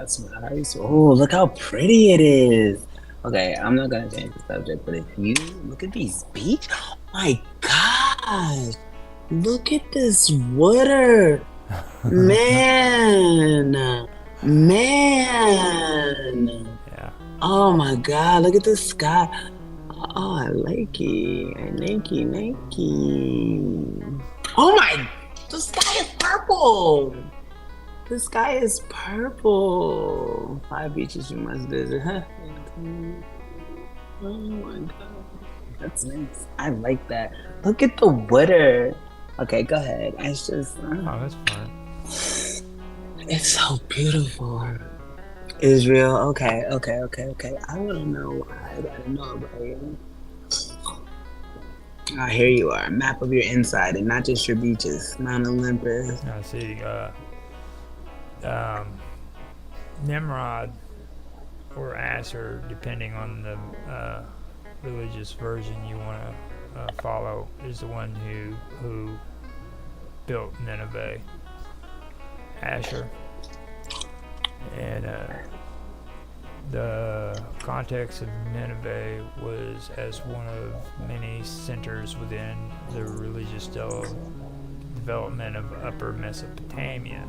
that's what I used to. Oh, look how pretty it is. Okay, I'm not gonna change the subject, but if you look at these beach, my gosh, look at this water, man, man. Yeah. Oh my God, look at the sky. Oh, I like it. I like it, like it. Oh my, the sky is purple. The sky is purple. Five beaches you must visit. Huh? Oh my God. That's nice. I like that. Look at the water. Okay, go ahead. It's just, Oh, that's fun. it's so beautiful. Israel. Okay, okay, okay, okay. I want to know why I gotta know about you. Ah, here you are. A map of your inside and not just your beaches. Mount Olympus. I see. Um, Nimrod or Asher, depending on the religious version you want to follow, is the one who built Nineveh. Asher, and the context of Nineveh was as one of many centers within the religious development of Upper Mesopotamia.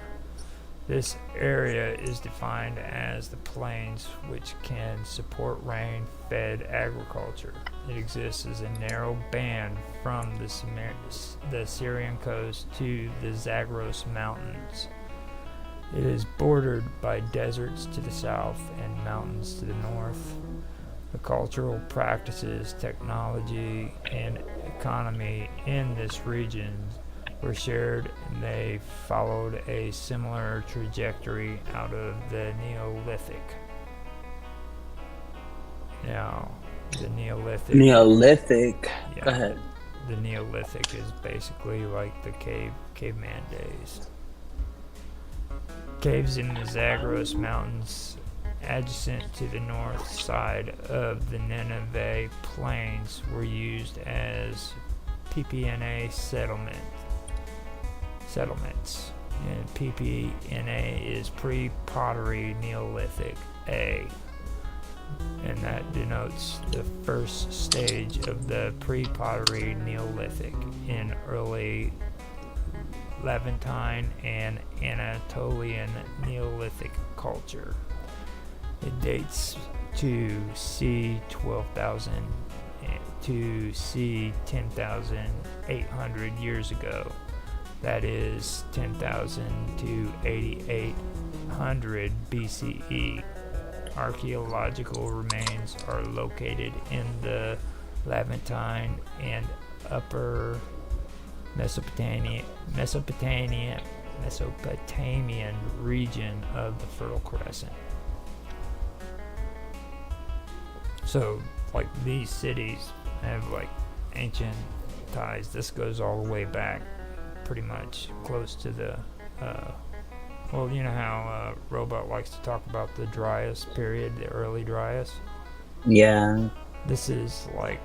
This area is defined as the plains which can support rain-fed agriculture. It exists as a narrow band from the Syrian coast to the Zagros Mountains. It is bordered by deserts to the south and mountains to the north. The cultural practices, technology, and economy in this region were shared, and they followed a similar trajectory out of the Neolithic. Now, the Neolithic, Neolithic. Go yeah, ahead. the Neolithic is basically like the caveman days. Caves in the Zagros Mountains, adjacent to the north side of the Nineveh Plains, were used as PPNA settlements. And PPNA is pre-pottery Neolithic A, and that denotes the first stage of the pre-pottery Neolithic in early Levantine and Anatolian Neolithic culture. It dates to c. 12,000 to c. 10,800 years ago. That is 10,000 to 8,800 BCE. Archaeological remains are located in the Levantine and Upper Mesopotamian region of the Fertile Crescent. So, like, these cities have like ancient ties. This goes all the way back, pretty much close to the. Well, you know how Robot likes to talk about the Dryas period, the early Dryas. Yeah. This is like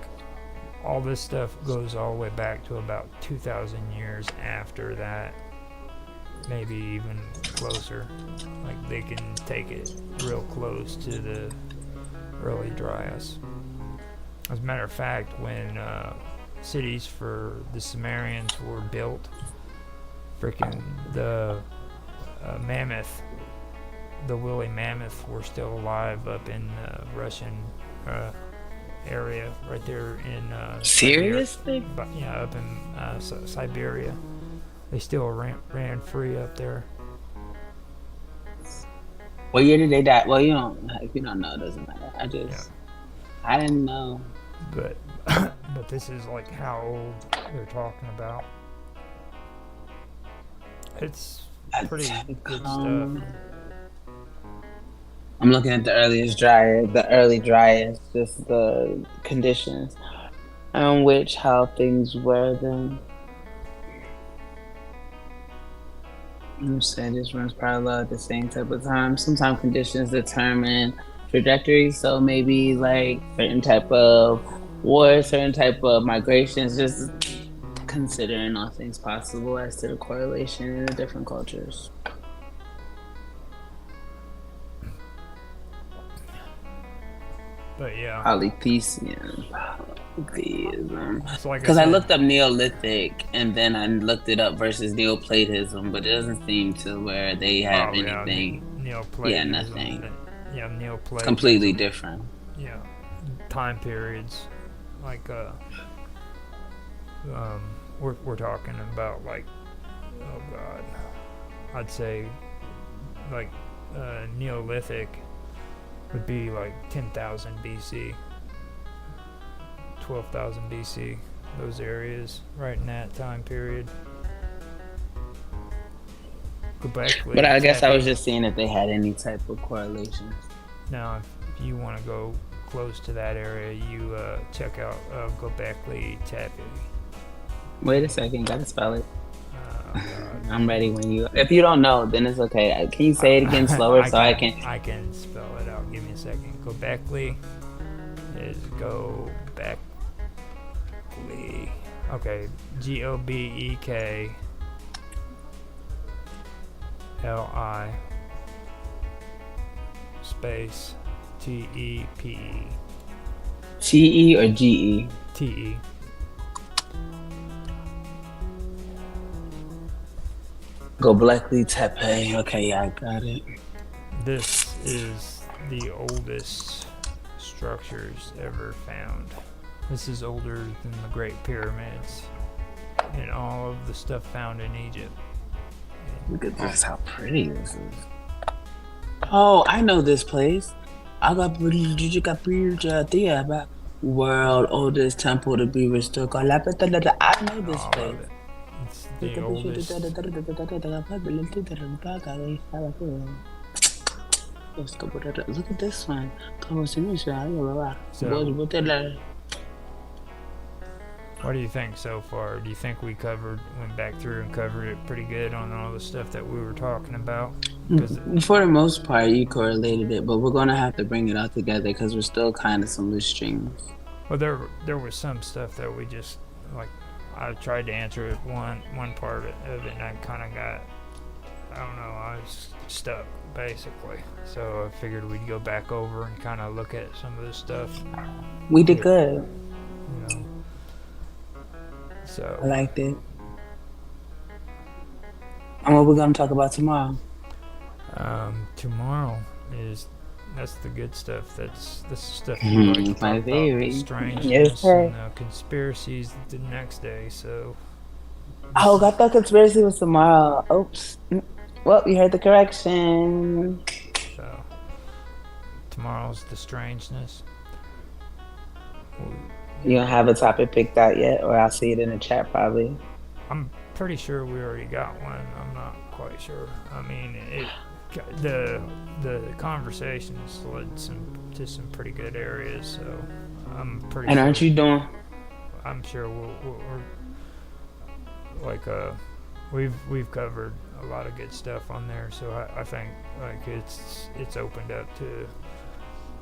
all this stuff goes all the way back to about 2,000 years after that, maybe even closer. Like they can take it real close to the early Dryas. As a matter of fact, when cities for the Sumerians were built, freaking the mammoth, the woolly mammoth, were still alive up in the Russian area right there in Siberia. Seriously? But yeah, up in Siberia, they still ran free up there. What year did they die? Well, you don't. If you don't know, it doesn't matter. Yeah, I didn't know. but but this is like how old they're talking about. It's pretty good stuff. Um, I'm looking at the early dryas, just the conditions on which how things were then. I'm saying this runs parallel at the same type of time. Sometimes conditions determine trajectories, so maybe like certain type of war, certain type of migrations, just considering all things possible as to the correlation in the different cultures. But yeah, Polytheism. Polytheism. it's like I Because I said. looked up Neolithic and then I looked it up versus Neoplatism, but it doesn't seem to where they have Oh yeah, anything. Yeah, Neoplatonism. nothing. Yeah, It's completely Neoplatonism. different. Yeah, time periods like we're talking about like, oh god, I'd say like Neolithic would be like 10,000 BC, 12,000 BC. Those areas right in that time period. But Göbekli I guess I was Tepe. just seeing if they had any type of correlations. Now, if you want to go close to that area, you check out Göbekli Tepe. Wait a second, gotta spell it. God. I'm ready when you. If you don't know, then it's okay. Can you say it again slower so I can? I can spell it out. Give me a second. Göbekli is Göbekli. Okay, Gobekli space Tepe. CE or GE? TE. Göbekli Tepe. Okay, yeah, I got it. This is the oldest structures ever found. This is older than the Great Pyramids and all of the stuff found in Egypt. Look at this, how pretty this is. Oh, I know this place. I got world oldest temple to be restored. I know this All place. of it. It's the oldest. Look at this one. So, what do you think so far? Do you think we went back through and covered it pretty good on all the stuff that we were talking about? For the most part, you correlated it, but we're gonna have to bring it all together because we're still kind of some loose strings. Well, there was some stuff that we just like. I tried to answer it one part of it, and I kind of got, I don't know, I was stuck basically. So I figured we'd go back over and kind of look at some of this stuff. We did good. You know. So I liked it. And what we're gonna talk about tomorrow? Tomorrow that's the good stuff. That's the stuff you like to talk My about, theory. the strangeness Yes, sir. and conspiracies the next day. So. Oh, I thought conspiracy was tomorrow. Oops. Well, you heard the correction. So tomorrow's the strangeness. You don't have a topic picked out yet, or I'll see it in the chat probably. I'm pretty sure we already got one. I'm not quite sure. I mean, the conversations led to some pretty good areas. So I'm pretty. And sure, aren't you doing? I'm sure we're like we've covered a lot of good stuff on there. So I think like it's opened up to.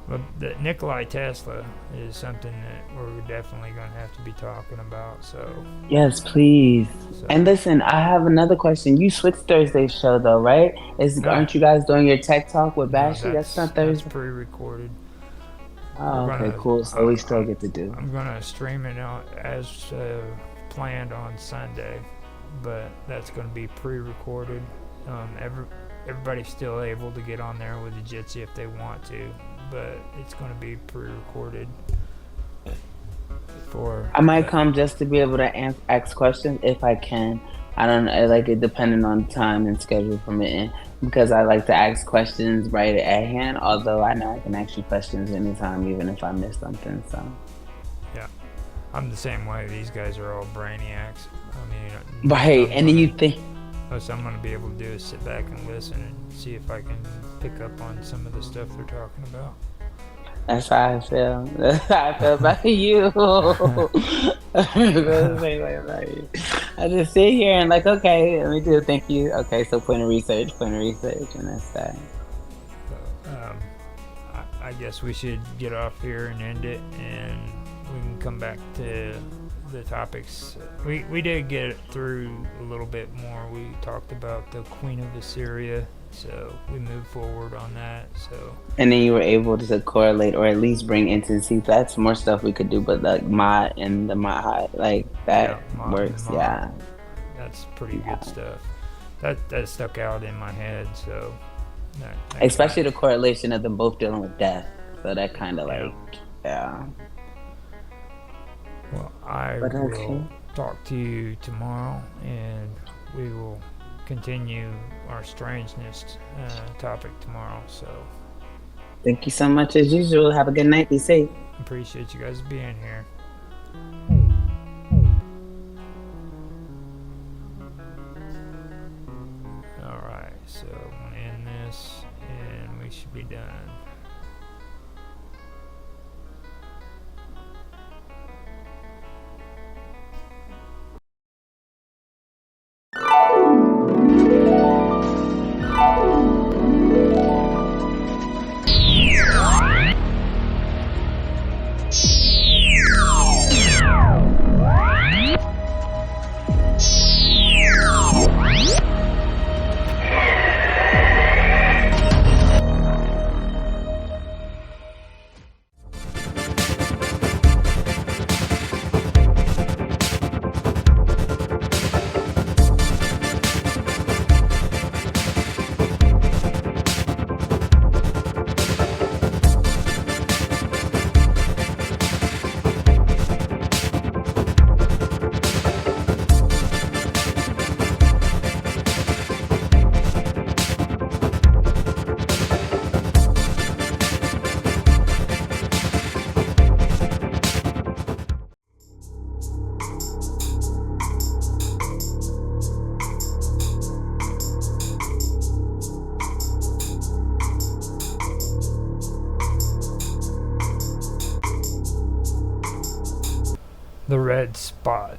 But the Nikolai Tesla is something that we're definitely going to have to be talking about. So Yes, please. And listen, I have another question. You switched Thursday's show though, right? Aren't you guys doing your tech talk with Bashi? That's not Thursday. That's pre-recorded. Oh, okay, cool. So we still get to do. I'm going to stream it out as planned on Sunday, but that's going to be pre-recorded. Everybody's still able to get on there with the Jitsi if they want to, but it's going to be pre-recorded. I might come just to be able to ask questions if I can. I don't know, like it depending on time and schedule permitting, because I like to ask questions right at hand. Although I know I can ask you questions anytime, even if I miss something. So yeah, I'm the same way. These guys are all brainiacs. I mean, right, and then you think. What I'm going to be able to do is sit back and listen and see if I can pick up on some of the stuff they're talking about. That's how I feel. That's how I feel about you. I just sit here and like, okay, let me do it. Thank you. Okay, so point of research, and that's that. So, I guess we should get off here and end it, and we can come back to the topics. We did get through a little bit more. We talked about the Queen of Assyria, so we moved forward on that. So And then you were able to correlate or at least bring into see that's more stuff we could do, but like mod and the mod high, like yeah, that works. Yeah. that's pretty Yeah. good stuff. That stuck out in my head. So Especially the correlation of them both dealing with death. So that kind of Yeah. like, yeah. Well, I But will okay. talk to you tomorrow, and we will continue our strangeness topic tomorrow. So Thank you so much as usual. Have a good night. Be safe. appreciate you guys being here. Alright, so I'm going to end this, and we should be done. The Red Spot.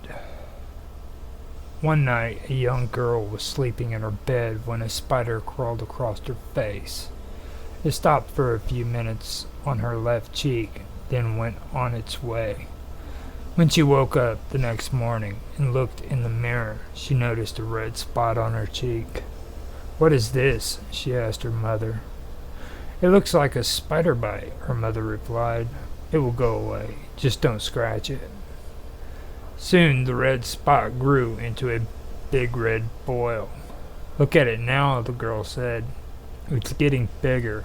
One night, a young girl was sleeping in her bed when a spider crawled across her face. It stopped for a few minutes on her left cheek, then went on its way. When she woke up the next morning and looked in the mirror, she noticed a red spot on her cheek. "What is this?" she asked her mother. "It looks like a spider bite," her mother replied. "It will go away. Just don't scratch it." Soon the red spot grew into a big red boil. "Look at it now," the girl said. "It's getting bigger."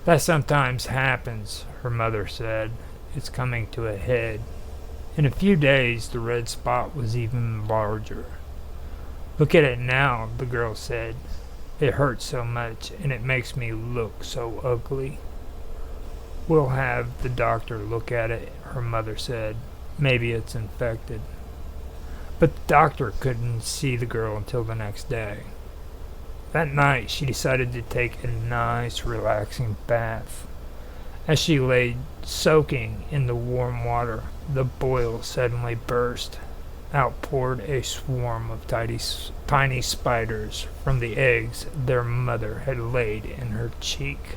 "That sometimes happens," her mother said. "It's coming to a head." In a few days the red spot was even larger. "Look at it now," the girl said. "It hurts so much, and it makes me look so ugly." "We'll have the doctor look at it," her mother said. "Maybe it's infected." But the doctor couldn't see the girl until the next day. That night she decided to take a nice relaxing bath. As she lay soaking in the warm water, the boil suddenly burst. Out poured a swarm of tiny spiders from the eggs their mother had laid in her cheek.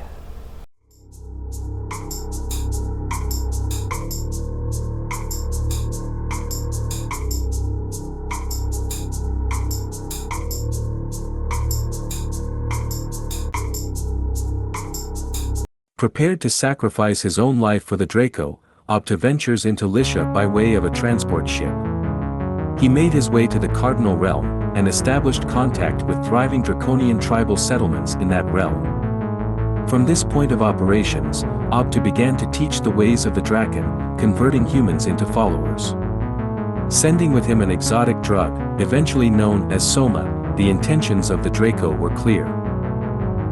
Prepared to sacrifice his own life for the Draco, Opta ventures into Lycia by way of a transport ship. He made his way to the Cardinal Realm, and established contact with thriving draconian tribal settlements in that realm. From this point of operations, Opta began to teach the ways of the Draken, converting humans into followers. Sending with him an exotic drug, eventually known as Soma, the intentions of the Draco were clear.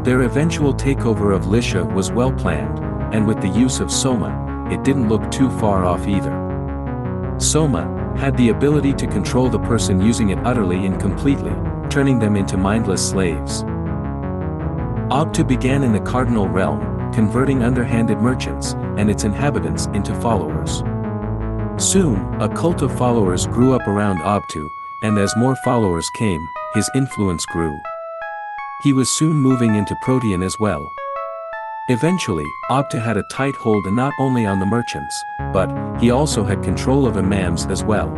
Their eventual takeover of Lycia was well planned, and with the use of Soma, it didn't look too far off either. Soma had the ability to control the person using it utterly and completely, turning them into mindless slaves. Opta began in the Cardinal Realm, converting underhanded merchants and its inhabitants into followers. Soon, a cult of followers grew up around Obtu, and as more followers came, his influence grew. He was soon moving into Protean as well. Eventually, Opta had a tight hold not only on the merchants, but he also had control of imams as well.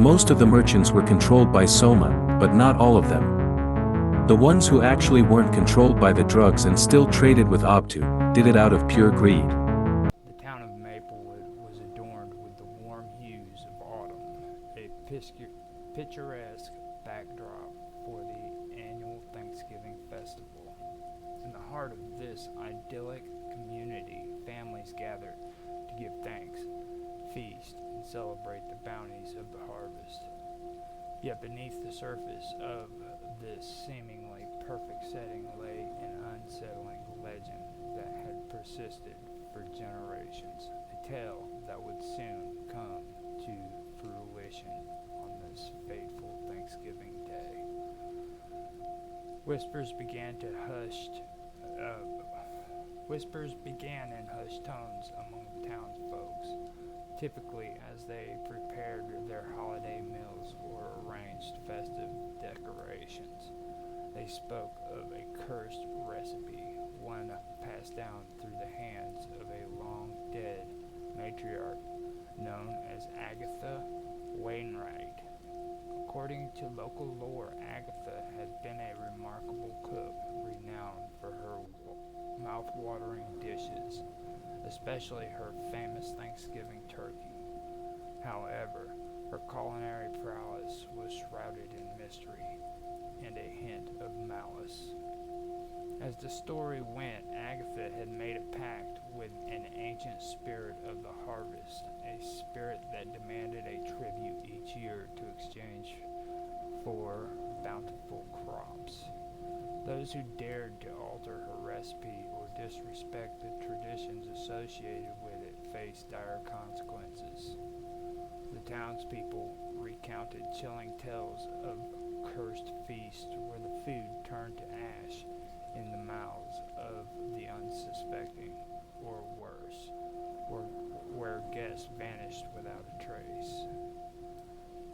Most of the merchants were controlled by Soma, but not all of them. The ones who actually weren't controlled by the drugs and still traded with Obtu, did it out of pure greed. The town of Maplewood was adorned with the warm hues of autumn, a picturesque backdrop for the annual Thanksgiving festival. In the heart of this idyllic community, families gathered to give thanks, feast, and celebrate the bounties of the harvest. Yet beneath the surface of this seemingly perfect setting lay an unsettling legend that had persisted for generations, a tale that would soon come to fruition on this fateful Thanksgiving day. Whispers began in hushed tones among the townsfolks, typically as they prepared their holiday meals or arranged festive decorations. They spoke of a cursed recipe, one passed down through the hands of a long-dead matriarch known as Agatha Wainwright. According to local lore, Agatha had been a remarkable cook, renowned for her mouth-watering dishes, especially her famous Thanksgiving turkey. However, her culinary prowess was shrouded in mystery and a hint of malice. As the story went, Agatha had made a pact with an ancient spirit of the harvest, a spirit that demanded a tribute each year to exchange for bountiful crops. Those who dared to alter her recipe or disrespect the traditions associated with it faced dire consequences. The townspeople recounted chilling tales of cursed feasts where the food turned to ash in the mouths of the unsuspecting, or worse, where guests vanished without a trace.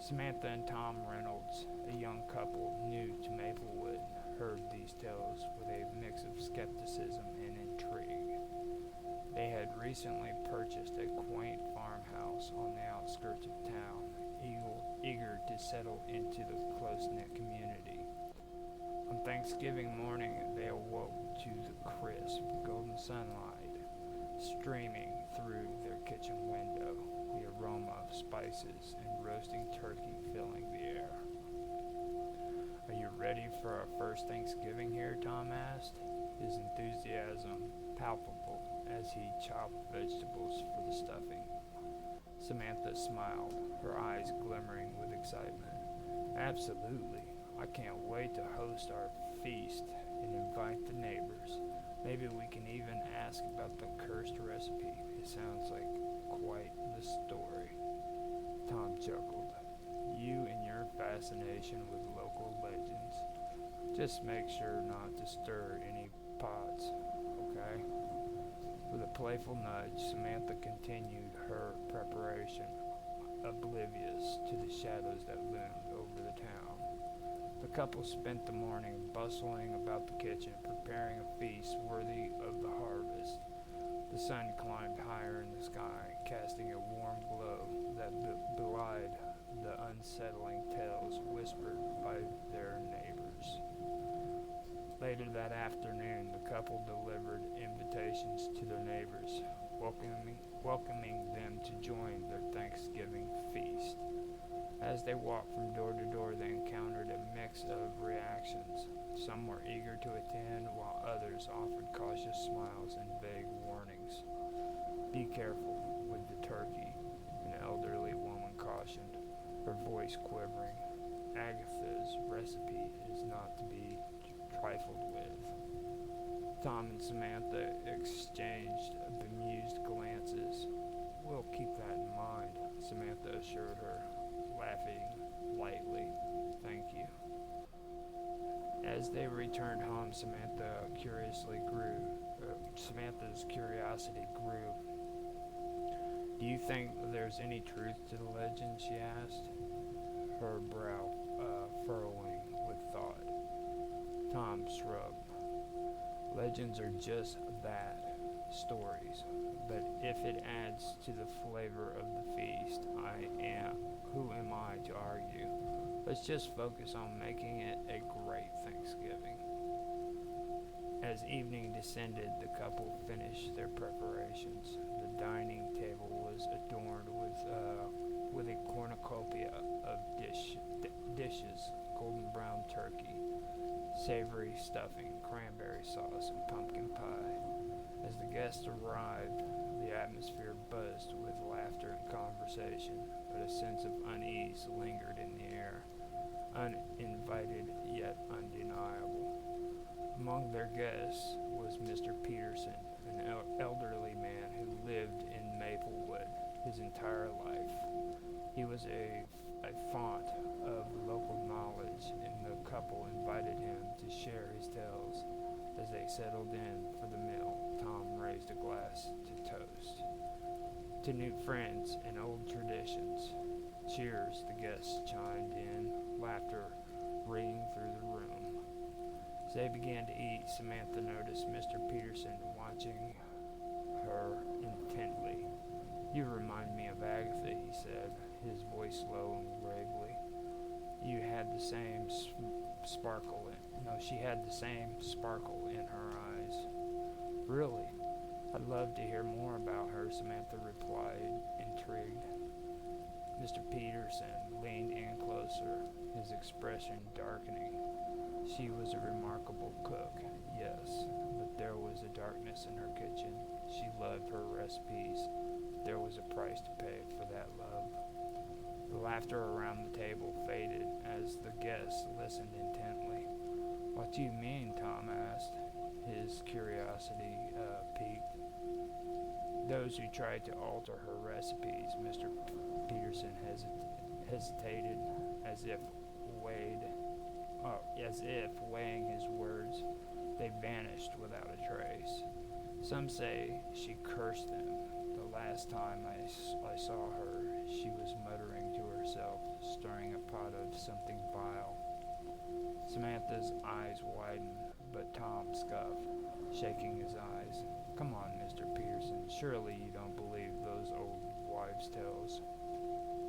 Samantha and Tom Reynolds, a young couple new to Maplewood, heard these tales with a mix of skepticism and intrigue. They had recently purchased a quaint farmhouse on the outskirts of town, eager to settle into the close-knit community. On Thanksgiving morning, they awoke to the crisp, golden sunlight streaming through their kitchen window, the aroma of spices and roasting turkey filling the air. "Are you ready for our first Thanksgiving here?" Tom asked, his enthusiasm palpable as he chopped vegetables for the stuffing. Samantha smiled, her eyes glimmering with excitement. "Absolutely. I can't wait to host our feast and invite the neighbors. Maybe we can even ask about the cursed recipe. It sounds like quite the story." Tom chuckled. "You and your fascination with local legends. Just make sure not to stir any pots, okay?" With a playful nudge, Samantha continued her preparation, oblivious to the shadows that loomed over the town. The couple spent the morning bustling about the kitchen, preparing a feast worthy of the harvest. The sun climbed higher in the sky, casting a warm glow that belied the unsettling tales whispered by their neighbors. Later that afternoon, the couple delivered invitations to their neighbors, welcoming them to join their Thanksgiving feast. As they walked from door to door, they encountered a mix of reactions. Some were eager to attend, while others offered cautious smiles and vague warnings. "Be careful with the turkey," an elderly woman cautioned, her voice quivering. "Agatha's recipe is not to be trifled with." Tom and Samantha exchanged bemused glances. "We'll keep that in mind," Samantha assured her, laughing lightly. "Thank you." As they returned home, Samantha's curiosity grew. "Do you think there's any truth to the legend?" she asked, her brow furrowing with thought. Tom shrugged. Legends are just that, stories. But if it adds to the flavor of the feast, who am I to argue? Let's just focus on making it a great Thanksgiving. As evening descended, the couple finished their preparations. The dining table was adorned with a cornucopia of dishes: golden brown turkey, savory stuffing, cranberry sauce, and pumpkin pie. As the guests arrived, the atmosphere buzzed with laughter and conversation, but a sense of unease lingered in the air, uninvited yet undeniable. Among their guests was Mr. Peterson, an elderly man who lived in Maplewood his entire life. He was a font of local knowledge, and the couple invited him to share his tales. As they settled in for the meal, Tom raised a glass to toast to new friends and old traditions. Cheers, the guests chimed in, laughter ringing through the room. As they began to eat, Samantha noticed Mr. Peterson watching her intently. "You remind me of Agatha," he said, his voice low and gravely. You had the same sparkle in, no, She had the same sparkle in her eyes. "Really? I'd love to hear more about her," Samantha replied, intrigued. Mr. Peterson leaned in closer, his expression darkening. "She was a remarkable cook, yes, but there was a darkness in her kitchen. She loved her recipes. There was a price to pay for that love." The laughter around the table faded as the guests listened intently. "What do you mean?" Tom asked, his curiosity piqued. "Those who tried to alter her recipes," Mr. Peterson hesitated, as if weighing his words. "They vanished without a trace. Some say she cursed them. The last time I saw her, she was muttering to herself, stirring a pot of something vile." Samantha's eyes widened, but Tom scoffed, shaking his eyes. "Come on, Mr. Peterson, surely you don't believe those old wives' tales."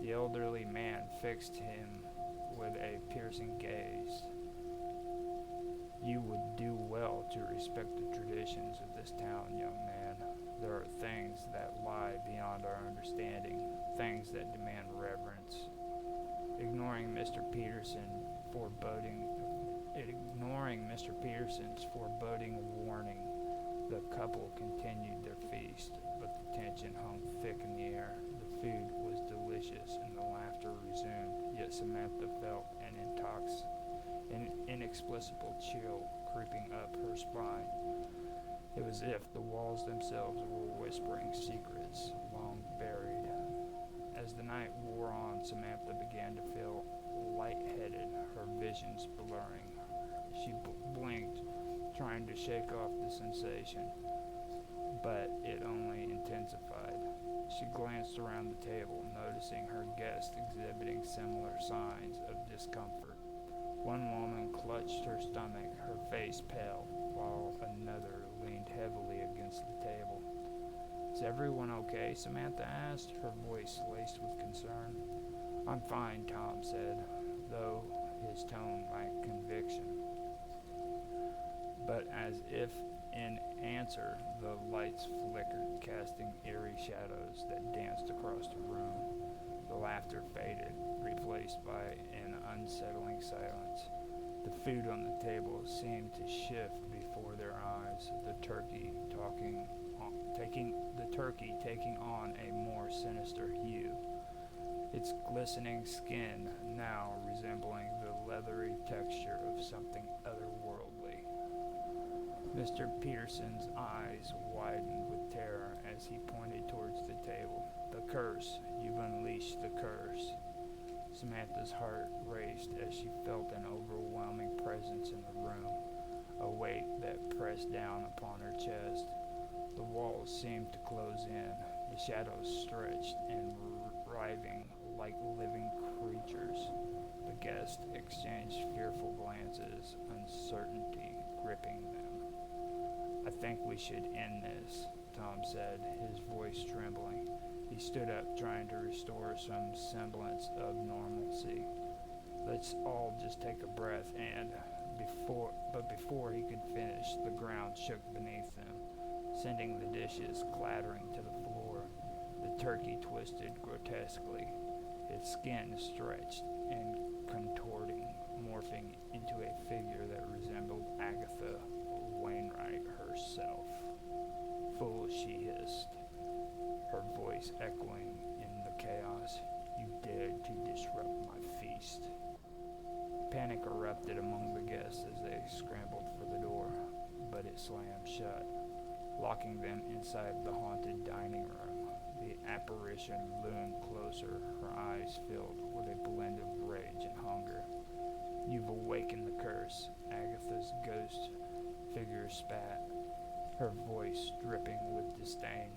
The elderly man fixed him with a piercing gaze. "You would do well to respect the traditions of this town, young man. There are things that lie beyond our understanding, things that demand reverence." Ignoring Mr. Peterson's foreboding warning, the couple continued their feast, but the tension hung thick in the air. The food was delicious and the laughter resumed, yet Samantha felt an inexplicable chill creeping up her spine. It was as if the walls themselves were whispering secrets long buried. As the night wore on, Samantha began to feel lightheaded, her visions blurring. She blinked, trying to shake off the sensation, but it only intensified. She glanced around the table, noticing her guests exhibiting similar signs of discomfort. One woman clutched her stomach, her face pale, while another leaned heavily against the table. "Is everyone okay?" Samantha asked, her voice laced with concern. "I'm fine," Tom said, though his tone lacked conviction. But as if in answer, the lights flickered, casting eerie shadows that danced across the room. The laughter faded, replaced by an unsettling silence. The food on the table seemed to shift before their eyes, the turkey taking on a more sinister hue, its glistening skin now resembling the leathery texture of something otherworldly. Mr. Peterson's eyes widened with terror as he pointed towards the table. "The curse! You've unleashed the curse!" Samantha's heart raced as she felt an overwhelming presence in the room, a weight that pressed down upon her chest. The walls seemed to close in, the shadows stretched and writhing like living creatures. The guests exchanged fearful glances, uncertainty gripping them. I think we should end this, Tom said, his voice trembling. He stood up, trying to restore some semblance of normalcy. Let's all just take a breath and... before he could finish, the ground shook beneath them, sending the dishes clattering to the floor. The turkey twisted grotesquely, its skin stretched and contorting, morphing into a figure that resembled Agatha Wainwright herself. "Fool," she hissed, her voice echoing in the chaos. "You dared to disrupt my feast." Panic erupted among the guests as they scrambled for the door, but it slammed shut, locking them inside the haunted dining room. The apparition loomed closer, her eyes filled with a blend of rage and hunger. "You've awakened the curse," Agatha's ghost figure spat, her voice dripping with disdain.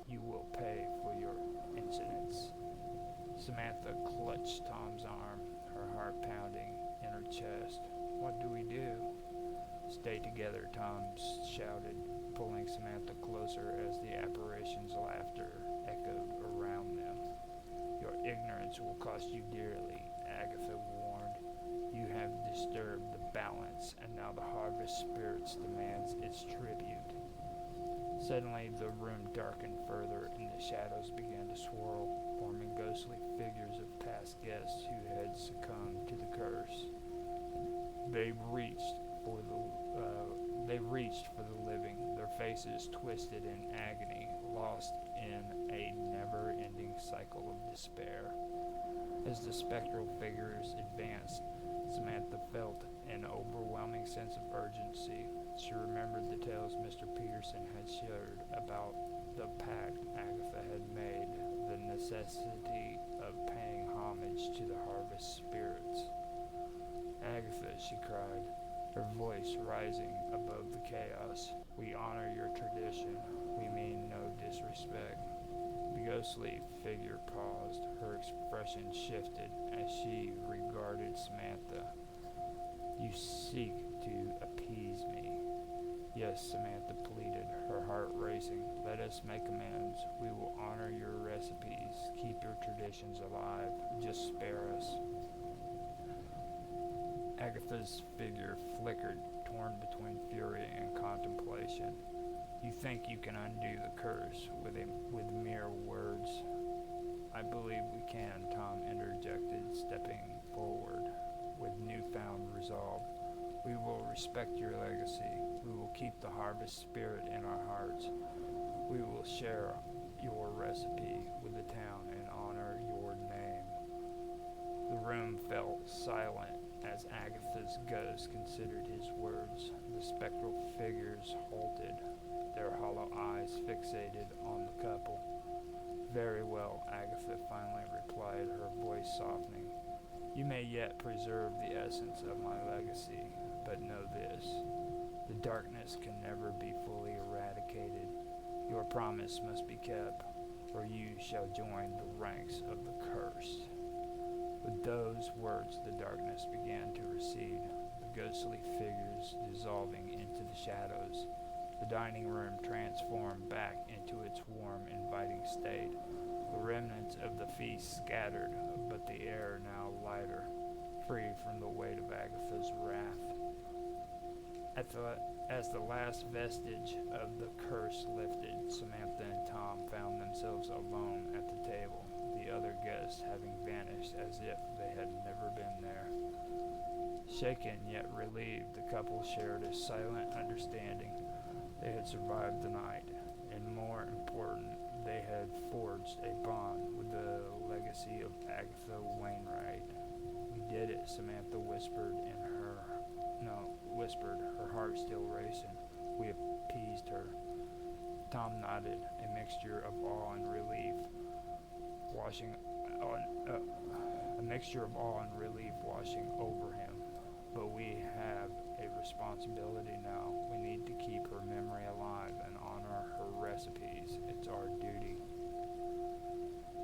"You will pay for your insolence." Samantha clutched Tom's arm, her heart pounding in her chest. "What do we do?" "Stay together," Tom shouted, pulling Samantha closer as the apparition's laughter echoed around them. "Your ignorance will cost you dearly," Agatha warned. "You have disturbed the balance, and now the harvest spirits demands its tribute." Suddenly the room darkened further, and the shadows began to swirl, forming ghostly figures of past guests who had succumbed to the curse. They reached for the living, their faces twisted in agony, lost in a never-ending cycle of despair. As the spectral figures advanced, Samantha felt an overwhelming sense of urgency. She remembered the tales Mr. Peterson had shared about the pact Agatha had made, the necessity of paying homage to the harvest spirits. "Agatha," she cried, her voice rising above the chaos, "we honor your tradition. We mean no disrespect." The ghostly figure paused. Her expression shifted as she regarded Samantha. "You seek to appease me." "Yes," Samantha pleaded, her heart racing. "Let us make amends. We will honor your recipes, keep your traditions alive. Just spare us." Agatha's figure flickered, torn between fury and contemplation. "You think you can undo the curse with mere words?" "I believe we can," Tom interjected, stepping forward with newfound resolve. "We will respect your legacy. We will keep the harvest spirit in our hearts. We will share your recipe with the town and honor your name." The room fell silent as Agatha's ghost considered his words. The spectral figures halted, their hollow eyes fixated on the couple. "Very well," Agatha finally replied, her voice softening. "You may yet preserve the essence of my legacy, but know this. The darkness can never be fully eradicated. Your promise must be kept, or you shall join the ranks of the cursed." With those words, the darkness began to recede, the ghostly figures dissolving into the shadows. The dining room transformed back into its warm, inviting state. The remnants of the feast scattered, but the air now lighter, free from the weight of Agatha's wrath. As the last vestige of the curse lifted, Samantha and Tom found themselves alone at the table, the other guests having vanished as if they had never been there. Shaken yet relieved, the couple shared a silent understanding. They had survived the night, and more important, they had forged a bond with the legacy of Agatha Wainwright. "We did it," Samantha whispered, her heart still racing. "We appeased her." Tom nodded, a mixture of awe and relief washing over him. "But we have a responsibility now. We need to keep her memory alive and honor her recipes. It's our duty."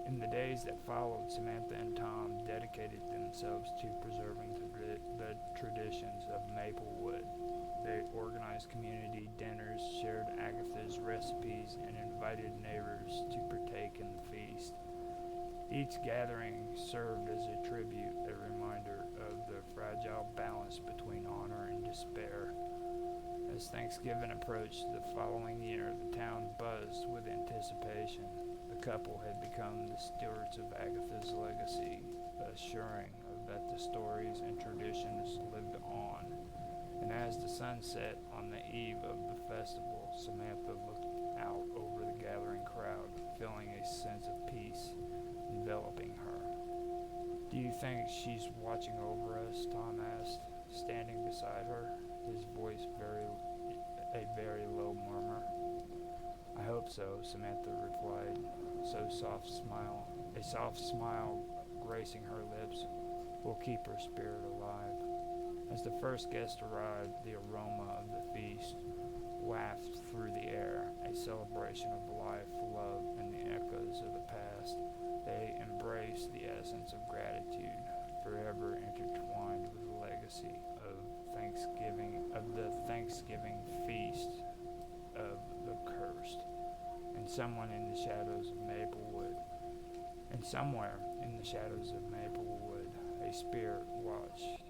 In the days that followed, Samantha and Tom dedicated themselves to preserving the traditions of Maplewood. They organized community dinners, shared Agatha's recipes, and invited neighbors to partake in the feast. Each gathering served as a tribute, a reminder of the fragile balance between honor and despair. As Thanksgiving approached the following year, the town buzzed with anticipation. The couple had become the stewards of Agatha's legacy, assuring that the stories and traditions lived on. And as the sun set on the eve of the festival, Samantha looked out over the gathering crowd, feeling a sense of peace enveloping her. "Do you think she's watching over us?" Tom asked, standing beside her, his voice a very low murmur. "I hope so," Samantha replied, a soft smile gracing her lips. "We'll keep her spirit alive." As the first guest arrived, the aroma of the feast wafted through the air, a celebration of life, love, and the echoes of the past. They embraced the essence of gratitude, forever intertwined with the legacy of the Thanksgiving feast of the cursed. And somewhere in the shadows of Maplewood, a spirit watched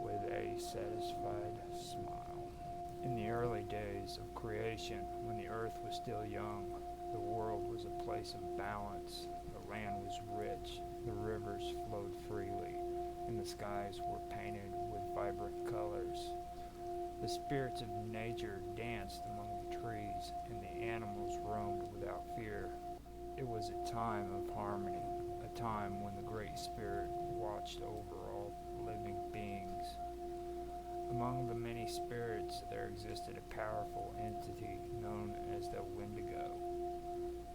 with a satisfied smile. In the early days of creation, when the earth was still young, the world was a place of balance. The land was rich, the rivers flowed freely, and the skies were painted with vibrant colors. The spirits of nature danced among the trees, and the animals roamed without fear. It was a time of harmony, a time when the Great Spirit watched over all living beings. Among the many spirits, there existed a powerful entity known as the Wendigo.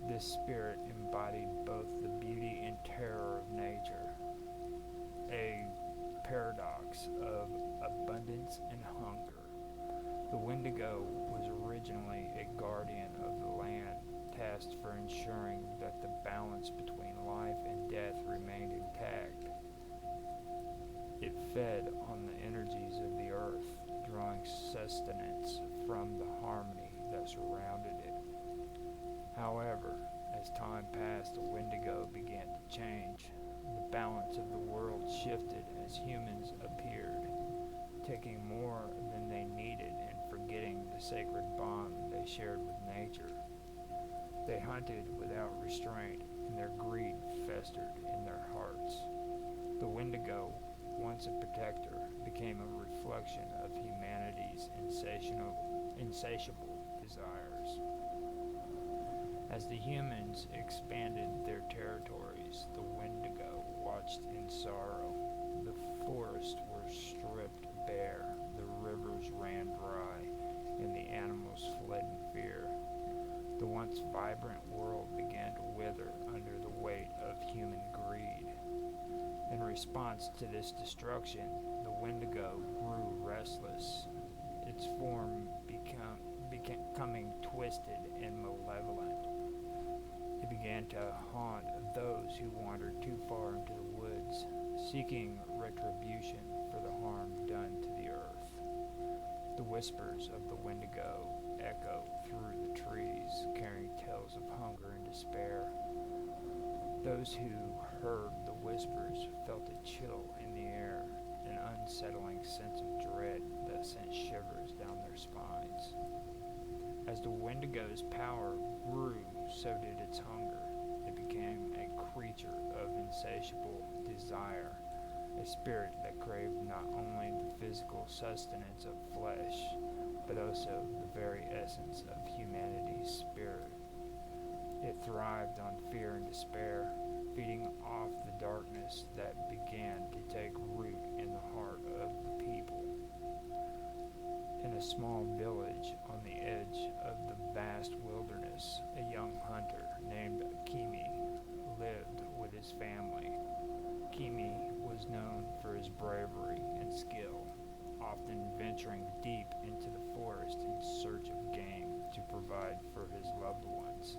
This spirit embodied both the beauty and terror of nature, a paradox of abundance and hunger. The Wendigo was originally a guardian of the land, tasked for ensuring that the balance between life and death remained intact. It fed on the energies of the earth, drawing sustenance from the harmony that surrounded it. However, as time passed, the Wendigo began to change. The balance of the world shifted as humans appeared, taking more than they needed and forgetting the sacred bond they shared with nature. They hunted without restraint, and their greed festered in their hearts. The Wendigo, once a protector, became a reflection of humanity's insatiable desires. As the humans expanded their territories, the Wendigo watched in sorrow. The forests were stripped bare, the rivers ran dry, and the animals fled in fear. The once vibrant world began to wither under the weight of human greed. In response to this destruction, the Wendigo grew restless, its form becoming twisted and malevolent. It began to haunt those who wandered too far into the woods, seeking retribution for the harm done to the earth. The whispers of the Wendigo echo through the trees, carrying tales of hunger and despair. Those who heard the whispers felt a chill in the air, an unsettling sense of dread that sent shivers down their spines. As the Wendigo's power grew, so did its hunger. It became a creature of insatiable desire, a spirit that craved not only the physical sustenance of flesh, but also the very essence of humanity's spirit. It thrived on fear and despair, feeding off the darkness that began to take root in the heart of the people. In a small village on the edge of the vast wilderness, a young hunter named Kimi lived with his family. Kimi was known for his bravery and skill, often venturing deep into the forest in search of game to provide for his loved ones.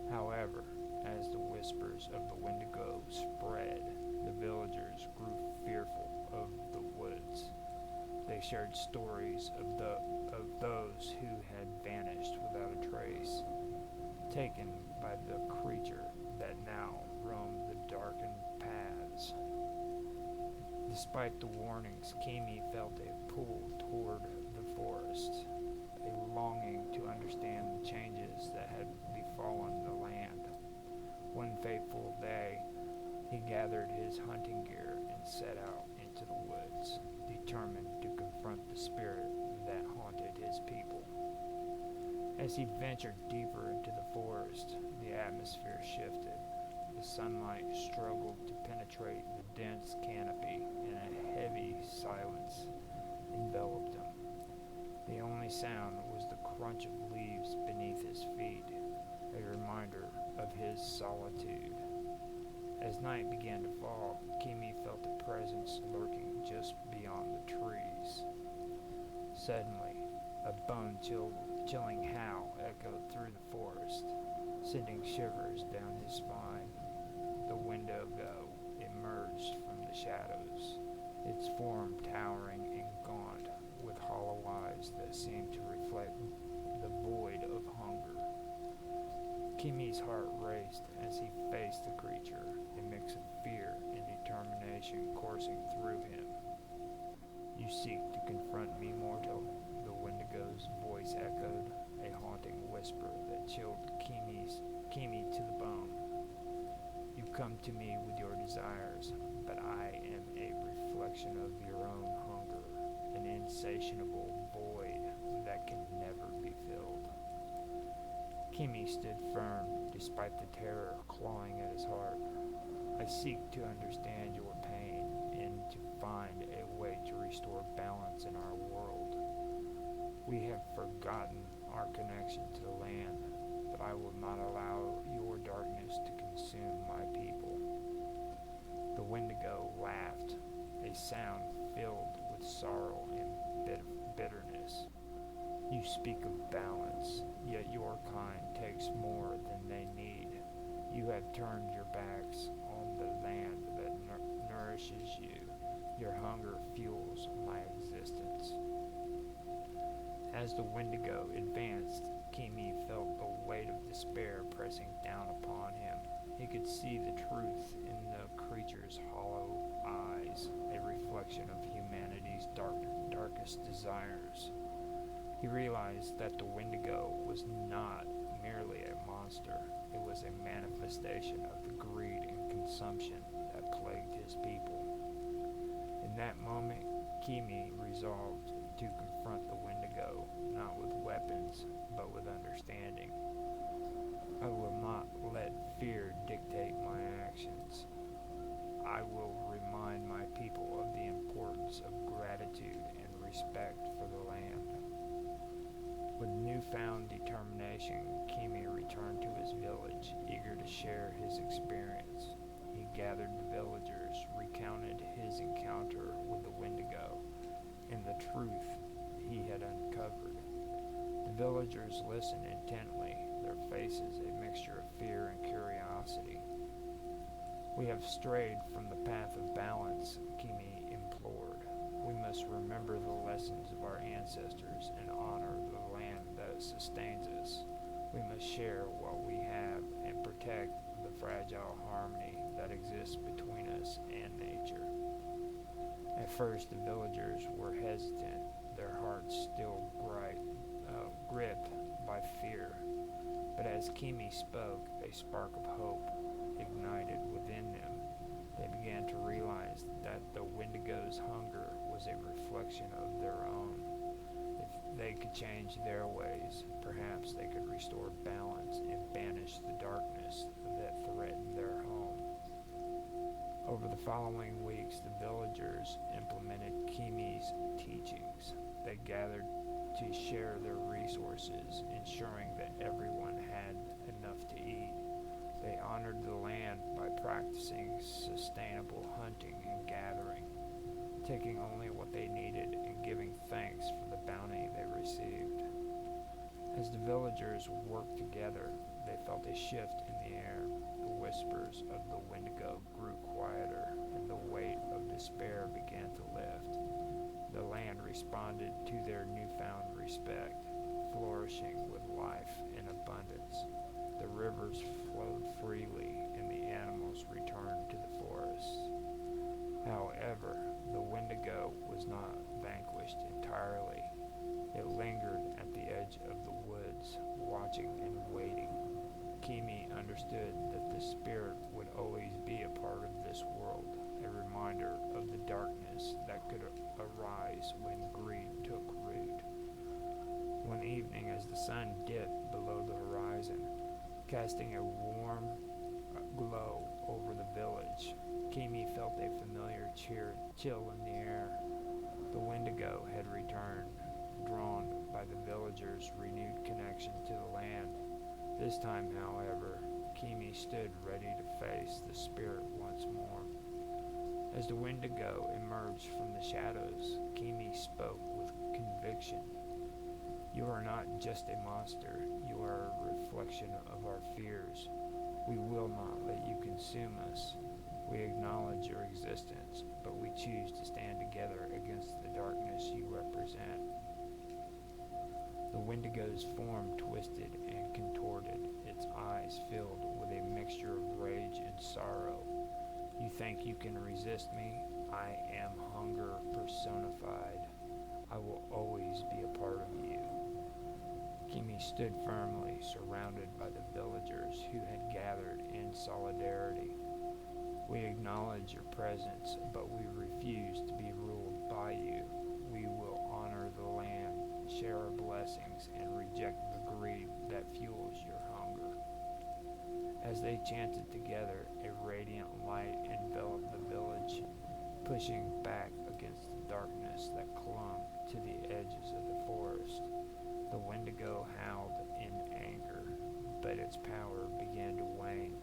However, as the whispers of the Wendigo spread, the villagers grew fearful of the woods. They shared stories of those who had vanished without a trace, taken by the creature that now roamed the darkened paths. Despite the warnings, Kimi felt a pull toward the forest, a longing to understand the changes that had befallen the land. One fateful day, he gathered his hunting gear and set out into the woods, determined to confront the spirit that haunted his people. As he ventured deeper into the forest, the atmosphere shifted. The sunlight struggled to penetrate the dense canopy, and a heavy silence enveloped him. The only sound was the crunch of leaves beneath his feet, a reminder of his solitude. As night began to fall, Kimi felt a presence lurking just beyond the trees. Suddenly, a bone-chilling howl echoed through the forest, sending shivers down his spine. The Wendigo emerged from the shadows, its form towering and gaunt, with hollow eyes that seemed to reflect the void of hunger. Kimi's heart raced as he faced the creature, a mix of fear and determination coursing through him. "You seek to confront me, mortal?" the Wendigo's voice echoed, a haunting whisper that chilled Kimi to the bone. "You come to me with your desires, but I am a reflection of your own hunger, an insatiable void that can never be filled." Kimi stood firm, despite the terror clawing at his heart. "I seek to understand your pain and to find a way to restore balance in our world. We have forgotten our connection to the land, but I will not allow your darkness to consume my people." The Wendigo laughed, a sound filled with sorrow and bitterness. "You speak of balance, yet your kind takes more than they need. You have turned your backs on the land that nourishes you. Your hunger fuels my existence." As the Wendigo advanced, Kimi felt the weight of despair pressing down upon him. He could see the truth in the creature's hollow eyes, a reflection of humanity's darkest desires. He realized that the Wendigo was not merely a monster. It was a manifestation of the greed and consumption that plagued his people. In that moment, Kimi resolved to confront the Wendigo, not with weapons, but with understanding. "I will not let fear dictate my actions. I will remind my people of the importance of gratitude and respect for the land." With newfound determination, Kimi returned to his village, eager to share his experience. He gathered the villagers, recounted his encounter with the Wendigo, and the truth he had uncovered. The villagers listened intently, their faces a mixture of fear and curiosity. "We have strayed from the path of balance," Kimi implored. "We must remember the lessons of our ancestors and honor the land that sustains us. We must share what we have and protect the fragile harmony that exists between us and nature." At first, the villagers were hesitant, their hearts still gripped by fear. But as Kimi spoke, a spark of hope ignited within them. They began to realize that the Wendigo's hunger was a reflection of their own. If they could change their ways, perhaps they could restore balance and banish the darkness that threatened their home. Over the following weeks, the villagers implemented Kimi's teachings. They gathered to share their resources, ensuring that everyone had enough to eat. They honored the land by practicing sustainable hunting and gathering, taking only what they needed and giving thanks for the bounty they received. As the villagers worked together, they felt a shift in the air. The whispers of the Wendigo grew quieter, and the weight of despair began to lift. The land responded to their newfound respect, flourishing with life and abundance. The rivers flowed freely, and the animals returned to the forests. However, the Wendigo was not vanquished entirely. It lingered at the edge of the woods, watching and waiting. Kimi understood that the spirit would always be a part of this world, a reminder of the darkness that could arise when greed took root. One evening, as the sun dipped below the horizon, casting a warm glow over the village, Kimi felt a familiar chill in the air. The Wendigo had returned, drawn by the villagers' renewed connection to the land. This time, however, Kimi stood ready to face the spirit once more. As the Wendigo emerged from the shadows, Kimi spoke with conviction. "You are not just a monster, you are a reflection of our fears. We will not let you consume us. We acknowledge your existence, but we choose to stand together against the darkness you represent." The Wendigo's form twisted and contorted, its eyes filled with a mixture of rage and sorrow. "You think you can resist me? I am hunger personified. I will always be a part of you." Kimi stood firmly, surrounded by the villagers who had gathered in solidarity. "We acknowledge your presence, but we refuse to be ruled by you. We will honor the land, share our blessings, and reject the greed that fuels your hunger." As they chanted together, a radiant light enveloped the village, pushing back against the darkness that clung to the edges of the forest. The Wendigo howled in anger, but its power began to wane.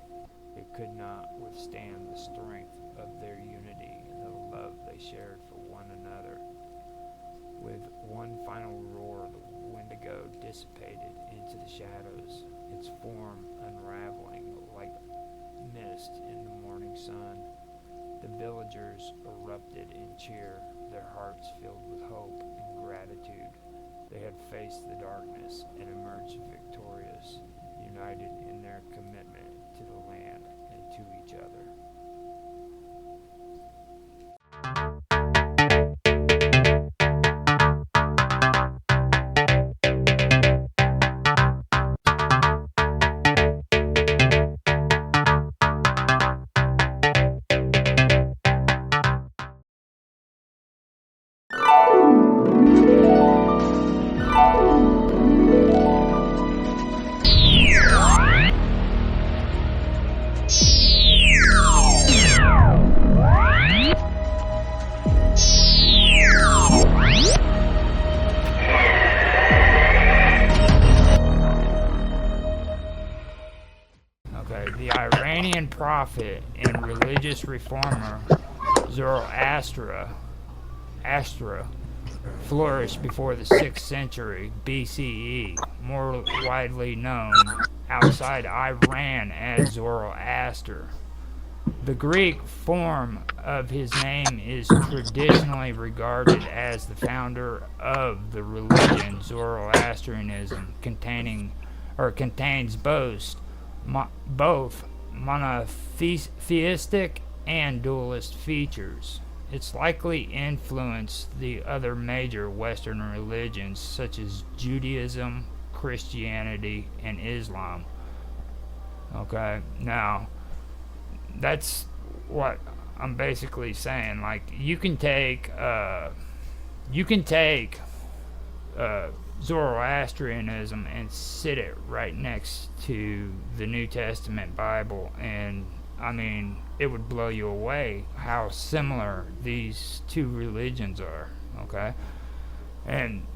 It could not withstand the strength of their unity and the love they shared for one another. With one final roar, the Wendigo dissipated into the shadows, its form unraveling like mist in the morning sun. The villagers erupted in cheer, their hearts filled with hope and gratitude. They had faced the darkness and emerged victorious, united in their commitment to the land and to each other. The Iranian prophet and religious reformer Zoroaster flourished before the 6th century BCE, more widely known outside Iran as Zoroaster. The Greek form of his name is traditionally regarded as the founder of the religion Zoroastrianism, contains both monotheistic and dualist features. It's likely influenced the other major Western religions such as Judaism, Christianity, and Islam. Okay, now that's what I'm basically saying. Like you can take Zoroastrianism and sit it right next to the New Testament Bible, and I mean, it would blow you away how similar these two religions are, okay? And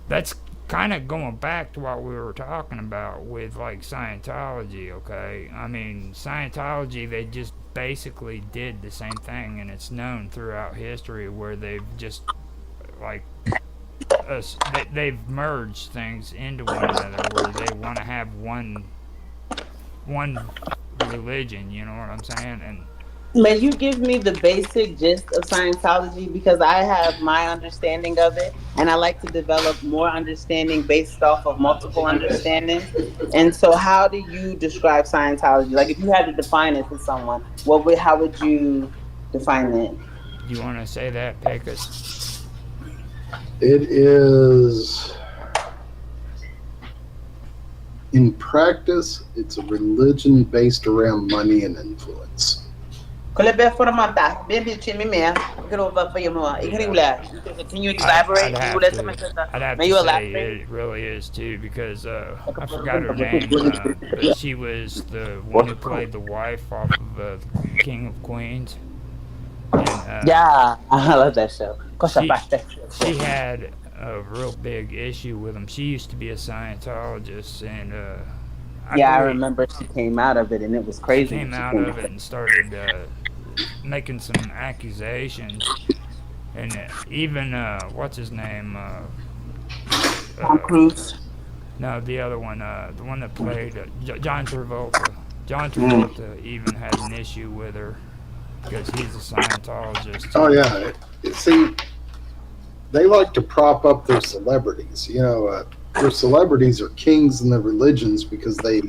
that's kind of going back to what we were talking about with, like, Scientology, okay? I mean, Scientology, they just basically did the same thing, and it's known throughout history where they've just, like, they've merged things into one another where they want to have one religion, you know what I'm saying? And May you give me the basic gist of Scientology because I have my understanding of it, and I like to develop more understanding based off of multiple understandings. And so, how do you describe Scientology? Like, if you had to define it to someone, how would you define it? You want to say that, Pecos? It is, in practice, it's a religion based around money and influence. Can you elaborate? I'd have May to you say elaborate? it really is too, because I forgot her name, but she was the one who played the wife off of King of Queens, and Yeah, I love that show. she she had a real big issue with him. She used to be a Scientologist, and I Yeah, I believe remember she came out of it, and it was she crazy when came she out came of out it of and started making some accusations, and even what's his name? it. Tom Cruise. No, the other one, the one that played John Travolta. John Mm. Travolta even had an issue with her because he's a Scientologist Oh, too. yeah. See, they like to prop up their celebrities. Their celebrities are kings in their religions because they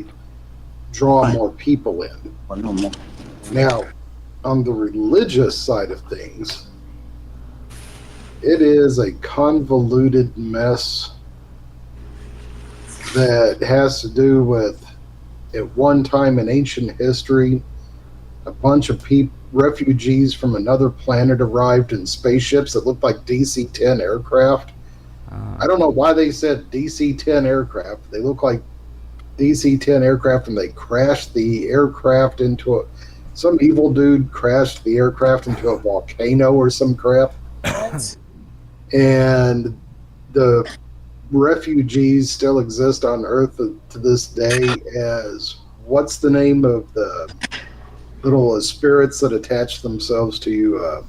draw Fine. more people in. Well, no more. Now, on the religious side of things, it is a convoluted mess that has to do with, at one time in ancient history, a bunch of refugees from another planet arrived in spaceships that looked like DC-10 aircraft. Uh, I don't know why they said DC-10 aircraft. They look like DC-10 aircraft, and they crashed the aircraft into some evil dude crashed the aircraft into a volcano or some crap. What? And the refugees still exist on Earth to this day as, what's the name of the little spirits that attach themselves to you?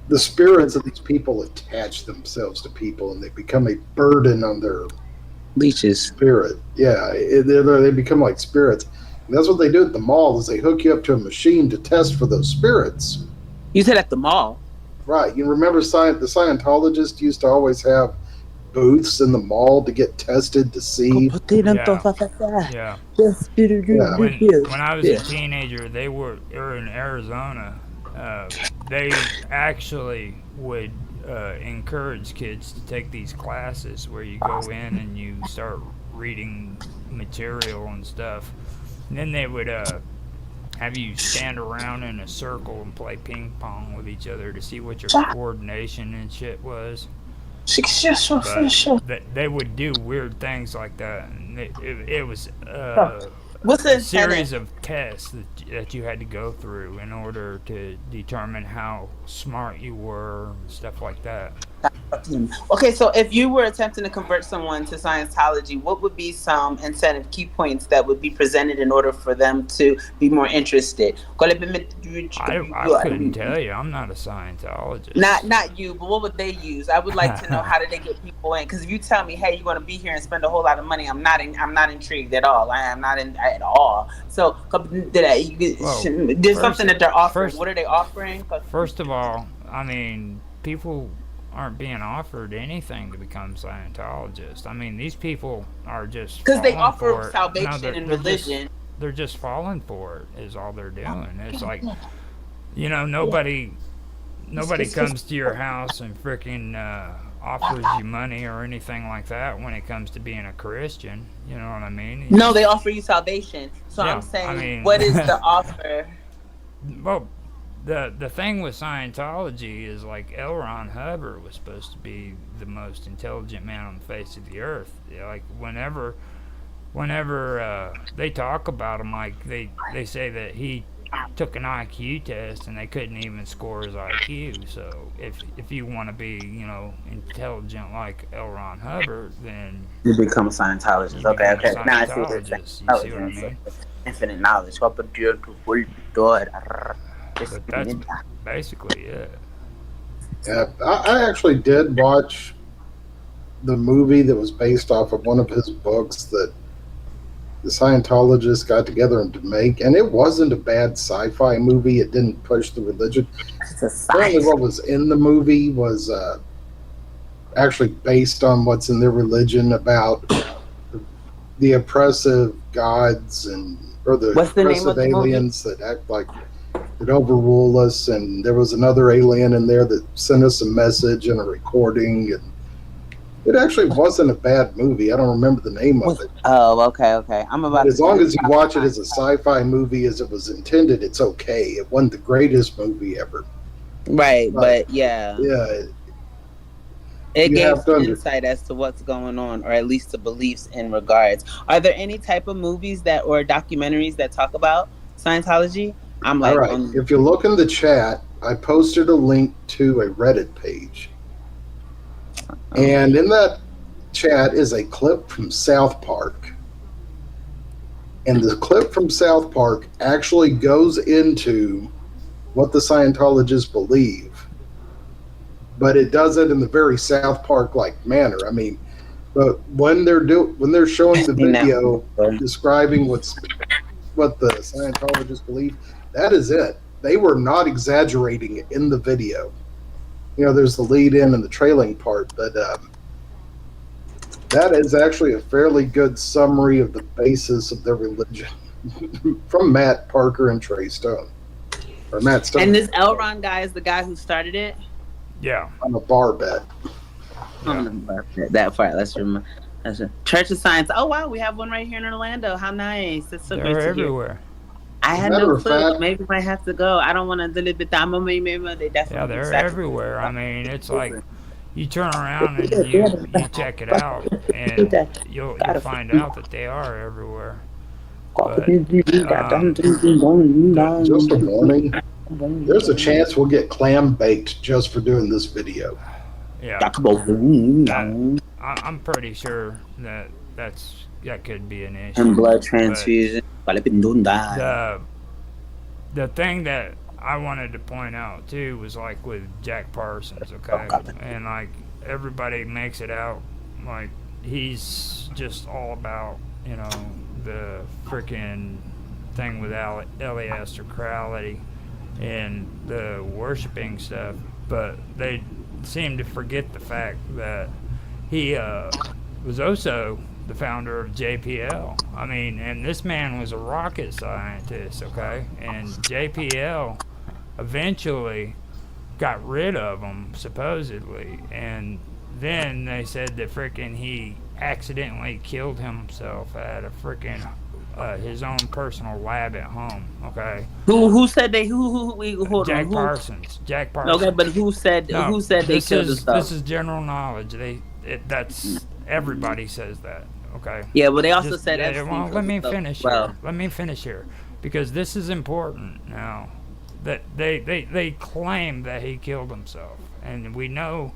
The spirits of these people attach themselves to people, and they become a burden on their Leeches. spirit. Yeah, they become like spirits. And that's what they do at the mall, is they hook you up to a machine to test for those spirits. You said at the mall. Right. You remember the Scientologists used to always have booths in the mall to get tested to see. yeah. Yeah. When I was a teenager, they were in Arizona. They actually would encourage kids to take these classes where you go in and you start reading material and stuff. And then they would have you stand around in a circle and play ping pong with each other to see what your coordination and shit was. But they would do weird things like that. And it was What's the a series of tests that you had to go through in order to determine how smart you were and stuff like that. Okay, so if you were attempting to convert someone to Scientology, what would be some incentive key points that would be presented in order for them to be more interested? I couldn't tell you. I'm not a Scientologist. Not you, but what would they use? I would like to know how did they get people in? Because if you tell me, hey, you're going to be here and spend a whole lot of money, I'm not intrigued at all. I am not at all. So there's something that they're offering. What are they offering? First of all, I mean, people aren't being offered anything to become Scientologists. I mean, these people are just because they falling offer for it. salvation and religion. They're just falling for it. Is all they're doing. It's like, nobody comes to your house and freaking offers you money or anything like that when it comes to being a Christian. You know what I mean? No, they offer you salvation. So Yeah, I'm saying, I mean- what is the offer? Well, the thing with Scientology is, like, L. Ron Hubbard was supposed to be the most intelligent man on the face of the earth. Like, whenever they talk about him, like, they say that he took an IQ test and they couldn't even score his IQ. So if you want to be, intelligent like L. Ron Hubbard, then You become a Scientologist. you Okay. become a Now I see what you're Scientologist. saying. You see what I mean? Infinite knowledge. But that's basically it. Yeah, I actually did watch the movie that was based off of one of his books that the Scientologists got together to make, and it wasn't a bad sci-fi movie. It didn't push the religion. It's a Apparently, science. what was in the movie was actually based on what's in their religion about the oppressive gods and or the What's the name of oppressive the movie? aliens that act like that overrule us. And there was another alien in there that sent us a message and a recording. And it actually wasn't a bad movie. I don't remember the name of it. Oh, okay. I'm But about as to long as you watch it as a sci-fi movie as it was intended, it's okay. It wasn't the greatest movie ever. Right, but yeah. Yeah, It you gave have to some insight as to what's going on, or at least the beliefs in regards. Are there any type of movies that or documentaries that talk about Scientology? I'm All like, right. If you look in the chat, I posted a link to a Reddit page. And in that chat is a clip from South Park. And the clip from South Park actually goes into what the Scientologists believe. But it does it in the very South Park like manner. I mean, but when they're showing the video describing what the Scientologists believe, that is it. They were not exaggerating in the video. You know, there's the lead in and the trailing part, but that is actually a fairly good summary of the basis of their religion from Matt Parker and Trey Stone. Or Matt Stone. And this Elron guy is the guy who started it? Yeah. On a bar bet. On a bar bet. That part, that's a Church of Science. Oh, wow, we have one right here in Orlando. How nice. That's so great to hear. Everywhere. I had no clue. Maybe I might have to go. I don't want to delete the time. Maybe they definitely. Yeah, they're everywhere. I mean, it's like you turn around and you check it out, and you'll find out that they are everywhere. But, just a warning. There's a chance we'll get clam baked just for doing this video. Yeah. I'm pretty sure that could be an issue. And blood transfusion. The thing that I wanted to point out too was like with Jack Parsons, okay? And like everybody makes it out like he's just all about, you know, the freaking thing with Eliaster Crowley and the worshiping stuff, but they seem to forget the fact that he was also the founder of JPL. I mean, and this man was a rocket scientist, okay? And JPL eventually got rid of him, supposedly, and then they said that freaking he accidentally killed himself at a freaking his own personal lab at home. Okay. Who said they? Jack Parsons. Jack Parsons. Okay, but who said they killed themselves? This is general knowledge. That's everybody says that. Okay. Yeah, but they also said that. Well, let me finish here. Let me finish here, because this is important now. That they claim that he killed himself, and we know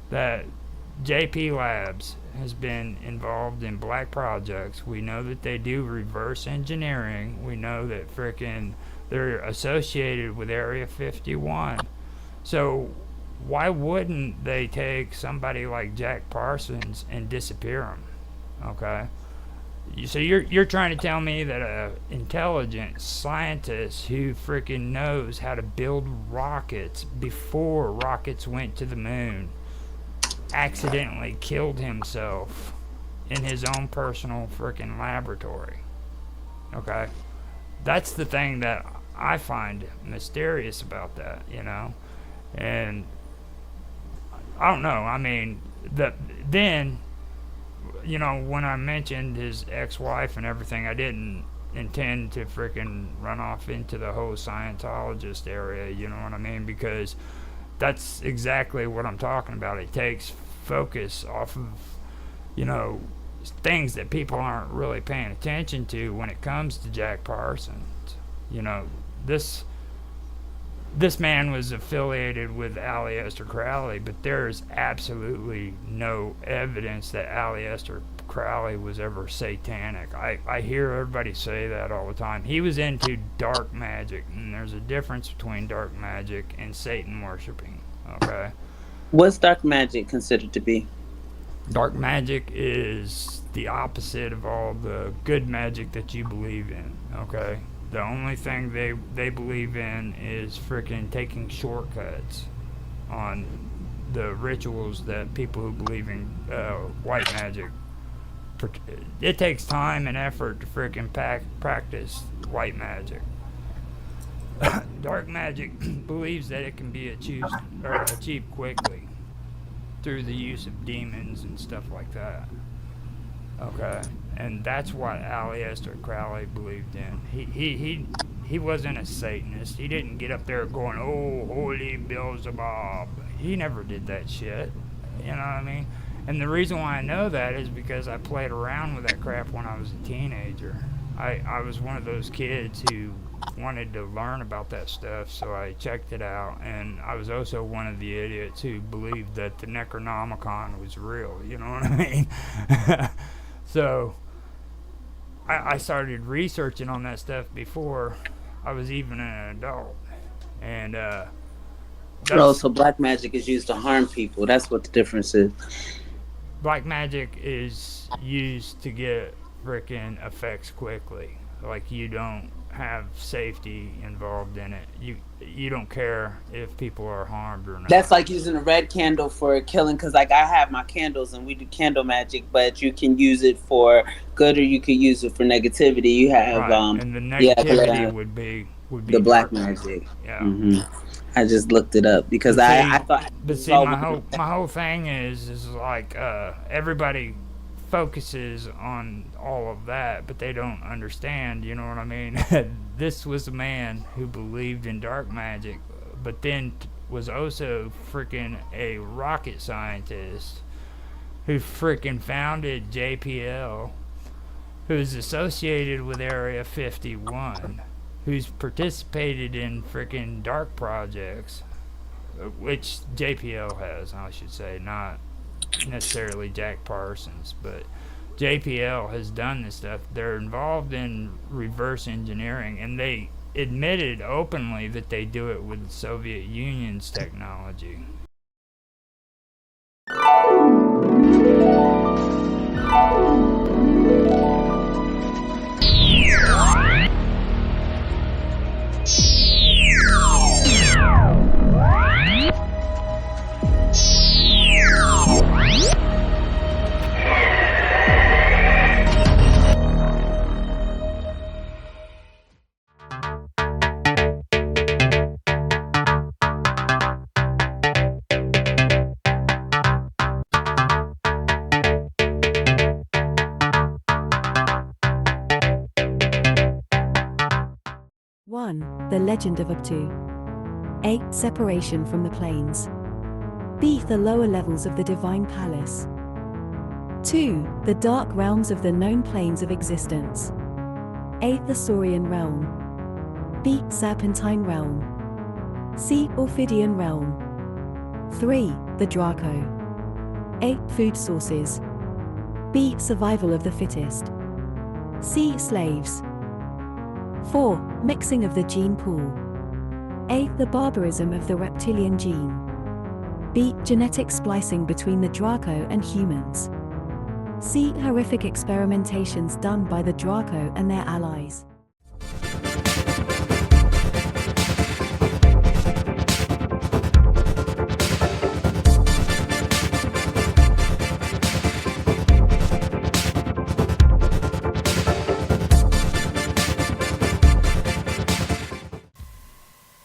that JP Labs has been involved in black projects. We know that they do reverse engineering. We know that frickin' they're associated with Area 51. So why wouldn't they take somebody like Jack Parsons and disappear him? Okay. So you're trying to tell me that a intelligent scientist who freaking knows how to build rockets before rockets went to the moon accidentally killed himself in his own personal freaking laboratory? Okay. That's the thing that I find mysterious about that, you know. And I don't know. I mean, then, you know, when I mentioned his ex-wife and everything, I didn't intend to freaking run off into the whole Scientologist area, you know what I mean? Because that's exactly what I'm talking about. It takes focus off of, you know, things that people aren't really paying attention to when it comes to Jack Parsons. You know, this man was affiliated with Aleister Crowley, but there's absolutely no evidence that Aleister Crowley was ever satanic. I hear everybody say that all the time. He was into dark magic, and there's a difference between dark magic and Satan worshiping, okay? What's dark magic considered to be? Dark magic is the opposite of all the good magic that you believe in, okay? The only thing they believe in is freaking taking shortcuts on the rituals that people who believe in white magic. It takes time and effort to freaking practice white magic. Dark magic believes that it can be achieved quickly through the use of demons and stuff like that. Okay, and that's what Aleister Crowley believed in. He wasn't a Satanist. He didn't get up there going, "Oh, holy Beelzebub." He never did that shit. You know what I mean? And the reason why I know that is because I played around with that crap when I was a teenager. I was one of those kids who wanted to learn about that stuff, so I checked it out. And I was also one of the idiots who believed that the Necronomicon was real. You know what I mean? So I started researching on that stuff before I was even an adult. And Oh, so black magic is used to harm people. That's what the difference is. black magic is used to get freaking effects quickly. Like, you don't have safety involved in it. You don't care if people are harmed or not. That's like using a red candle for killing, because like I have my candles and we do candle magic, but you can use it for good or you could use it for negativity. You have right. And the negativity would be the black magic. Yeah. I just looked it up because I thought. But see, my whole thing is like everybody focuses on all of that, but they don't understand. You know what I mean? This was a man who believed in dark magic, but then was also freaking a rocket scientist who freaking founded JPL, who's associated with Area 51, who's participated in freaking dark projects, which JPL has, I should say, not necessarily Jack Parsons, but JPL has done this stuff. They're involved in reverse engineering, and they admitted openly that they do it with the Soviet Union's technology. The Legend of Ubtu. A. Separation from the planes. B. The lower levels of the Divine Palace. 2. The dark realms of the known planes of existence. A. The Saurian realm. B. Serpentine realm. C. Ophidian realm. 3. The Draco. A. Food sources. B. Survival of the fittest. C. Slaves. 4. Mixing of the gene pool. A. The barbarism of the reptilian gene. B. Genetic splicing between the Draco and humans. C. Horrific experimentations done by the Draco and their allies.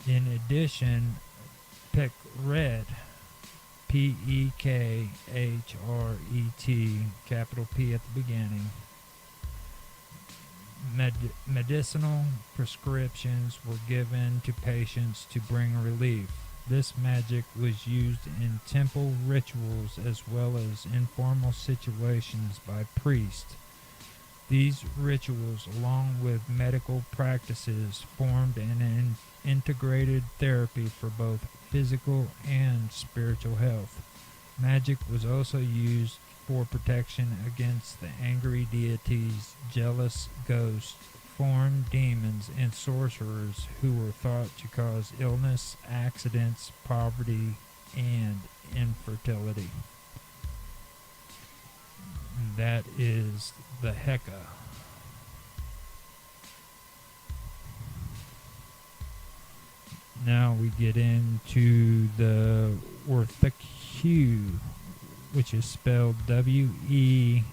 In addition, Pekret, Pekehret, capital P at the beginning, medicinal prescriptions were given to patients to bring relief. This magic was used in temple rituals as well as informal situations by priests. These rituals, along with medical practices, formed an integrated therapy for both physical and spiritual health. Magic was also used for protection against the angry deities, jealous ghosts, foreign demons, and sorcerers who were thought to cause illness, accidents, poverty, and infertility. that is the Heka. Now we get into the Werthu, which is spelled Werthekau,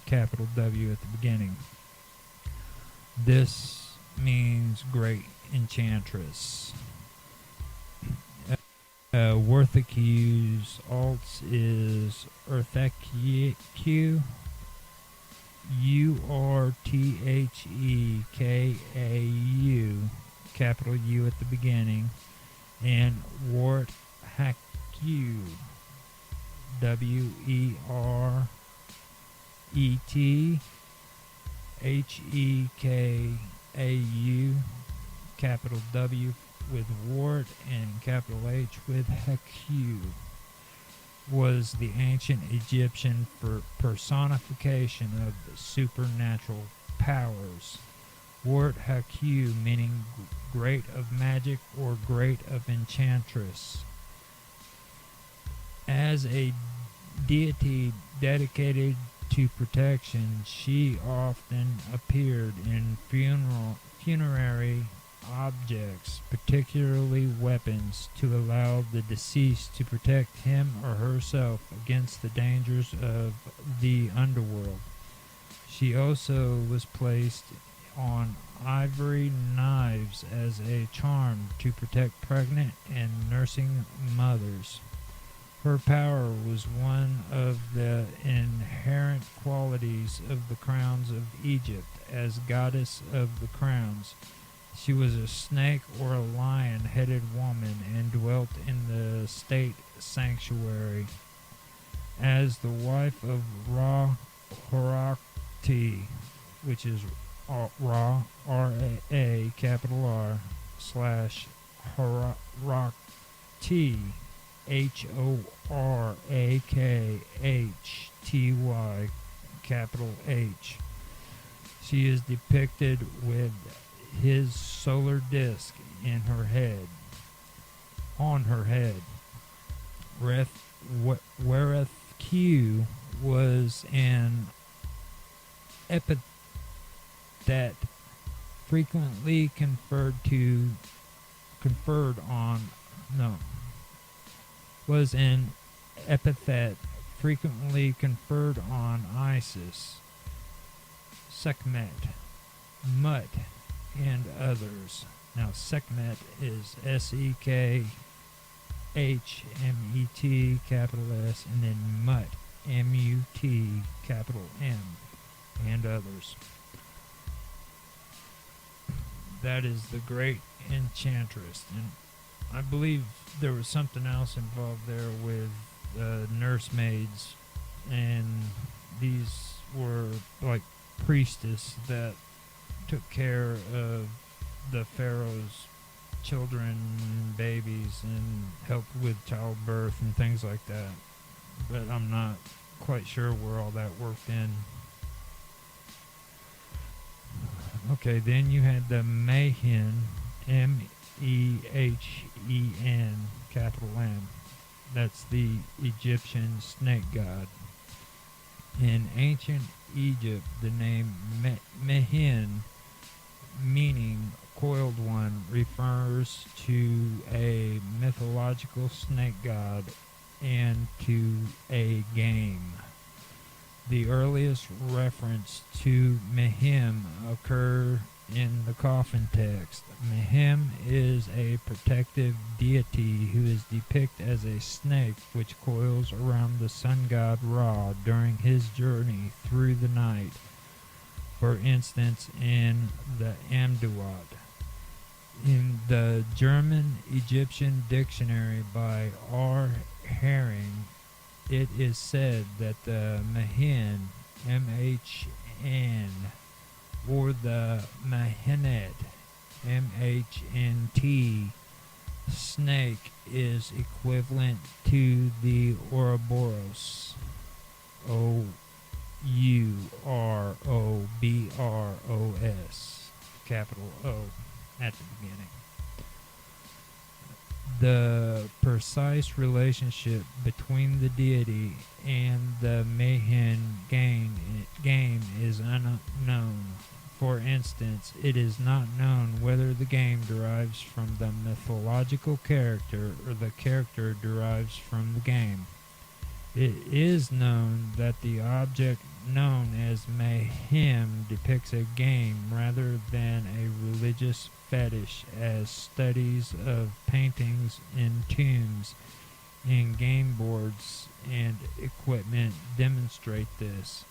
capital W at the beginning. This means great enchantress. Wertheku's alts is Urtheku, Urthekau, capital U at the beginning, and Werthaku, Werthekau, capital W with Wart and capital H with Heku, was the ancient Egyptian personification of the supernatural powers. Wart Heku meaning great of magic or great of enchantress. As a deity dedicated to protection, she often appeared in funerary objects, particularly weapons, to allow the deceased to protect him or herself against the dangers of the underworld. She also was placed on ivory knives as a charm to protect pregnant and nursing mothers. Her power was one of the inherent qualities of the crowns of Egypt as goddess of the crowns. She was a snake or a lion-headed woman and dwelt in the state sanctuary. As the wife of Ra Horakti, which is Ra, R-A, capital R, slash Horakti, Horakhty, capital H. She is depicted with his solar disk in her head, on her head. Werethku was an epithet frequently conferred on Isis, Sekhmet, Mut, and others. Now Sekhmet is Sekhmet, capital S, and then Mut, M-U-T, capital M, and others. That is the great enchantress. And I believe there was something else involved there with nursemaids, and these were like priestess that took care of the pharaoh's children and babies and helped with childbirth and things like that. But I'm not quite sure where all that worked in. Okay, then you had the Mehen, M-E-H-E-N, capital M. That's the Egyptian snake god. In ancient Egypt, the name Mehen, meaning coiled one, refers to a mythological snake god and to a game. The earliest reference to Mehem occur in the coffin text. Mehem is a protective deity who is depicted as a snake which coils around the sun god Ra during his journey through the night. For instance, in the Amduat. In the German-Egyptian dictionary by R. Herring, it is said that the Mehen, M-H-N, or the Mahenet, M-H-N-T, snake is equivalent to the Ouroboros, O-U-R-O-B-R-O-S, capital O, at the beginning. The precise relationship between the deity and the Mahan game is unknown. For instance, it is not known whether the game derives from the mythological character or the character derives from the game. It is known that the object known as mayhem depicts a game rather than a religious fetish, as studies of paintings in tombs and game boards and equipment demonstrate this.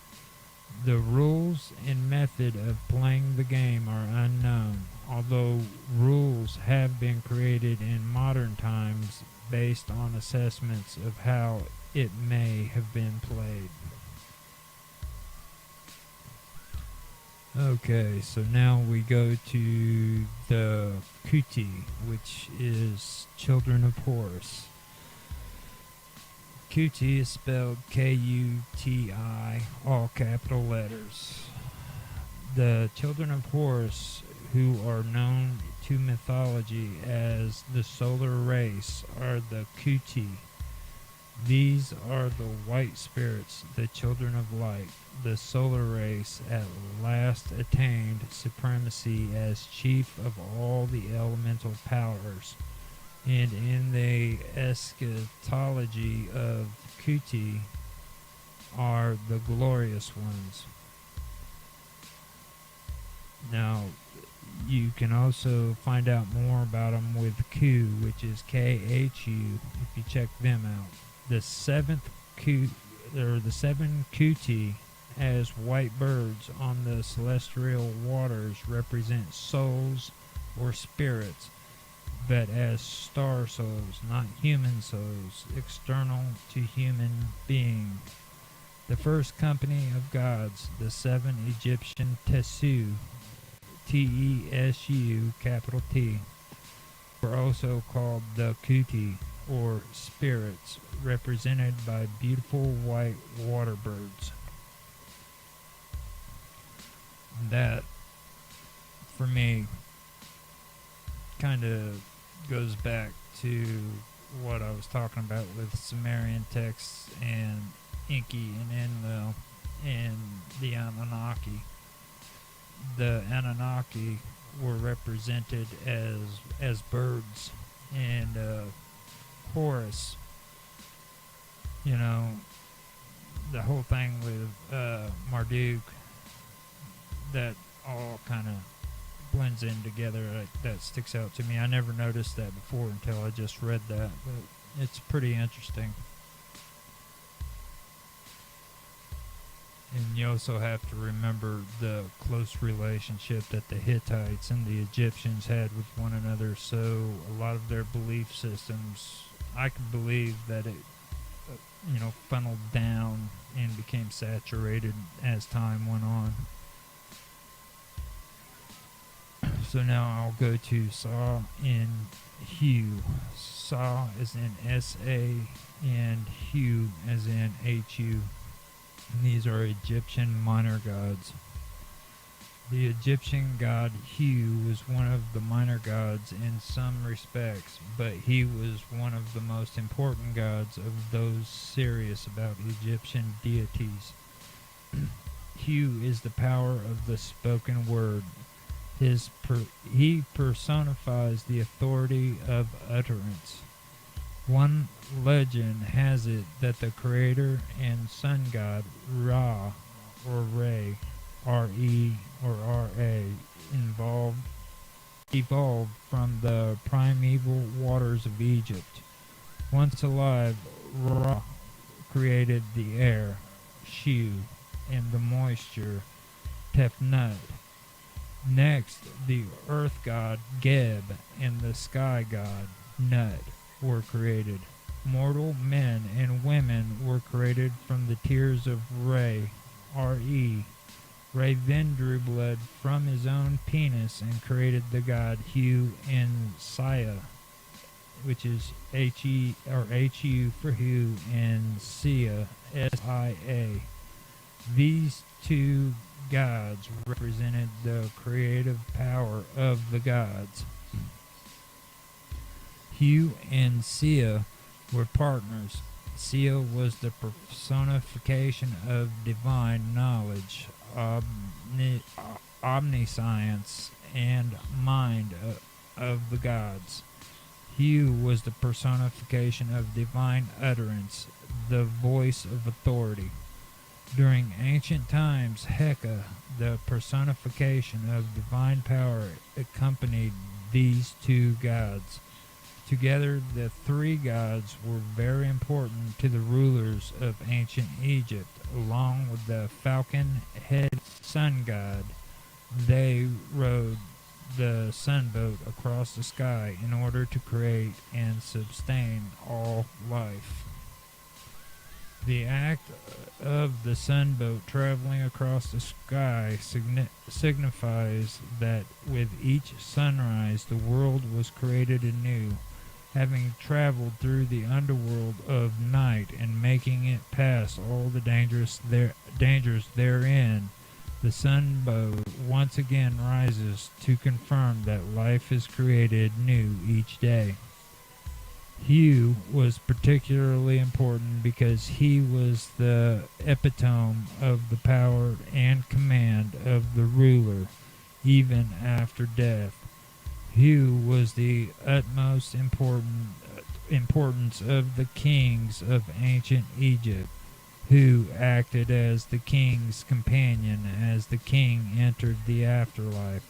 The rules and method of playing the game are unknown, although rules have been created in modern times based on assessments of how it may have been played. Okay, so now we go to the Kuti, which is Children of Horus. Kuti is spelled Kuti, all capital letters. The Children of Horus, who are known to mythology as the solar race, are the Kuti. These are the white spirits, the children of light. The solar race at last attained supremacy as chief of all the elemental powers. And in the eschatology of Kuti are the glorious ones. Now, you can also find out more about them with Ku, which is Khu, if you check them out. The seven Kuti as white birds on the celestial waters represent souls or spirits, but as star souls, not human souls, external to human being. The first company of gods, the seven Egyptian Tesu, Tesu, capital T, were also called the Kuti, or spirits, represented by beautiful white water birds. That, for me, kind of goes back to what I was talking about with Sumerian texts and Enki and Enlil and the Anunnaki. The Anunnaki were represented as birds, and Horus, the whole thing with Marduk, that all kind of blends in together. That sticks out to me. I never noticed that before until I just read that, but it's pretty interesting. And you also have to remember the close relationship that the Hittites and the Egyptians had with one another, so a lot of their belief systems, I can believe that it funneled down and became saturated as time went on. So now I'll go to Sa and Hu. Sa as in S-A and Hu as in H-U. And these are Egyptian minor gods. The Egyptian god Hu was one of the minor gods in some respects, but he was one of the most important gods of those serious about Egyptian deities. Hu is the power of the spoken word. He personifies the authority of utterance. One legend has it that the creator and sun god Ra, or Re, R-E or R-A, evolved from the primeval waters of Egypt. Once alive, Ra created the air, Shu, and the moisture, Tefnut. Next, the earth god Geb and the sky god Nut were created. Mortal men and women were created from the tears of Re, R-E. Re then drew blood from his own penis and created the god Hu and Sia, which is H-E or H-U for Hu, and Sia, S-I-A. These two gods represented the creative power of the gods. Hu and Sia were partners. Sia was the personification of divine knowledge, omniscience, and mind of the gods. Hu was the personification of divine utterance, the voice of authority. During ancient times, Heka, the personification of divine power, accompanied these two gods. Together, the three gods were very important to the rulers of ancient Egypt, along with the falcon-headed sun god. They rode the sunboat across the sky in order to create and sustain all life. The act of the sunboat traveling across the sky signifies that with each sunrise the world was created anew. Having traveled through the underworld of night and making it past all the dangers therein, the sunbow once again rises to confirm that life is created new each day. Hu was particularly important because he was the epitome of the power and command of the ruler, even after death. Hu was the utmost importance of the kings of ancient Egypt, who acted as the king's companion as the king entered the afterlife.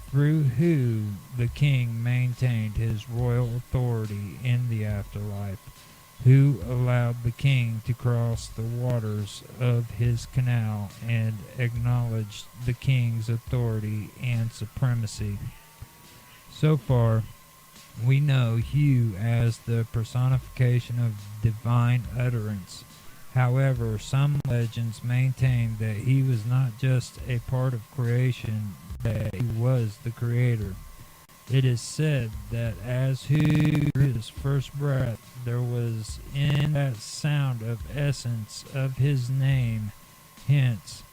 Through Hu, the king maintained his royal authority in the afterlife. Hu allowed the king to cross the waters of his canal and acknowledged the king's authority and supremacy. So far, we know Hu as the personification of divine utterance. However, some legends maintain that he was not just a part of creation, that he was the creator. It is said that as Hu drew his first breath, there was in that sound of essence of his name. Hence,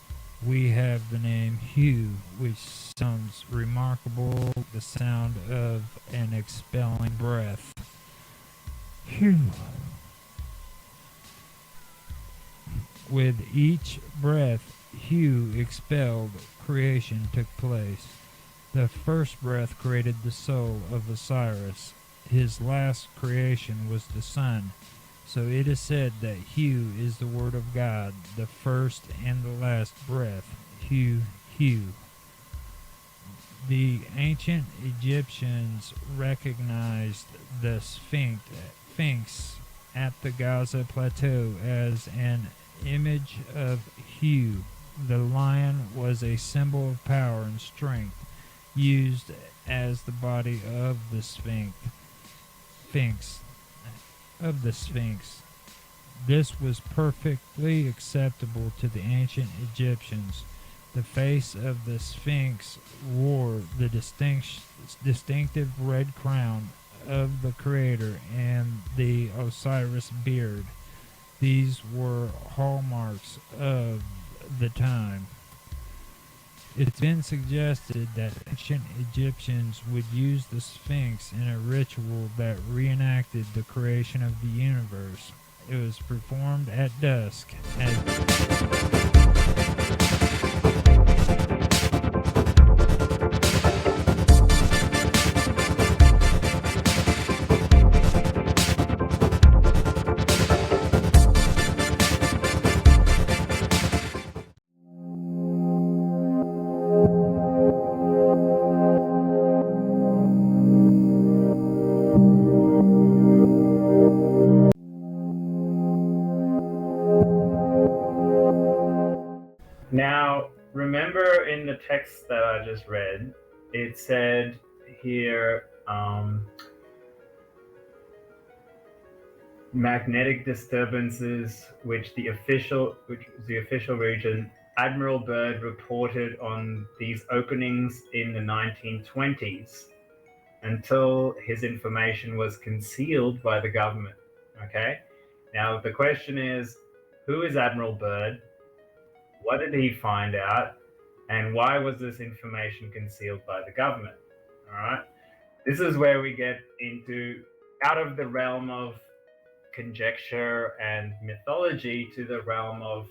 we have the name Hu, which sounds remarkable, the sound of an expelling breath. Hu. With each breath Hu expelled, creation took place. The first breath created the soul of Osiris. His last creation was the sun. So it is said that Hu is the word of God, the first and the last breath. Hu, Hu. The ancient Egyptians recognized the Sphinx at the Gaza Plateau as an image of Hu. The lion was a symbol of power and strength, used as the body of the Sphinx. This was perfectly acceptable to the ancient Egyptians. The face of the Sphinx wore the distinctive red crown of the creator and the Osiris beard. These were hallmarks of the time. It's been suggested that ancient Egyptians would use the Sphinx in a ritual that reenacted the creation of the universe. It was performed at dusk Now, remember in the text that I just read, it said here, magnetic disturbances, which was the official region. Admiral Byrd reported on these openings in the 1920s until his information was concealed by the government. Okay. Now the question is, who is Admiral Byrd? What did he find out? And why was this information concealed by the government? All right. This is where we get into out of the realm of conjecture and mythology to the realm of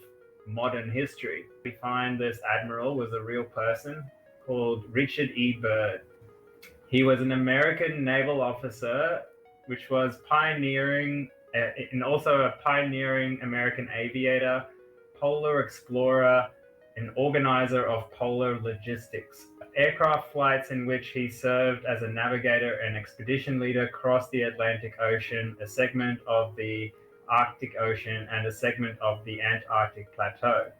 modern history. We find this admiral was a real person called Richard E. Byrd. He was an American naval officer, which was pioneering, and also a pioneering American aviator, polar explorer, and organizer of polar logistics. Aircraft flights in which he served as a navigator and expedition leader crossed the Atlantic Ocean, a segment of the Arctic Ocean, and a segment of the Antarctic Plateau.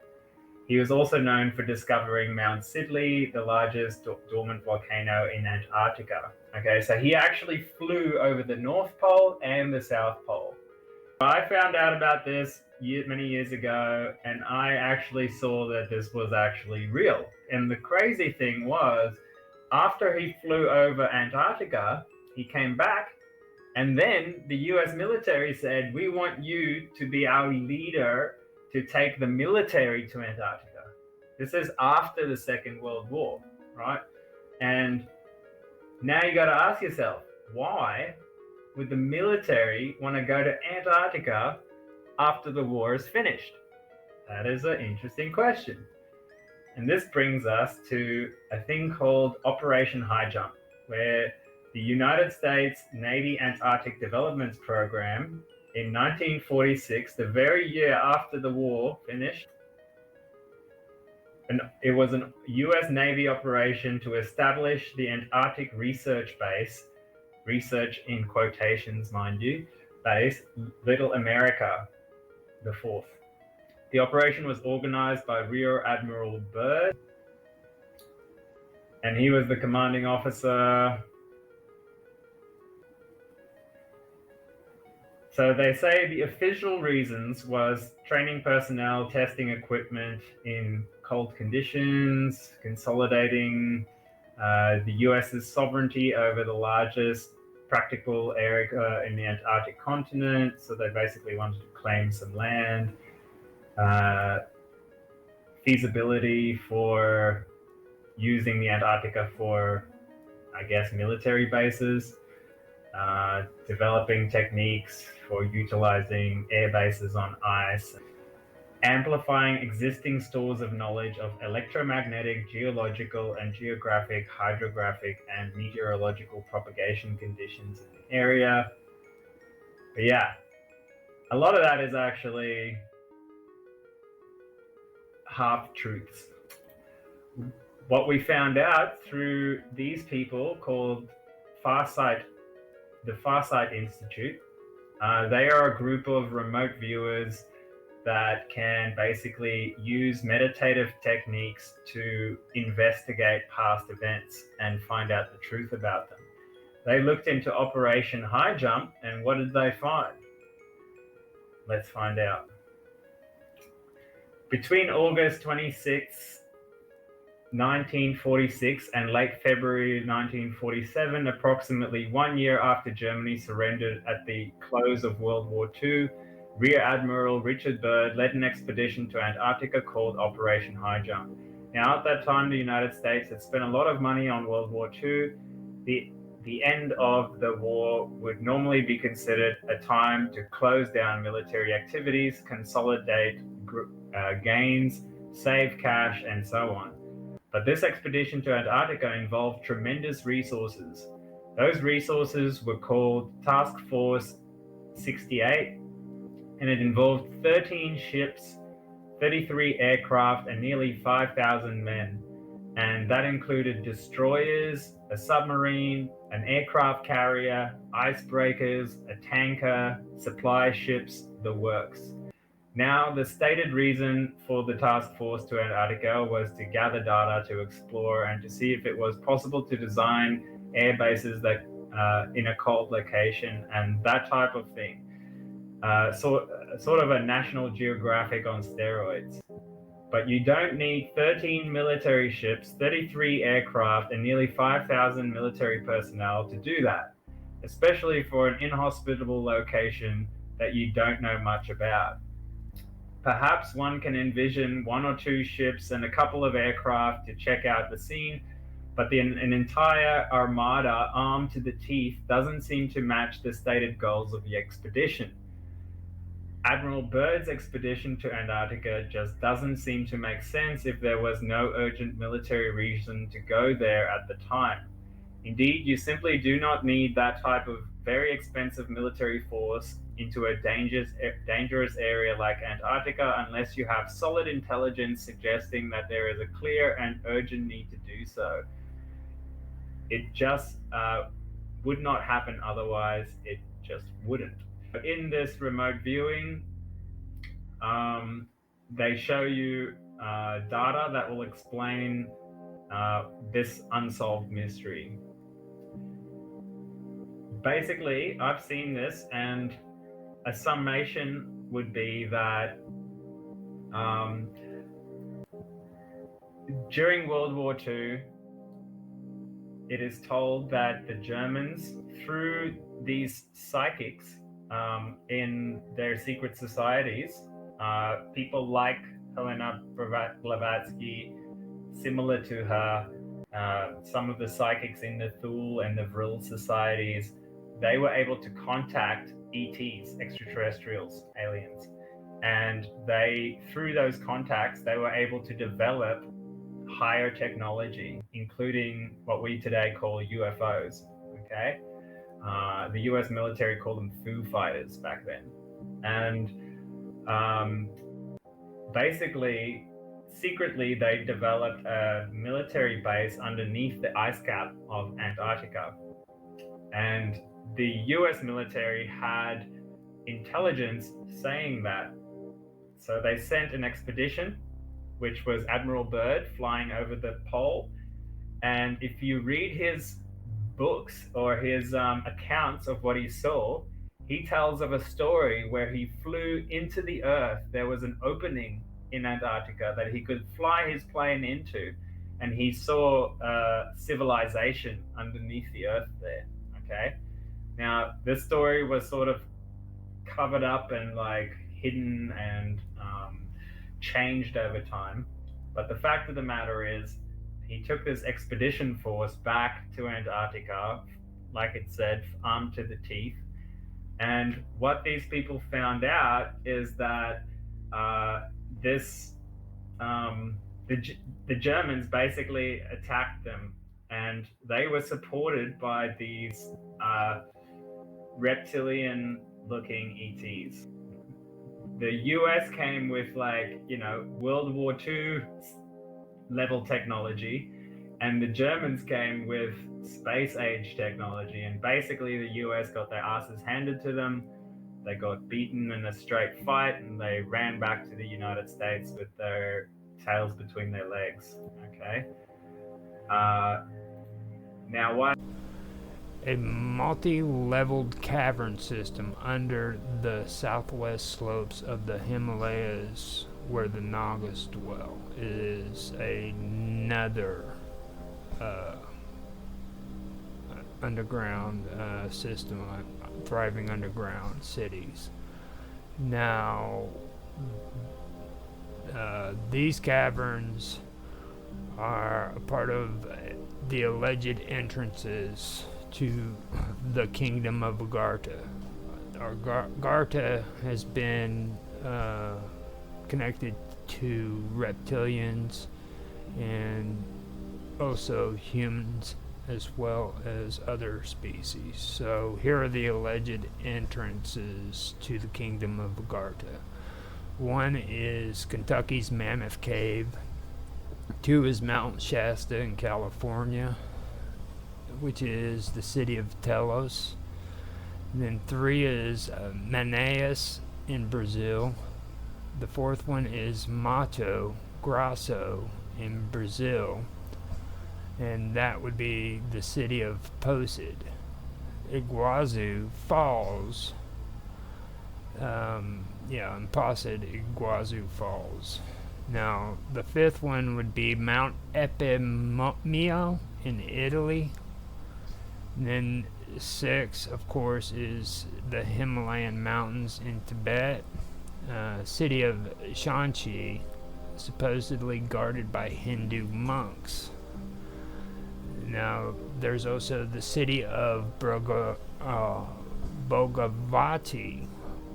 He was also known for discovering Mount Sidley, the largest dormant volcano in Antarctica. Okay, so he actually flew over the North Pole and the South Pole. I found out about this many years ago, and I actually saw that this was actually real. And the crazy thing was, after he flew over Antarctica, he came back, and then the US military said, we want you to be our leader to take the military to Antarctica. This is after the Second World War, right? And now you got to ask yourself, why would the military want to go to Antarctica after the war is finished? That is an interesting question. And this brings us to a thing called Operation High Jump, where the United States Navy Antarctic Development Program in 1946, the very year after the war finished, and it was a US Navy operation to establish the Antarctic Research Base, research in quotations, mind you, base, Little America, the fourth. The operation was organized by Rear Admiral Byrd, and he was the commanding officer. So they say the official reasons was training personnel, testing equipment in cold conditions, consolidating the US's sovereignty over the largest practical area in the Antarctic continent. So they basically wanted to claim some land, feasibility for using the Antarctica for, I guess, military bases, developing techniques for utilizing air bases on ice, amplifying existing stores of knowledge of electromagnetic, geological, and geographic, hydrographic, and meteorological propagation conditions in the area. But yeah, a lot of that is actually half-truths. What we found out through these people called the Farsight Institute, they are a group of remote viewers that can basically use meditative techniques to investigate past events and find out the truth about them. They looked into Operation High Jump, and what did they find? Let's find out. Between August 26, 1946 and late February 1947, approximately 1 year after Germany surrendered at the close of World War II, Rear Admiral Richard Byrd led an expedition to Antarctica called Operation High Jump. Now, at that time, the United States had spent a lot of money on World War II. The end of the war would normally be considered a time to close down military activities, consolidate gains, save cash, and so on. But this expedition to Antarctica involved tremendous resources. Those resources were called Task Force 68, and it involved 13 ships, 33 aircraft, and nearly 5,000 men. And that included destroyers, a submarine, an aircraft carrier, icebreakers, a tanker, supply ships, the works. Now, the stated reason for the task force to Antarctica was to gather data, to explore, and to see if it was possible to design air bases that in a cold location and that type of thing. Sort of a National Geographic on steroids. But you don't need 13 military ships, 33 aircraft, and nearly 5,000 military personnel to do that, especially for an inhospitable location that you don't know much about. Perhaps one can envision 1 or 2 ships and a couple of aircraft to check out the scene, But an entire armada armed to the teeth doesn't seem to match the stated goals of the expedition. Admiral Byrd's expedition to Antarctica just doesn't seem to make sense if there was no urgent military reason to go there at the time. Indeed, you simply do not need that type of very expensive military force into a dangerous area like Antarctica unless you have solid intelligence suggesting that there is a clear and urgent need to do so. It just would not happen otherwise. It just wouldn't. In this remote viewing, they show you data that will explain this unsolved mystery. Basically, I've seen this, and a summation would be that during World War II, it is told that the Germans, through these psychics in their secret societies, people like Helena Blavatsky, similar to her, some of the psychics in the Thule and the Vril societies, they were able to contact ETs, extraterrestrials, aliens. And they, through those contacts, they were able to develop higher technology, including what we today call UFOs, okay? The US military called them Foo Fighters back then. And basically, secretly, they developed a military base underneath the ice cap of Antarctica. And the US military had intelligence saying that. So they sent an expedition, which was Admiral Byrd flying over the pole. And if you read his books or his accounts of what he saw, he tells of a story where he flew into the earth. There was an opening in Antarctica that he could fly his plane into, and he saw civilization underneath the earth there. Okay. Now, this story was sort of covered up and like hidden and changed over time. But the fact of the matter is, he took this expedition force back to Antarctica, like it said, armed to the teeth. And what these people found out is that the Germans basically attacked them, and they were supported by these reptilian-looking ETs. The US came with World War II level technology, and the Germans came with space age technology. And basically the US got their asses handed to them. They got beaten in a straight fight, and they ran back to the United States with their tails between their legs. Okay. Now what? A multi-leveled cavern system under the southwest slopes of the Himalayas where the Nagas dwell is another underground system, thriving underground cities. Now, these caverns are a part of the alleged entrances to the kingdom of Agartha. Agartha has been connected to reptilians and also humans as well as other species. So here are the alleged entrances to the kingdom of Agartha. One is Kentucky's Mammoth Cave. Two is Mount Shasta in California, which is the city of Telos. And then three is Manaus in Brazil. The fourth one is Mato Grosso in Brazil, and that would be the city of Posid. Iguazu Falls, in Posid, Iguazu Falls. Now, the fifth one would be Mount Epimeo in Italy. And then 6, of course, is the Himalayan mountains in Tibet. City of Shanxi, supposedly guarded by Hindu monks. Now, there's also the city of Bogavati,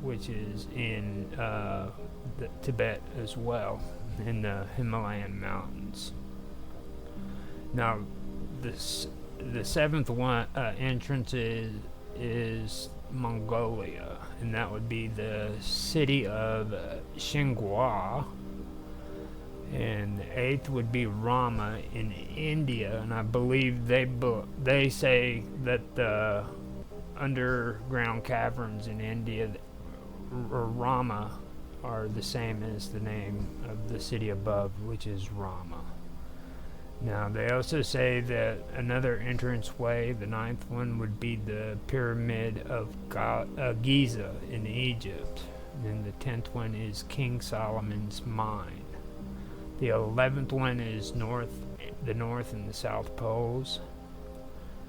which is in Tibet as well, in the Himalayan mountains. Now, the seventh one entrance is Mongolia, and that would be the city of Xinhua. And the eighth would be Rama in India, and I believe they say that the underground caverns in India, or Rama, are the same as the name of the city above, which is Rama. Now, they also say that another entranceway, the ninth one, would be the Pyramid of Giza in Egypt, and the 10th one is King Solomon's Mine. The 11th one is the North and the South Poles.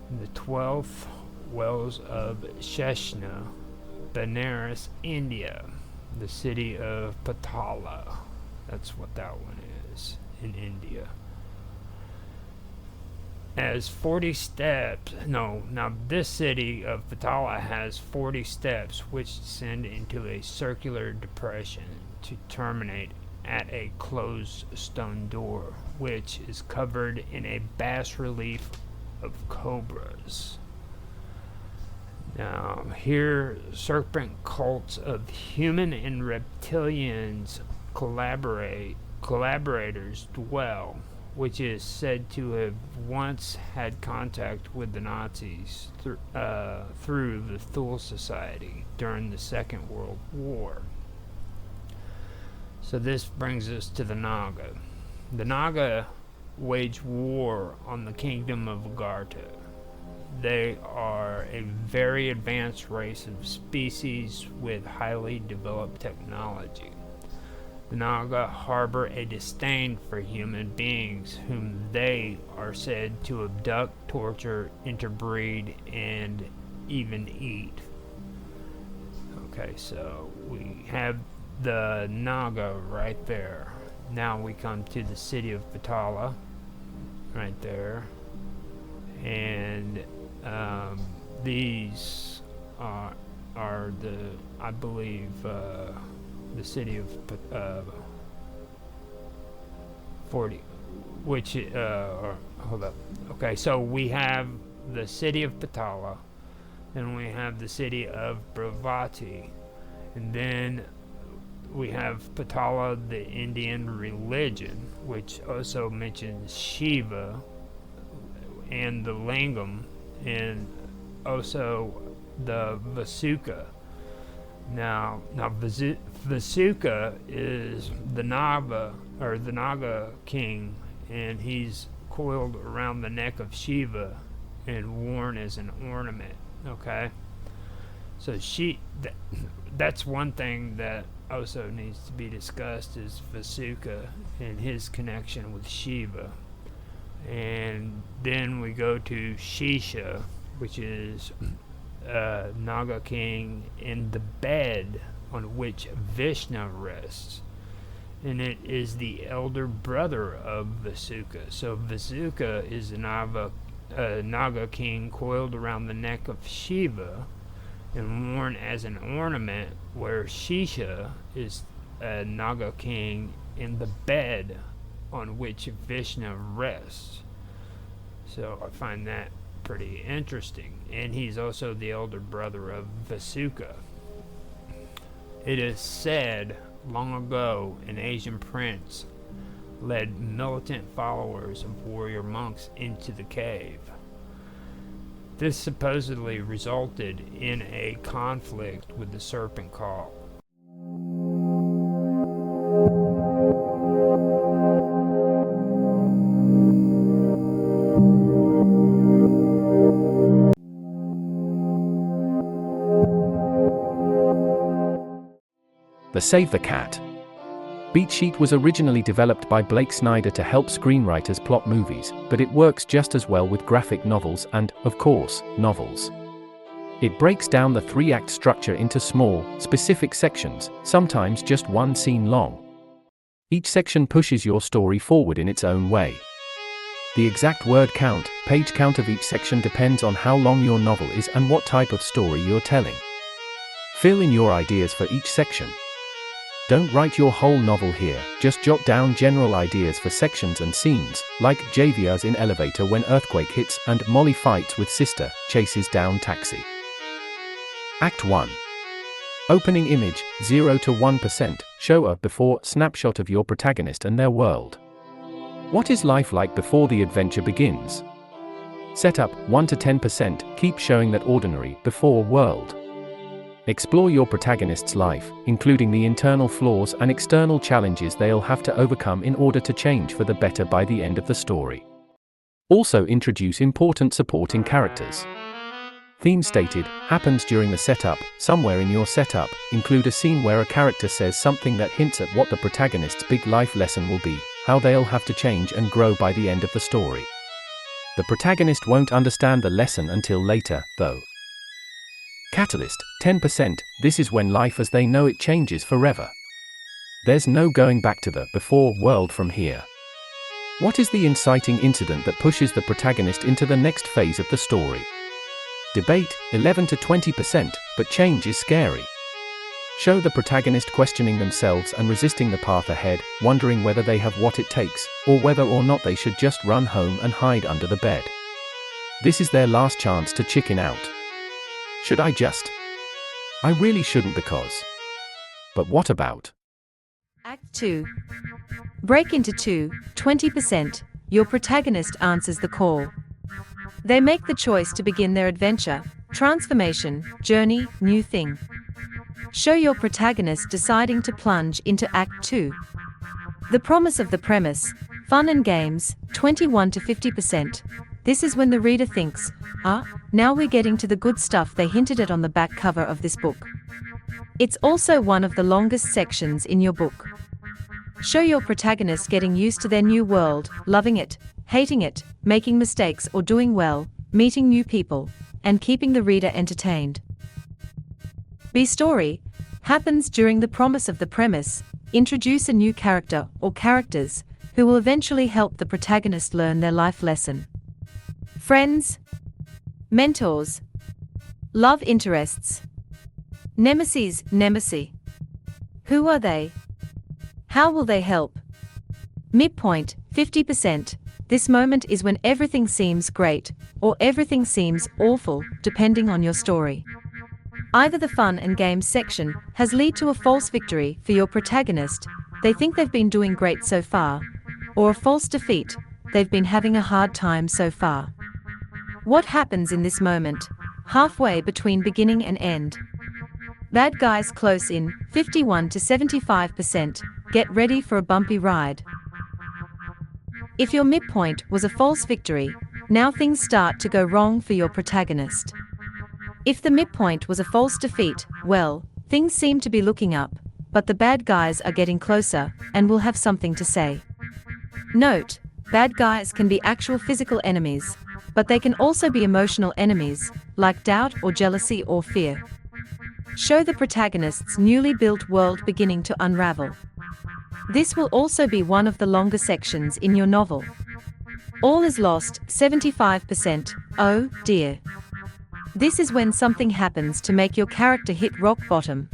And the 12th, Wells of Sheshna, Benares, India, the city of Patala. That's what that one is in India. As 40 steps, now this city of Patala has 40 steps which descend into a circular depression to terminate at a closed stone door, which is covered in a bas-relief of cobras. Now, here serpent cults of human and reptilians collaborators dwell, which is said to have once had contact with the Nazis through the Thule Society during the Second World War. So this brings us to the Naga. The Naga wage war on the kingdom of Agartha. They are a very advanced race of species with highly developed technology. The Naga harbor a disdain for human beings whom they are said to abduct, torture, interbreed, and even eat. Okay, so we have the Naga right there. Now we come to the city of Patala, right there, and these are the, I believe, the city of 40, which hold up. Okay, so we have the city of Patala, and we have the city of Bravati, and then we have Patala, the Indian religion, which also mentions Shiva and the Lingam, and also the Vasuka. Now Vasuka is the Naga king, and he's coiled around the neck of Shiva and worn as an ornament. Okay, so that's one thing that also needs to be discussed, is Vasuka and his connection with Shiva. And then we go to Shisha, which is Naga king in the bed on which Vishnu rests, and it is the elder brother of Vasuka. So Vasuka is a Naga king coiled around the neck of Shiva and worn as an ornament, where Shisha is a Naga king in the bed on which Vishnu rests. So I find that pretty interesting. And he's also the elder brother of Vasuka. It is said long ago an Asian prince led militant followers of warrior monks into the cave. This supposedly resulted in a conflict with the serpent cult. The Save the Cat. Beat Sheet was originally developed by Blake Snyder to help screenwriters plot movies, but it works just as well with graphic novels and, of course, novels. It breaks down the 3-act structure into small, specific sections, sometimes just one scene long. Each section pushes your story forward in its own way. The exact word count, page count of each section depends on how long your novel is and what type of story you're telling. Fill in your ideas for each section. Don't write your whole novel here, just jot down general ideas for sections and scenes, like Javier's in elevator when earthquake hits and Molly fights with sister, chases down taxi. Act 1. Opening image, 0 to 1%, show a before snapshot of your protagonist and their world. What is life like before the adventure begins? Setup, 1 to 10%, keep showing that ordinary, before world. Explore your protagonist's life, including the internal flaws and external challenges they'll have to overcome in order to change for the better by the end of the story. Also introduce important supporting characters. Theme stated, happens during the setup. Somewhere in your setup, include a scene where a character says something that hints at what the protagonist's big life lesson will be, how they'll have to change and grow by the end of the story. The protagonist won't understand the lesson until later, though. Catalyst, 10%, this is when life as they know it changes forever. There's no going back to the before world from here. What is the inciting incident that pushes the protagonist into the next phase of the story? Debate, 11 to 20%, but change is scary. Show the protagonist questioning themselves and resisting the path ahead, wondering whether they have what it takes, or whether or not they should just run home and hide under the bed. This is their last chance to chicken out. Should I just? I really shouldn't because. But what about? Act 2. Break into 2, 20%, your protagonist answers the call. They make the choice to begin their adventure, transformation, journey, new thing. Show your protagonist deciding to plunge into Act 2. The promise of the premise, fun and games, 21 to 50%. This is when the reader thinks, now we're getting to the good stuff they hinted at on the back cover of this book. It's also one of the longest sections in your book. Show your protagonist getting used to their new world, loving it, hating it, making mistakes or doing well, meeting new people, and keeping the reader entertained. B-story happens during the promise of the premise. Introduce a new character or characters who will eventually help the protagonist learn their life lesson. Friends, mentors, love interests, nemesis. Who are they? How will they help? Midpoint, 50%. This moment is when everything seems great, or everything seems awful, depending on your story. Either the fun and games section has led to a false victory for your protagonist, they think they've been doing great so far, or a false defeat, they've been having a hard time so far. What happens in this moment, halfway between beginning and end? Bad guys close in, 51 to 75%, get ready for a bumpy ride. If your midpoint was a false victory, now things start to go wrong for your protagonist. If the midpoint was a false defeat, well, things seem to be looking up, but the bad guys are getting closer, and will have something to say. Note, bad guys can be actual physical enemies, but they can also be emotional enemies, like doubt or jealousy or fear. Show the protagonist's newly built world beginning to unravel. This will also be one of the longer sections in your novel. All is lost, 75%, oh dear. This is when something happens to make your character hit rock bottom.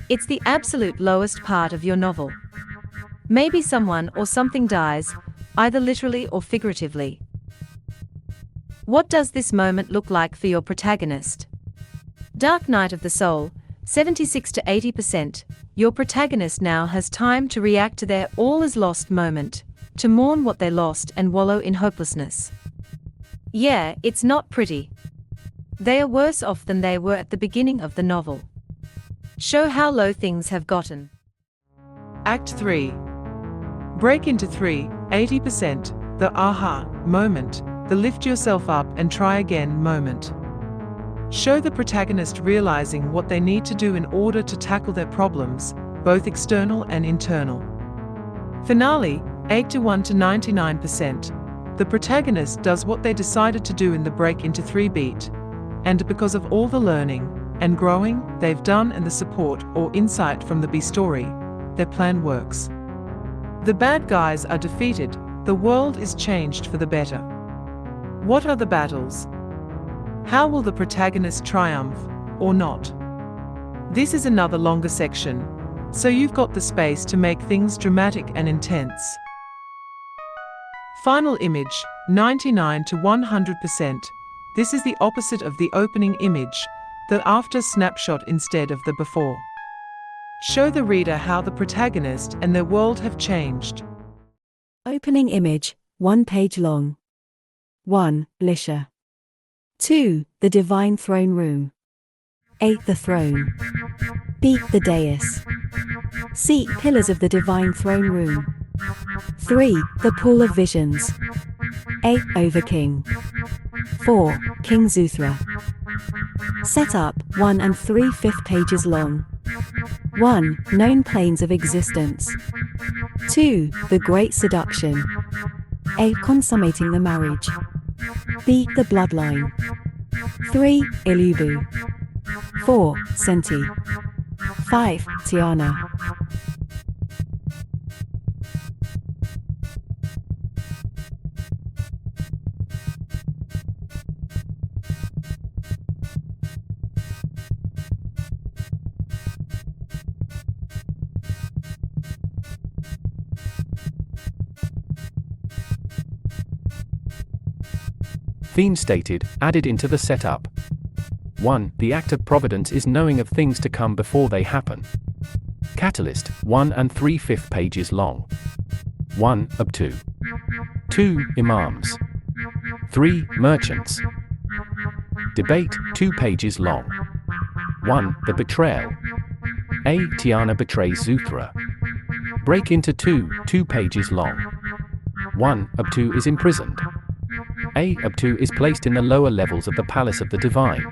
It's the absolute lowest part of your novel. Maybe someone or something dies, either literally or figuratively. What does this moment look like for your protagonist? Dark Night of the Soul, 76 to 80%. Your protagonist now has time to react to their all is lost moment, to mourn what they lost and wallow in hopelessness. Yeah, it's not pretty. They are worse off than they were at the beginning of the novel. Show how low things have gotten. Act 3. Break into 3, 80%, the aha moment, the lift yourself up and try again moment. Show the protagonist realizing what they need to do in order to tackle their problems, both external and internal. Finale, 81 to 99%. The protagonist does what they decided to do in the break into 3 beat, and because of all the learning and growing they've done and the support or insight from the B story, their plan works. The bad guys are defeated, the world is changed for the better. What are the battles? How will the protagonist triumph, or not? This is another longer section, so you've got the space to make things dramatic and intense. Final image, 99 to 100%. This is the opposite of the opening image, the after snapshot instead of the before. Show the reader how the protagonist and their world have changed. Opening image, 1 page long. 1. Lisha. 2. The Divine Throne Room. A. The Throne. B. The Dais. C. Pillars of the Divine Throne Room. 3. The Pool of Visions. A. Overking. 4. King Zuthra. Setup, 1 and 3/5 pages long. 1. Known planes of existence. 2. The Great Seduction. A. Consummating the marriage. B. The bloodline. 3. Ilubu. 4. Senti. 5. Tiana. Theme stated, added into the setup. 1. The act of providence is knowing of things to come before they happen. Catalyst, 1 and 3/5 pages long. 1. Up to. 2. Imams. 3. Merchants. Debate, 2 pages long. 1. The betrayal. A. Tiana betrays Zuthra. Break into 2 pages long. 1. Up-to is imprisoned. A. Up-to is placed in the lower levels of the Palace of the Divine.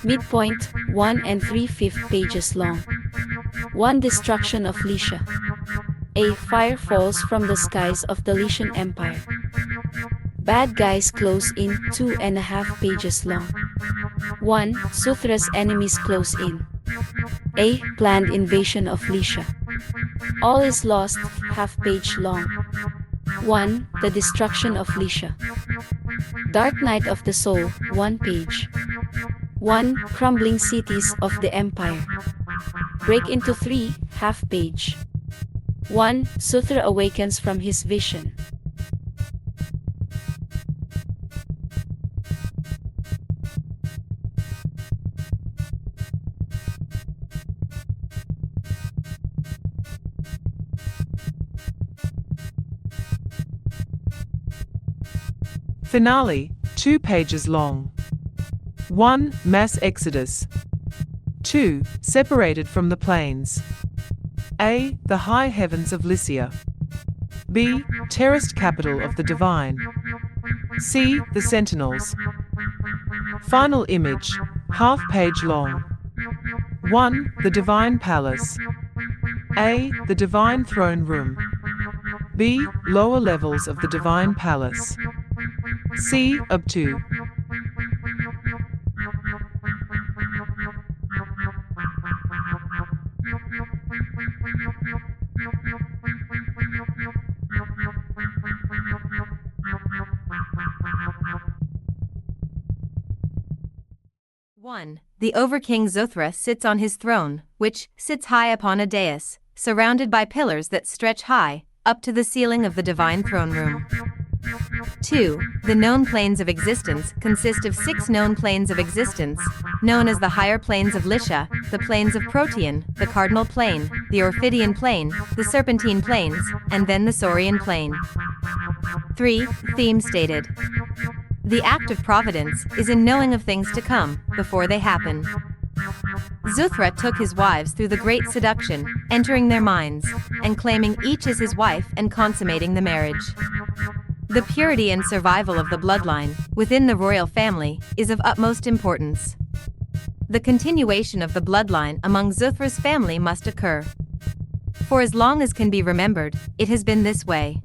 Midpoint, 1 and 3/5 pages long. 1. Destruction of Lycia. A. Fire falls from the skies of the Lycian Empire. Bad guys close in, 2.5 pages long. 1. Zuthra's enemies close in. A. Planned invasion of Lycia. All is lost, half page long. 1. The destruction of Lycia. Dark Night of the Soul, 1 page. 1. Crumbling cities of the Empire. Break into 3, half page. 1. Zuthra awakens from his vision. Finale, 2 pages long. 1. Mass exodus. 2. Separated from the plains. A. The high heavens of Lycia. B. Terraced capital of the divine. C. The sentinels. Final image, half page long. 1. The divine palace. A. The divine throne room. B. Lower levels of the divine palace. C. Up-to. The Overking Zuthra sits on his throne, which sits high upon a dais, surrounded by pillars that stretch high, up to the ceiling of the divine throne room. 2. The known planes of existence consist of 6 known planes of existence, known as the higher planes of Lycia, the planes of Protean, the cardinal plane, the Orphidian plane, the Serpentine planes, and then the Saurian plane. 3. Theme stated. The act of providence is in knowing of things to come, before they happen. Zuthra took his wives through the great seduction, entering their minds, and claiming each as his wife and consummating the marriage. The purity and survival of the bloodline, within the royal family, is of utmost importance. The continuation of the bloodline among Zuthra's family must occur. For as long as can be remembered, it has been this way.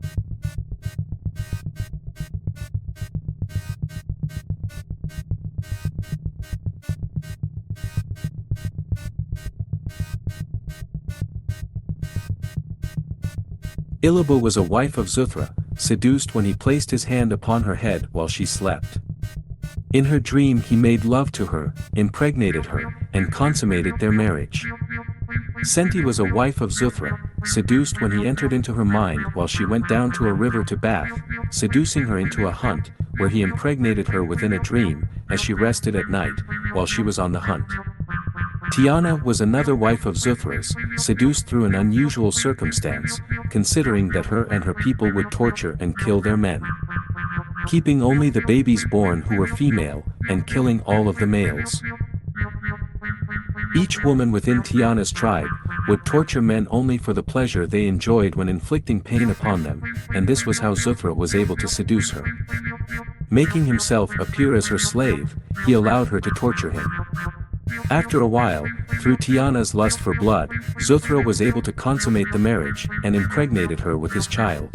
Illiba was a wife of Zuthra, seduced when he placed his hand upon her head while she slept. In her dream he made love to her, impregnated her, and consummated their marriage. Senti was a wife of Zuthra, seduced when he entered into her mind while she went down to a river to bath, seducing her into a hunt, where he impregnated her within a dream, as she rested at night, while she was on the hunt. Tiana was another wife of Zuthra's, seduced through an unusual circumstance, considering that her and her people would torture and kill their men, keeping only the babies born who were female, and killing all of the males. Each woman within Tiana's tribe would torture men only for the pleasure they enjoyed when inflicting pain upon them, and this was how Zuthra was able to seduce her. Making himself appear as her slave, he allowed her to torture him. After a while, through Tiana's lust for blood, Zuthra was able to consummate the marriage and impregnated her with his child.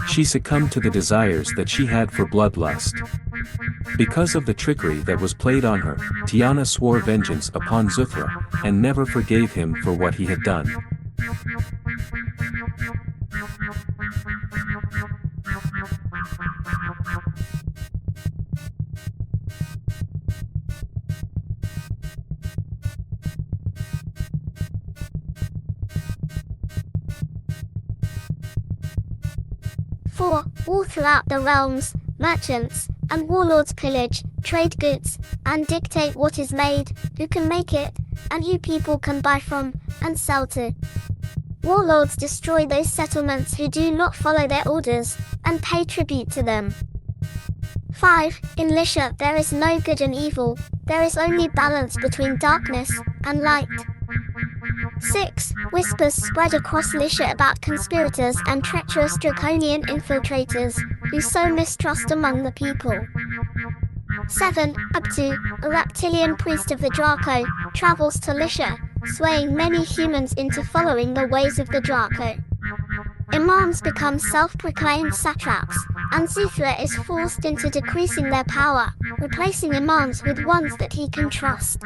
She succumbed to the desires that she had for bloodlust. Because of the trickery that was played on her, Tiana swore vengeance upon Zuthra, and never forgave him for what he had done. Four, all throughout the realms, merchants and warlords pillage, trade goods, and dictate what is made, who can make it, and who people can buy from, and sell to. Warlords destroy those settlements who do not follow their orders, and pay tribute to them. 5. In Lisha there is no good and evil, there is only balance between darkness and light. 6. Whispers spread across Lisha about conspirators and treacherous draconian infiltrators, who sow mistrust among the people. 7. Abtu, a reptilian priest of the Draco, travels to Lisha, swaying many humans into following the ways of the Draco. Imams become self-proclaimed satraps, and Zuthra is forced into decreasing their power, replacing imams with ones that he can trust.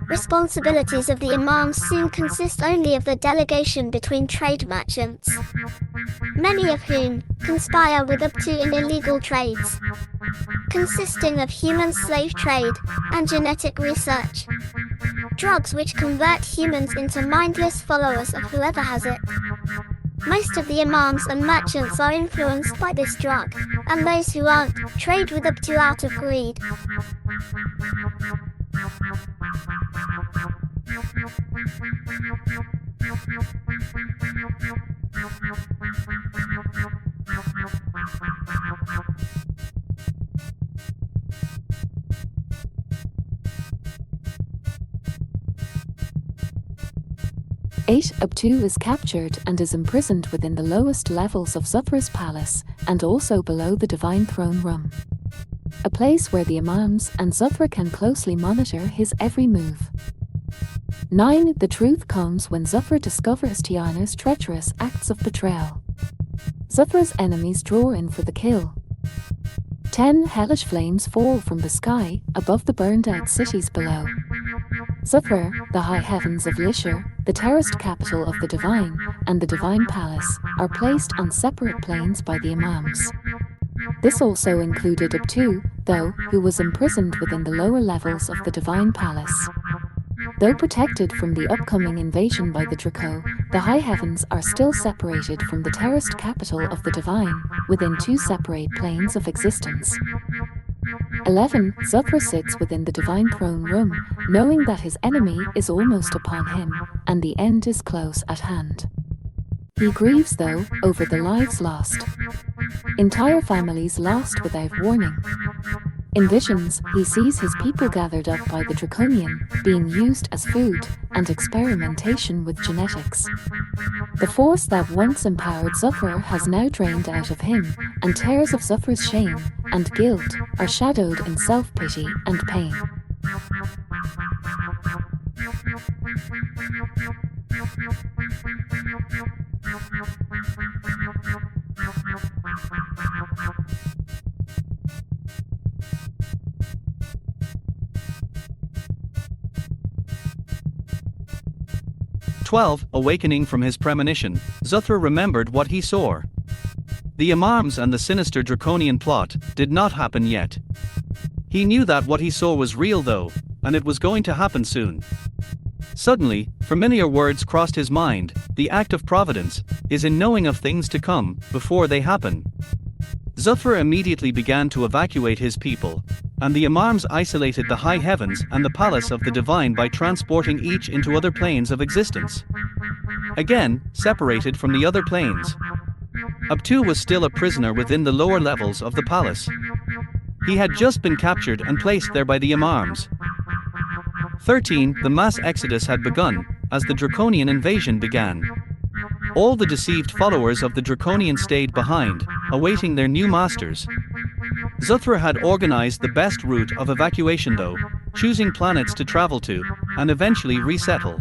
Responsibilities of the imams soon consist only of the delegation between trade merchants, many of whom conspire with Abtu in illegal trades, consisting of human slave trade and genetic research, drugs which convert humans into mindless followers of whoever has it. Most of the imams and merchants are influenced by this drug, and those who aren't, trade with Abtu out of greed. Abtu is captured and is imprisoned within the lowest levels of Zuthra's palace, and also below the divine throne room, a place where the imams and Zuthra can closely monitor his every move. 9. The truth comes when Zuthra discovers Tiana's treacherous acts of betrayal. Zuthra's enemies draw in for the kill. 10. Hellish flames fall from the sky above the burned-out cities below. Zuthra, the high heavens of Lisha, the terraced capital of the divine, and the divine palace, are placed on separate planes by the imams. This also included Abtu, though, who was imprisoned within the lower levels of the divine palace. Though protected from the upcoming invasion by the Draco, the high heavens are still separated from the terraced capital of the divine, within two separate planes of existence. 11. Zuthra sits within the divine throne room, knowing that his enemy is almost upon him, and the end is close at hand. He grieves, though, over the lives lost. Entire families lost without warning. In visions, he sees his people gathered up by the Draconian, being used as food, and experimentation with genetics. The force that once empowered Zuthra has now drained out of him, and tears of Zuthra's shame and guilt are shadowed in self-pity and pain. 12. Awakening from his premonition, Zuthra remembered what he saw. The Imams and the sinister draconian plot did not happen yet. He knew that what he saw was real though, and it was going to happen soon. Suddenly, familiar words crossed his mind. The act of providence is in knowing of things to come before they happen. Zuthra immediately began to evacuate his people, and the Imams isolated the high heavens and the palace of the divine by transporting each into other planes of existence. Again, separated from the other planes. Abtu was still a prisoner within the lower levels of the palace. He had just been captured and placed there by the Imams. 13. The mass exodus had begun, as the draconian invasion began. All the deceived followers of the draconian stayed behind, awaiting their new masters. Zuthra had organized the best route of evacuation though, choosing planets to travel to, and eventually resettle.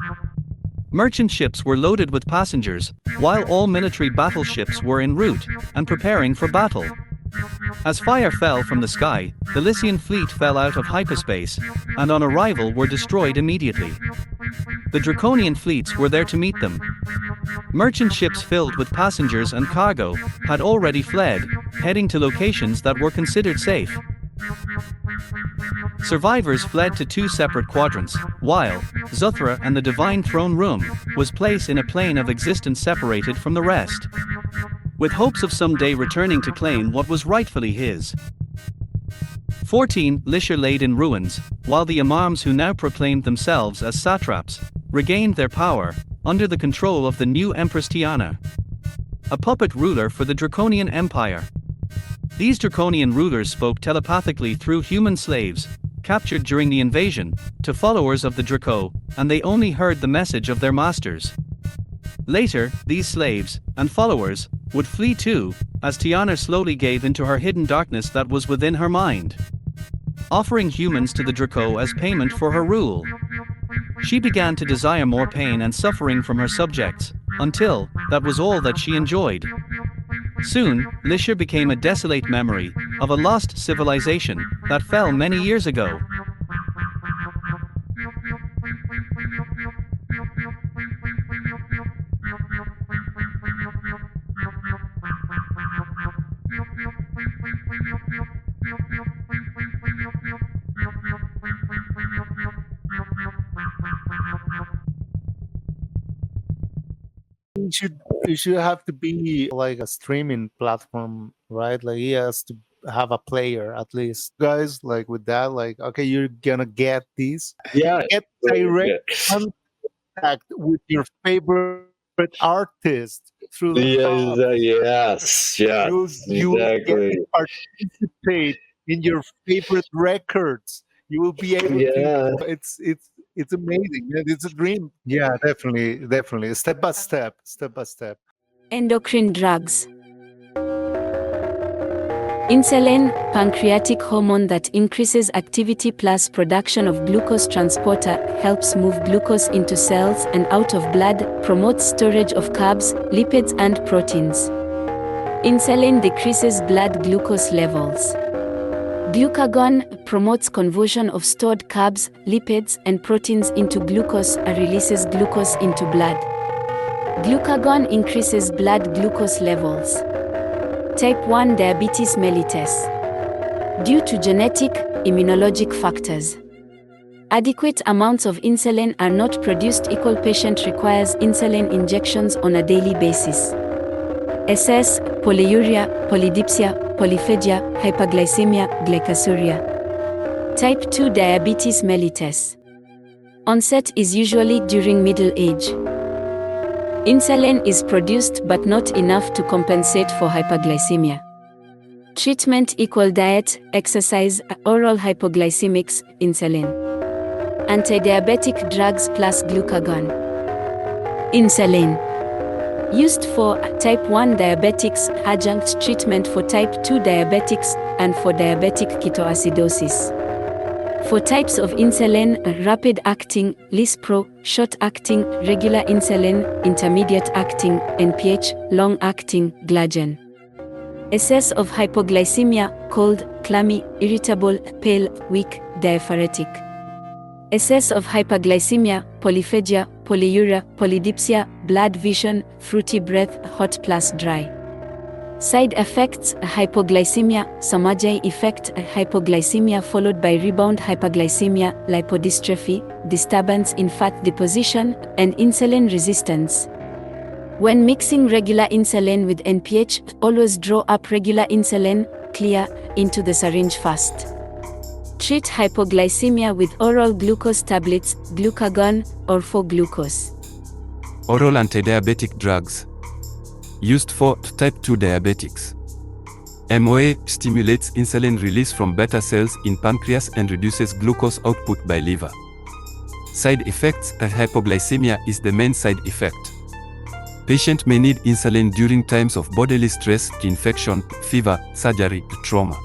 Merchant ships were loaded with passengers, while all military battleships were en route, and preparing for battle. As fire fell from the sky, the Lycian fleet fell out of hyperspace, and on arrival were destroyed immediately. The draconian fleets were there to meet them. Merchant ships filled with passengers and cargo had already fled, heading to locations that were considered safe. Survivors fled to two separate quadrants, while Zuthra and the Divine Throne Room was placed in a plane of existence separated from the rest, with hopes of someday returning to claim what was rightfully his. 14. Lisha laid in ruins, while the Imams who now proclaimed themselves as satraps regained their power under the control of the new Empress Tiana, a puppet ruler for the Draconian Empire. These Draconian rulers spoke telepathically through human slaves, captured during the invasion, to followers of the Draco, and they only heard the message of their masters. Later, these slaves and followers would flee too, as Tiana slowly gave into her hidden darkness that was within her mind, offering humans to the Draco as payment for her rule. She began to desire more pain and suffering from her subjects, until that was all that she enjoyed. Soon, Lisha became a desolate memory of a lost civilization that fell many years ago. It should have to be like a streaming platform, right? Like he has to have a player at least. Guys, like with that, like okay, you're gonna get this. Yeah. Get direct contact with your favorite artist through the Yes, you exactly. can participate in your favorite records. You will be able to. It's amazing. Man. It's a dream. Yeah, definitely. Step by step. Endocrine drugs. Insulin, pancreatic hormone that increases activity plus production of glucose transporter, helps move glucose into cells and out of blood, promotes storage of carbs, lipids and proteins. Insulin decreases blood glucose levels. Glucagon promotes conversion of stored carbs, lipids and proteins into glucose and releases glucose into blood. Glucagon increases blood glucose levels. Type 1 diabetes mellitus. Due to genetic, immunologic factors. Adequate amounts of insulin are not produced. Equal patient requires insulin injections on a daily basis. SS, polyuria, polydipsia, polyphagia, hyperglycemia, glycosuria. Type 2 diabetes mellitus. Onset is usually during middle age. Insulin is produced but not enough to compensate for hyperglycemia. Treatment equal diet, exercise, oral hypoglycemics, insulin. Antidiabetic drugs plus glucagon. Insulin. Used for type 1 diabetics, adjunct treatment for type 2 diabetics, and for diabetic ketoacidosis. For types of insulin, rapid-acting, Lispro, short-acting, regular insulin, intermediate-acting, NPH, long-acting, Glargine. Excess of hypoglycemia, cold, clammy, irritable, pale, weak, diaphoretic. Excess of hyperglycemia, polyphagia, polyuria, polydipsia, blood vision, fruity breath, hot plus dry. Side effects: hypoglycemia, Samajai effect, hypoglycemia followed by rebound hyperglycemia, lipodystrophy, disturbance in fat deposition, and insulin resistance. When mixing regular insulin with NPH, always draw up regular insulin, clear, into the syringe first. Treat hypoglycemia with oral glucose tablets, glucagon, or 4-glucose. Oral antidiabetic drugs. Used for type 2 diabetics. MOA stimulates insulin release from beta cells in pancreas and reduces glucose output by liver. Side effects: hypoglycemia is the main side effect. Patient may need insulin during times of bodily stress, infection, fever, surgery, trauma.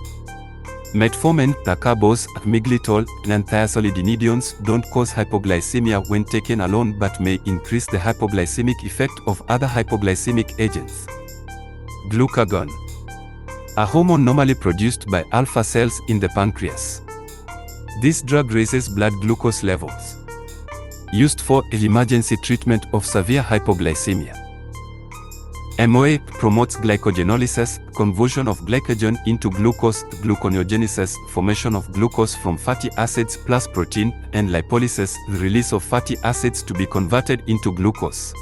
Metformin, tacarbose, miglitol, and thiazolidinedions don't cause hypoglycemia when taken alone but may increase the hypoglycemic effect of other hypoglycemic agents. Glucagon. A hormone normally produced by alpha cells in the pancreas. This drug raises blood glucose levels. Used for emergency treatment of severe hypoglycemia. MOA promotes glycogenolysis, conversion of glycogen into glucose, gluconeogenesis, formation of glucose from fatty acids plus protein, and lipolysis, the release of fatty acids to be converted into glucose.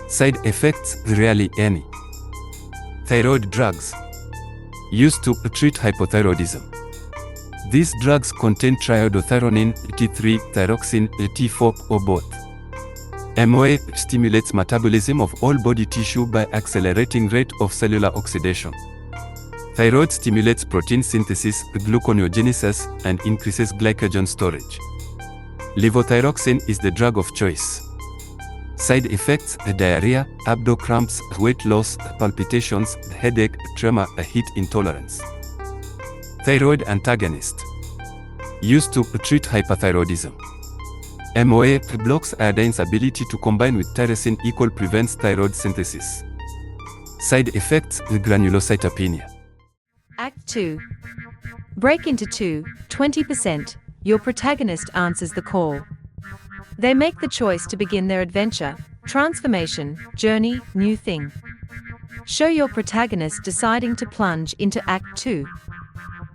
Side effects: rarely any. Thyroid drugs. Used to treat hypothyroidism. These drugs contain triiodothyronine, T3, thyroxine, T4, or both. MOA stimulates metabolism of all body tissue by accelerating rate of cellular oxidation. Thyroid stimulates protein synthesis, gluconeogenesis, and increases glycogen storage. Levothyroxine is the drug of choice. Side effects: diarrhea, abdo cramps, weight loss, palpitations, headache, tremor, heat intolerance. Thyroid antagonist. Used to treat hyperthyroidism. MOA blocks iodine's ability to combine with tyrosine prevents thyroid synthesis. Side effects: granulocytopenia. Act 2. Break into 2, 20%. Your protagonist answers the call. They make the choice to begin their adventure, transformation, journey, new thing. Show your protagonist deciding to plunge into Act 2.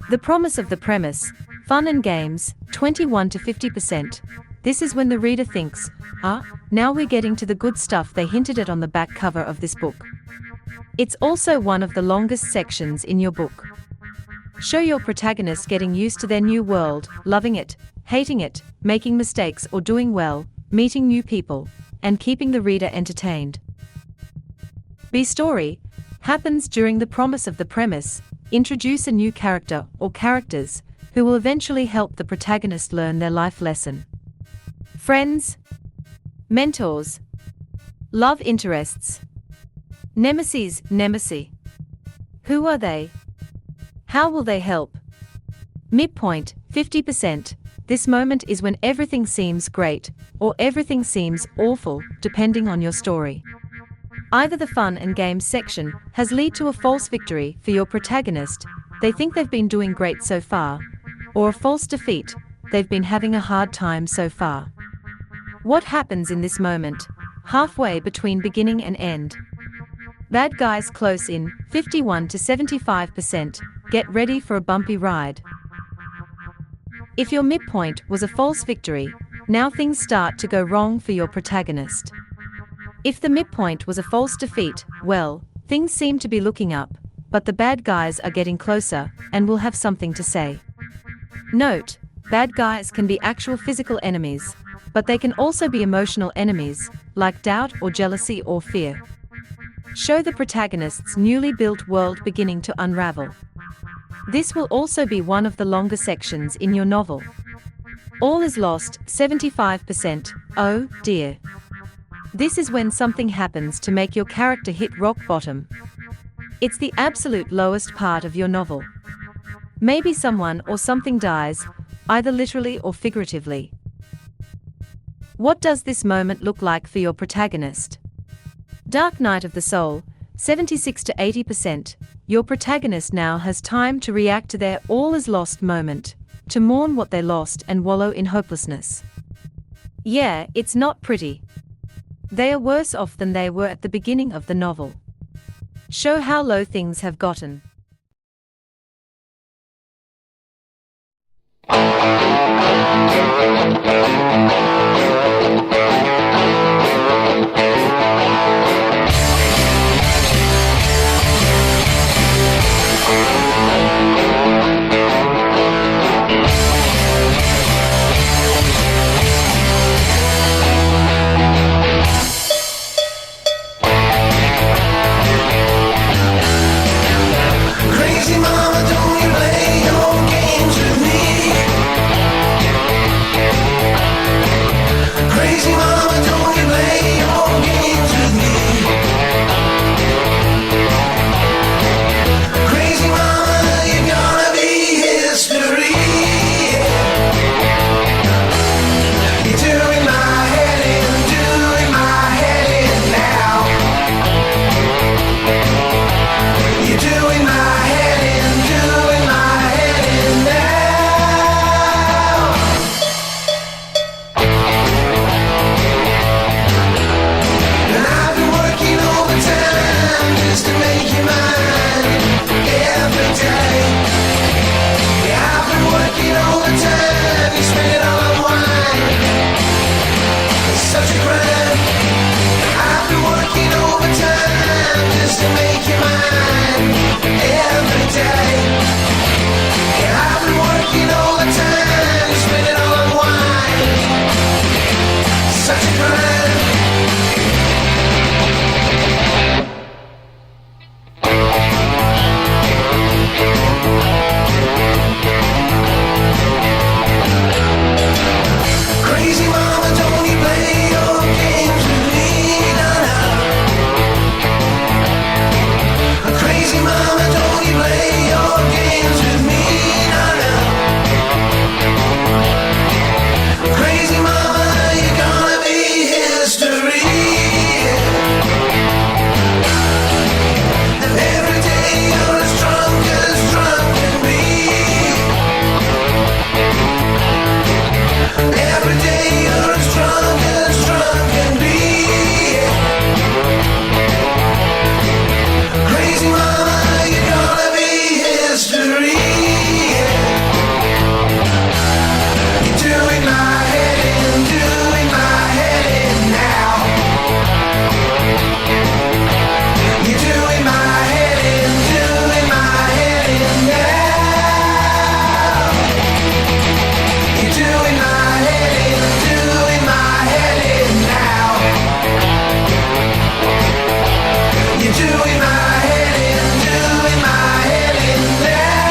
The promise of the premise: fun and games, 21 to 50%. This is when the reader thinks, now we're getting to the good stuff they hinted at on the back cover of this book. It's also one of the longest sections in your book. Show your protagonist getting used to their new world, loving it, hating it, making mistakes or doing well, meeting new people, and keeping the reader entertained. B story happens during the promise of the premise. Introduce a new character or characters who will eventually help the protagonist learn their life lesson. Friends, mentors, love interests, nemesis. Who are they? How will they help? Midpoint, 50%. This moment is when everything seems great, or everything seems awful, depending on your story. Either the fun and games section has led to a false victory for your protagonist, they think they've been doing great so far, or a false defeat, they've been having a hard time so far. What happens in this moment, halfway between beginning and end? Bad guys close in, 51 to 75%, get ready for a bumpy ride. If your midpoint was a false victory, now things start to go wrong for your protagonist. If the midpoint was a false defeat, well, things seem to be looking up, but the bad guys are getting closer, and will have something to say. Note, bad guys can be actual physical enemies, but they can also be emotional enemies, like doubt or jealousy or fear. Show the protagonist's newly built world beginning to unravel. This will also be one of the longer sections in your novel. All is lost, 75%, oh dear. This is when something happens to make your character hit rock bottom. It's the absolute lowest part of your novel. Maybe someone or something dies, either literally or figuratively. What does this moment look like for your protagonist? Dark Night of the Soul, 76 to 80%. Your protagonist now has time to react to their all is lost moment, to mourn what they lost and wallow in hopelessness. Yeah, it's not pretty. They are worse off than they were at the beginning of the novel. Show how low things have gotten. Crazy mama, don't you play your games with me. Crazy mama, don't you play your games with me. Crazy mama, you're gonna be history. You're doing my head in, doing my head in now. You're doing my head in, doing my head in now. And I've been working overtime just to make you mine every day. Yeah, I've been working overtime, you spend it all on wine. It's such a crime. I've been working overtime just to make you mine every day. Yeah, I've been working all the time, you spend it all on wine. Such a crime. Crazy mama, don't you play your games with me, no, no. Crazy mama, don't you play your games with me, no, no. Crazy mama, you're gonna be history. And every day you're as drunk can be. Every day you're as drunk can be. Crazy mama, you're gonna be history. You're doing my head in, doing my head in now. You're doing my head in, doing my head in now. You're doing my head in, doing my head in now. You're doing my head in, doing my head in now.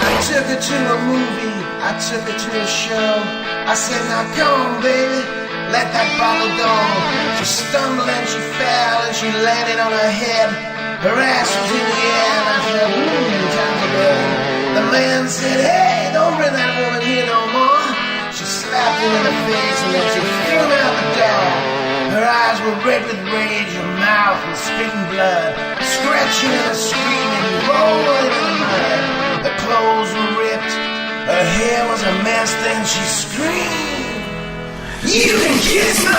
I took her to a movie, I took her to a show. I said, now come on, baby, let that bottle go. She stumbled and she fell and she landed on her head. Her ass was in the air and I felt, time to go. The man said, hey, don't bring that woman here no more. She slapped him in the face and then she threw him out the door. Her eyes were red with rage, her mouth was spitting blood, scratching and screaming, rolling in the mud. Her clothes were ripped, her hair was a mess, then she screamed, you can kiss my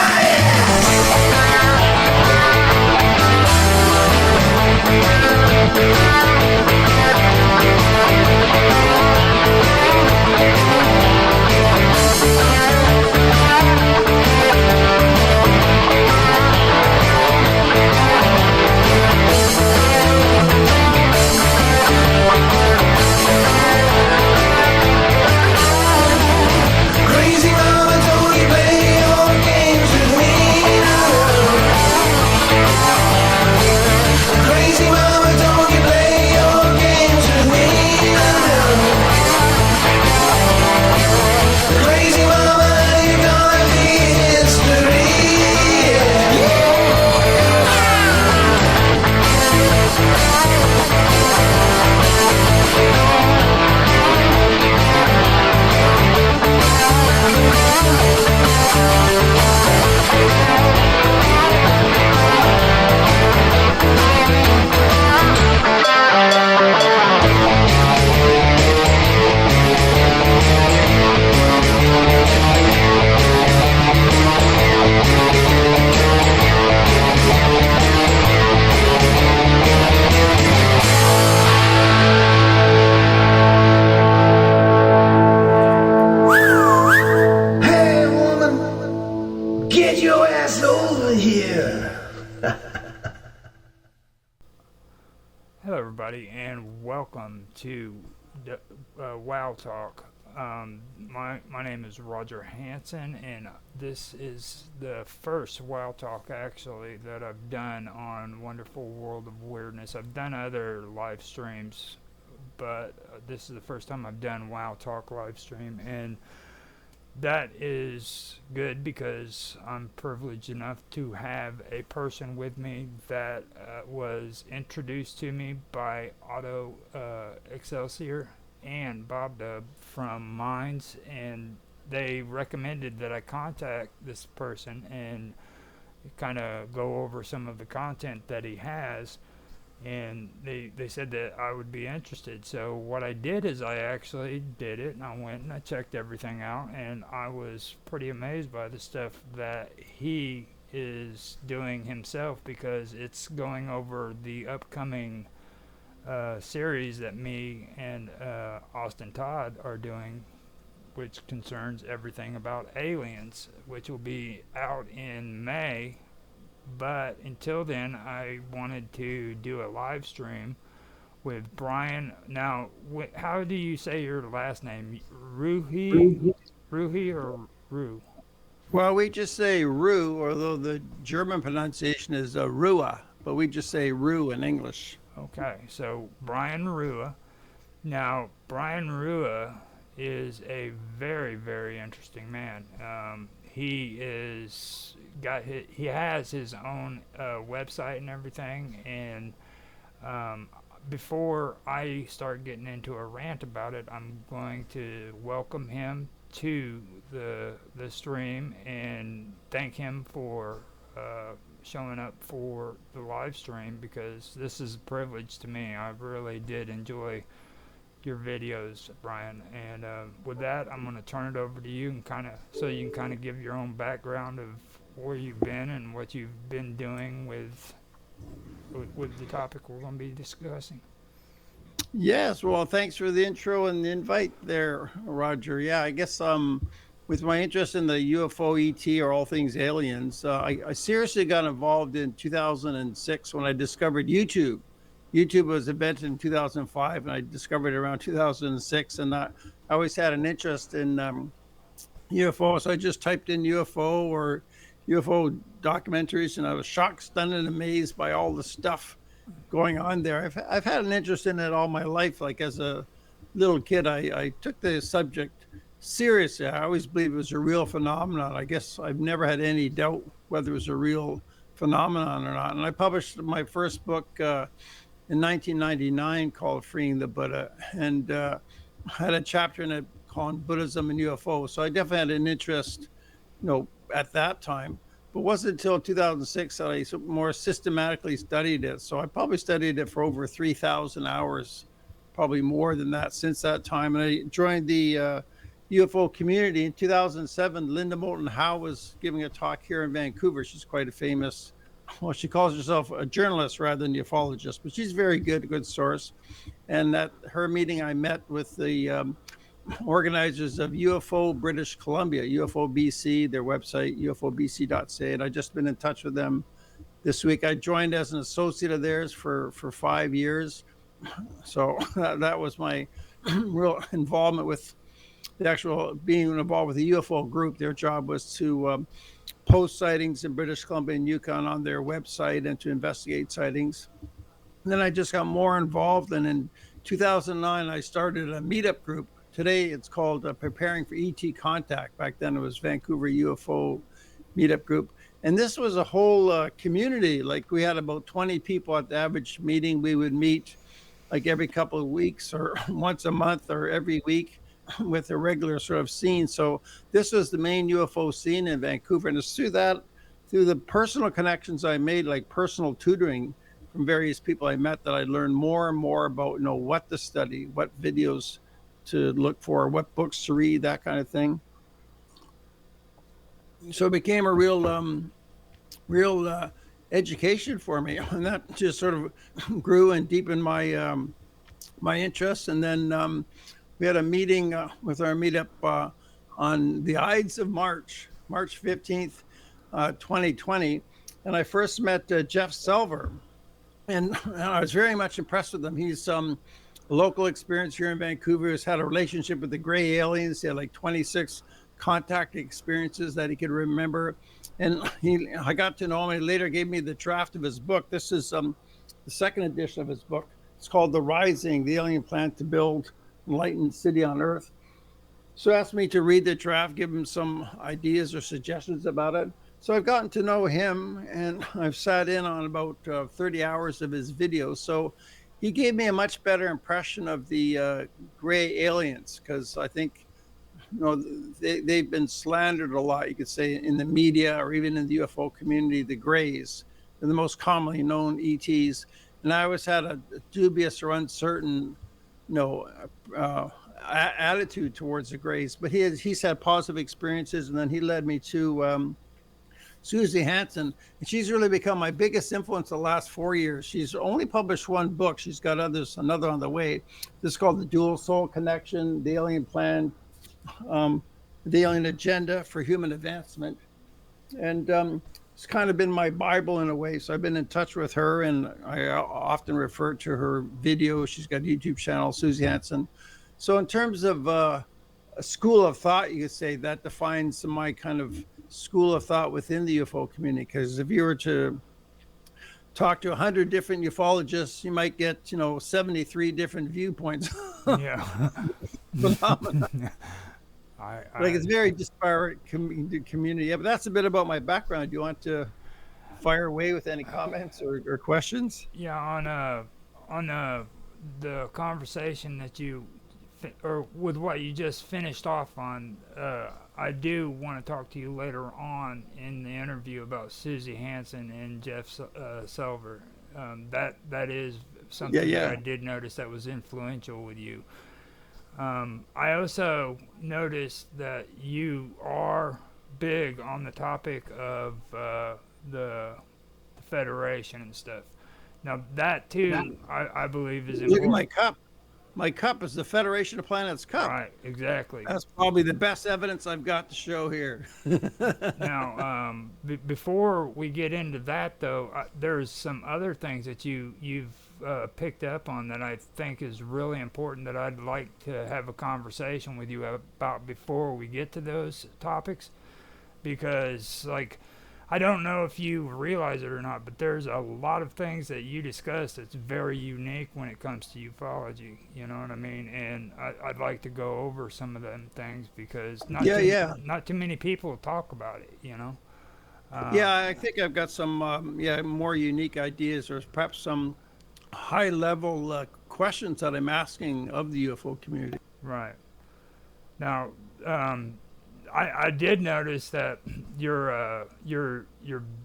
Crazy mama, don't you play your games with me, no, no. Get your ass over here. Hello, everybody, and welcome to WoW Talk. My name is Roger Hanson, and this is the first WoW Talk, actually, that I've done on Wonderful World of Weirdness. I've done other live streams, but this is the first time I've done WoW Talk live stream, and that is good because I'm privileged enough to have a person with me that was introduced to me by Otto Excelsior and Bob Dub from Minds, and they recommended that I contact this person and kind of go over some of the content that he has, and they said that I would be interested. So what I did is I actually did it, and I went and I checked everything out, and I was pretty amazed by the stuff that he is doing himself, because it's going over the upcoming series that me and Austin Todd are doing, which concerns everything about aliens, which will be out in May. But until then, I wanted to do a live stream with Brian. Now, how do you say your last name? Ruhi or Ru? Well, we just say Ru, although the German pronunciation is Rua, but we just say Ru in English. Okay, so Brian Rua. Now, Brian Rua is a very, very interesting man. He has his own website and everything, and before I start getting into a rant about it, I'm going to welcome him to the stream and thank him for showing up for the live stream, because this is a privilege to me. I really did enjoy your videos, Brian, and with that, I'm going to turn it over to you, and so you can kind of give your own background of where you've been and what you've been doing with the topic we're going to be discussing. Yes, well, thanks for the intro and the invite there, Roger. Yeah, I guess with my interest in the UFO, ET, or all things aliens, I seriously got involved in 2006 when I discovered YouTube. YouTube was invented in 2005, and I discovered it around 2006, and I always had an interest in UFO, so I just typed in UFO or UFO documentaries, and I was shocked, stunned, and amazed by all the stuff going on there. I've had an interest in it all my life. Like as a little kid, I took the subject seriously. I always believed it was a real phenomenon. I guess I've never had any doubt whether it was a real phenomenon or not. And I published my first book in 1999 called Freeing the Buddha, and had a chapter in it called Buddhism and UFO. So I definitely had an interest, at that time. But it wasn't until 2006 that I more systematically studied it. So I probably studied it for over 3,000 hours, probably more than that since that time. And I joined the UFO community in 2007. Linda Moulton Howe was giving a talk here in Vancouver. She's quite a famous, well, she calls herself a journalist rather than ufologist, but she's very good, a good source. And at her meeting, I met with the organizers of UFO British Columbia, UFO BC, their website, ufobc.ca, and I've just been in touch with them this week. I joined as an associate of theirs for 5 years. So that was my real involvement with the actual being involved with the UFO group. Their job was to post sightings in British Columbia and Yukon on their website and to investigate sightings. And then I just got more involved, and in 2009, I started a meetup group. Today, it's called Preparing for ET Contact. Back then, it was Vancouver UFO Meetup Group. And this was a whole community. Like, we had about 20 people at the average meeting. We would meet like every couple of weeks or once a month or every week with a regular sort of scene. So this was the main UFO scene in Vancouver. And it's through the personal connections I made, like personal tutoring from various people I met, that I learned more and more about, what to study, what videos to look for, what books to read, that kind of thing. So it became a real education for me, and that just sort of grew and deepened my my interest. And then we had a meeting with our meetup on the Ides of March 15th. 2020, and I first met Jeff Selver, and I was very much impressed with him. He's a local experience here in Vancouver. He's had a relationship with the gray aliens. He had like 26 contact experiences that he could remember, and I got to know him. He later gave me the draft of his book. This is the second edition of his book. It's called The Rising: The Alien Plan to Build Enlightened City on Earth. So asked me to read the draft, give him some ideas or suggestions about it. So I've gotten to know him, and I've sat in on about 30 hours of his videos. So he gave me a much better impression of the gray aliens, because I think they've been slandered a lot, you could say, in the media or even in the UFO community. The grays are the most commonly known ETs. And I always had a dubious or uncertain attitude towards the grays, but he's had positive experiences. And then he led me to Susie Hanson, and she's really become my biggest influence the last 4 years. She's only published one book. She's got another on the way. This is called The Dual Soul Connection: The Alien Plan, The Alien Agenda for Human Advancement. And it's kind of been my Bible in a way. So I've been in touch with her, and I often refer to her videos. She's got a YouTube channel, Susie Hanson. So in terms of a school of thought, you could say that defines my kind of school of thought within the UFO community. Because if you were to talk to 100 different ufologists, you might get 73 different viewpoints. Yeah. Phenomenon. Like, it's very disparate community. Yeah, but that's a bit about my background. Do you want to fire away with any comments or questions? Yeah, on the conversation that or with what you just finished off on, I do want to talk to you later on in the interview about Susie Hanson and Jeff Selver. That is something that I did notice that was influential with you. I also noticed that you are big on the topic of the Federation and stuff. Now that too, I believe is important. Look at my cup. My cup is the Federation of Planets cup. Right, exactly. That's probably the best evidence I've got to show here. Now, before we get into that, though, there's some other things that you've picked up on that I think is really important that I'd like to have a conversation with you about before we get to those topics, because, like, I don't know if you realize it or not, but there's a lot of things that you discuss that's very unique when it comes to ufology. You know what I mean? And I'd like to go over some of them things because not too many people talk about it. I think I've got some more unique ideas, or perhaps some high level questions that I'm asking of the UFO community. Right. Now, I did notice that your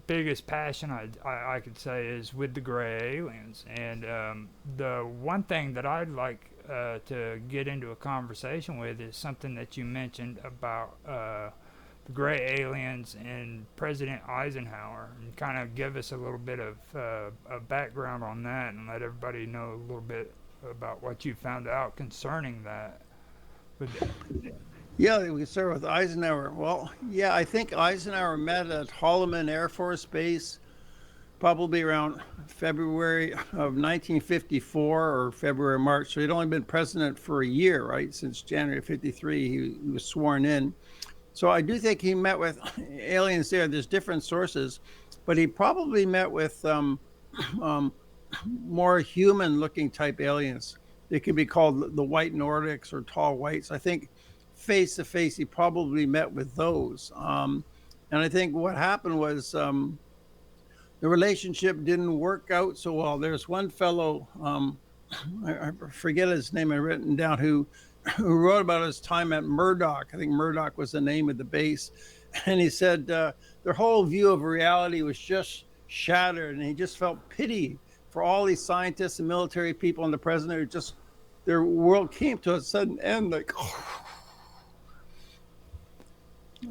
biggest passion, I could say, is with the gray aliens. And the one thing that I'd like to get into a conversation with is something that you mentioned about the gray aliens and President Eisenhower, and kind of give us a little bit of a background on that and let everybody know a little bit about what you found out concerning that. Yeah, we can start with Eisenhower. Well, yeah, I think Eisenhower met at Holloman Air Force Base probably around February of 1954 or February, March. So he'd only been president for a year, right? Since January of 53, he was sworn in. So I do think he met with aliens there. There's different sources, but he probably met with more human-looking type aliens. They could be called the white Nordics or tall whites. I think face to face, he probably met with those. And I think what happened was the relationship didn't work out so well. There's one fellow, I forget his name, I've written down, who wrote about his time at Murdoch. I think Murdoch was the name of the base. And he said their whole view of reality was just shattered. And he just felt pity for all these scientists and military people and the president who just, their world came to a sudden end. Like,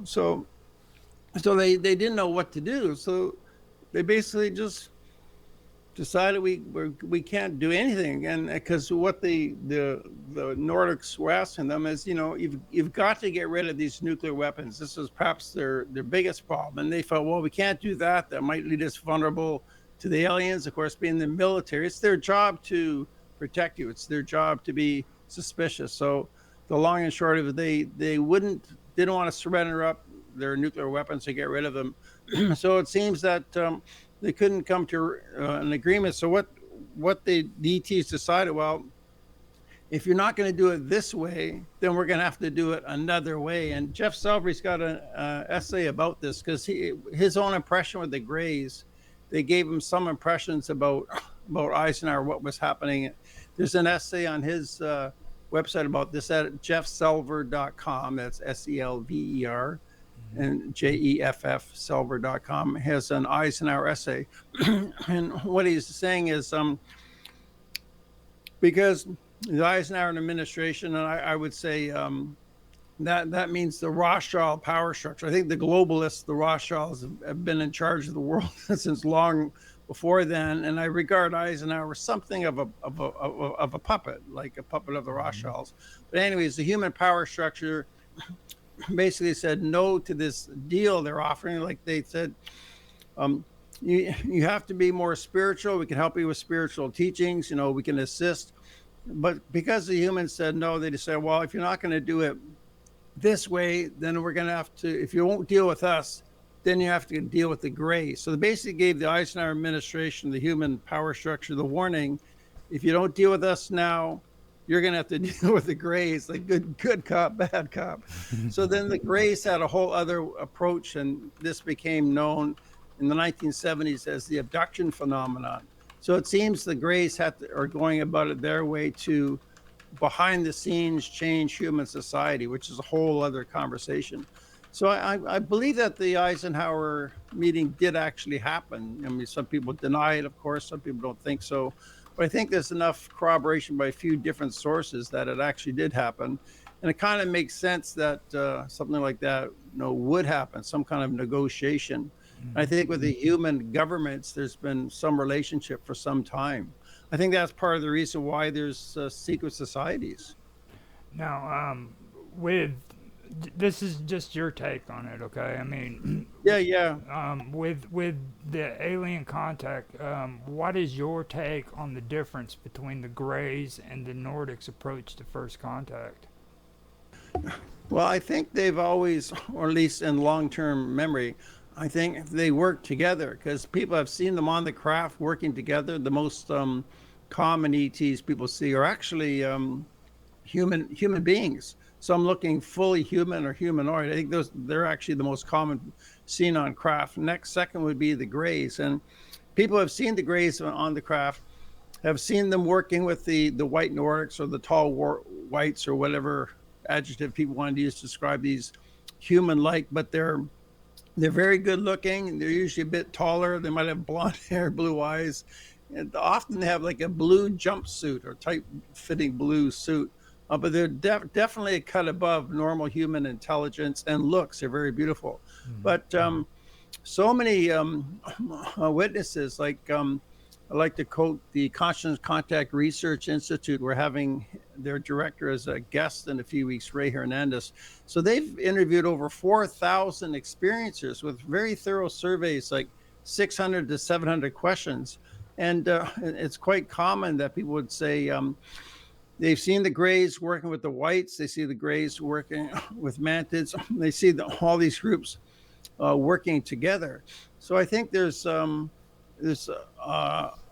So they didn't know what to do. So they basically just decided we can't do anything, and because what the Nordics were asking them is, you've got to get rid of these nuclear weapons. This is perhaps their biggest problem, and they felt, well, we can't do that. That might lead us vulnerable to the aliens. Of course, being the military, it's their job to protect you. It's their job to be suspicious. So the long and short of it, they didn't want to surrender up their nuclear weapons to get rid of them. So it seems that they couldn't come to an agreement. So what the ETs decided, well, if you're not going to do it this way, then we're going to have to do it another way. And Jeff Selvery's got an essay about this, because his own impression with the Greys, they gave him some impressions about Eisenhower, what was happening. There's an essay on his website about this at jeffselver.com. That's SELVER. And JEFF Selver.com has an Eisenhower essay. And what he's saying is because the Eisenhower administration, and I would say that means the Rothschild power structure. I think the globalists, the Rothschilds, have been in charge of the world since long before then. And I regard Eisenhower as something of a puppet, like a puppet of the Rothschilds. But anyways, the human power structure basically said no to this deal they're offering. Like they said, you have to be more spiritual. We can help you with spiritual teachings. We can assist. But because the humans said no, they just said, well, if you're not going to do it this way, then we're going to have to, if you won't deal with us, then you have to deal with the Greys. So they basically gave the Eisenhower administration, the human power structure, the warning, if you don't deal with us now, you're going to have to deal with the Greys, like good cop, bad cop. So then the Greys had a whole other approach, and this became known in the 1970s as the abduction phenomenon. So it seems the Greys are going about it their way to, behind the scenes, change human society, which is a whole other conversation. So I believe that the Eisenhower meeting did actually happen. I mean, some people deny it, of course, some people don't think so. But I think there's enough corroboration by a few different sources that it actually did happen. And it kind of makes sense that something like that would happen, some kind of negotiation. I think with the human governments, there's been some relationship for some time. I think that's part of the reason why there's secret societies. Now, this is just your take on it, okay? I mean, with the alien contact, what is your take on the difference between the Greys and the Nordics' approach to first contact? Well, I think they've always, or at least in long-term memory, I think they work together, because people have seen them on the craft working together. The most common ETs people see are actually human beings. Some looking fully human or humanoid. I think they're actually the most common seen on craft. Second would be the Greys, and people have seen the Greys on the craft, have seen them working with the white Nordics or the tall whites or whatever adjective people want to use to describe these human-like, but they're very good looking. They're usually a bit taller. They might have blonde hair, blue eyes, and often they have like a blue jumpsuit or tight-fitting blue suit. But they're definitely a cut above normal human intelligence and looks. They're very beautiful. But so many witnesses, like I like to quote the Conscious Contact Research Institute. We're having their director as a guest in a few weeks, Ray Hernandez. So they've interviewed over 4,000 experiencers with very thorough surveys, like 600 to 700 questions. And it's quite common that people would say, they've seen the Greys working with the whites. They see the Greys working with mantids. They see all these groups working together. So I think there's a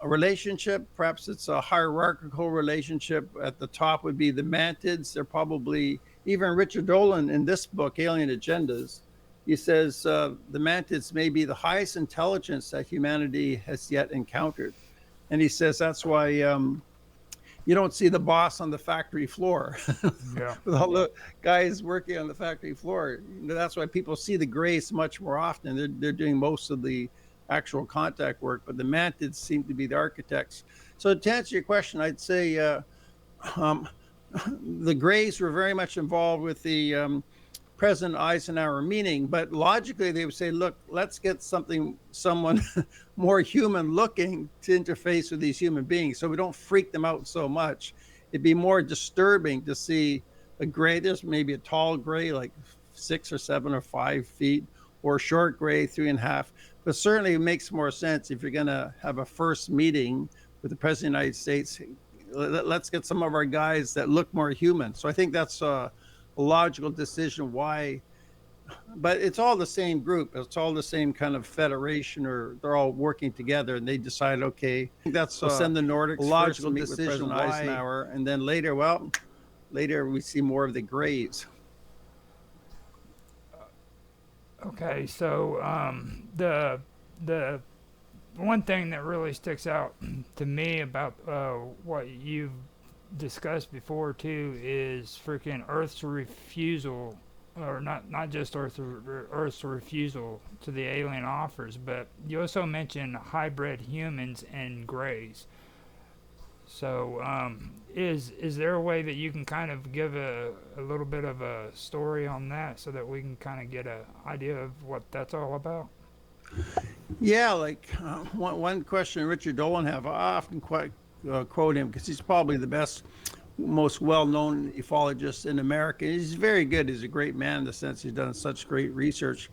relationship. Perhaps it's a hierarchical relationship. At the top would be the mantids. They're probably, even Richard Dolan in this book, Alien Agendas, he says the mantids may be the highest intelligence that humanity has yet encountered. And he says that's why you don't see the boss on the factory floor with all the guys working on the factory floor. That's why people see the Greys much more often. They're doing most of the actual contact work, but the mantids seem to be the architects. So to answer your question, I'd say the Greys were very much involved with the President Eisenhower meeting, but logically they would say, look, let's get someone more human looking to interface with these human beings so we don't freak them out so much. It'd be more disturbing to see a gray, there's maybe a tall gray, like 6 or 7 or 5 feet, or a short gray, 3.5. But certainly it makes more sense if you're going to have a first meeting with the President of the United States. Let's get some of our guys that look more human. So I think that's a logical decision why, but it's all the same group. It's all the same kind of federation, or they're all working together, and they decide, okay, that's we'll send the Nordics. A logical decision why Eisenhower, and then later, later we see more of the Greys. Okay, so the one thing that really sticks out to me about what you've discussed before too is freaking Earth's refusal, or not just Earth's refusal to the alien offers, but you also mentioned hybrid humans and Greys. So is there a way that you can kind of give a little bit of a story on that so that we can kind of get an idea of what that's all about? Yeah, like one question Richard Dolan have, I often quote him because he's probably the best, most well-known ufologist in America. He's very good. He's a great man in the sense he's done such great research.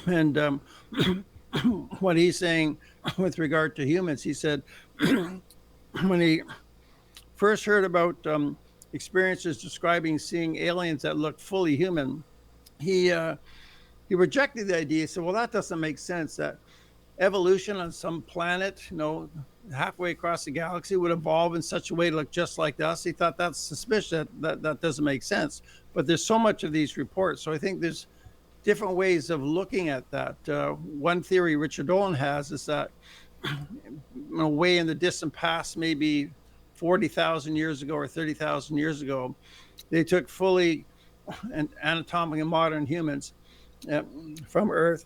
And what he's saying with regard to humans, he said when he first heard about experiences describing seeing aliens that looked fully human, he rejected the idea. He said, well, that doesn't make sense, that evolution on some planet, halfway across the galaxy would evolve in such a way to look just like us. He thought that's suspicious. That doesn't make sense. But there's so much of these reports. So I think there's different ways of looking at that. One theory Richard Dolan has is that way in the distant past, maybe 40,000 years ago or 30,000 years ago, they took fully anatomically modern humans from Earth,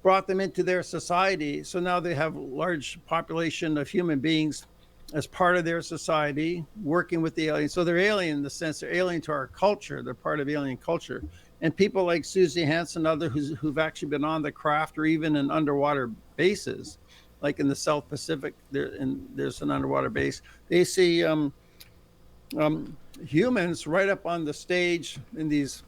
brought them into their society. So now they have a large population of human beings as part of their society, working with the aliens. So they're alien in the sense they're alien to our culture. They're part of alien culture. And people like Susie Hansen and others who've actually been on the craft or even in underwater bases, like in the South Pacific, there's an underwater base. They see humans right up on the stage in these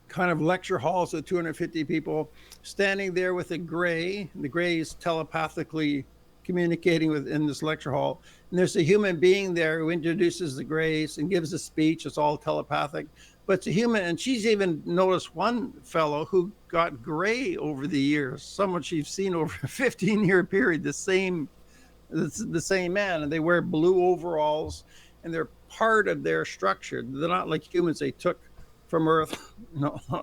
kind of lecture halls of 250 people, standing there with a gray. The gray is telepathically communicating in this lecture hall. And there's a human being there who introduces the grays and gives a speech. It's all telepathic. But it's a human, and she's even noticed one fellow who got gray over the years, someone she's seen over a 15-year period, the same man, and they wear blue overalls, and they're part of their structure. They're not like humans they took from Earth,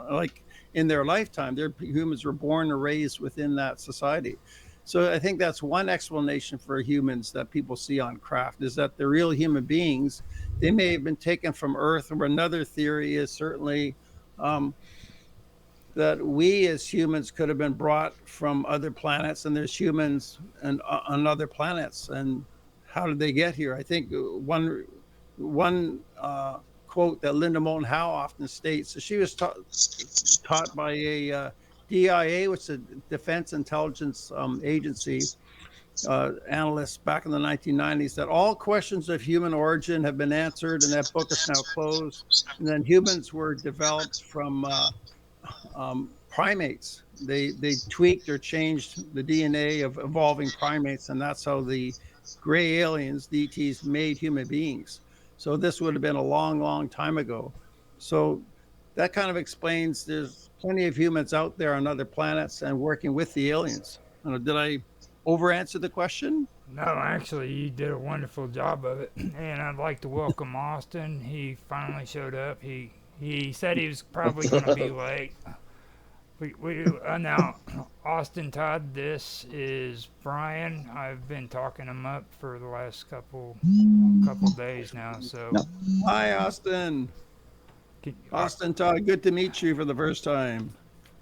like in their lifetime. Their humans were born or raised within that society. So I think that's one explanation for humans that people see on craft, is that they're real human beings. They may have been taken from Earth, or another theory is certainly that we as humans could have been brought from other planets, and there's humans on other planets. And how did they get here? I think one quote that Linda Moulton Howe often states, so she was taught by a DIA, which is a Defense Intelligence Agency analyst back in the 1990s, that all questions of human origin have been answered, and that book is now closed. And then humans were developed from primates. They tweaked or changed the DNA of evolving primates, and that's how the gray aliens, DTs, made human beings. So this would have been a long, long time ago. So that kind of explains there's plenty of humans out there on other planets and working with the aliens. Did I over answer the question? No, actually, you did a wonderful job of it. And I'd like to welcome Austin. He finally showed up. He said he was probably going to be late. We now, Austin Todd, this is Brian. I've been talking him up for the last couple days now. So, hi, Austin. Austin Todd, good to meet you for the first time.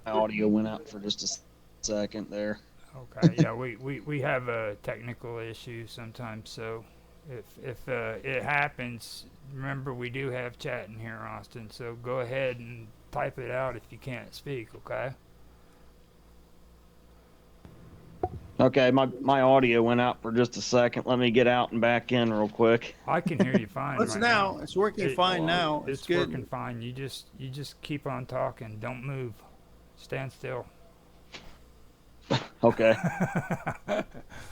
My audio went out for just a second there. Okay, yeah, we have a technical issue sometimes, so if it happens, remember we do have chat in here, Austin. So go ahead and type it out if you can't speak, okay? Okay, my audio went out for just a second. Let me get out and back in real quick. I can hear you fine It's right now. now. It's working fine now. It's good. Working fine. You just keep on talking. Don't move. Stand still. Okay.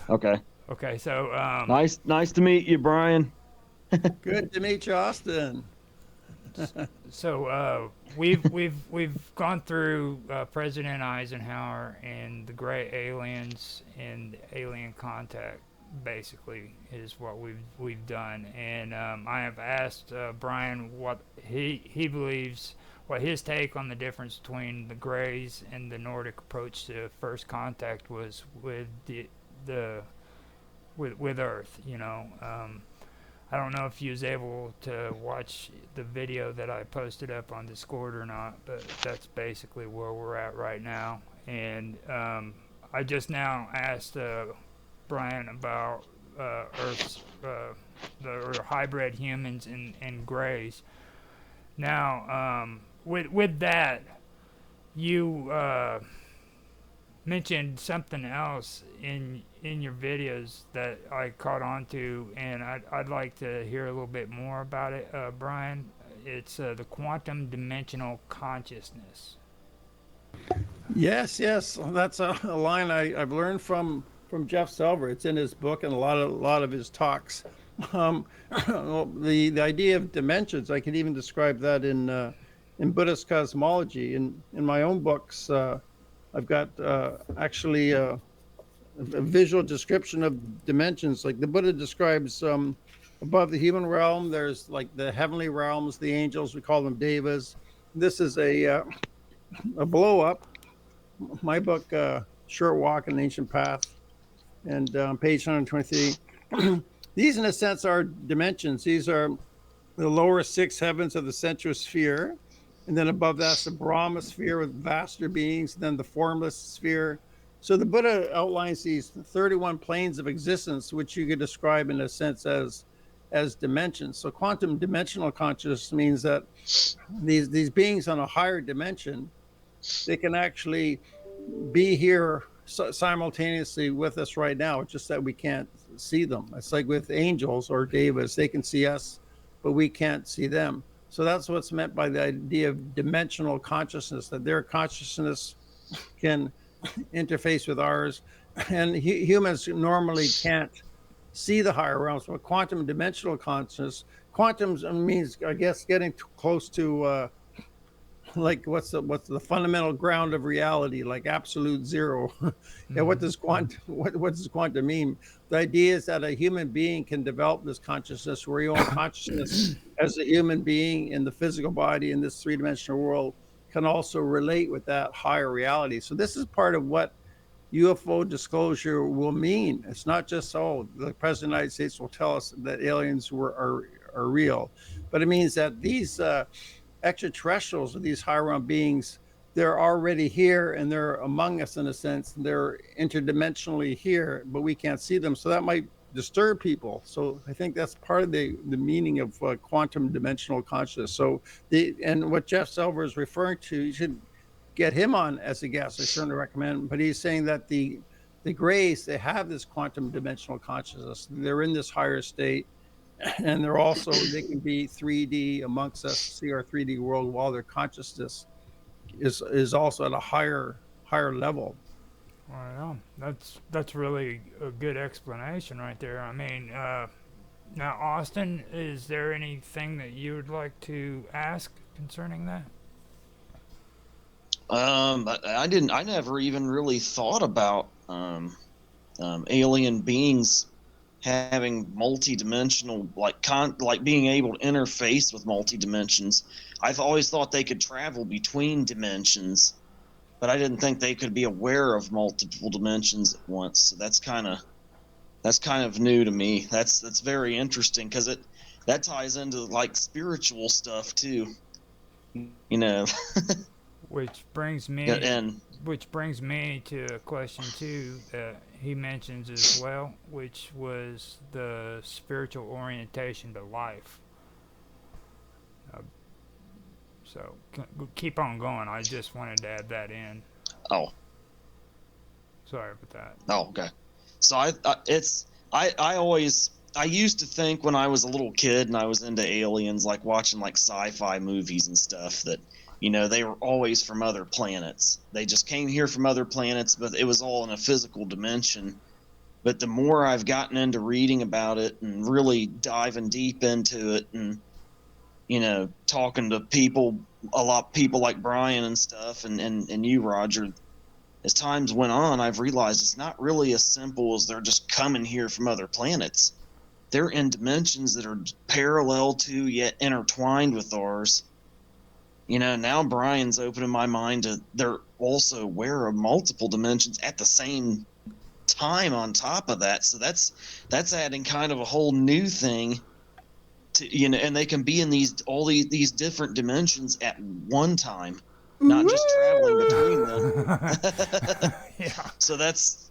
Okay. Okay. So nice to meet you, Brian. Good to meet you, Austin. So we've gone through President Eisenhower and the gray aliens and alien contact. Basically, is what we've done, and I have asked Brian what he believes, what his take on the difference between the Greys and the Nordic approach to first contact was with with Earth. You know, I don't know if you was able to watch the video that I posted up on Discord or not, but that's basically where we're at right now. And I just now asked Brian about Earth's the hybrid humans and Greys. Now, with that, you mentioned something else in your videos that I caught on to, and I'd like to hear a little bit more about it, Brian. It's the quantum dimensional consciousness. Yes, that's a line I've learned from Jeff Silver. It's in his book and a lot of his talks. The idea of dimensions, I can even describe that in Buddhist cosmology. In my own books, I've got actually a visual description of dimensions. Like the Buddha describes above the human realm, there's like the heavenly realms, the angels, we call them devas. This is a blow up. My book, Short Walk in an Ancient Path, and page 123. These, in a sense, are dimensions. These are the lower six heavens of the central sphere. And then above that's the Brahma sphere with vaster beings, then the formless sphere. So the Buddha outlines these 31 planes of existence, which you could describe in a sense as dimensions. So quantum dimensional consciousness means that these beings on a higher dimension, they can actually be here simultaneously with us right now. It's just that we can't see them. It's like with angels or devas, they can see us, but we can't see them. So that's what's meant by the idea of dimensional consciousness, that their consciousness can interface with ours. And humans normally can't see the higher realms. But quantum dimensional consciousness, quantum means, I guess, getting close to like what's the fundamental ground of reality, like absolute zero. And what does quantum mean? The idea is that a human being can develop this consciousness, where your own consciousness as a human being in the physical body in this three-dimensional world can also relate with that higher reality. So this is part of what UFO disclosure will mean. It's not just, the President of the United States will tell us that aliens are real, but it means that these extraterrestrials, or these higher realm beings, they're already here and they're among us in a sense. They're interdimensionally here, but we can't see them. So that might disturb people. So I think that's part of the meaning of quantum dimensional consciousness. So and what Jeff Silver is referring to, you should get him on as a guest. I certainly recommend. But he's saying that the Greys, they have this quantum dimensional consciousness. They're in this higher state. And they're also, they can be 3D amongst us, see our 3D world, while their consciousness is also at a higher level. Well, that's really a good explanation right there. I mean, now Austin, is there anything that you would like to ask concerning that? I never even really thought about alien beings having multi-dimensional, like being able to interface with multi-dimensions. I've always thought they could travel between dimensions, but I didn't think they could be aware of multiple dimensions at once. So that's kind of new to me. That's very interesting, because that ties into like spiritual stuff too, you know. Which brings me to a question too that he mentions as well, which was the spiritual orientation to life. So keep on going. I just wanted to add that in. Oh. Sorry about that. Oh, okay. So I used to think when I was a little kid and I was into aliens, like watching like sci-fi movies and stuff, that they were always from other planets. They just came here from other planets, but it was all in a physical dimension. But the more I've gotten into reading about it and really diving deep into it, and talking to people like Brian and stuff, and you, Roger, as times went on, I've realized it's not really as simple as they're just coming here from other planets. They're in dimensions that are parallel to yet intertwined with ours. Now Brian's opening my mind to they're also aware of multiple dimensions at the same time on top of that. So that's adding kind of a whole new thing to, and they can be in all these different dimensions at one time, not just traveling between them. Yeah. So that's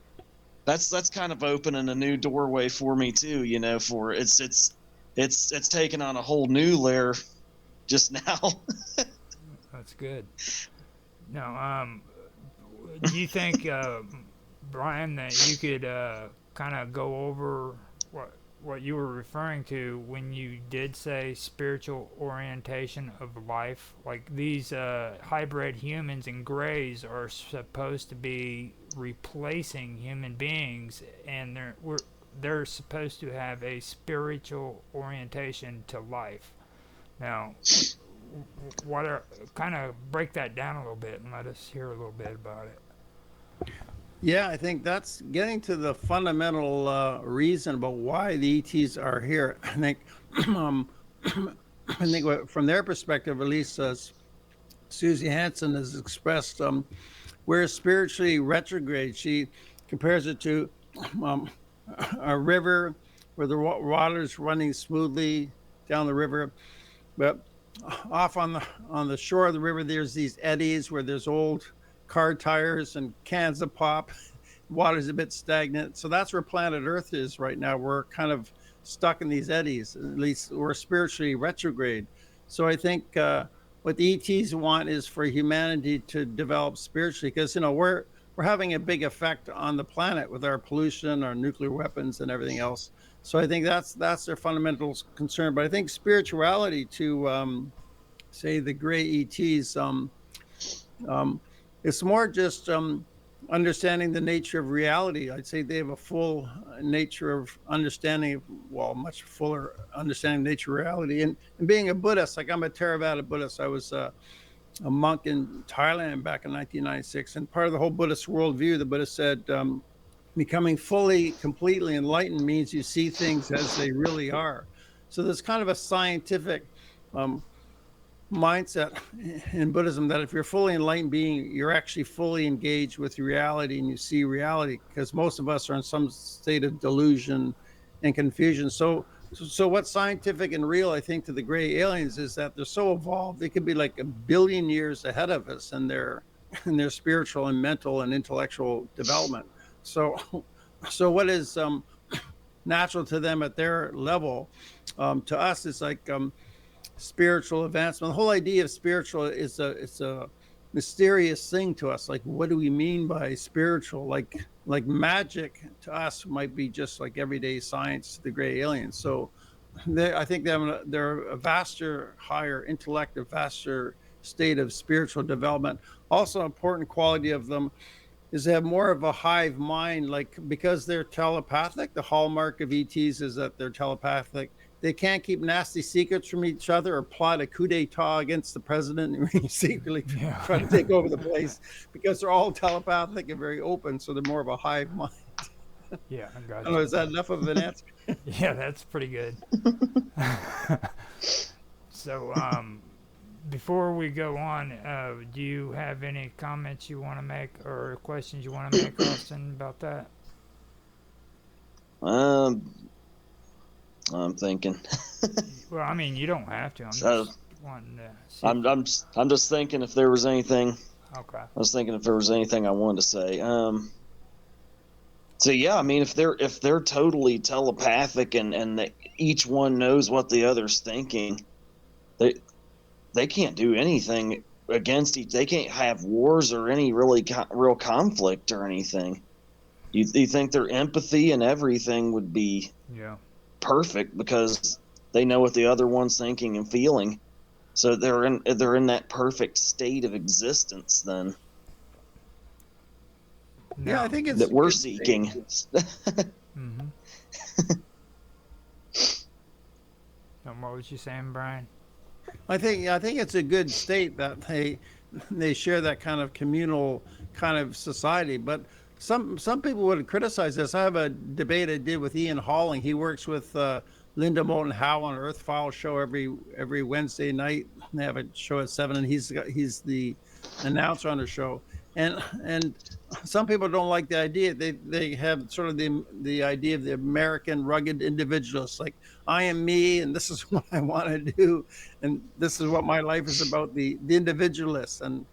kind of opening a new doorway for me too, for it's taken on a whole new layer just now. That's good. Now, do you think, Brian, that you could kind of go over what you were referring to when you did say spiritual orientation of life? Like these hybrid humans and greys are supposed to be replacing human beings, and they're supposed to have a spiritual orientation to life. Now, kind of break that down a little bit and let us hear a little bit about it. Yeah, I think that's getting to the fundamental reason about why the ETs are here. I think, from their perspective, at least, Susie Hanson has expressed, we're spiritually retrograde. She compares it to a river where the water is running smoothly down the river, but off on the shore of the river, there's these eddies where there's old car tires and cans of pop. Water's a bit stagnant. So that's where planet Earth is right now. We're kind of stuck in these eddies. At least we're spiritually retrograde. So I think what the ETs want is for humanity to develop spiritually, because we're having a big effect on the planet with our pollution, our nuclear weapons, and everything else. So I think that's their fundamental concern. But I think spirituality to say the gray ETs, it's more just understanding the nature of reality. I'd say they have a full nature of understanding, much fuller understanding of nature of reality. And being a Buddhist, like I'm a Theravada Buddhist. I was a monk in Thailand back in 1996. And part of the whole Buddhist worldview, the Buddha said, becoming completely enlightened means you see things as they really are. So there's kind of a scientific mindset in Buddhism that if you're fully enlightened being, you're actually fully engaged with reality and you see reality, because most of us are in some state of delusion and confusion. So what's scientific and real, I think, to the gray aliens is that they're so evolved, they could be like 1 billion years ahead of us in their spiritual and mental and intellectual development. So what is natural to them at their level, to us, is like spiritual advancement. The whole idea of spiritual is a mysterious thing to us. Like, what do we mean by spiritual? Like magic to us might be just like everyday science to the gray aliens. So I think they're a vaster, higher intellect, a vaster state of spiritual development. Also, an important quality of them is they have more of a hive mind, because they're telepathic. The hallmark of ETs is that they're telepathic. They can't keep nasty secrets from each other or plot a coup d'etat against the president and secretly try to take over the place, because they're all telepathic and very open. So they're more of a hive mind. Yeah, I got you. Is that enough of an answer? Yeah, that's pretty good. So, before we go on, do you have any comments you want to make or questions you want to make, Austin, about that? I'm thinking. Well, I mean, you don't have to. I'm just wanting to see. I'm just thinking if there was anything. Okay. I was thinking if there was anything I wanted to say. So yeah, I mean, if they're totally telepathic and each one knows what the other's thinking, they can't do anything against each. They can't have wars or any really real conflict or anything. You think their empathy and everything would be perfect because they know what the other one's thinking and feeling. So they're in that perfect state of existence then. Yeah, I think it's that we're seeking. Mm-hmm. And what was you saying, Brian? I think it's a good state that they share that kind of communal kind of society. But some people would criticize this. I have a debate I did with Ian Halling. He works with Linda Moulton Howe on Earth File show every Wednesday night. They have a show at 7, and he's the announcer on the show. And some people don't like the idea. They have sort of the idea of the American rugged individualist, like I am me, and this is what I want to do, and this is what my life is about. The individualist and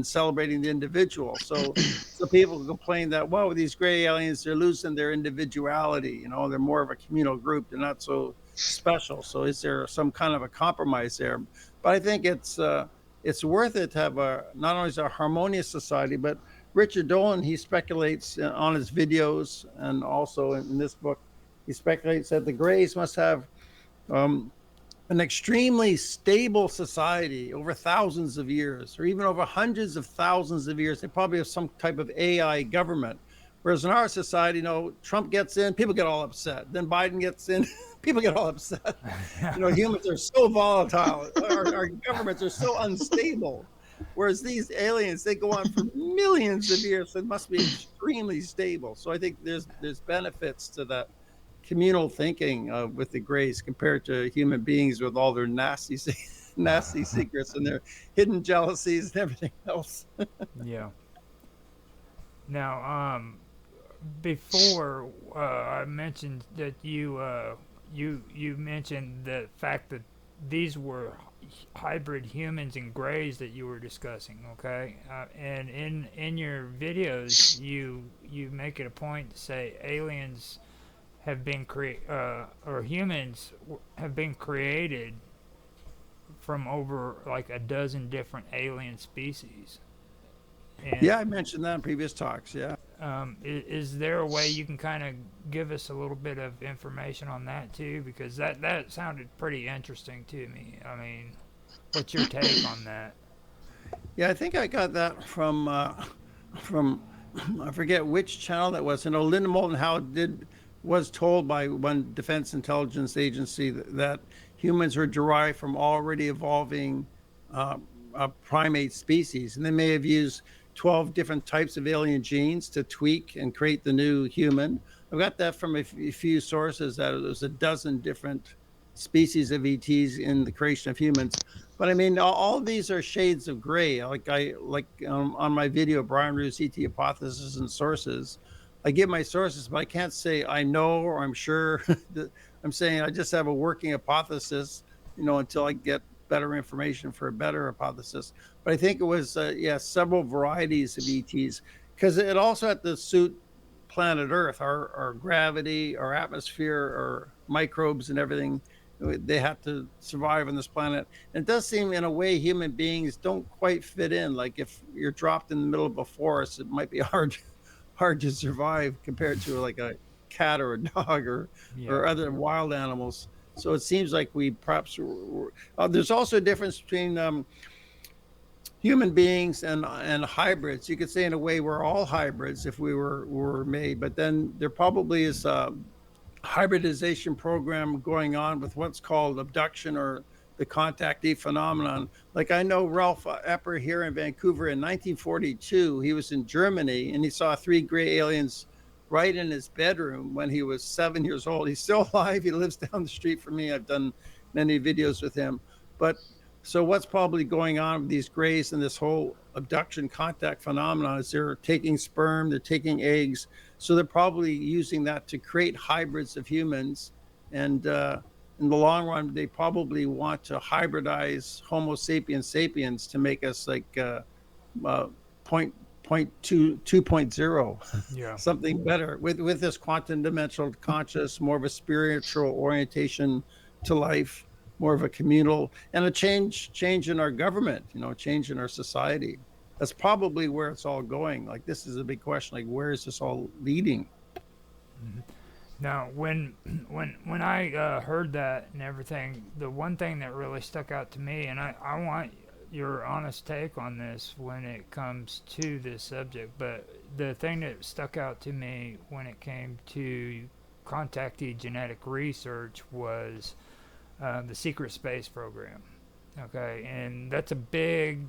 celebrating the individual. So people complain that, well, these gray aliens, they're losing their individuality. You know, they're more of a communal group. They're not so special. So is there some kind of a compromise there? But I think it's worth it to have not only a harmonious society, but Richard Dolan, he speculates on his videos and also in this book, he speculates that the Greys must have an extremely stable society over thousands of years, or even over hundreds of thousands of years. They probably have some type of AI government. Whereas in our society, you know, Trump gets in, people get all upset. Then Biden gets in, people get all upset. You know, humans are so volatile. Our governments are so unstable. Whereas these aliens, they go on for millions of years, so it must be extremely stable. So I think there's benefits to that communal thinking with the Greys compared to human beings with all their nasty secrets and their hidden jealousies and everything else. Yeah. Now, before I mentioned that you mentioned the fact that these were hybrid humans and Greys that you were discussing, okay? And in your videos, you make it a point to say aliens have been or humans have been created from over like a dozen different alien species. And yeah, I mentioned that in previous talks. Yeah. Is there a way you can kind of give us a little bit of information on that too? Because that sounded pretty interesting to me. I mean, what's your take on that? Yeah, I think I got that from I forget which channel that was. You know, Linda Moulton Howe was told by one defense intelligence agency that humans are derived from already evolving primate species, and they may have used 12 different types of alien genes to tweak and create the new human. I've got that from a few sources that it was a dozen different species of ETs in the creation of humans. But I mean, all of these are shades of gray. On my video, Brian Rue's ET hypothesis and sources, I give my sources, but I can't say I know or I'm sure. I'm saying I just have a working hypothesis, you know, until I get better information for a better hypothesis. But I think it was, several varieties of ETs, because it also had to suit planet Earth, our gravity, our atmosphere, our microbes and everything. They have to survive on this planet. And it does seem in a way human beings don't quite fit in. Like if you're dropped in the middle of a forest, it might be hard to survive compared to like a cat or a dog or other wild animals. So it seems like we perhaps there's also a difference between human beings and hybrids. You could say in a way we're all hybrids if we were made, but then there probably is a hybridization program going on with what's called abduction or the contactee phenomenon. Like I know Ralph Epper here in Vancouver in 1942, he was in Germany and he saw 3 gray aliens right in his bedroom when he was 7 years old. He's still alive. He lives down the street from me. I've done many videos with him. But so what's probably going on with these Greys and this whole abduction contact phenomenon is they're taking sperm, they're taking eggs. So they're probably using that to create hybrids of humans. And in the long run, they probably want to hybridize Homo sapiens sapiens to make us like 2.0, something better with this quantum dimensional conscious, more of a spiritual orientation to life, more of a communal, and a change in our government, change in our society. That's probably where it's all going. Like, this is a big question. Like, where is this all leading? Now, when I heard that and everything, the one thing that really stuck out to me, and I want your honest take on this when it comes to this subject, but the thing that stuck out to me when it came to contactee genetic research was the secret space program. Okay, and that's a big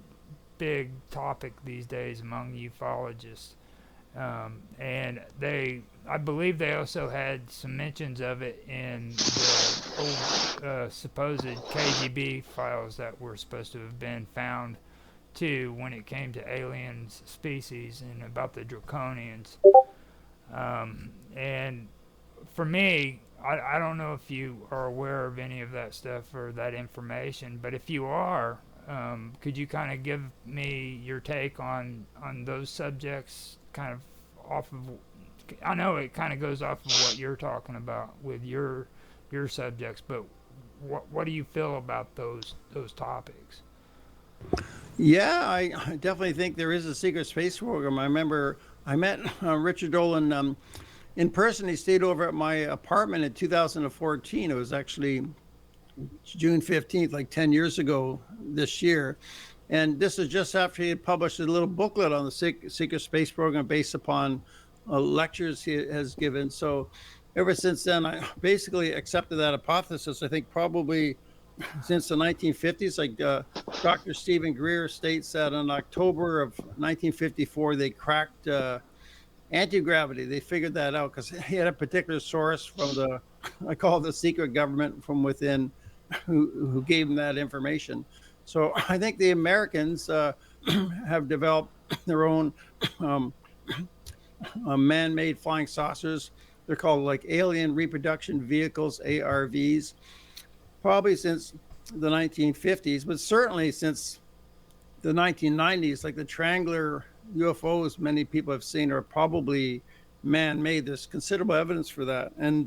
topic these days among ufologists. And I believe they also had some mentions of it in the old supposed KGB files that were supposed to have been found too when it came to alien species and about the Draconians. And for me, I don't know if you are aware of any of that stuff or that information, but if you are, could you kind of give me your take on those subjects, kind of off of, I know it kind of goes off of what you're talking about with your subjects, but what do you feel about those topics? Yeah, I definitely think there is a secret space program. I remember I met Richard Dolan in person. He stayed over at my apartment in 2014. It was actually June 15th, like 10 years ago this year. And this is just after he had published a little booklet on the secret space program based upon lectures he has given. So ever since then, I basically accepted that hypothesis. I think probably since the 1950s, like Dr. Stephen Greer states that in October of 1954, they cracked anti-gravity. They figured that out because he had a particular source from I call it the secret government from within, who gave him that information. So I think the Americans have developed their own man-made flying saucers. They're called like alien reproduction vehicles, ARVs, probably since the 1950s, but certainly since the 1990s. Like the triangular UFOs many people have seen are probably man-made. There's considerable evidence for that. And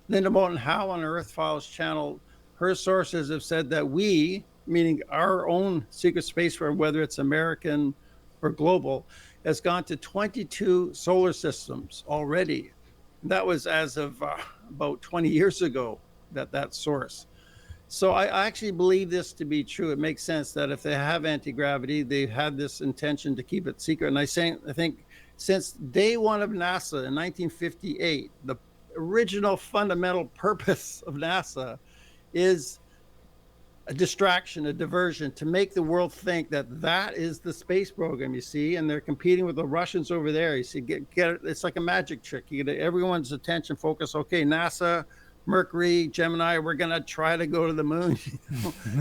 Linda Moulton Howe on Earth Files channel, her sources have said that we, meaning our own secret space program, whether it's American or global, has gone to 22 solar systems already. That was as of about 20 years ago, that source. So I actually believe this to be true. It makes sense that if they have anti-gravity, they've had this intention to keep it secret. And I think since day one of NASA in 1958, the original fundamental purpose of NASA is a distraction, a diversion, to make the world think that is the space program, you see, and they're competing with the Russians over there. You see, it's like a magic trick. You get everyone's attention focus. Okay, NASA, Mercury, Gemini, we're going to try to go to the moon.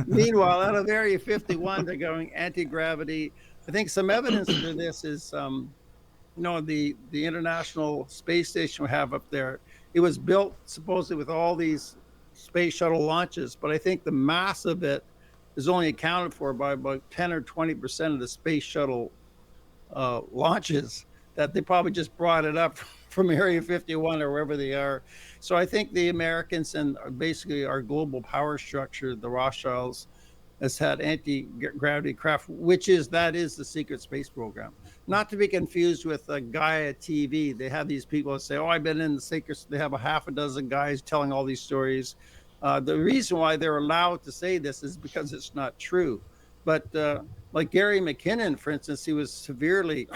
Meanwhile, out of Area 51, they're going anti-gravity. I think some evidence for this is, the International Space Station we have up there. It was built supposedly with all these space shuttle launches, but I think the mass of it is only accounted for by about 10 or 20% of the space shuttle launches, that they probably just brought it up from Area 51 or wherever they are. So I think the Americans and basically our global power structure, the Rothschilds, has had anti-gravity craft, that is the secret space program. Not to be confused with Gaia TV. They have these people that say, I've been in the secret. They have a half a dozen guys telling all these stories. The reason why they're allowed to say this is because it's not true. But like Gary McKinnon, for instance, he was severely,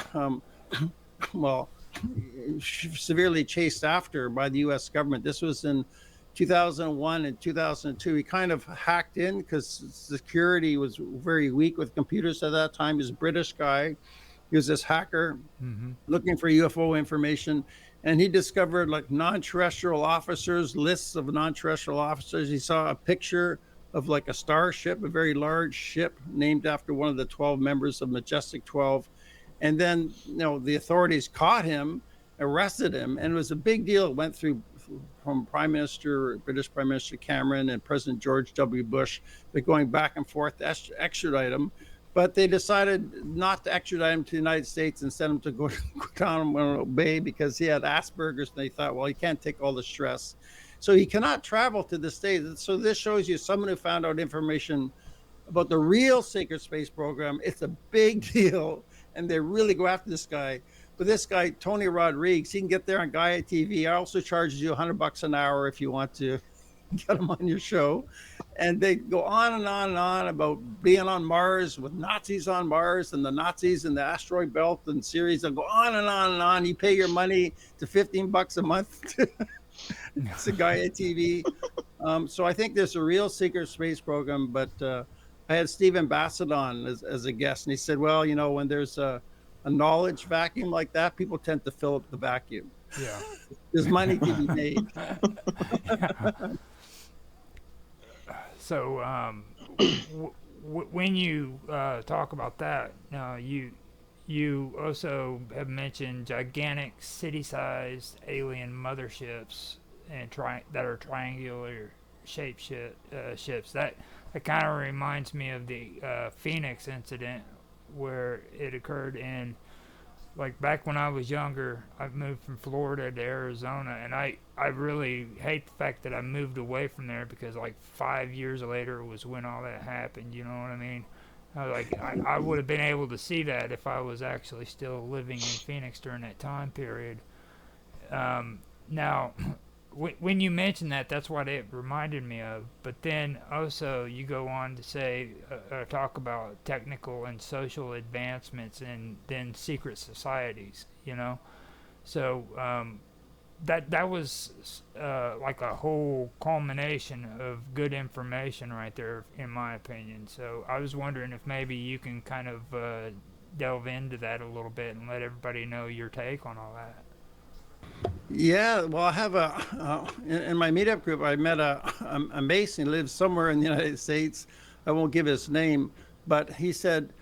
severely chased after by the U.S. government. This was in 2001 and 2002. He kind of hacked in because security was very weak with computers at that time. He's a British guy. He was this hacker looking for UFO information, and he discovered like non-terrestrial officers, lists of non-terrestrial officers. He saw a picture of like a starship, a very large ship named after one of the 12 members of Majestic 12. And then, the authorities caught him, arrested him, and it was a big deal. It went through from British Prime Minister Cameron and President George W. Bush. They're going back and forth to extradite him, but they decided not to extradite him to the United States and send him to Guantanamo Bay because he had Asperger's, and they thought, well, he can't take all the stress. So he cannot travel to this day. So this shows you someone who found out information about the real secret space program. It's a big deal, and they really go after this guy. But this guy, Tony Rodriguez, he can get there on Gaia TV. I also charges you $100 an hour if you want to get him on your show. And they go on and on and on about being on Mars with Nazis on Mars and the Nazis in the asteroid belt and series. They'll go on and on and on. You pay your money to $15 a month to Gaia TV. So I think there's a real secret space program, but I had Stephen Bassett on as a guest, and he said, well, you know, when there's a knowledge vacuum like that, people tend to fill up the vacuum. Yeah. There's money to be made. So when you talk about that, you also have mentioned gigantic city-sized alien motherships and that are triangular shaped ships. That kind of reminds me of the Phoenix incident, where it occurred in, like, back when I was younger. I moved from Florida to Arizona, and I really hate the fact that I moved away from there, because like 5 years later was when all that happened. You know what I mean? I would have been able to see that if I was actually still living in Phoenix during that time period. Now, when you mention that, that's what it reminded me of. But then also you go on to say, talk about technical and social advancements and then secret societies, you know? So that was like a whole culmination of good information right there, in my opinion. So I was wondering if maybe you can kind of delve into that a little bit and let everybody know your take on all that. Yeah, well, I have in my meetup group, I met a Mason. He lives somewhere in the United States. I won't give his name, but he said,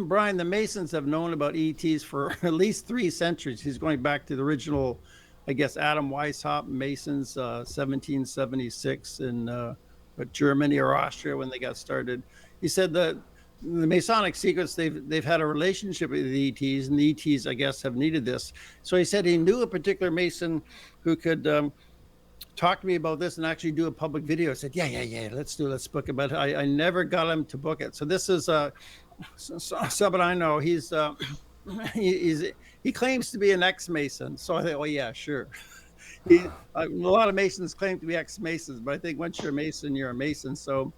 Brian, the Masons have known about ETs for at least 3 centuries. He's going back to the original, I guess, Adam Weishaupt Masons, 1776 in Germany or Austria when they got started. He said that the Masonic secrets, they've had a relationship with the ETs, and the ETs, I guess, have needed this. So he said he knew a particular Mason who could talk to me about this and actually do a public video. I said, yeah, let's book it. But I never got him to book it. So this is someone I know. He claims to be an ex-Mason. So I thought, oh yeah, sure. A lot of Masons claim to be ex-Masons, but I think once you're a Mason, you're a Mason. So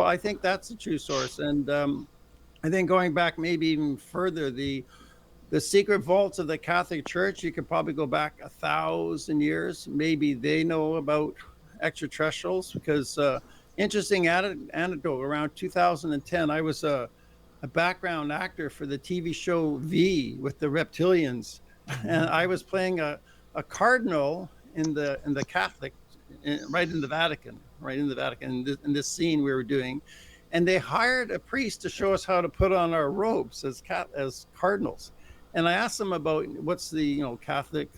I think that's a true source. And I think going back maybe even further, the secret vaults of the Catholic Church, you could probably go back 1,000 years. Maybe they know about extraterrestrials, because interesting anecdote, around 2010, I was a background actor for the TV show V with the reptilians. And I was playing a cardinal in the Catholic, right in the Vatican, in this scene we were doing. And they hired a priest to show us how to put on our robes as cardinals. And I asked him about what's the Catholic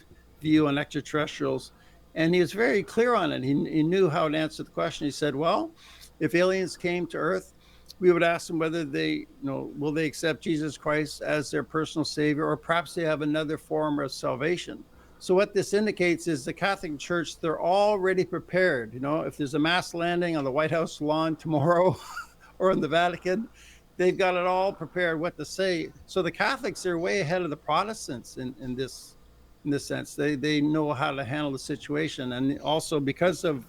view on extraterrestrials, and he was very clear on it. He knew how to answer the question. He said, well, if aliens came to Earth, we would ask them whether they, will they accept Jesus Christ as their personal savior, or perhaps they have another form of salvation. So what this indicates is the Catholic Church, they're already prepared. If there's a mass landing on the White House lawn tomorrow or in the Vatican, they've got it all prepared what to say. So the Catholics are way ahead of the Protestants in this sense. They know how to handle the situation. And also because of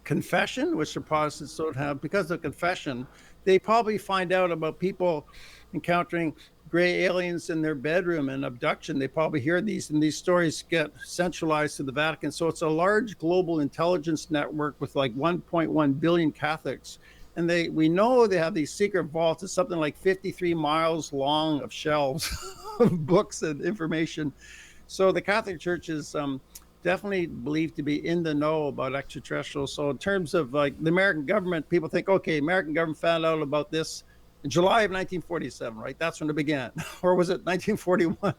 confession, which the Protestants don't have, because of confession, they probably find out about people encountering gray aliens in their bedroom and abduction. They probably hear these, and these stories get centralized to the Vatican. So it's a large global intelligence network with like 1.1 billion Catholics. And we know they have these secret vaults. It's something like 53 miles long of shelves of books and information. So the Catholic Church is definitely believed to be in the know about extraterrestrials. So in terms of like the American government, people think, okay, American government found out about this in July of 1947, right? That's when it began. Or was it 1941?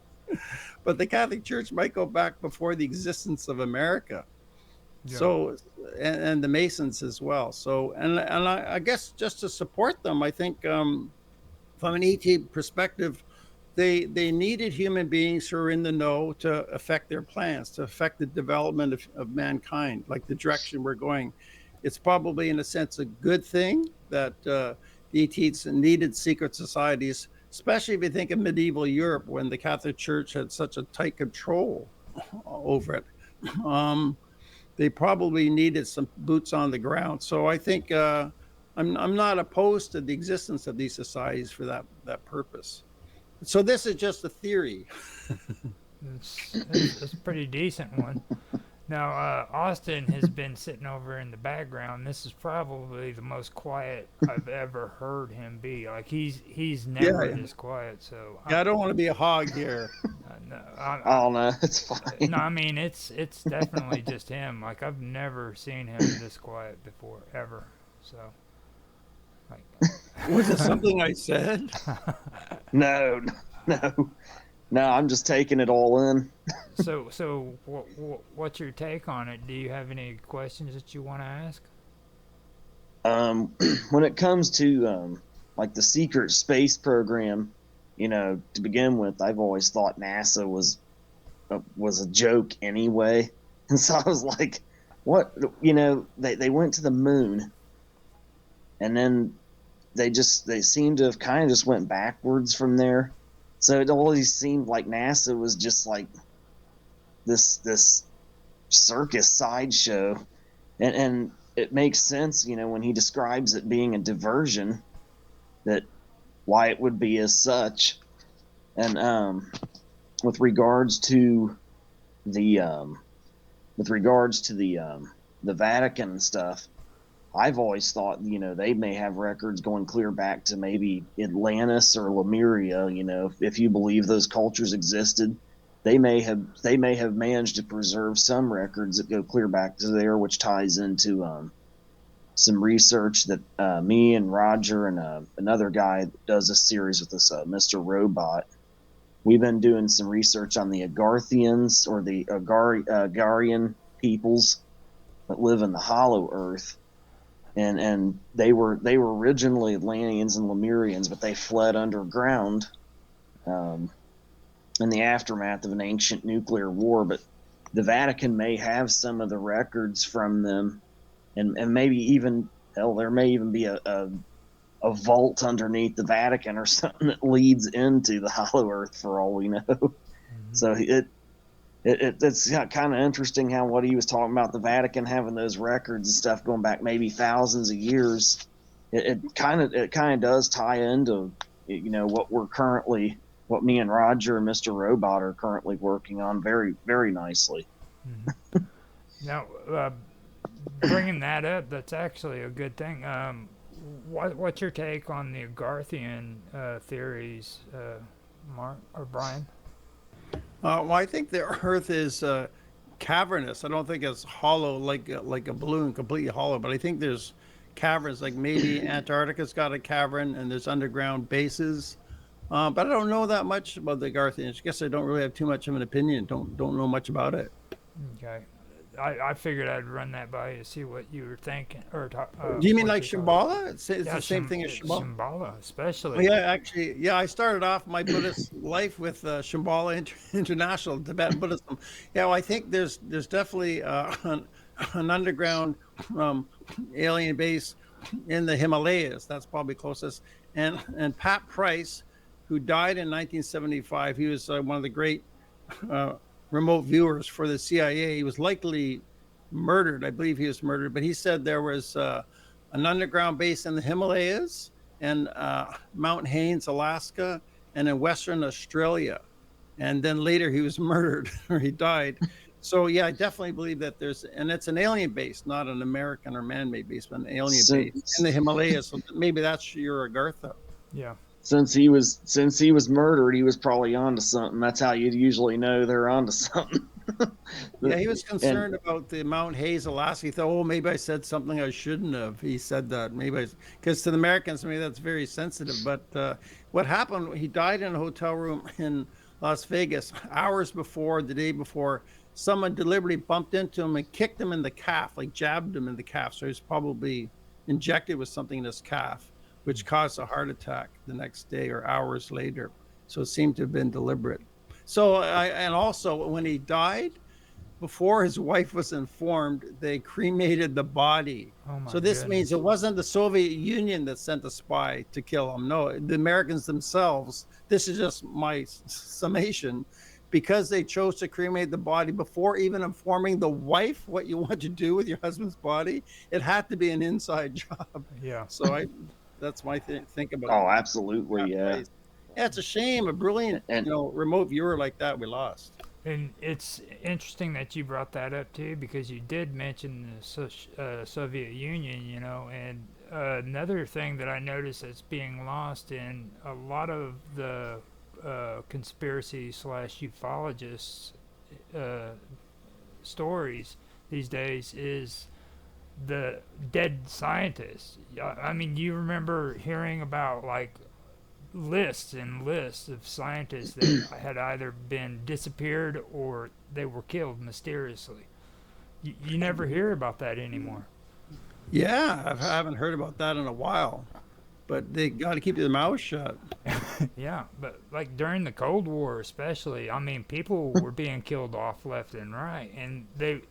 But the Catholic Church might go back before the existence of America. Yeah. So, and the Masons as well. So, and I guess just to support them, I think from an ET perspective, they needed human beings who are in the know to affect their plans, to affect the development of mankind, like the direction we're going. It's probably, in a sense, a good thing that the ETs needed secret societies, especially if you think of medieval Europe when the Catholic Church had such a tight control over it. They probably needed some boots on the ground. So I think I'm not opposed to the existence of these societies for that purpose. So this is just a theory. It's a pretty decent one. Now, Austin has been sitting over in the background. This is probably the most quiet I've ever heard him be. Like he's never Yeah. this quiet. So Yeah, I don't want to be a hog here. Oh no, it's fine. No, I mean it's definitely just him. Like I've never seen him this quiet before ever. So, like, Was it something I said? No. No, I'm just taking it all in. So what's your take on it? Do you have any questions that you want to ask? When it comes to like the secret space program, to begin with, I've always thought NASA was a joke anyway, and so I was like, what? They went to the moon, and then they seemed to have kind of just went backwards from there. So it always seemed like NASA was just like this circus sideshow, and it makes sense, when he describes it being a diversion, that why it would be as such. And with regards to the Vatican and stuff, I've always thought, they may have records going clear back to maybe Atlantis or Lemuria. If you believe those cultures existed, they may have managed to preserve some records that go clear back to there, which ties into some research that me and Roger and another guy that does a series with us, Mr. Robot. We've been doing some research on the Agarthians, or the Agarian peoples that live in the Hollow Earth. And they were originally Atlanteans and Lemurians, but they fled underground in the aftermath of an ancient nuclear war. But the Vatican may have some of the records from them, and maybe even, hell, there may even be a vault underneath the Vatican or something that leads into the Hollow Earth, for all we know. Mm-hmm. So it's kind of interesting how what he was talking about, the Vatican having those records and stuff going back maybe thousands of years. It kind of does tie into what me and Roger and Mr. Robot are currently working on very, very nicely. Mm-hmm. Now, bringing that up, that's actually a good thing. What's your take on the Agarthian theories, Mark or Brian? Well, I think the Earth is cavernous. I don't think it's hollow like a balloon, completely hollow. But I think there's caverns, like maybe Antarctica's got a cavern, and there's underground bases. But I don't know that much about the Agarthians. I guess I don't really have too much of an opinion. Don't know much about it. Okay. I figured I'd run that by you to see what you were thinking. Or do you mean like Shambhala? It's the same thing as Shambhala. Shambhala, especially. Well, yeah, actually, I started off my Buddhist life with Shambhala International, Tibetan Buddhism. Yeah, well, I think there's definitely an underground alien base in the Himalayas. That's probably closest. And Pat Price, who died in 1975, he was one of the great remote viewers for the CIA. He was likely murdered. I believe he was murdered, but he said there was an underground base in the Himalayas and Mount Haines, Alaska, and in Western Australia. And then later he was murdered or he died. So yeah, I definitely believe that and it's an alien base, not an American or man-made base, but an alien base in the Himalayas. So maybe that's your Agartha. Yeah. Since he was murdered, he was probably onto something. That's how you'd usually know they're onto something. Yeah, he was concerned about the Mount Hayes, Alaska. He thought, oh, maybe I said something I shouldn't have. He said that because to the Americans, maybe that's very sensitive. But what happened? He died in a hotel room in Las Vegas hours before, the day before. Someone deliberately bumped into him and kicked him in the calf, like jabbed him in the calf. So he was probably injected with something in his calf, which caused a heart attack the next day or hours later. So it seemed to have been deliberate. And also when he died, before his wife was informed, they cremated the body. Oh my So this means goodness. it wasn't the Soviet Union that sent a spy to kill him. No, the Americans themselves. This is just my summation. Because they chose to cremate the body before even informing the wife what you want to do with your husband's body, it had to be an inside job. Yeah. So that's my think about it. Oh, absolutely, yeah. Yeah, it's a shame. A brilliant, And remote viewer like that we lost. And it's interesting that you brought that up too, because you did mention the Soviet Union, and another thing that I noticed that's being lost in a lot of the conspiracy slash ufologists stories these days is the dead scientists. I mean, you remember hearing about like lists and lists of scientists that had either been disappeared or they were killed mysteriously. You never hear about that anymore. Yeah, I haven't heard about that in a while, but they got to keep their mouth shut. Yeah, but like during the Cold War especially, I mean, people were being killed off left and right, and there's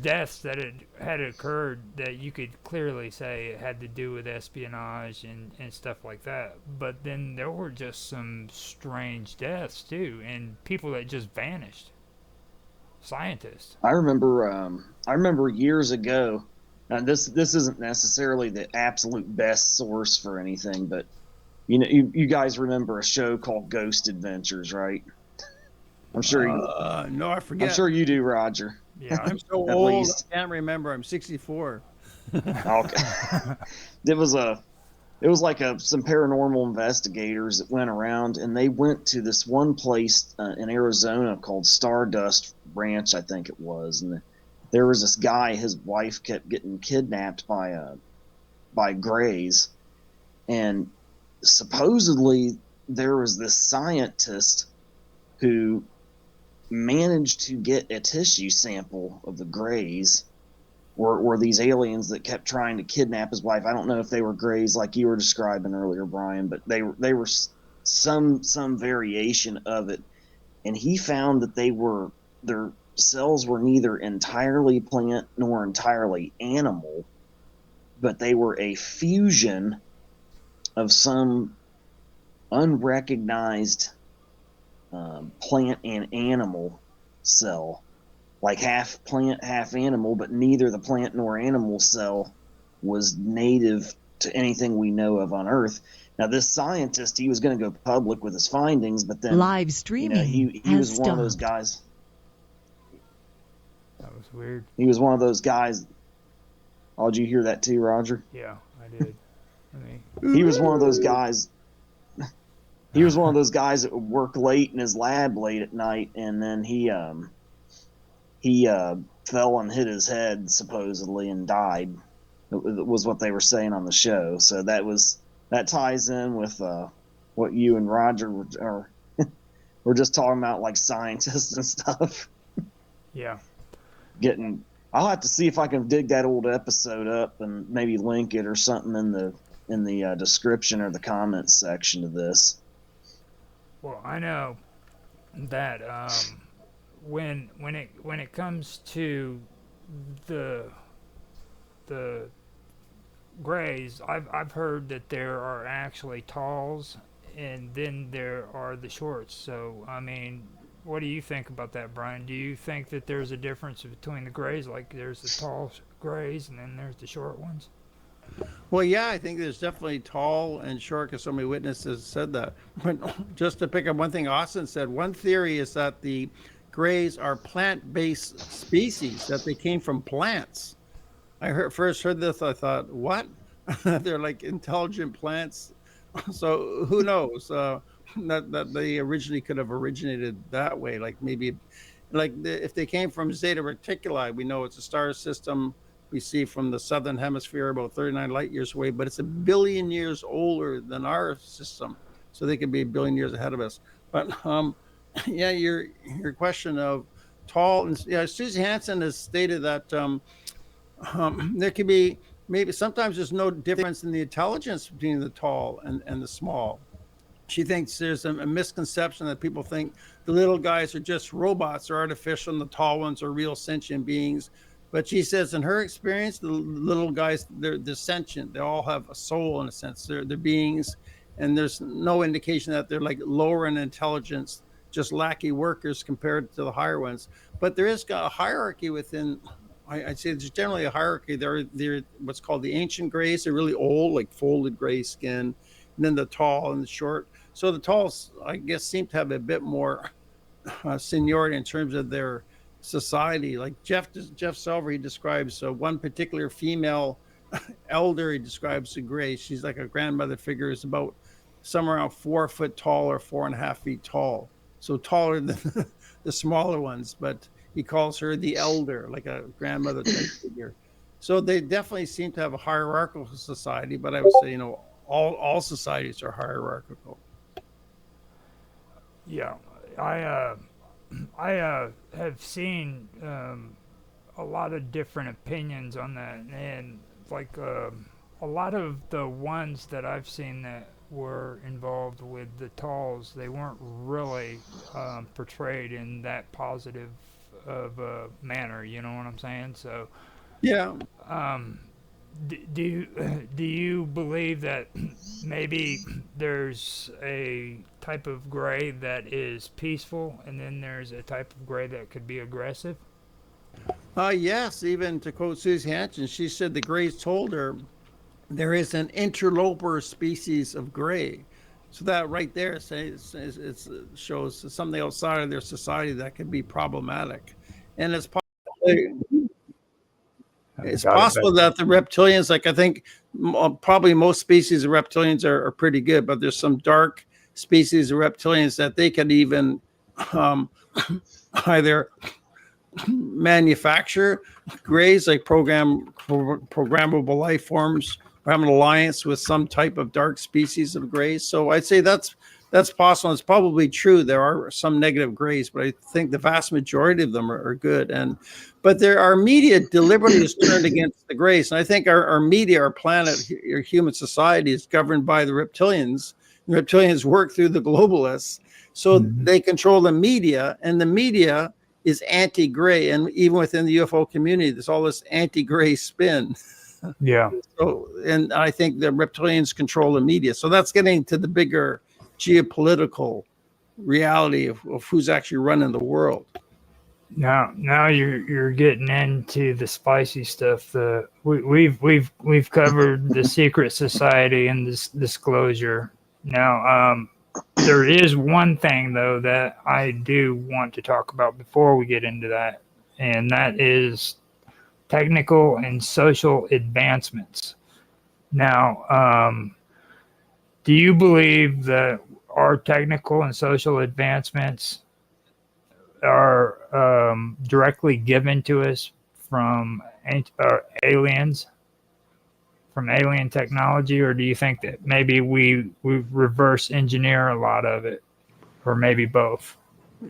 deaths that had occurred that you could clearly say it had to do with espionage and stuff like that. But then there were just some strange deaths too, and people that just vanished. Scientists. I remember years ago. Now this isn't necessarily the absolute best source for anything, but you guys remember a show called Ghost Adventures, right? I'm sure you. No, I forget. I'm sure you do, Roger. Yeah, I'm so At old. least. I can't remember. I'm 64. Okay. It was like some paranormal investigators that went around, and they went to this one place in Arizona called Stardust Ranch, I think it was, and there was this guy. His wife kept getting kidnapped by Greys, and supposedly there was this scientist who managed to get a tissue sample of the Greys, or these aliens that kept trying to kidnap his wife. I don't know if they were Greys like you were describing earlier, Brian, but they were some variation of it, and he found that their cells were neither entirely plant nor entirely animal, but they were a fusion of some unrecognized plant and animal cell, like half plant, half animal, but neither the plant nor animal cell was native to anything we know of on Earth. Now, this scientist, he was going to go public with his findings, but then live streaming he was one of those guys. That was weird. He was one of those guys. Oh, did you hear that too, Roger? Yeah, I did. He was one of those guys. He was one of those guys that would work late in his lab late at night, and then he fell and hit his head supposedly and died. It was what they were saying on the show. So that ties in with what you and Roger were just talking about, like scientists and stuff. Yeah. I'll have to see if I can dig that old episode up and maybe link it or something in the description or the comments section of this. Well, I know that when it comes to the Greys, I've heard that there are actually talls and then there are the shorts. So I mean, what do you think about that, Brian? Do you think that there's a difference between the Greys, like there's the tall Greys and then there's the short ones? Well, yeah, I think there's definitely tall and short, because so many witnesses said that. But just to pick up one thing Austin said, one theory is that the Greys are plant-based species, that they came from plants. First heard this, I thought, what? They're like intelligent plants. So who knows? That they originally could have originated that way. Like maybe, if they came from Zeta Reticuli, we know it's a star system we see from the southern hemisphere about 39 light years away, but it's 1 billion years older than our system. So they could be 1 billion years ahead of us. But yeah, your question of tall, and yeah, Susie Hanson has stated that there could be, maybe sometimes there's no difference in the intelligence between the tall and the small. she thinks there's a misconception that people think the little guys are just robots or artificial and the tall ones are real sentient beings. But she says in her experience, the little guys, they're sentient. They all have a soul in a sense. They're beings, and there's no indication that they're like lower in intelligence, just lackey workers compared to the higher ones. But there is a hierarchy within. I'd say there's generally a hierarchy. They're what's called the ancient grays. They're really old, like folded gray skin, and then the tall and the short. So the talls, I guess, seem to have a bit more seniority in terms of their society. Like Jeff Silver, he describes one particular female elder. He describes the gray. She's like a grandmother figure. Is about somewhere around 4 foot tall or 4.5 feet tall. So taller than the smaller ones, but he calls her the elder, like a grandmother type figure. So they definitely seem to have a hierarchical society, but I would say, all societies are hierarchical. Yeah, I have seen a lot of different opinions on that, and like a lot of the ones that I've seen that were involved with the talls, they weren't really portrayed in that positive of a manner. You know what I'm saying? So yeah. Do you believe that maybe there's a type of gray that is peaceful, and then there's a type of gray that could be aggressive? Yes, even to quote Susie Hanson, she said the grays told her there is an interloper species of gray. So that right there shows something outside of their society that could be problematic. And it's possible that the reptilians, like I think probably most species of reptilians are pretty good, but there's some dark species of reptilians that they could even either manufacture grays, like programmable life forms, or have an alliance with some type of dark species of grays. So I'd say that's possible. It's probably true. There are some negative grays, but I think the vast majority of them are good. But our media deliberately is turned against the grays. And I think our media, our planet, our human society is governed by the reptilians. The reptilians work through the globalists. So they control the media, and the media is anti-gray. And even within the UFO community, there's all this anti-gray spin. Yeah. So, and I think the reptilians control the media. So that's getting to the bigger geopolitical reality of who's actually running the world. Now you're getting into the spicy stuff. We've covered the secret society and this disclosure. Now there is one thing though that I do want to talk about before we get into that, and that is technical and social advancements. Now, do you believe that our technical and social advancements are directly given to us from aliens, from alien technology, or do you think that maybe we reverse engineer a lot of it, or maybe both?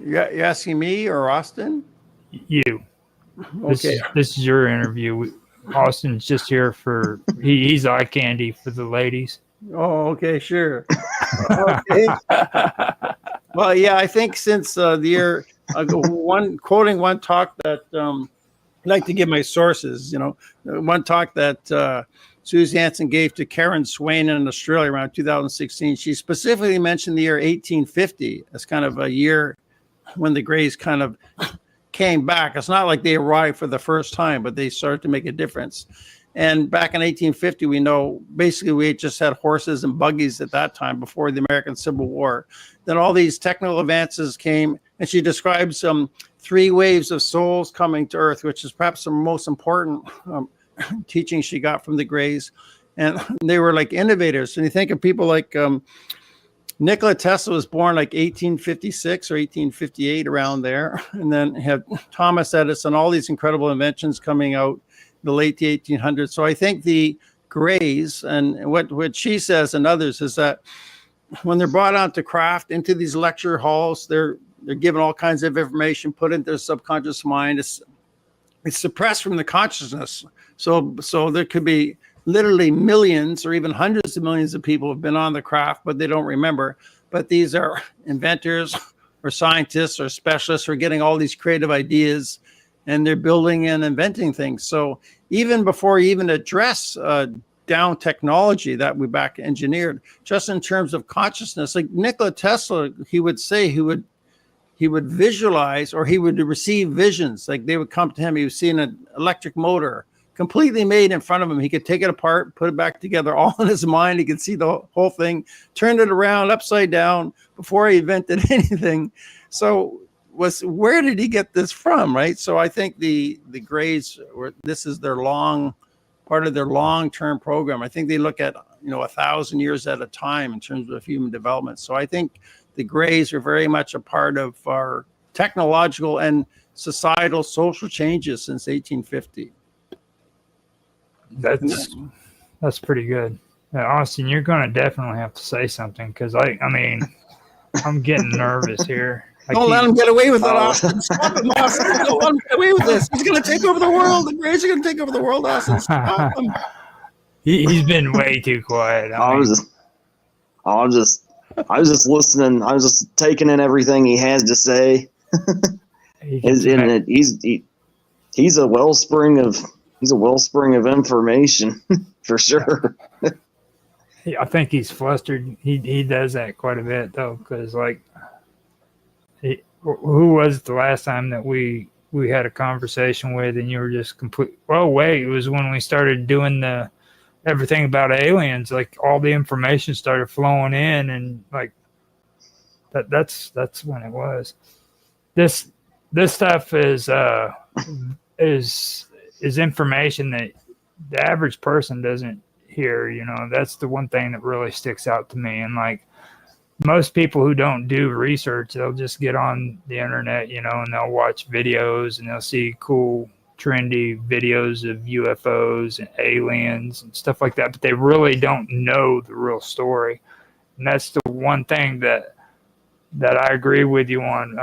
You asking me or Austin? You. Okay. This is your interview. Austin's just here for he's eye candy for the ladies. Oh, okay, sure. Okay. Well, yeah, I think since the year quoting one talk that I like to give my sources, one talk that Susie Hanson gave to Karen Swain in Australia around 2016. She specifically mentioned the year 1850 as kind of a year when the Greys kind of came back. It's not like they arrived for the first time, but they started to make a difference. And back in 1850, we know basically we just had horses and buggies at that time before the American Civil War. Then all these technical advances came, and she describes 3 waves of souls coming to Earth, which is perhaps the most important teaching she got from the Greys. And they were like innovators. And you think of people like Nikola Tesla was born like 1856 or 1858, around there. And then had Thomas Edison, all these incredible inventions coming out in the late 1800s. So I think the Greys, and what she says and others, is that when they're brought onto craft into these lecture halls, they're given all kinds of information put into their subconscious mind. It's suppressed from the consciousness. So there could be literally millions or even hundreds of millions of people have been on the craft, but they don't remember. but these are inventors or scientists or specialists who are getting all these creative ideas, and they're building and inventing things. So even before you even address down technology that we back engineered, just in terms of consciousness, like Nikola Tesla, he would say he would visualize, or he would receive visions. Like they would come to him, he was seeing an electric motor completely made in front of him. He could take it apart, put it back together, all in his mind. He could see the whole thing, turned it around upside down before he invented anything. So where did he get this from, right? So I think the Greys, this is their part of their long-term program. I think they look at 1,000 years at a time in terms of human development. So I think the Greys are very much a part of our technological and societal social changes since 1850. That's pretty good. Austin, you're going to definitely have to say something, because I mean, I'm getting nervous here. Don't let him get away with it, Austin. Stop him, Austin. Don't let him get away with this. He's going to take over the world. The Greys are going to take over the world, Austin. Stop him. He's been way too quiet. I was just listening. I was just taking in everything he has to say. He's a wellspring of information for sure. I think he's flustered. He does that quite a bit though, because who was the last time that we had a conversation with, and you were just complete? Well, wait, it was when we started doing everything about aliens. Like all the information started flowing in, and like that's when it was. This stuff is information that the average person doesn't hear. That's the one thing that really sticks out to me. And like most people who don't do research, they'll just get on the internet, and they'll watch videos, and they'll see cool, trendy videos of UFOs and aliens and stuff like that, but they really don't know the real story. And that's the one thing that I agree with you on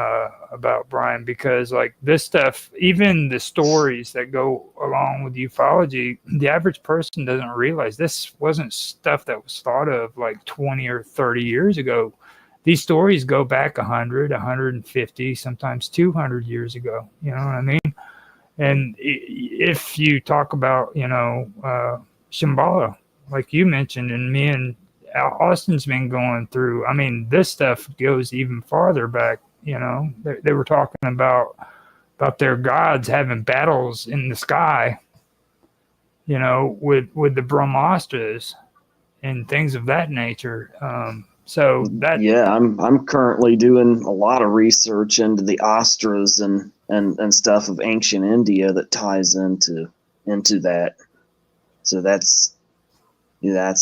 about, Brian, because like this stuff, even the stories that go along with ufology, the average person doesn't realize this wasn't stuff that was thought of like 20 or 30 years ago. These stories go back 100, 150, sometimes 200 years ago. You know what I mean? And if you talk about, Shambhala, like you mentioned, and me and Austin's been going through, I mean, this stuff goes even farther back. They were talking about their gods having battles in the sky, with the Brahmastras and things of that nature. I'm currently doing a lot of research into the Astras and stuff of ancient India that ties into that. So that's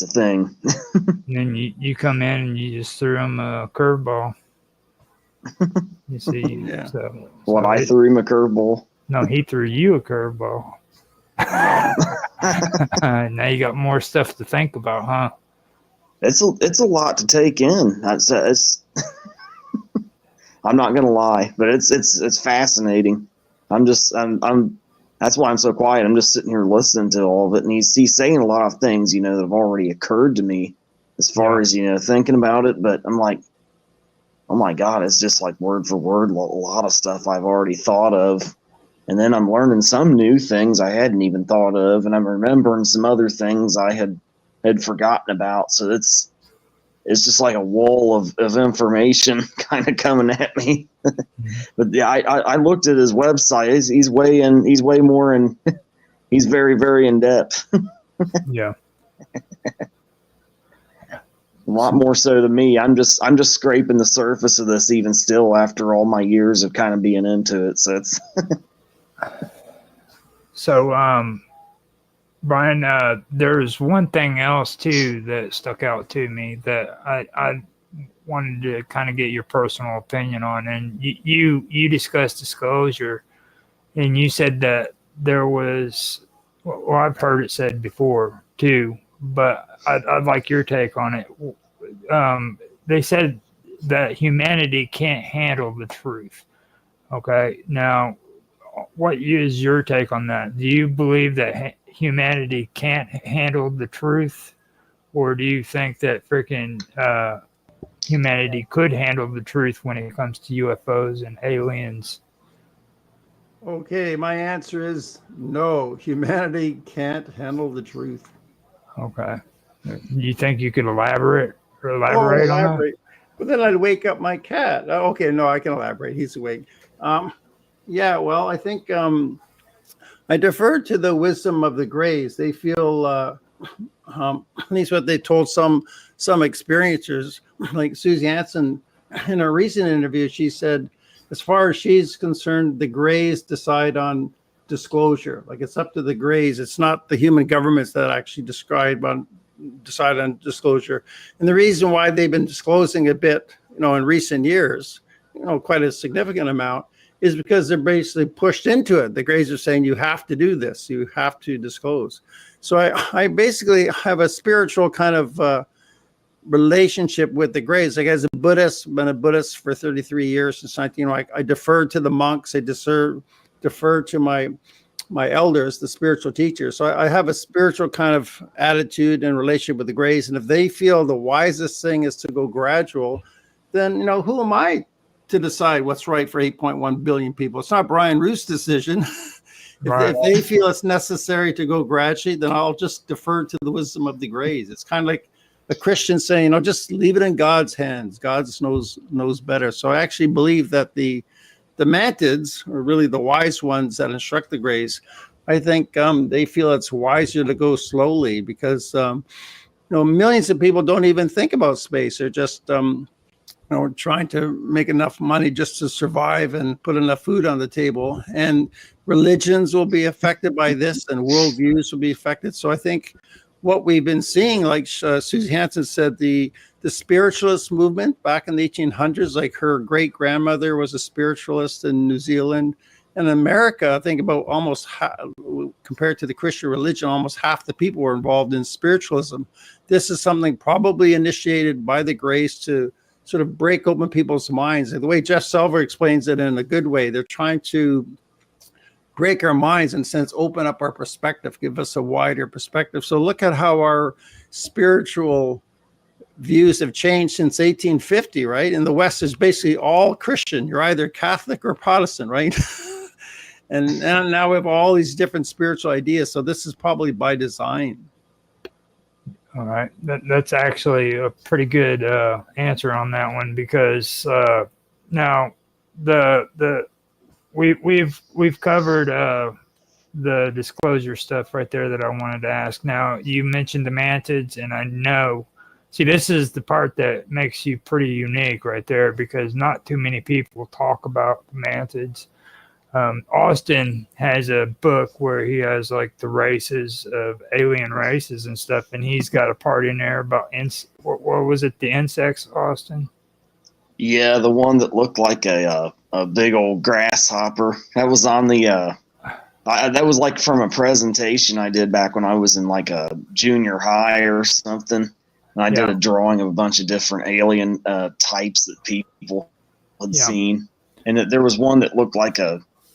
a thing. And then you come in and you just threw him a curveball. You see, Yeah. I threw him a curveball. No, he threw you a curveball. Now you got more stuff to think about, huh? It's a lot to take in. I'm not gonna lie, but it's fascinating. That's why I'm so quiet. I'm just sitting here listening to all of it, and he's saying a lot of things, that have already occurred to me as far as thinking about it. But I'm like, oh my God, it's just like word for word a lot of stuff I've already thought of, and then I'm learning some new things I hadn't even thought of, and I'm remembering some other things I had forgotten about. So it's just like a wall of information kind of coming at me. But yeah, I looked at his website. He's way more in. He's very, very in depth. Yeah. A lot more so than me. I'm just scraping the surface of this even still after all my years of kind of being into it. So it's. So, Brian, there's one thing else too that stuck out to me that I wanted to kind of get your personal opinion on. And you discussed disclosure, and you said that there was, well, I've heard it said before too, but I'd like your take on it. They said that humanity can't handle the truth. Okay. Now, what is your take on that? Do you believe that humanity can't handle the truth, or do you think that freaking humanity could handle the truth when it comes to UFOs and aliens? Okay, my answer is no. Humanity can't handle the truth. Okay. You think you could elaborate Oh, on that? elaborate. But then I'd wake up my cat. Okay, no, I can elaborate. He's awake. Yeah, well, I think I defer to the wisdom of the Greys. They feel, at least what they told some experiencers, like Susie Hanson, in a recent interview, she said, as far as she's concerned, the Greys decide on disclosure. Like it's up to the Greys. It's not the human governments that actually decide on disclosure. And the reason why they've been disclosing a bit, in recent years, quite a significant amount, is because they're basically pushed into it. The Greys are saying, you have to do this. You have to disclose. So I basically have a spiritual kind of relationship with the Greys. Like as a Buddhist, been a Buddhist for 33 years since 19. I defer to the monks. I defer to my elders, the spiritual teachers. So I have a spiritual kind of attitude and relationship with the Greys. And if they feel the wisest thing is to go gradual, then, who am I to decide what's right for 8.1 billion people? It's not Brian Roost's decision. If they feel it's necessary to go gradually, then I'll just defer to the wisdom of the Greys. It's kind of like a Christian saying, just leave it in God's hands. God knows better. So I actually believe that the Mantids are really the wise ones that instruct the Greys. I think they feel it's wiser to go slowly because, millions of people don't even think about space. They're just, trying to make enough money just to survive and put enough food on the table. And religions will be affected by this and worldviews will be affected. So I think what we've been seeing, like Susie Hanson said, the spiritualist movement back in the 1800s, like her great grandmother was a spiritualist in New Zealand. And in America, I think about almost compared to the Christian religion, almost half the people were involved in spiritualism. This is something probably initiated by the Greys to sort of break open people's minds. And the way Jeff Selver explains it in a good way, they're trying to break our minds and, in a sense, open up our perspective, give us a wider perspective. So look at how our spiritual views have changed since 1850, right? In the West, is basically all Christian. You're either Catholic or Protestant, right? and now we have all these different spiritual ideas. So this is probably by design. All right, that's actually a pretty good answer on that one because now we've covered the disclosure stuff right there that I wanted to ask. Now you mentioned the Mantids, and I know. See, this is the part that makes you pretty unique right there because not too many people talk about the Mantids. Austin has a book where he has like the races of alien races and stuff, and he's got a part in there about what was it? The insects, Austin? Yeah, the one that looked like a big old grasshopper. That was on the. That was like from a presentation I did back when I was in like a junior high or something, and I did a drawing of a bunch of different alien types that people had seen, and there was one that looked like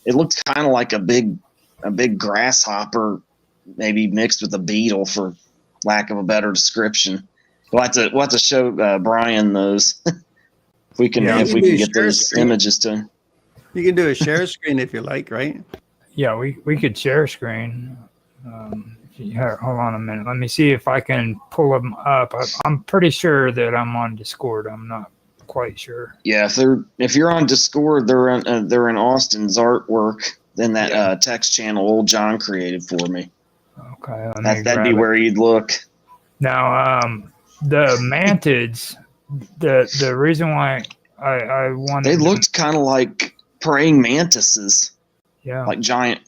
It looked kind of like a big grasshopper, maybe mixed with a beetle, for lack of a better description. We'll have to show Brian those if we can get those images to him. You can do a share screen if you like, right? Yeah, we could share screen. Hold on a minute. Let me see if I can pull them up. I'm pretty sure that I'm on Discord. I'm not quite sure. Yeah, if you're on Discord, they're in Austin's artwork. Then that text channel old John created for me. Okay, that'd be where you'd look. Now, the Mantids. The reason why I wanted they looked kind of like praying mantises. Yeah, like giant.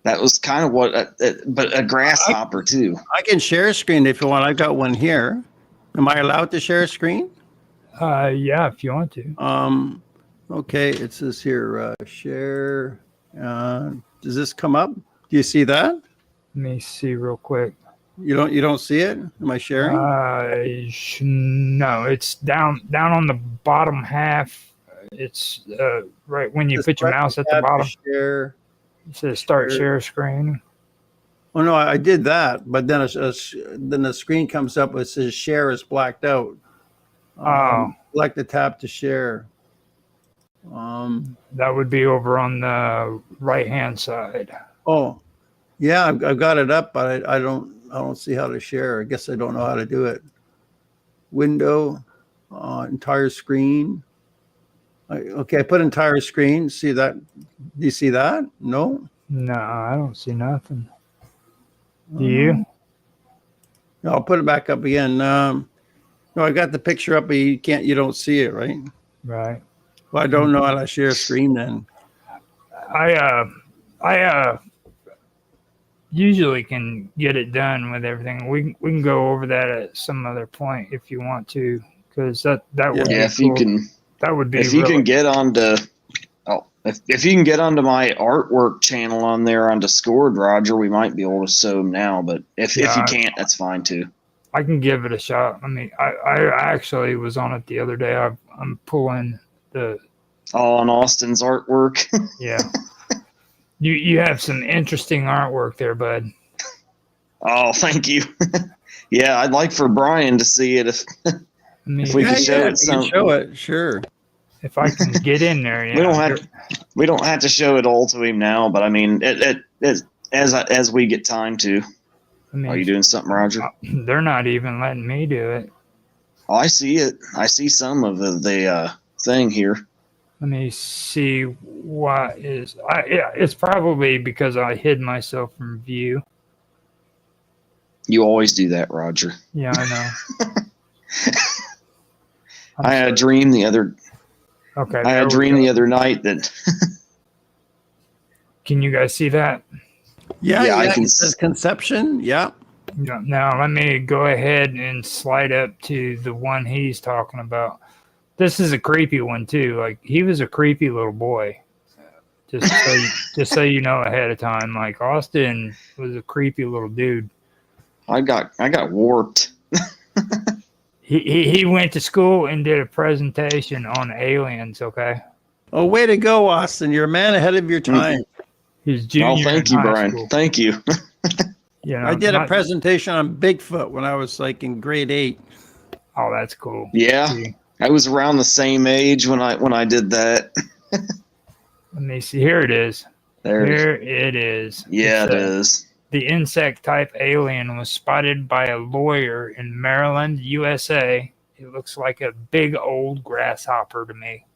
That was kind of what, but a grasshopper too. I can share a screen if you want. I've got one here. Am I allowed to share a screen? Yeah, if you want to. Okay, it says here, share. Does this come up? Do you see that? Let me see real quick. You don't see it? Am I sharing? No, it's down on the bottom half. It's right when you put your mouse at the bottom. Share. It says start share screen. Oh no, I did that, but then the screen comes up. It says share is blacked out. Select the tab to share. That would be over on the right-hand side. Oh, yeah, I've got it up, but I don't see how to share. I guess I don't know how to do it. Window, entire screen. Okay, I put entire screen. See that? Do you see that? No. No, I don't see nothing. Do you? No, I'll put it back up again. No, I got the picture up, but you don't see it, right? Right. Well, I don't know how to share a screen then. I usually can get it done with everything. We can go over that at some other point if you want to, because that would be if cool. you can, that would be if you can get onto, if you can get onto my artwork channel on there on Discord, Roger, we might be able to sew them now. But if you can't, that's fine too. I can give it a shot. I mean, I actually was on it the other day. I'm pulling the on Austin's artwork. Yeah. You have some interesting artwork there, bud. Oh, thank you. Yeah, I'd like for Brian to see it if we could show it. Show it, sure. If I can get in there, yeah. We don't have to show it all to him now, but I mean, as we get time to. I mean, are you doing something, Roger? They're not even letting me do it. Oh, I see it. I see some of the thing here. Let me see what is. It's probably because I hid myself from view. You always do that, Roger. Yeah, I know. I had a dream the other. Okay. I had a dream the other night that. Can you guys see that? Yeah, I can. It says conception. Yeah. Now let me go ahead and slide up to the one he's talking about. This is a creepy one too. Like, he was a creepy little boy. Just so you know ahead of time. Like, Austin was a creepy little dude. I got warped. He went to school and did a presentation on aliens. Okay. Oh, way to go, Austin! You're a man ahead of your time. He's junior. Oh, thank you, Brian. School. Thank you. Yeah, I did a presentation on Bigfoot when I was like in grade 8. Oh, that's cool. Yeah, I was around the same age when I did that. Let me see. Here it is. Here it is. Yeah, it is. The insect-type alien was spotted by a lawyer in Maryland, USA. It looks like a big old grasshopper to me.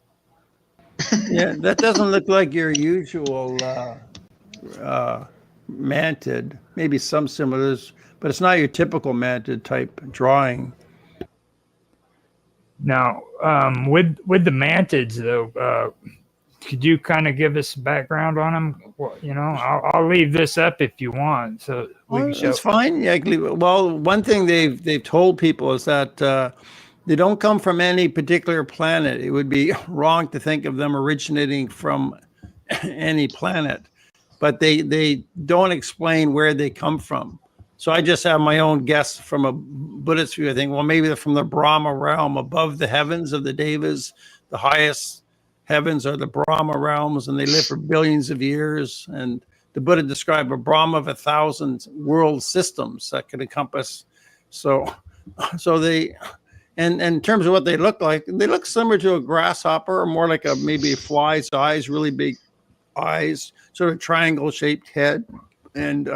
Yeah, that doesn't look like your usual mantid. Maybe some similars, but it's not your typical mantid type drawing. Now, with the mantids, though, could you kind of give us background on them? Well, I'll leave this up if you want, so we can show. It's fine. Yeah, well, one thing they've told people is that they don't come from any particular planet. It would be wrong to think of them originating from any planet, but they don't explain where they come from. So I just have my own guess from a Buddhist view. I think, well, maybe they're from the Brahma realm above the heavens of the Devas. The highest heavens are the Brahma realms, and they live for billions of years. And the Buddha described a Brahma of 1,000 world systems that could encompass. So they, and in terms of what they look like, they look similar to a grasshopper, or more like maybe a fly's eyes, really big eyes, sort of triangle-shaped head, and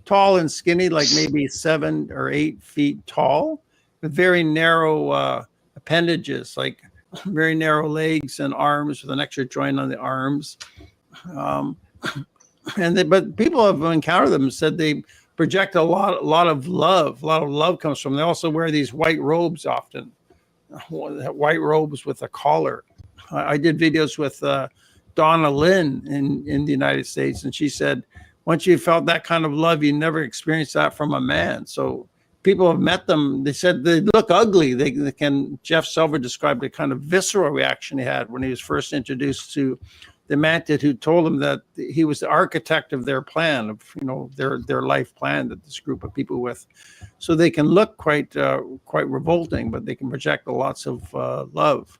tall and skinny, like maybe 7 or 8 feet tall, with very narrow appendages, like very narrow legs and arms with an extra joint on the arms. But people have encountered them and said they project a lot of love. A lot of love comes from them. They also wear these white robes often, white robes with a collar. I did videos with Donna Lynn in the United States, and she said, once you felt that kind of love, you never experienced that from a man. So people have met them. They said they look ugly. They can. Jeff Silver described the kind of visceral reaction he had when he was first introduced to the mantid, who told him that he was the architect of their plan, of their life plan that this group of people with. So they can look quite revolting, but they can project lots of love.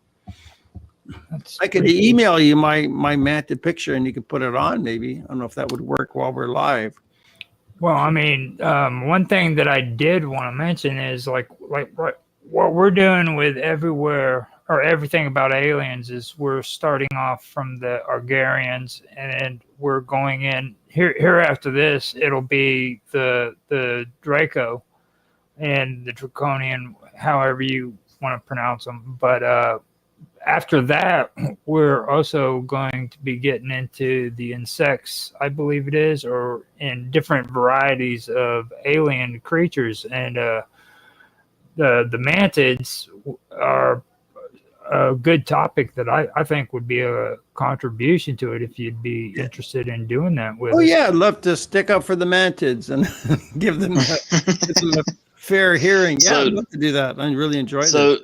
I could email you my mantid picture, and you could put it on. Maybe I don't know if that would work while we're live. Well, I mean, one thing that I did want to mention is like what we're doing with everywhere or everything about aliens is we're starting off from the Argarians, and we're going in here after this. It'll be the Draco and the Draconian, however you want to pronounce them. But after that, we're also going to be getting into the insects, I believe it is, or in different varieties of alien creatures. And the mantids are a good topic that I think would be a contribution to it if you'd be interested in doing that with Oh us. yeah, I'd love to stick up for the mantids and give them a fair hearing. Yeah, So- I'd love to do that. I really enjoy So, this.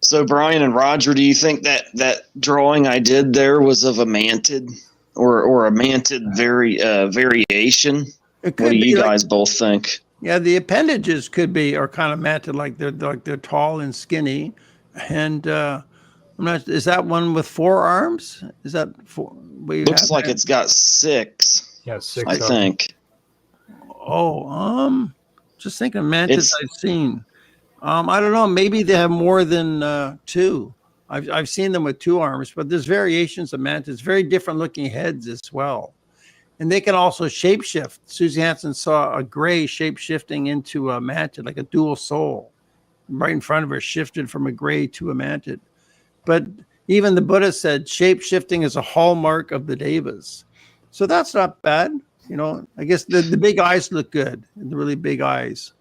so Brian and Roger, do you think that drawing I did there was of a mantid or a mantid variation? It What do be you like- guys both think? Yeah, the appendages could be are kind of mantid, like they're tall and skinny, and I'm not. Is that one with 4 arms? Is that 4? Looks like it's got 6. Yeah, 6. I think. Oh, just thinking of mantids It's- I've seen. I don't know. Maybe they have more than 2. I've seen them with 2 arms, but there's variations of mantids, very different looking heads as well. And they can also shapeshift. Susie Hanson saw a gray shape-shifting into a mantid, like a dual soul. Right in front of her, shifted from a gray to a mantid. But even the Buddha said shape-shifting is a hallmark of the devas. So that's not bad. You know, I guess the big eyes look good, the really big eyes.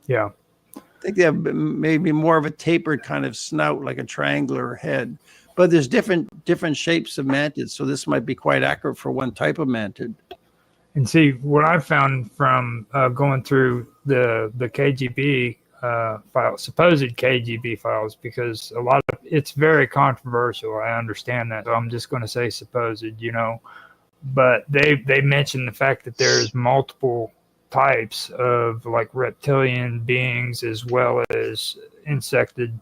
Yeah. I think they have maybe more of a tapered kind of snout, like a triangular head. But there's different shapes of mantids, so this might be quite accurate for one type of mantid. And see, what I found from going through the KGB files, supposed KGB files, because a lot of it's very controversial. I understand that, so I'm just going to say supposed, you know. But they mentioned the fact that there's multiple types of like reptilian beings as well as insected.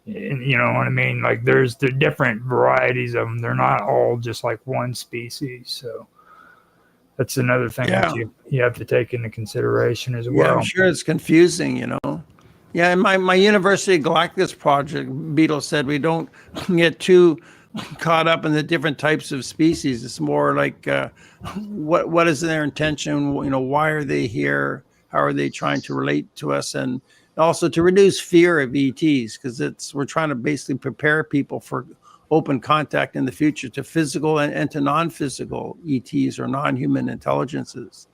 You know what I mean? Like there's the different varieties of them. They're not all just like one species. So that's another thing that you have to take into consideration as well. Yeah, I'm sure it's confusing, you know. Yeah, in my University Galactus project, Beetle said we don't get too caught up in the different types of species. It's more like what is their intention? You know, why are they here? How are they trying to relate to us? And also to reduce fear of ETs, because we're trying to basically prepare people for open contact in the future to physical and to non-physical ETs or non-human intelligences.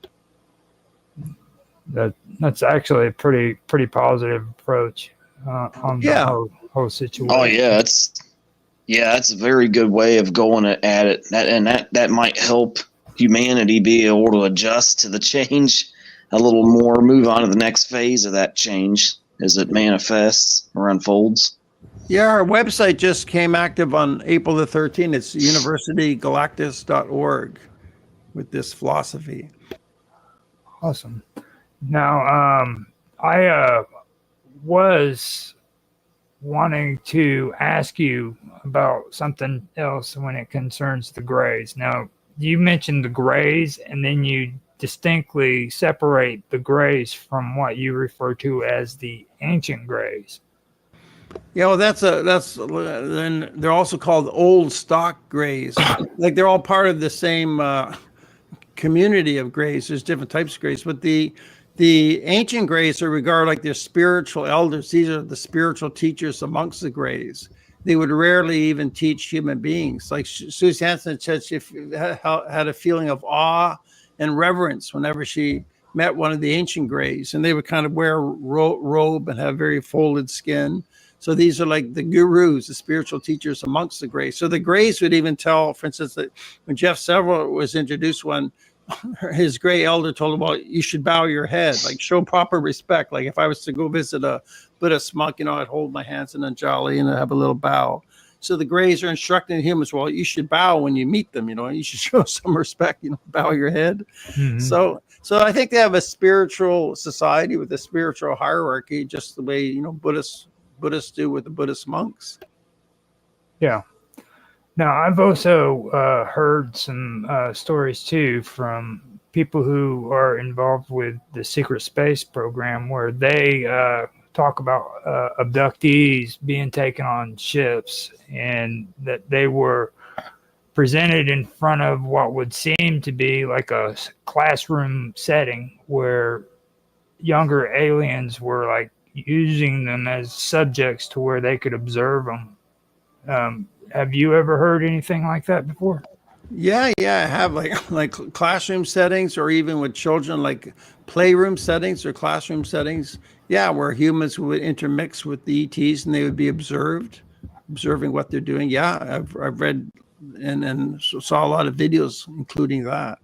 That's actually a pretty positive approach on the whole situation. Oh yeah, it's a very good way of going at it, and that might help humanity be able to adjust to the change a little more, move on to the next phase of that change as it manifests or unfolds. Yeah, our website just came active on April the 13th. It's universitygalactus.org with this philosophy. Awesome. Now, I was wanting to ask you about something else when it concerns the grays. Now, you mentioned the grays, and then you distinctly separate the grays from what you refer to as the ancient grays. Yeah, well, then they're also called old stock grays. Like they're all part of the same community of grays. There's different types of grays, but the ancient grays are regarded like they're spiritual elders. These are the spiritual teachers amongst the grays. They would rarely even teach human beings. Like Susie Hanson said, she had a feeling of awe and reverence whenever she met one of the ancient grays, and they would kind of wear a robe and have very folded skin. So these are like the gurus, the spiritual teachers amongst the grays. So the grays would even tell, for instance, that when Jeff Several was introduced, his gray elder told him, well, you should bow your head, like show proper respect. Like if I was to go visit a Buddhist monk, you know, I'd hold my hands in a jolly and I'd have a little bow. So the grays are instructing humans, well, you should bow when you meet them, you know, you should show some respect, you know, bow your head. Mm-hmm. So I think they have a spiritual society with a spiritual hierarchy, just the way, you know, Buddhists do with the Buddhist monks. Yeah. Now, I've also heard some stories too from people who are involved with the secret space program, where they talk about abductees being taken on ships, and that they were presented in front of what would seem to be like a classroom setting where younger aliens were like using them as subjects to where they could observe them. Have you ever heard anything like that before? Yeah, I have like classroom settings, or even with children, like playroom settings or classroom settings. Yeah, where humans would intermix with the ETs and they would be observing what they're doing. Yeah, I've read and saw a lot of videos including that.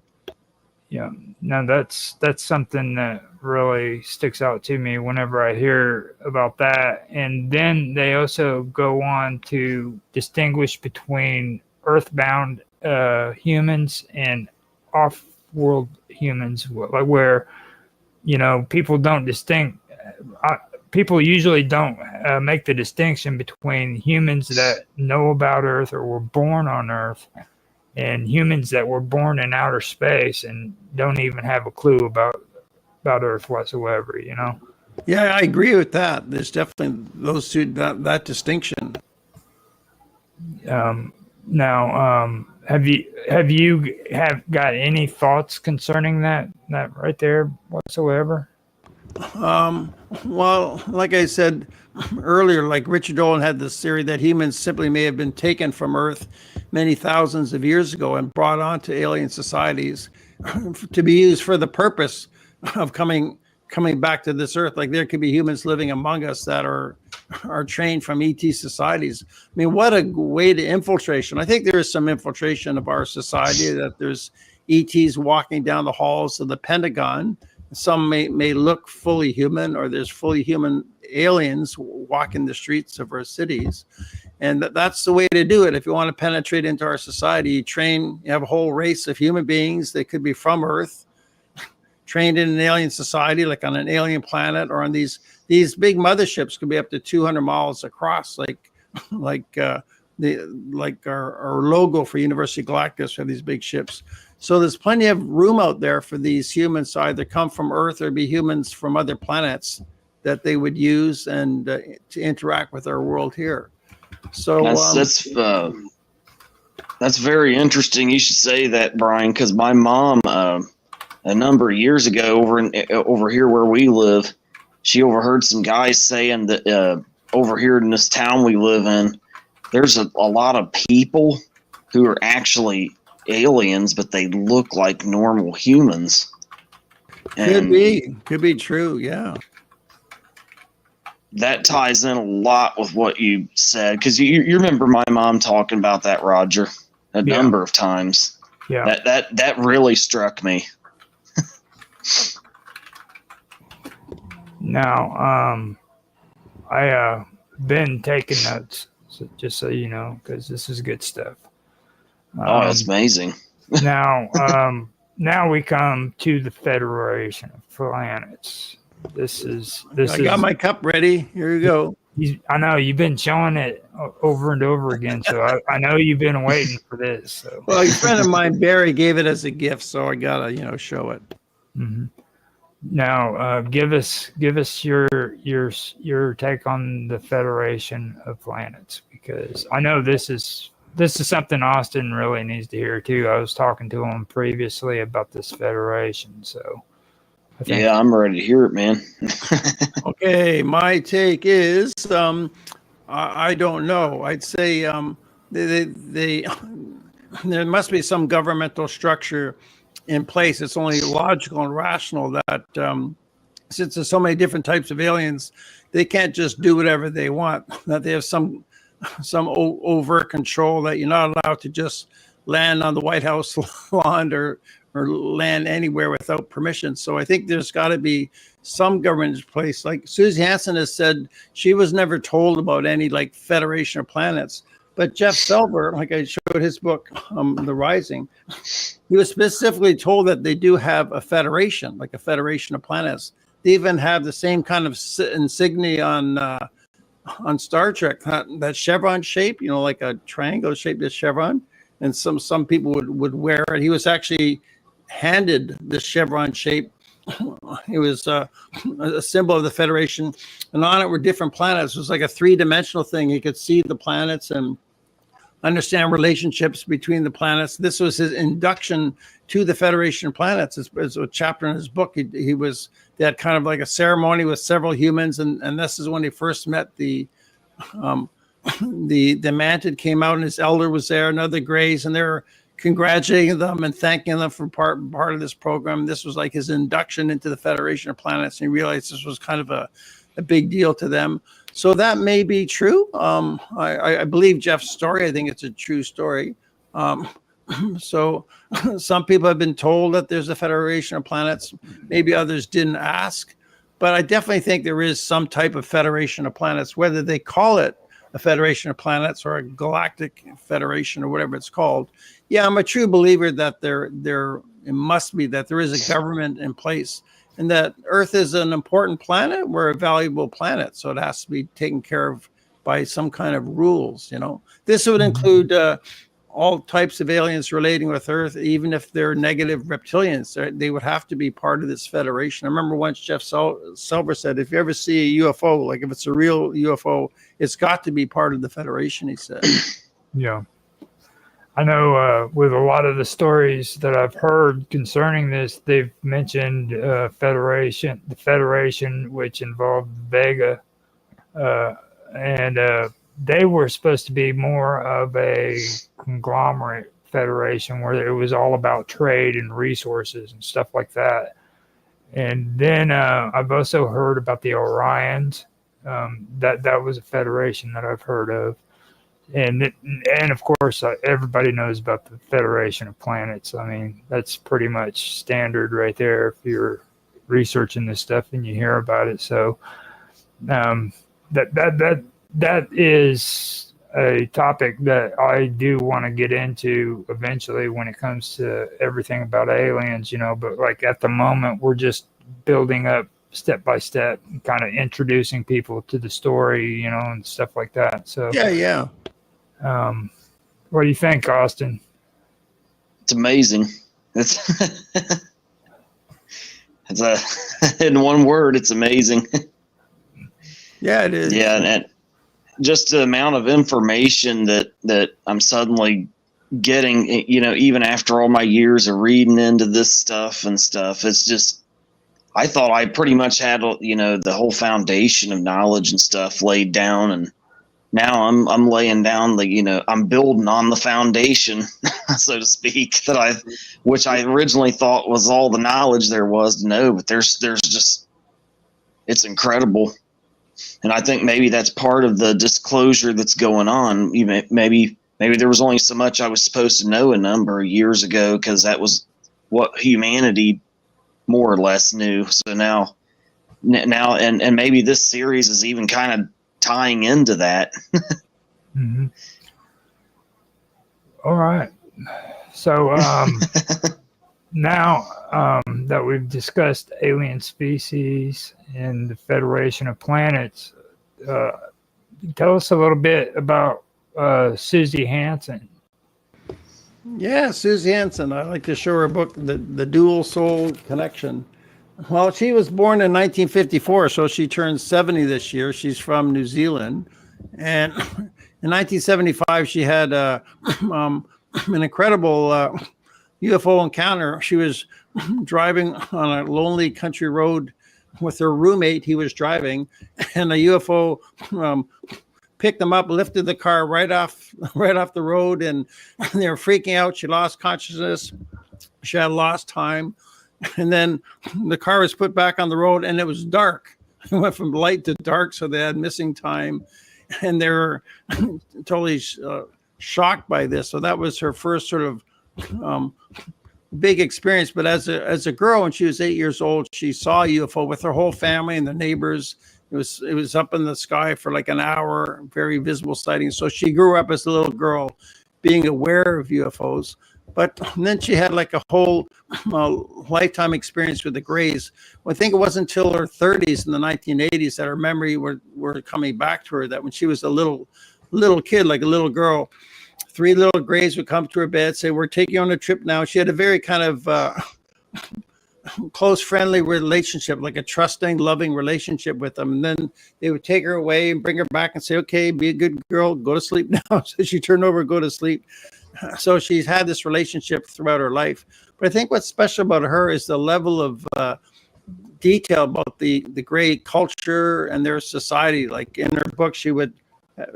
Yeah, no, that's something that really sticks out to me whenever I hear about that. And then they also go on to distinguish between earthbound humans and off-world humans, like where people don't people usually don't make the distinction between humans that know about Earth or were born on Earth and humans that were born in outer space and don't even have a clue about Earth whatsoever. Yeah, I agree with that. There's definitely those two, that distinction. Now, have you got any thoughts concerning that right there whatsoever? Well, like I said earlier, like Richard Dolan had this theory that humans simply may have been taken from Earth many thousands of years ago and brought onto alien societies to be used for the purpose of coming back to this Earth. Like there could be humans living among us that are trained from ET societies. I mean, what a way to infiltration. I think there is some infiltration of our society, that there's ETs walking down the halls of the Pentagon. Some may look fully human, or there's fully human aliens walking the streets of our cities. And that's the way to do it. If you want to penetrate into our society, you have a whole race of human beings. They could be from Earth, trained in an alien society, like on an alien planet, or on these big motherships could be up to 200 miles across, like our logo for University Galactus. We have these big ships. So there's plenty of room out there for these humans to either come from Earth or be humans from other planets that they would use and to interact with our world here. So that's very interesting. You should say that, Brian, because my mom, a number of years ago, over here where we live, she overheard some guys saying that over here in this town we live in, there's a lot of people who are actually aliens, but they look like normal humans. Could be true. Yeah. That ties in a lot with what you said, because you remember my mom talking about that, Roger, a number of times. Yeah. That really struck me. Now, I been taking notes, just so you know, because this is good stuff. That's amazing. Now we come to the Federation of Planets. I got my cup ready. Here you go. I know you've been showing it over and over again, so I know you've been waiting for this. So. Well, a friend of mine, Barry, gave it as a gift, so I gotta show it. Mm-hmm. Now, give us your take on the Federation of Planets, because I know this is something Austin really needs to hear too. I was talking to him previously about this Federation, so yeah, I'm ready to hear it, man. Okay, my take is I don't know. I'd say they there must be some governmental structure in place. It's only logical and rational that since there's so many different types of aliens, they can't just do whatever they want. That they have some overt control, that you're not allowed to just land on the White House lawn or land anywhere without permission. So I think there's got to be some government in place. Like Susie Hanson has said, she was never told about any like Federation of Planets. But Jeff Silver, like I showed his book, The Rising, he was specifically told that they do have a federation, like a Federation of Planets. They even have the same kind of insignia on Star Trek, that chevron shape, like a triangle shaped as chevron. And some people would wear it. He was actually handed the chevron shape it was a symbol of the Federation, and on it were different planets. It was like a three-dimensional thing. He could see the planets and understand relationships between the planets. This was his induction to the Federation of Planets. It's a chapter in his book. They had kind of like a ceremony with several humans, and this is when he first met the Mantid came out, and his elder was there, and other Greys, and they're congratulating them and thanking them for part of this program. This was like his induction into the Federation of Planets, and he realized this was kind of a big deal to them. So that may be true. I believe Jeff's story. I think it's a true story. So some people have been told that there's a Federation of Planets. Maybe others didn't ask. But I definitely think there is some type of Federation of Planets, whether they call it a Federation of Planets or a Galactic Federation or whatever it's called. Yeah, I'm a true believer that it must be that there is a government in place, and that Earth is an important planet. We're a valuable planet, so it has to be taken care of by some kind of rules. This would include all types of aliens relating with Earth, even if they're negative reptilians. They would have to be part of this Federation. I remember once Jeff Silver said, if you ever see a UFO, like if it's a real UFO, it's got to be part of the Federation, he said. Yeah. I know with a lot of the stories that I've heard concerning this, they've mentioned the Federation, which involved Vega, and they were supposed to be more of a conglomerate federation where it was all about trade and resources and stuff like that. And then I've also heard about the Orions. That was a federation that I've heard of. And of course, everybody knows about the Federation of Planets. I mean, that's pretty much standard right there if you're researching this stuff and you hear about it. So that is a topic that I do want to get into eventually when it comes to everything about aliens, but like at the moment, we're just building up step by step, kind of introducing people to the story, and stuff like that. So yeah. What do you think, Austin? It's amazing. In one word, it's amazing. Yeah, it is. Yeah, and just the amount of information that I'm suddenly getting, even after all my years of reading into this stuff, it's just, I thought I pretty much had, the whole foundation of knowledge and stuff laid down, and now I'm laying down I'm building on the foundation, so to speak, which I originally thought was all the knowledge there was to know, but there's just, it's incredible. And I think maybe that's part of the disclosure that's going on. Maybe there was only so much I was supposed to know a number of years ago, because that was what humanity more or less knew. So now, and maybe this series is even kind of tying into that. Mm-hmm. All right. So now that we've discussed alien species and the Federation of Planets, tell us a little bit about Susie Hanson. Yeah, Susie Hanson. I like to show her book, The Dual Soul Connection. Well, she was born in 1954, so she turned 70 this year. She's from New Zealand. And in 1975, she had an incredible UFO encounter. She was driving on a lonely country road with her roommate. He was driving, and a UFO picked them up, lifted the car right off the road, and they were freaking out. She lost consciousness. She had lost time. And then the car was put back on the road, and it was dark. It went from light to dark, so they had missing time. And they were totally shocked by this. So that was her first sort of big experience. But as a girl, when she was 8 years old, she saw a UFO with her whole family and the neighbors. It was up in the sky for like an hour, very visible sighting. So she grew up as a little girl being aware of UFOs. But then she had like a whole lifetime experience with the Greys. Well, I think it wasn't until her 30s in the 1980s that her memory were coming back to her, that when she was a little kid, like a little girl, 3 little Greys would come to her bed, say, "We're taking you on a trip now." She had a very kind of close, friendly relationship, like a trusting, loving relationship with them. And then they would take her away and bring her back and say, okay, be a good girl, go to sleep now. So she turned over, go to sleep. So she's had this relationship throughout her life. But I think what's special about her is the level of detail about the Grey culture and their society. Like in her book, she would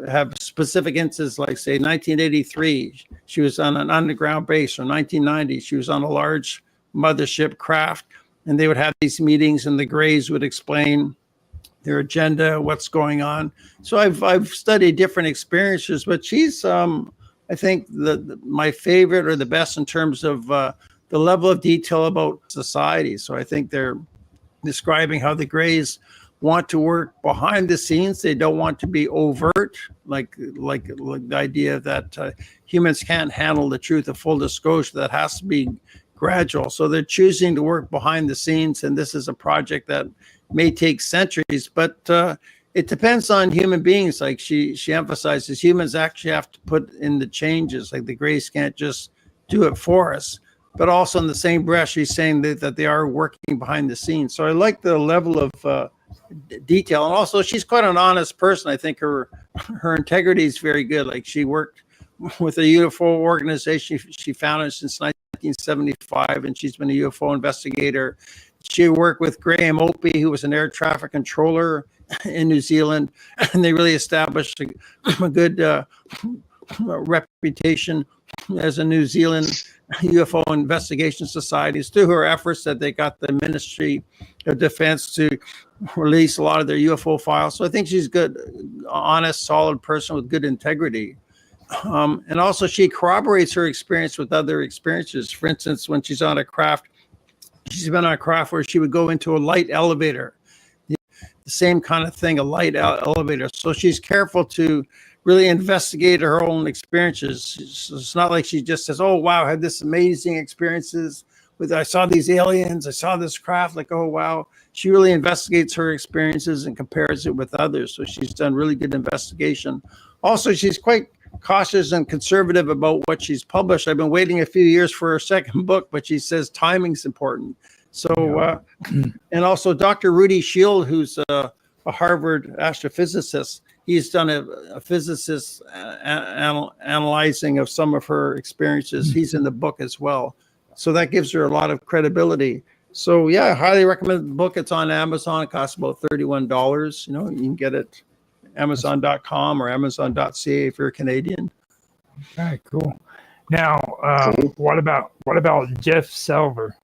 have specific instances, like say 1983, she was on an underground base, or 1990, she was on a large mothership craft, and they would have these meetings, and the Greys would explain their agenda, what's going on. So I've studied different experiences, but she's I think my favorite or the best in terms of the level of detail about society. So I think they're describing how the Greys want to work behind the scenes. They don't want to be overt, like the idea that humans can't handle the truth of full disclosure. That has to be gradual. So they're choosing to work behind the scenes, and this is a project that may take centuries, but it depends on human beings. Like she emphasizes, humans actually have to put in the changes. Like the Greys can't just do it for us. But also in the same breath, she's saying that they are working behind the scenes. So I like the level of detail. And also she's quite an honest person. I think her integrity is very good. Like she worked with a UFO organization she founded since 1975, and she's been a UFO investigator. She worked with Graham Opie, who was an air traffic controller in New Zealand, and they really established a good reputation as a New Zealand UFO investigation society. It's through her efforts that they got the Ministry of Defense to release a lot of their UFO files. So I think she's good, honest, solid person with good integrity. And also she corroborates her experience with other experiences. For instance, when she's on a craft, she's been on a craft where she would go into a light elevator, the same kind of thing, a light elevator. So she's careful to really investigate her own experiences. It's not like she just says, oh, wow, I had this amazing experiences with, I saw these aliens, I saw this craft, like, oh, wow. She really investigates her experiences and compares it with others. So she's done really good investigation. Also, she's quite cautious and conservative about what she's published. I've been waiting a few years for her second book, but she says timing's important. So, and also Dr. Rudy Shield, who's a Harvard astrophysicist, he's done a physicist analyzing of some of her experiences. He's in the book as well. So that gives her a lot of credibility. So yeah, I highly recommend the book. It's on Amazon. It costs about $31. You know, you can get it Amazon.com or Amazon.ca if you're Canadian. Okay, cool. Now, what about Jeff Silver?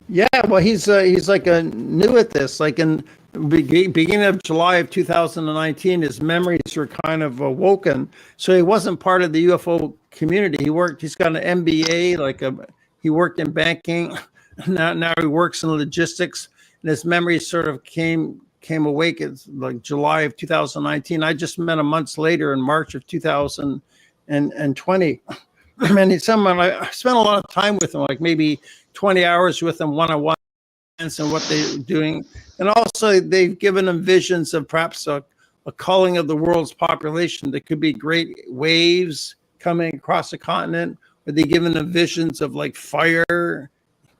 Yeah, well, he's like new at this. Like in beginning of July of 2019, his memories were kind of awoken. So he wasn't part of the UFO community. He's got an MBA, he worked in banking. Now he works in logistics, and his memories sort of came awake in like July of 2019. I just met him months later in March of 2020. And he's someone I spent a lot of time with him, like maybe 20 hours with him one-on-one, and what they're doing. And also they've given him visions of perhaps a culling of the world's population. There could be great waves coming across the continent, or they've given them visions of like fire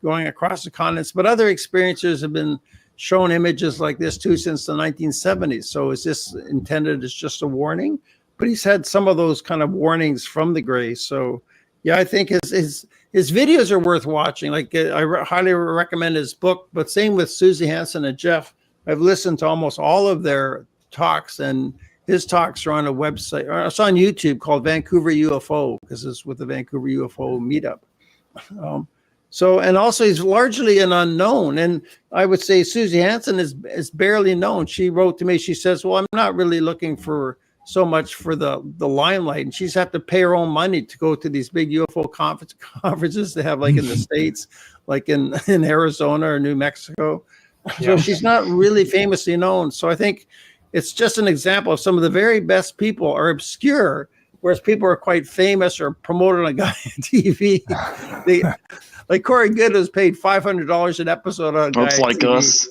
going across the continents. But other experiencers have been shown images like this too since the 1970s. So is this intended as just a warning? But he's had some of those kind of warnings from the Greys. So yeah, I think his videos are worth watching. Like I highly recommend his book, but same with Susie Hanson and Jeff. I've listened to almost all of their talks, and his talks are on a website, or it's on YouTube called Vancouver UFO, because it's with the Vancouver UFO meetup. So, and also he's largely an unknown. And I would say Susie Hanson is barely known. She wrote to me, she says, well, I'm not really looking for so much for the limelight, and she's have to pay her own money to go to these big UFO conferences they have, like in the States, like in Arizona or New Mexico. So she's not really famously known. So I think it's just an example of some of the very best people are obscure, whereas people are quite famous or promoting a guy on TV. Like Corey Good was paid $500 an episode on a guy. That's like TV. us.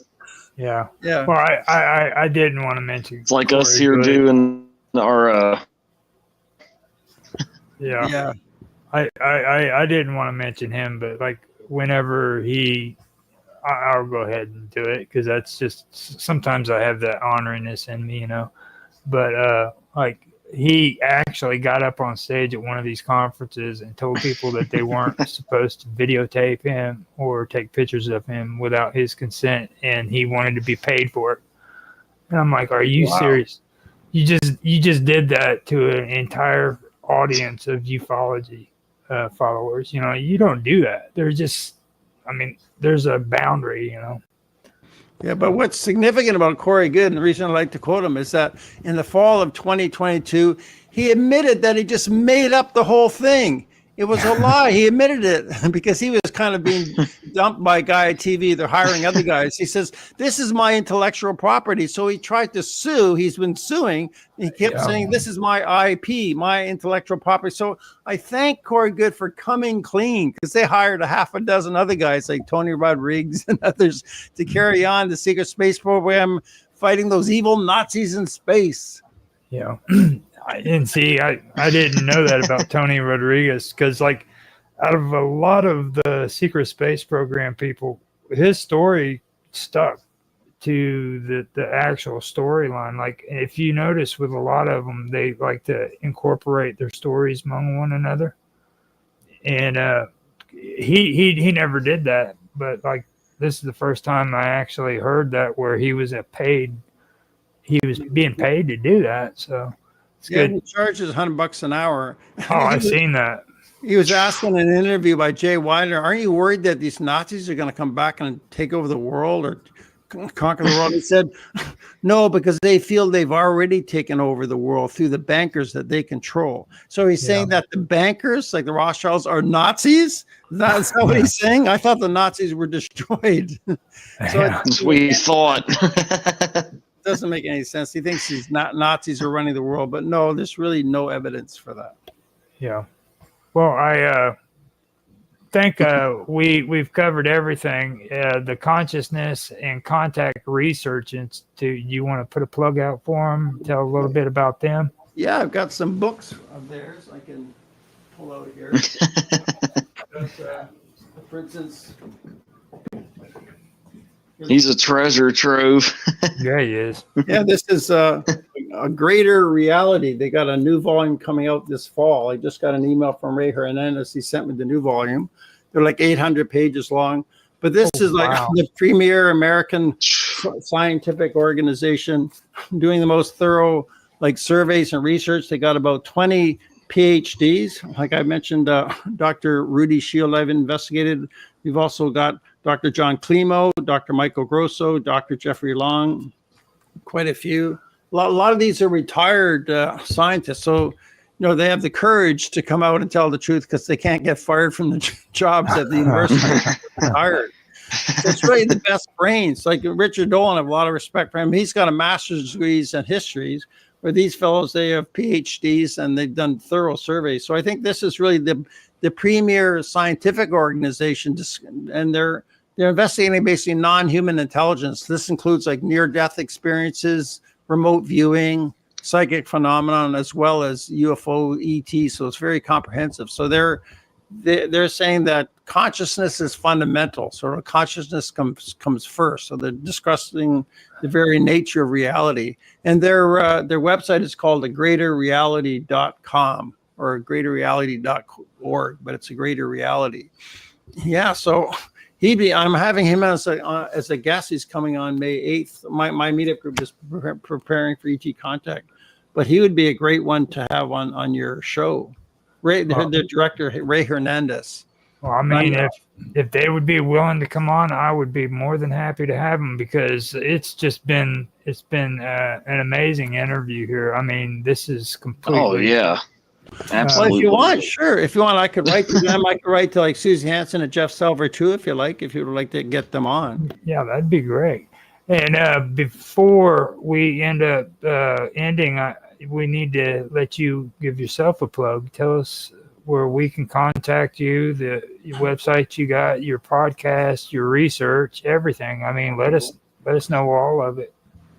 Yeah. Yeah. Well, I didn't want to mention. It's like us here doing our. Yeah. I didn't want to mention him, but like whenever he I'll go ahead and do it because that's just sometimes I have that honoriness in me, But like he actually got up on stage at one of these conferences and told people that they weren't supposed to videotape him or take pictures of him without his consent, and he wanted to be paid for it. And I'm like, are you serious? You just did that to an entire audience of ufology followers. You don't do that. There's a boundary. Yeah, but what's significant about Corey Good, and the reason I like to quote him, is that in the fall of 2022, he admitted that he just made up the whole thing. It was a lie. He admitted it because he was kind of being dumped by Gaia TV. They're hiring other guys. He says, this is my intellectual property. So he tried to sue. He's been suing. He kept saying, this is my IP, my intellectual property. So I thank Corey Good for coming clean because they hired a half a dozen other guys like Tony Rodriguez and others to carry on the secret space program, fighting those evil Nazis in space. Yeah. And see, I didn't know that about Tony Rodriguez because, like, out of a lot of the secret space program people, his story stuck to the actual storyline. Like, if you notice with a lot of them, they like to incorporate their stories among one another. And he never did that. But, like, this is the first time I actually heard that where he was being paid to do that. So. Yeah, he charges $100 an hour. Oh, I've seen that. He was asked in an interview by Jay Wilder, aren't you worried that these Nazis are going to come back and take over the world or conquer the world? He said, no, because they feel they've already taken over the world through the bankers that they control. So he's saying that the bankers, like the Rothschilds, are Nazis? That's not what he's saying? I thought the Nazis were destroyed. That's what we thought. Doesn't make any sense. He thinks these Nazis are running the world, but no, there's really no evidence for that. Yeah. Well, I think we've covered everything. The Consciousness and Contact Research Institute. You want to put a plug out for them? Tell a little bit about them. Yeah, I've got some books of theirs I can pull out here. For instance. He's a treasure trove. Yeah, he is. Yeah, this is a greater reality. They got a new volume coming out this fall. I just got an email from Ray Hernandez. He sent me the new volume. They're like 800 pages long. But this is like the premier American scientific organization doing the most thorough like surveys and research. They got about 20 PhDs. Like I mentioned, Dr. Rudy Shield, I've investigated. We've also got Dr. John Climo, Dr. Michael Grosso, Dr. Jeffrey Long, quite a few. A lot of these are retired scientists. So, they have the courage to come out and tell the truth because they can't get fired from the jobs at the university. Retired. So it's really the best brains. Like Richard Dolan, I have a lot of respect for him. He's got a master's degrees in histories, where these fellows, they have PhDs and they've done thorough surveys. So I think this is really the premier scientific organization, and they're investigating basically non-human intelligence. This includes like near-death experiences, remote viewing, psychic phenomenon, as well as UFO ET. So it's very comprehensive. So they're saying that consciousness is fundamental. Sort of consciousness comes first. So they're discussing the very nature of reality. And their website is called agreaterreality.com or greaterreality.org, but it's a greater reality. Yeah, so I'm having him as a guest. He's coming on May 8th. My meetup group is preparing for ET Contact, but he would be a great one to have on your show. The director, Ray Hernandez. Well, I mean, if they would be willing to come on, I would be more than happy to have them because it's been an amazing interview here. I mean, this is completely. Oh yeah. Absolutely. Well, if you want, sure. If you want, I could write to them. I could write to like Susie Hansen and Jeff Selver too, if you like. If you would like to get them on. Yeah, that'd be great. And before we end up ending, we need to let you give yourself a plug. Tell us where we can contact you, your website you got, your podcast, your research, everything. I mean, let us know all of it.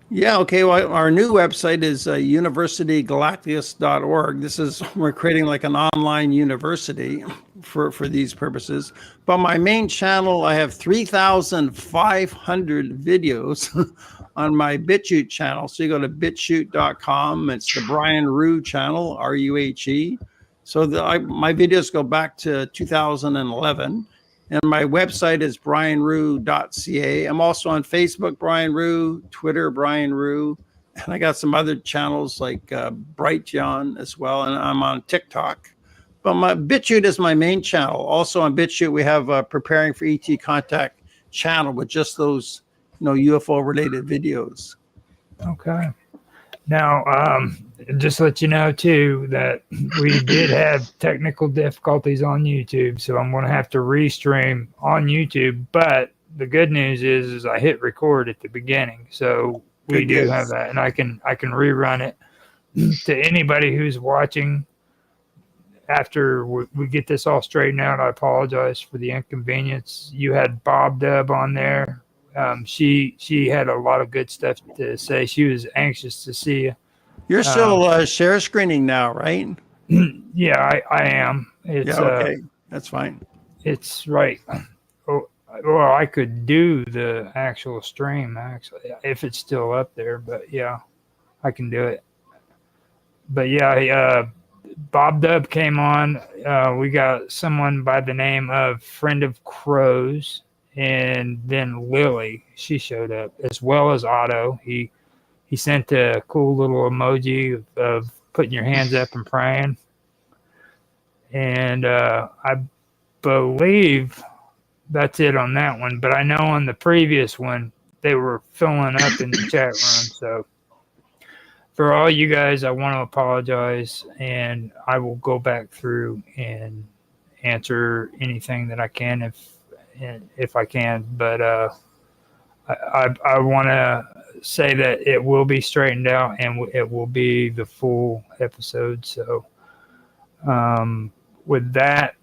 Yeah, okay. Well, our new website is universitygalacticus.org. We're creating like an online university for these purposes. But my main channel, I have 3,500 videos on my BitChute channel. So you go to bitchute.com. It's the Brian Rue channel, RUHE. So my videos go back to 2011. And my website is brianrue.ca. I'm also on Facebook, Brian Rue, Twitter, Brian Rue, and I got some other channels like Brightjon as well, and I'm on TikTok. But my BitChute is my main channel. Also on BitChute, we have Preparing for ET Contact channel with just those, UFO-related videos. Okay. Now, just to let you know, too, that we did have technical difficulties on YouTube, so I'm going to have to restream on YouTube. But the good news is I hit record at the beginning, so we do have that, and I can rerun it to anybody who's watching. After we get this all straightened out, I apologize for the inconvenience. You had Bob Dub on there. She had a lot of good stuff to say. She was anxious to see you. You're still share screening now, right? Yeah, I am. It's okay. That's fine. It's right. Oh, well, I could do the actual stream actually if it's still up there, but yeah, I can do it. But yeah, Bob Dub came on. We got someone by the name of Friend of Crows. And then Lily, she showed up, as well as Otto. He sent a cool little emoji of putting your hands up and praying. And I believe that's it on that one. But I know on the previous one, they were filling up in the chat room. So for all you guys, I want to apologize. And I will go back through and answer anything that I can if I can, but I want to say that it will be straightened out and it will be the full episode. So with that,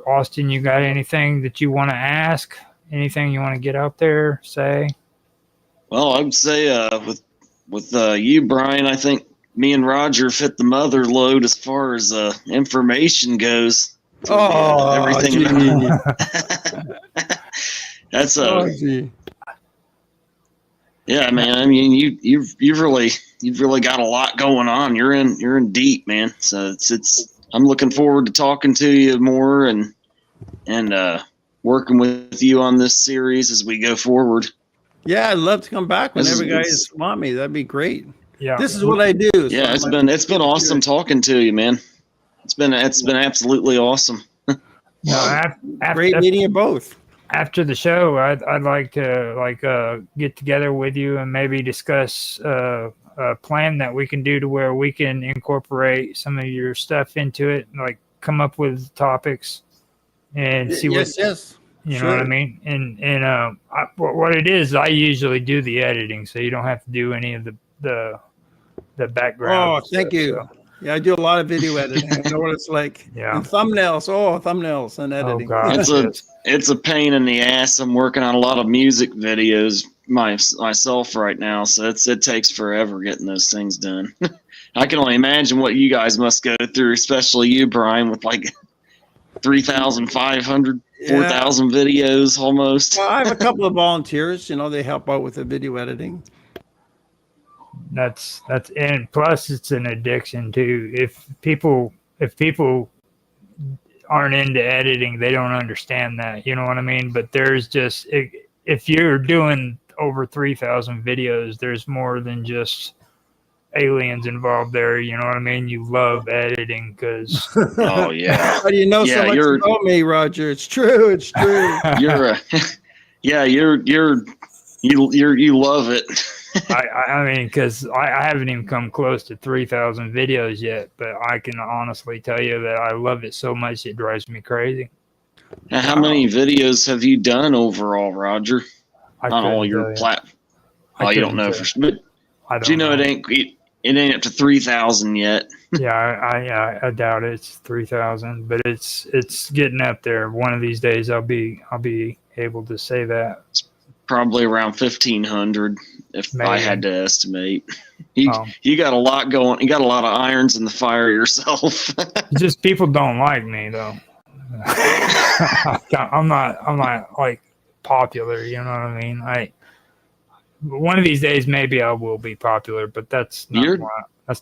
Austin, you got anything that you want to ask? Anything you want to get out there, say? Well, I would say with you, Brian, I think me and Roger fit the mother load as far as information goes. Everything. That's yeah, man. I mean, you've really got a lot going on. You're in deep, man. So it's I'm looking forward to talking to you more and working with you on this series as we go forward. Yeah, I'd love to come back whenever you guys want me. That'd be great. Yeah, this is what I do. So yeah, it's been awesome talking to you, man. It's been absolutely awesome. Great meeting you both. After the show, I'd like to get together with you and maybe discuss a plan that we can do to where we can incorporate some of your stuff into it, like come up with topics and see what. Yes. You know what I mean? And what it is, I usually do the editing, so you don't have to do any of the background. Oh, thank you. So. Yeah, I do a lot of video editing. I know what it's like. Yeah. And thumbnails and editing. Oh, God. It's a pain in the ass. I'm working on a lot of music videos myself right now, so it takes forever getting those things done. I can only imagine what you guys must go through, especially you, Brian, with like 3,500, 4,000 videos almost. Well, I have a couple of volunteers. They help out with the video editing. That's and plus it's an addiction too. If people aren't into editing, they don't understand that. You know what I mean? But there's just if you're doing over 3,000 videos, there's more than just aliens involved there. You know what I mean? You love editing because. Oh yeah. How do you know so much about me, Roger? It's true. It's true. You love it. I mean, because I haven't even come close to 3,000 videos yet, but I can honestly tell you that I love it so much it drives me crazy. Now, how many videos have you done overall, Roger? On all your platforms? Oh, you don't know for sure. But you know, it ain't up to 3,000 yet. Yeah, I doubt it's 3,000, but it's getting up there. One of these days, I'll be able to say that. Probably around 1,500, if I Maybe. had to estimate. You Oh. you got a lot going. You got a lot of irons in the fire yourself. Just people don't like me though. I'm not like popular. You know what I mean? One of these days maybe I will be popular, but that's not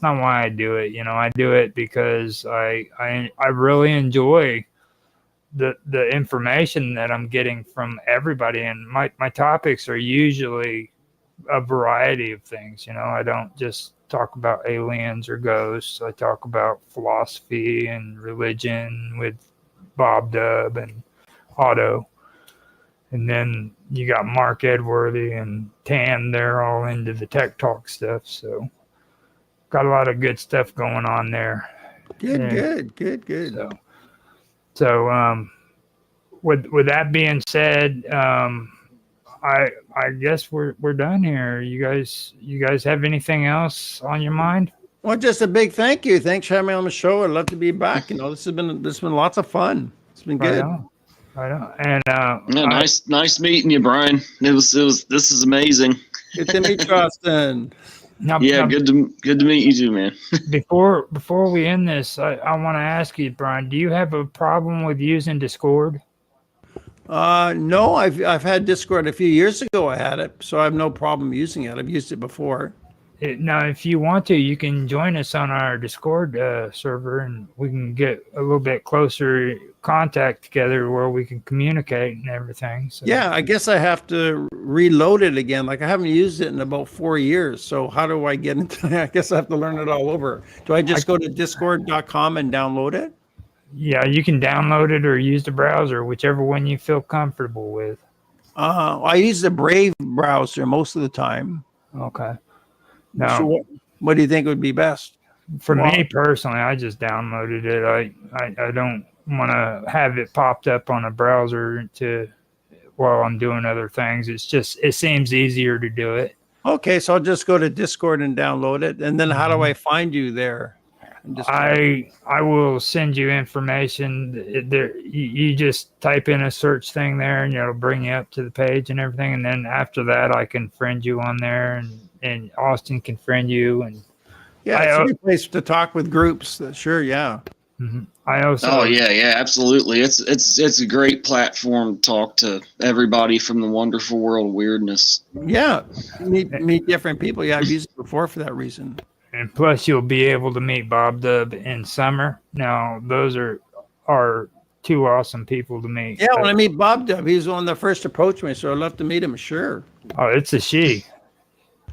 why I do it. You know, I do it because I really enjoy the information that I'm getting from everybody, and my topics are usually a variety of things. You know, I don't just talk about aliens or ghosts. I talk about philosophy and religion with Bob Dub and Otto. And then you got Mark Edworthy and Tan. They're all into the tech talk stuff. So got a lot of good stuff going on there. Good. So with that being said, I guess we're done here. You guys have anything else on your mind? Well, just a big thank you. Thanks for having me on the show. I'd love to be back. You know, this has been lots of fun. It's been good. Right on. And yeah, nice meeting you, Brian. This is amazing. Good to meet you, Austin. Good to meet you too, man. Before we end this, I want to ask you, Brian, do you have a problem with using Discord? No, I've had Discord a few years ago. I had it, so I have no problem using it. I've used it before. Now, if you want to, you can join us on our Discord server, and we can get a little bit closer contact together where we can communicate and everything. So. Yeah, I guess I have to reload it again. Like I haven't used it in about 4 years. So how do I get into it? I guess I have to learn it all over. Do I just go to discord.com and download it? Yeah, you can download it or use the browser, whichever one you feel comfortable with. I use the Brave browser most of the time. Okay. Now, so what do you think would be best? For me personally, I just downloaded it. I don't want to have it popped up on a browser while I'm doing other things. It seems easier to do it. Okay, so I'll just go to Discord and download it. And then how do I find you there? I will send you information. There, you just type in a search thing there, and it'll bring you up to the page and everything. And then after that, I can friend you on there, and Austin can friend you. And yeah, it's a good place to talk with groups. Sure, yeah. Mm-hmm. I also. Oh yeah, absolutely. It's a great platform to talk to everybody from the wonderful world of weirdness. Yeah, meet different people. Yeah, I've used it before for that reason. And plus, you'll be able to meet Bob Dub in summer. Now, those are two awesome people to meet. Yeah, when I meet Bob Dub, he's the one that first approached me, so I'd love to meet him. Sure. Oh, it's a she.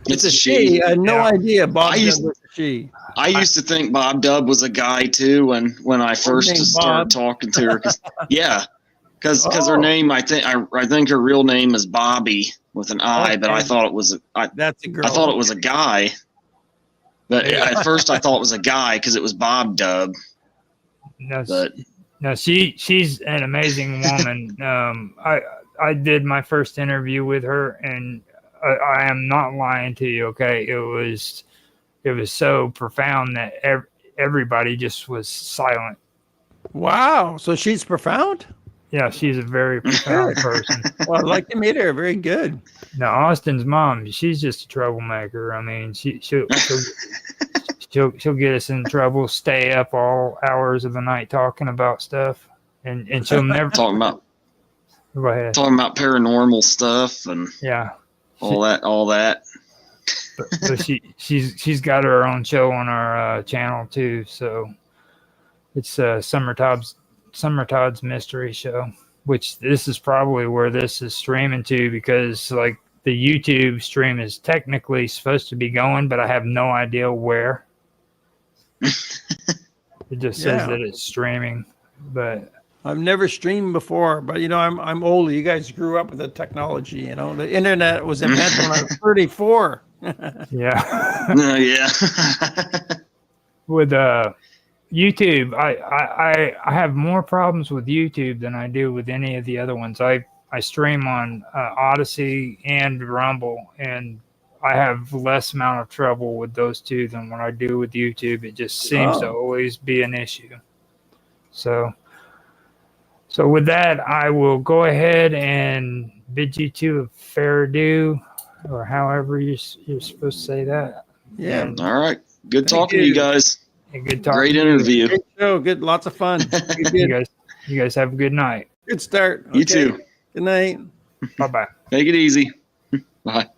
It's a she. I had no idea Bob Dub was a she. I used to think Bob Dub was a guy too when I first started talking to her. Because her name, I think her real name is Bobby with an I, but I thought it was that's a girl. I thought it was a guy. But at first I thought it was a guy because it was Bob Dub. No, she's an amazing woman. I did my first interview with her, and I am not lying to you. Okay, it was so profound that everybody just was silent. Wow, so she's profound? Yeah, she's a very profound person. Well, I'd like to meet her. Very good. Now, Austin's mom, she's just a troublemaker. I mean, she'll get us in trouble, stay up all hours of the night talking about stuff, and she'll never talking about paranormal stuff and all that. But she's got her own show on our channel too. So it's Summer Todd's Mystery Show, which this is probably where this is streaming to, because like the YouTube stream is technically supposed to be going, but I have no idea where. It just says that it's streaming, but I've never streamed before. But you know, I'm older. You guys grew up with the technology. You know, the internet was invented when I was 34. Yeah. With YouTube, I have more problems with YouTube than I do with any of the other ones. I stream on Odyssey and Rumble, and I have less amount of trouble with those two than what I do with YouTube. It just seems to always be an issue. So So with that, I will go ahead and bid you to a fair adieu, or however you're supposed to say that. Yeah. And All right. Good talking to you guys. good talking Great to you. interview. Great show. Good. Lots of fun. You guys have a good night. Good start. You Okay. too. Good night. Bye-bye. Take it easy. Bye.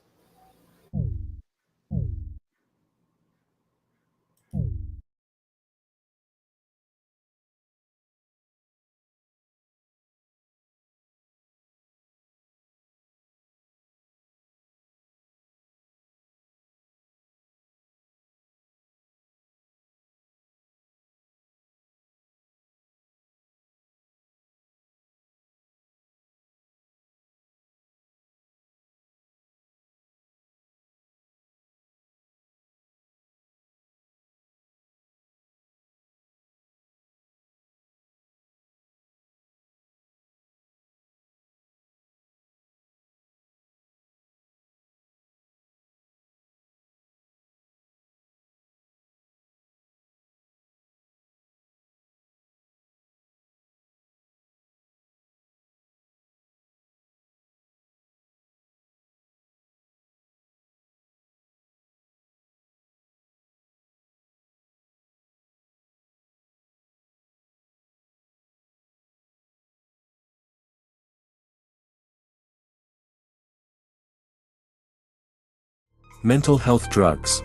Mental health drugs.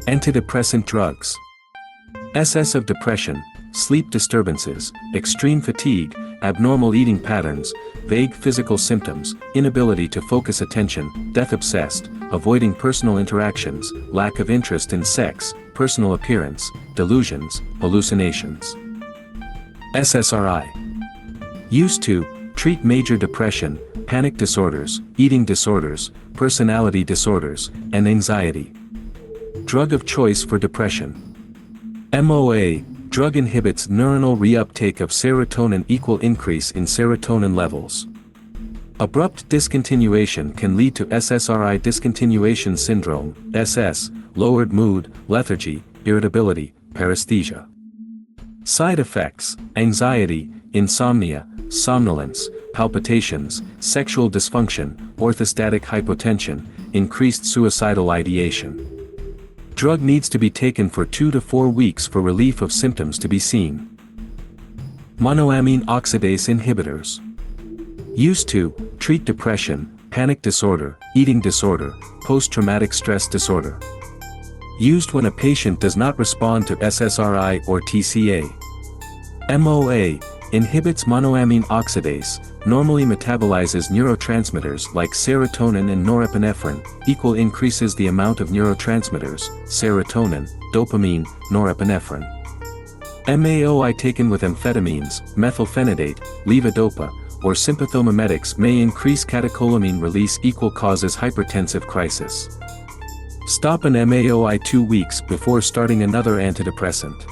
Antidepressant drugs. SS of depression, sleep disturbances, extreme fatigue, abnormal eating patterns, vague physical symptoms, inability to focus attention, death obsessed, avoiding personal interactions, lack of interest in sex, personal appearance, delusions, hallucinations. SSRI. Used to treat major depression, panic disorders, eating disorders, personality disorders, and anxiety. Drug of choice for depression. MOA, drug inhibits neuronal reuptake of serotonin equal increase in serotonin levels. Abrupt discontinuation can lead to SSRI discontinuation syndrome, SS, lowered mood, lethargy, irritability, paresthesia. Side effects, anxiety, insomnia, somnolence, palpitations, sexual dysfunction, orthostatic hypotension, increased suicidal ideation. Drug needs to be taken for 2 to 4 weeks for relief of symptoms to be seen. Monoamine oxidase inhibitors. Used to treat depression, panic disorder, eating disorder, post-traumatic stress disorder. Used when a patient does not respond to SSRI or TCA. MOA inhibits monoamine oxidase, normally metabolizes neurotransmitters like serotonin and norepinephrine, equal increases the amount of neurotransmitters, serotonin, dopamine, norepinephrine. MAOI taken with amphetamines, methylphenidate, levodopa, or sympathomimetics may increase catecholamine release equal causes hypertensive crisis. Stop an MAOI 2 weeks before starting another antidepressant.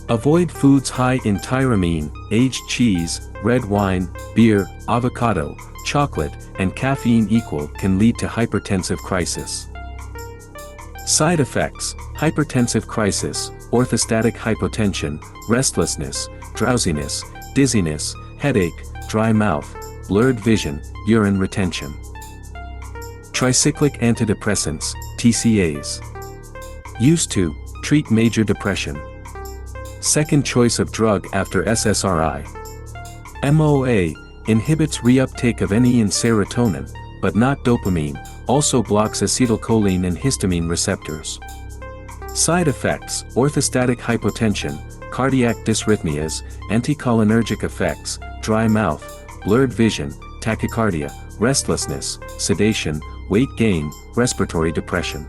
Avoid foods high in tyramine, aged cheese, red wine, beer, avocado, chocolate, and caffeine equal can lead to hypertensive crisis. Side effects, hypertensive crisis, orthostatic hypotension, restlessness, drowsiness, dizziness, headache, dry mouth, blurred vision, urine retention. Tricyclic antidepressants, TCAs. Used to treat major depression. Second choice of drug after SSRI. MOA inhibits reuptake of NE and serotonin, but not dopamine, also blocks acetylcholine and histamine receptors. Side effects, orthostatic hypotension, cardiac dysrhythmias, anticholinergic effects, dry mouth, blurred vision, tachycardia, restlessness, sedation, weight gain, respiratory depression.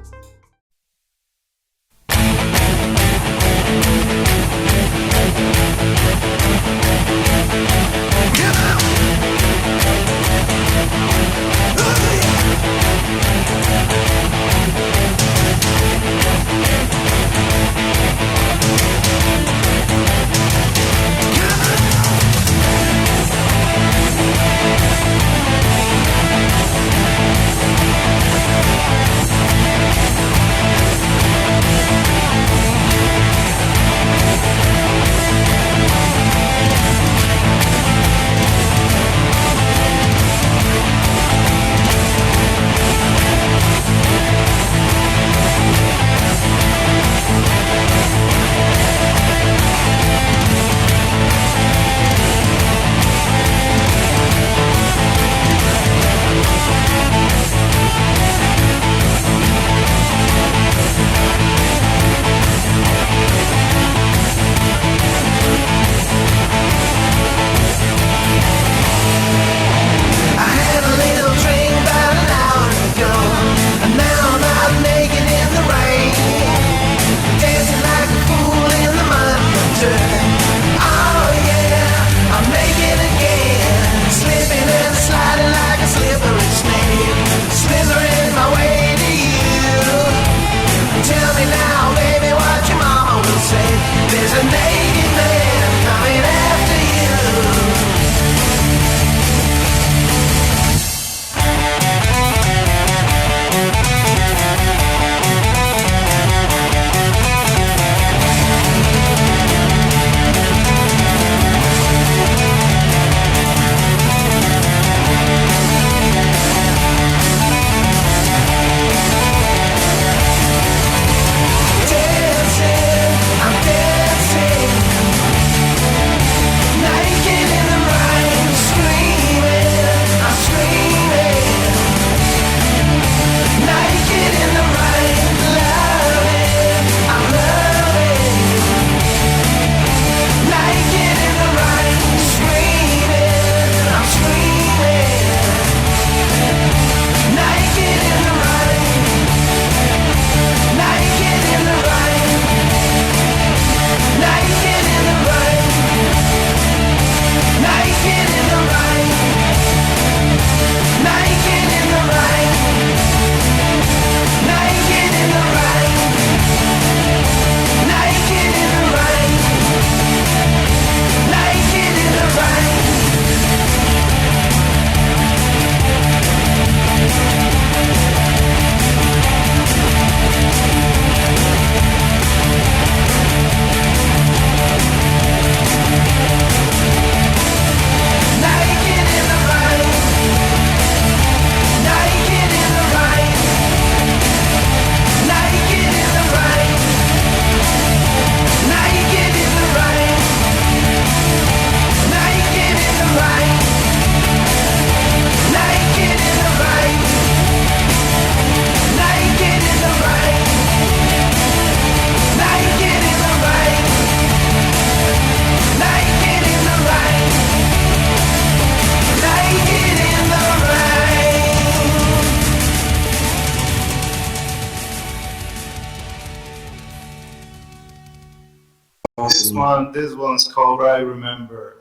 This one's called "I Remember."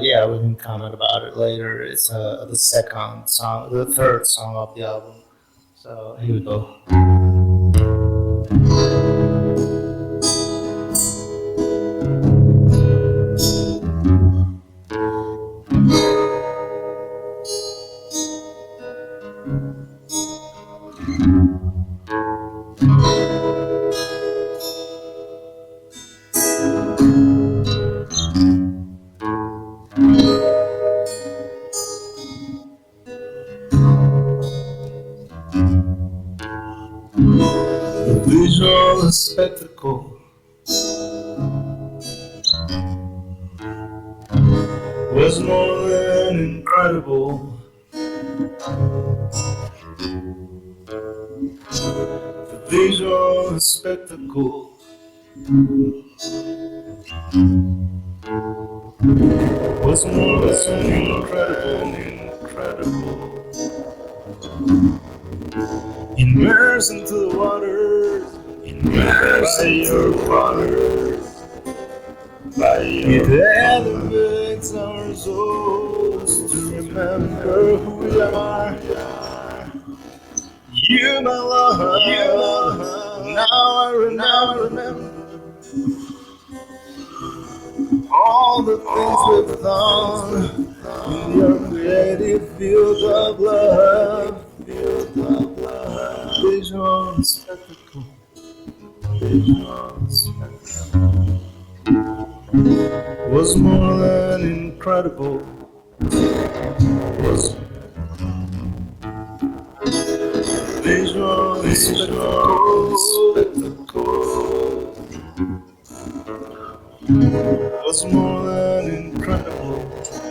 Yeah, we can comment about it later. It's the second song, the third song of the album. So here we go. The visual spectacle was more than incredible. The visual spectacle was more than incredible. Immerse into the waters, immerse by your waters. It elevates our souls to remember who we are. You, my love, now I remember all the things we've done in your creative field of love. Visual spectacle, visual spectacle was more than incredible. Was visual spectacle was more than incredible.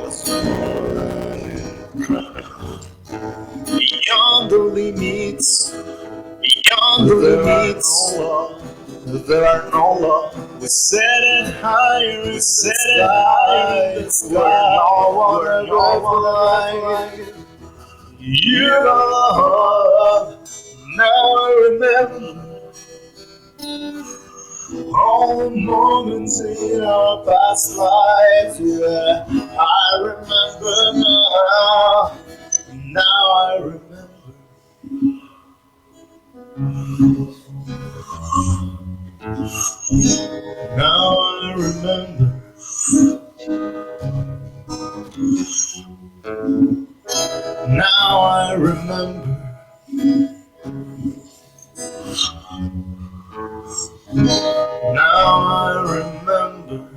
Was more than incredible. Beyond the limits, beyond the limits, there are no laws. We set it higher, we set it higher in the sky. No one ever fly. You love, now I remember all the moments in our past lives. Yeah, I remember now. Now I remember. Now I remember. Now I remember. Now I remember. Now I remember.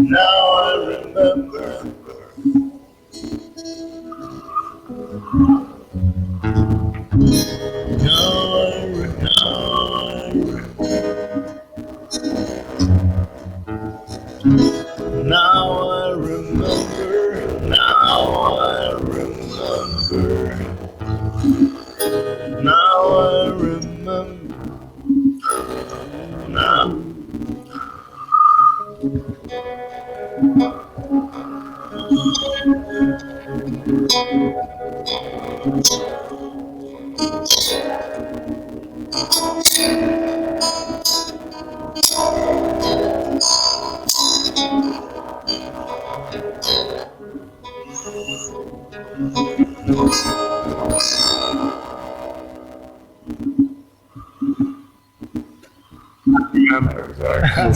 Now I remember. Now I remember. Now I remember. Now.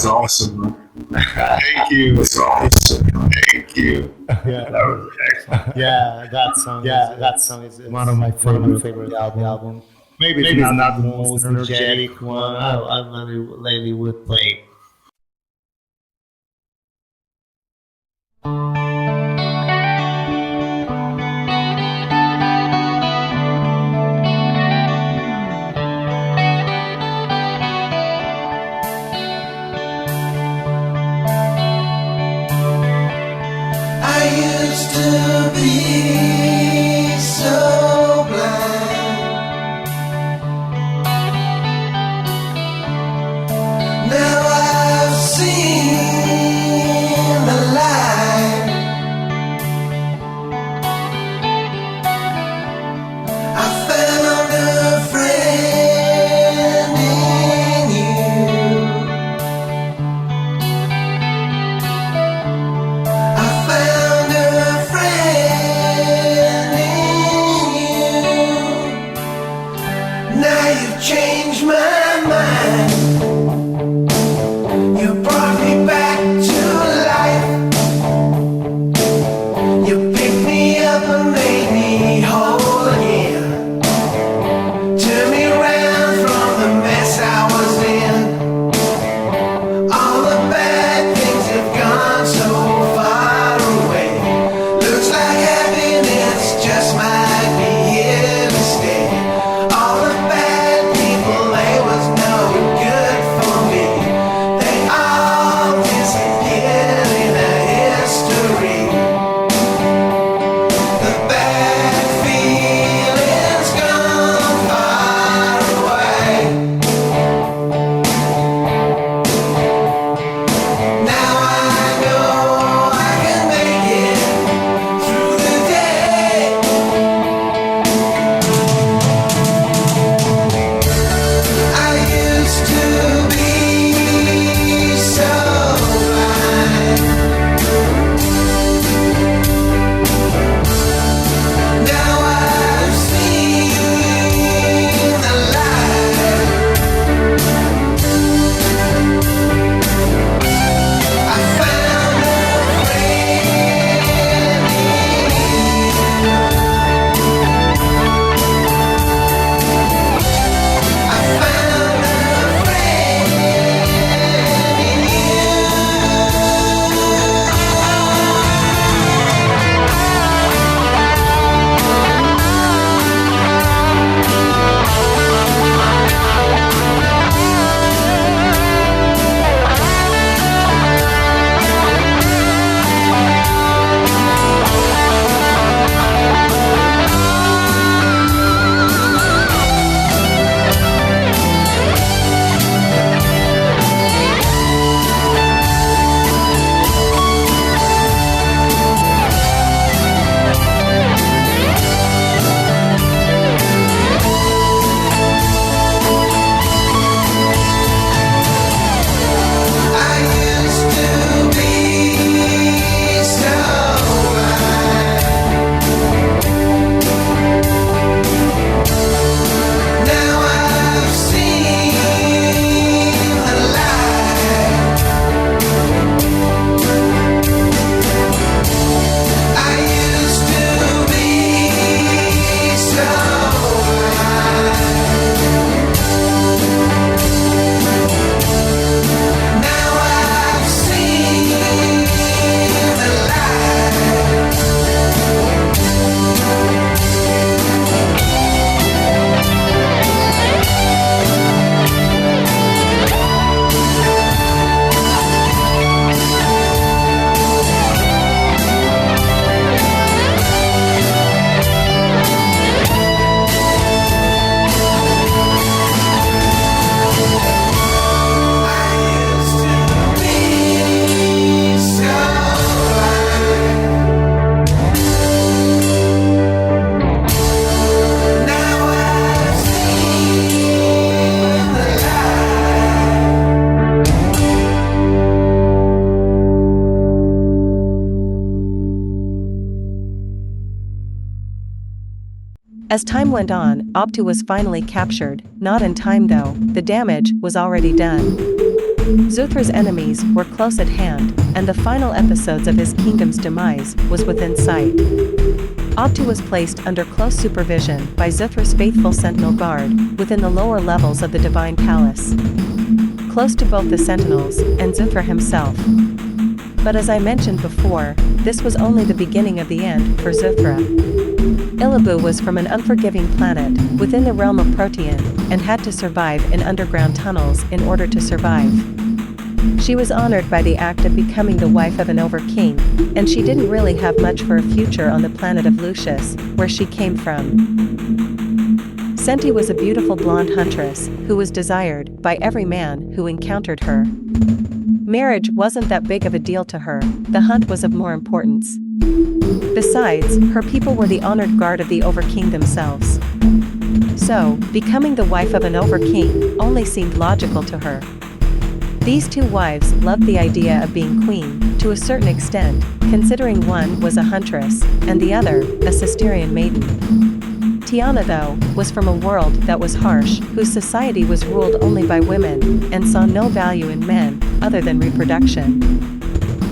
That's awesome. Thank you. That's awesome. Thank you. Yeah, That was excellent. yeah, that song is one of my favorite album. Maybe it's not the most energetic one. I really lately would play. I used to be so blind. Now I've seen the light. I found a friend in you. I found a friend in you. Now you've changed my mind. You brought me back to life. You picked me up and made me whole again. Turned me around from the mess I was in. All the bad things have gone so far away. Looks like happiness just might be here to stay. All the bad people, they was no good for me. They all disappeared in a history. The bad feelings gone far away. Now I know I can make it through the day. I used to be so blind. Now I've seen the light. I found a friend in you. I found a friend in I used to be so blind. Now I've seen the light. I used to be so blind. Now I've seen the light. As time went on, Optu was finally captured, not in time though, the damage was already done. Zuthra's enemies were close at hand, and the final episodes of his kingdom's demise was within sight. Obtu was placed under close supervision by Zuthra's faithful sentinel guard within the lower levels of the Divine Palace, close to both the sentinels and Zuthra himself. But as I mentioned before, this was only the beginning of the end for Zuthra. Ilabu was from an unforgiving planet within the realm of Protean and had to survive in underground tunnels in order to survive. She was honored by the act of becoming the wife of an Overking, and she didn't really have much for a future on the planet of Lucius, where she came from. Senti was a beautiful blonde huntress who was desired by every man who encountered her. Marriage wasn't that big of a deal to her, the hunt was of more importance. Besides, her people were the honored guard of the Overking themselves. So, becoming the wife of an Overking only seemed logical to her. These two wives loved the idea of being queen, to a certain extent, considering one was a huntress, and the other, a Cistercian maiden. Tiana, though, was from a world that was harsh, whose society was ruled only by women, and saw no value in men, other than reproduction.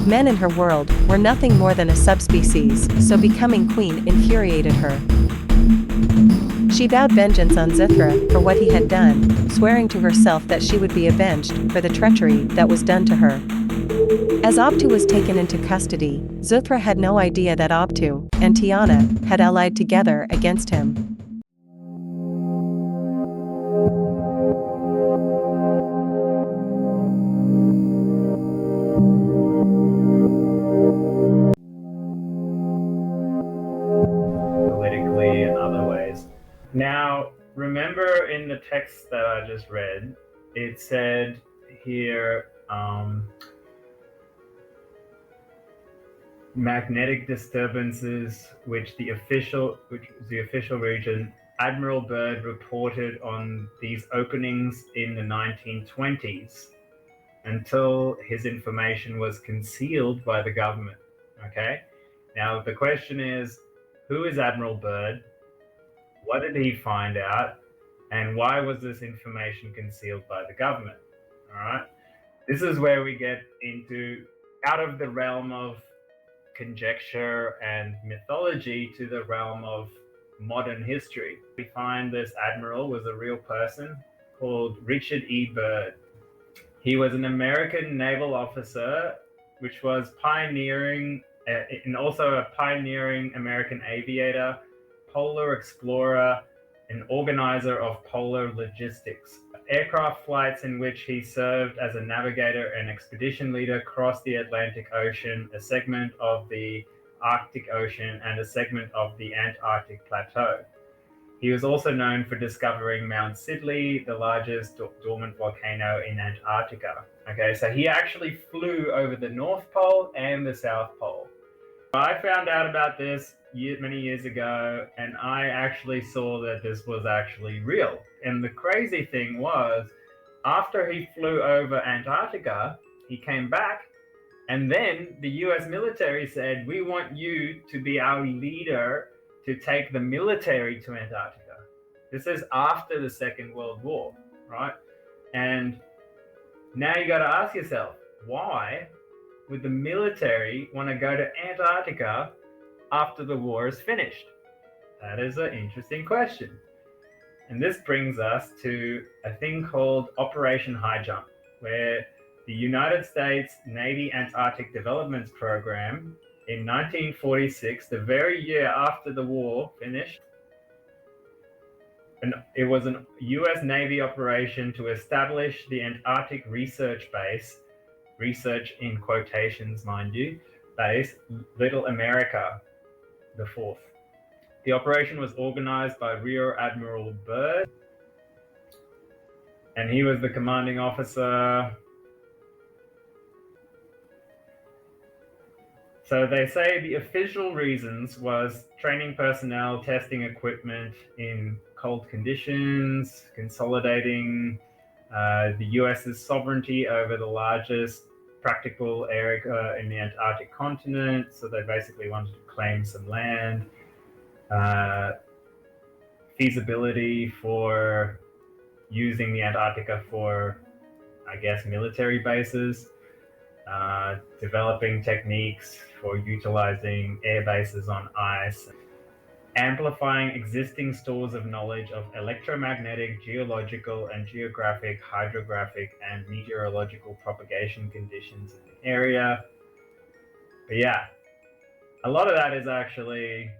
Men in her world were nothing more than a subspecies, so becoming queen infuriated her. She vowed vengeance on Zuthra for what he had done, swearing to herself that she would be avenged for the treachery that was done to her. As Obtu was taken into custody, Zuthra had no idea that Obtu and Tiana had allied together against him. Politically and other ways. Now, remember in the text that I just read, it said here, magnetic disturbances, which the official region Admiral Byrd reported on these openings in the 1920s until his information was concealed by the government. Okay? Now, the question is, who is Admiral Byrd? What did he find out? And why was this information concealed by the government? All right. This is where we get into out of the realm of conjecture and mythology to the realm of modern history. We find this admiral was a real person called Richard E. Byrd. He was an American naval officer, which was pioneering, and also a pioneering American aviator, polar explorer, and organizer of polar logistics. Aircraft flights in which he served as a navigator and expedition leader crossed the Atlantic Ocean, a segment of the Arctic Ocean, and a segment of the Antarctic Plateau. He was also known for discovering Mount Sidley, the largest dormant volcano in Antarctica. Okay, so he actually flew over the North Pole and the South Pole. I found out about this many years ago, and I actually saw that this was actually real. And the crazy thing was, after he flew over Antarctica, he came back, and then the US military said, we want you to be our leader to take the military to Antarctica. This is after the Second World War, right? And now you got to ask yourself, why would the military want to go to Antarctica after the war is finished? That is an interesting question. And this brings us to a thing called Operation High Jump, where the United States Navy Antarctic Development Program in 1946, the very year after the war finished, and it was a US Navy operation to establish the Antarctic Research Base, research in quotations, mind you, base, Little America, the fourth. The operation was organized by Rear Admiral Byrd, and he was the commanding officer. So they say the official reasons was training personnel, testing equipment in cold conditions, consolidating the US's sovereignty over the largest practical area in the Antarctic continent. So they basically wanted to claim some land. Feasibility for using the Antarctica for I guess, military bases, developing techniques for utilizing air bases on ice, amplifying existing stores of knowledge of electromagnetic, geological, and geographic, hydrographic, and meteorological propagation conditions in the area. But yeah, a lot of that is actually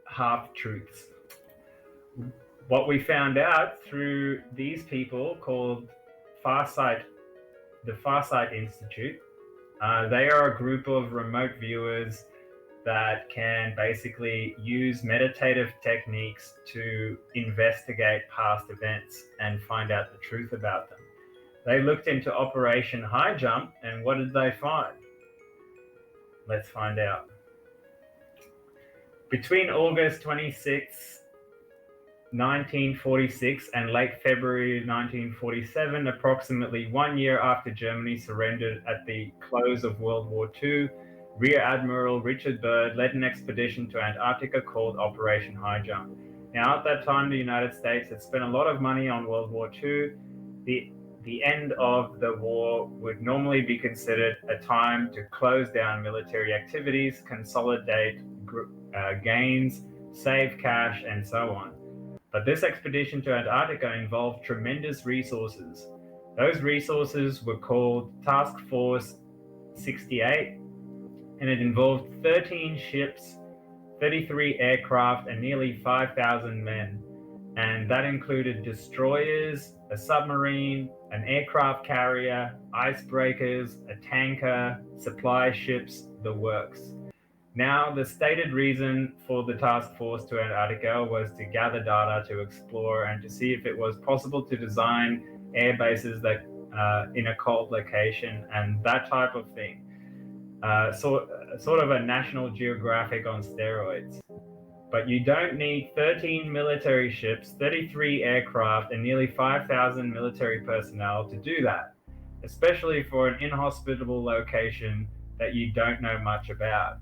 half-truths. What we found out through these people called the Farsight Institute, they are a group of remote viewers that can basically use meditative techniques to investigate past events and find out the truth about them. They looked into Operation High Jump, and what did they find? Let's find out. Between August 26, 1946 and late February 1947, approximately 1 year after Germany surrendered at the close of World War II, Rear Admiral Richard Byrd led an expedition to Antarctica called Operation High Jump. Now, at that time, the United States had spent a lot of money on World War II. The end of the war would normally be considered a time to close down military activities, consolidate gains, save cash, and so on. But this expedition to Antarctica involved tremendous resources. Those resources were called Task Force 68, and it involved 13 ships, 33 aircraft, and nearly 5,000 men. And that included destroyers, a submarine, an aircraft carrier, icebreakers, a tanker, supply ships, the works. Now, the stated reason for the task force to Antarctica was to gather data, to explore, and to see if it was possible to design air bases that in a cold location and that type of thing. Sort of a National Geographic on steroids. But you don't need 13 military ships, 33 aircraft, and nearly 5,000 military personnel to do that, especially for an inhospitable location that you don't know much about.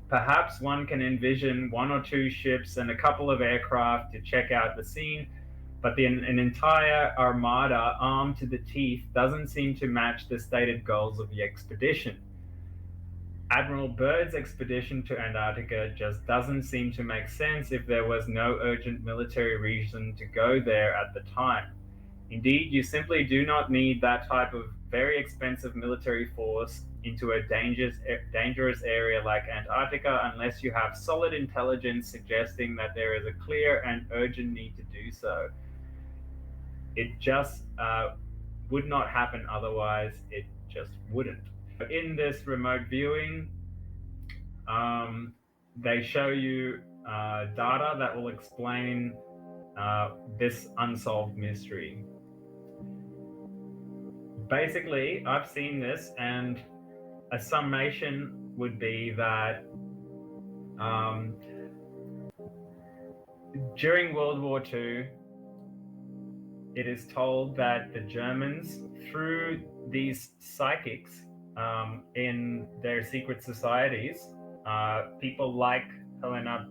Perhaps one can envision 1 or 2 ships and a couple of aircraft to check out the scene, but an entire armada armed to the teeth doesn't seem to match the stated goals of the expedition. Admiral Byrd's expedition to Antarctica just doesn't seem to make sense if there was no urgent military reason to go there at the time. Indeed, you simply do not need that type of very expensive military force into a dangerous area like Antarctica unless you have solid intelligence suggesting that there is a clear and urgent need to do so. It just would not happen otherwise. It just wouldn't. In this remote viewing, they show you data that will explain this unsolved mystery. Basically, I've seen this, and a summation would be that during World War II, it is told that the Germans, through these psychics in their secret societies, people like Helena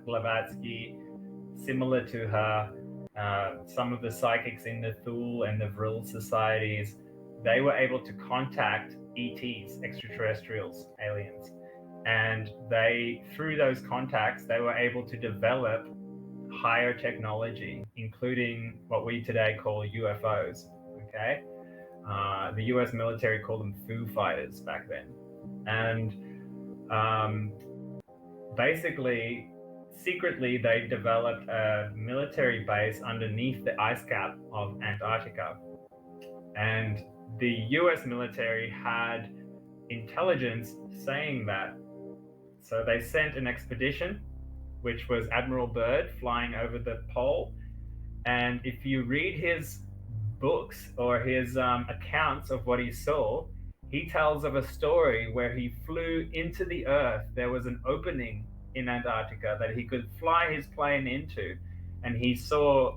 Blavatsky, similar to her, some of the psychics in the Thule and the Vril societies, they were able to contact ETs, extraterrestrials, aliens. And through those contacts, they were able to develop higher technology, including what we today call UFOs, okay? The US military called them Foo Fighters back then. And basically, secretly, they developed a military base underneath the ice cap of Antarctica. And the US military had intelligence saying that. So they sent an expedition, which was Admiral Byrd flying over the pole. And if you read his books or his accounts of what he saw, he tells of a story where he flew into the earth. There was an opening in Antarctica that he could fly his plane into, and he saw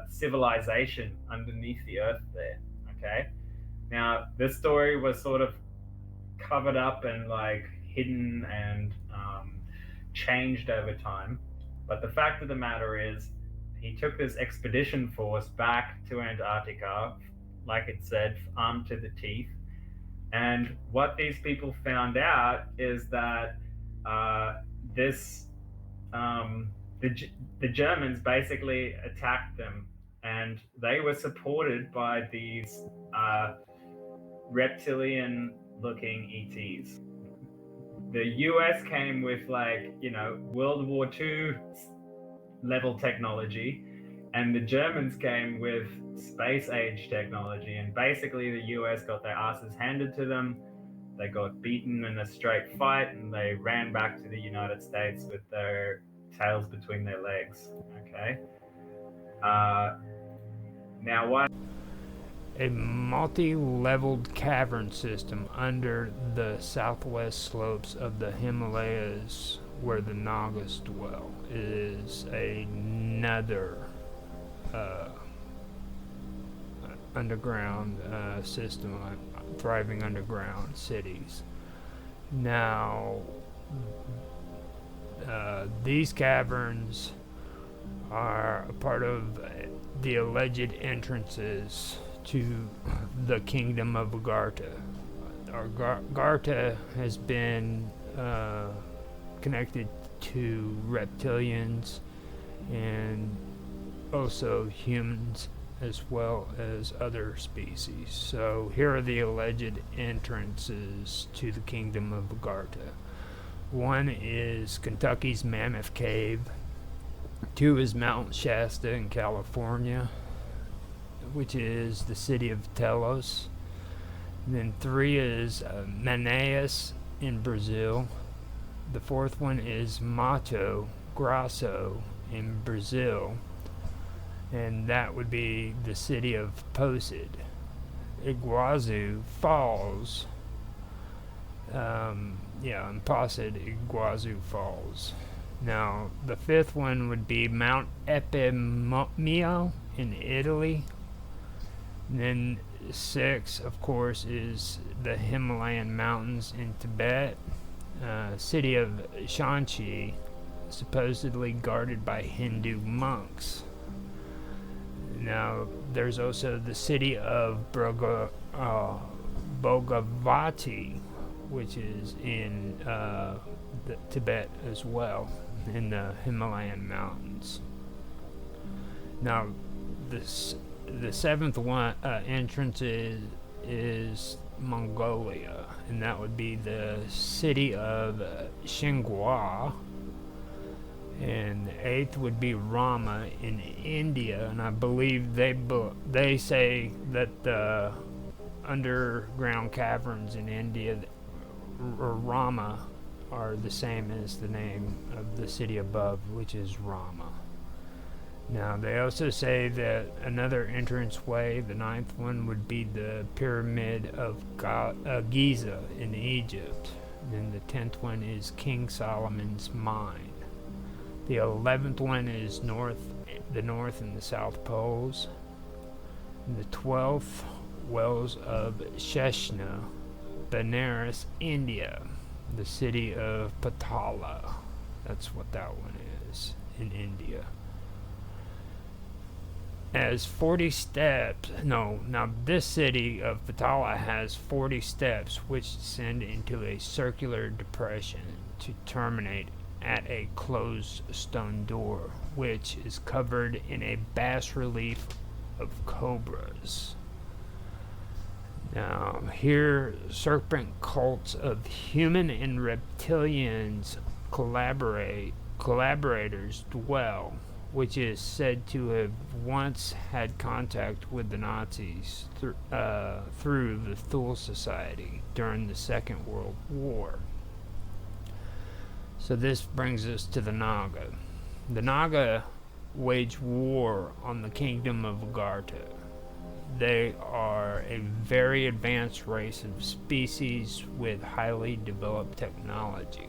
civilization underneath the earth there, okay? Now, this story was sort of covered up and like hidden and changed over time. But the fact of the matter is, he took this expedition force back to Antarctica, like it said, armed to the teeth. And what these people found out is that this the Germans basically attacked them, and they were supported by these reptilian-looking ETs. The US came with, like, World War II level technology, and the Germans came with space age technology. And basically the US got their asses handed to them. They got beaten in a straight fight, and they ran back to the United States with their tails between their legs. Okay. Now what? A multi-leveled cavern system under the southwest slopes of the Himalayas where the Nagas dwell is another underground system, thriving underground cities. Now, these caverns are a part of the alleged entrances to the kingdom of Agartha. Agartha has been connected to reptilians and also humans, as well as other species. So here are the alleged entrances to the kingdom of Agartha. One is Kentucky's Mammoth Cave. Two is Mount Shasta in California, which is the city of Telos. And then three is Manaus in Brazil. The fourth one is Mato Grosso in Brazil, and that would be the city of Posid. Iguazu Falls, in Posid, Iguazu Falls. Now, the fifth one would be Mount Epimeo in Italy. And then six, of course, is the Himalayan mountains in Tibet. City of Shanxi, supposedly guarded by Hindu monks. Now, there's also the city of Bogavati, which is in Tibet as well, in the Himalayan mountains. Now, the seventh one entrance is Mongolia, and that would be the city of Xinhua. And the eighth would be Rama in India, and I believe they say that the underground caverns in India, or Rama, are the same as the name of the city above, which is Rama. Now, they also say that another entranceway, the ninth one, would be the Pyramid of Giza in Egypt. And then the 10th one is King Solomon's Mine. The 11th one is the North and the South Poles. And the 12th, Wells of Sheshna, Benares, India, the city of Patala. That's what that one is in India. As 40 steps, now this city of Patala has 40 steps which descend into a circular depression to terminate at a closed stone door, which is covered in a bas-relief of cobras. Now, here serpent cults of human and reptilians collaborators dwell, which is said to have once had contact with the Nazis through the Thule Society during the Second World War. So this brings us to the Naga. The Naga wage war on the kingdom of Agartha. They are a very advanced race of species with highly developed technology.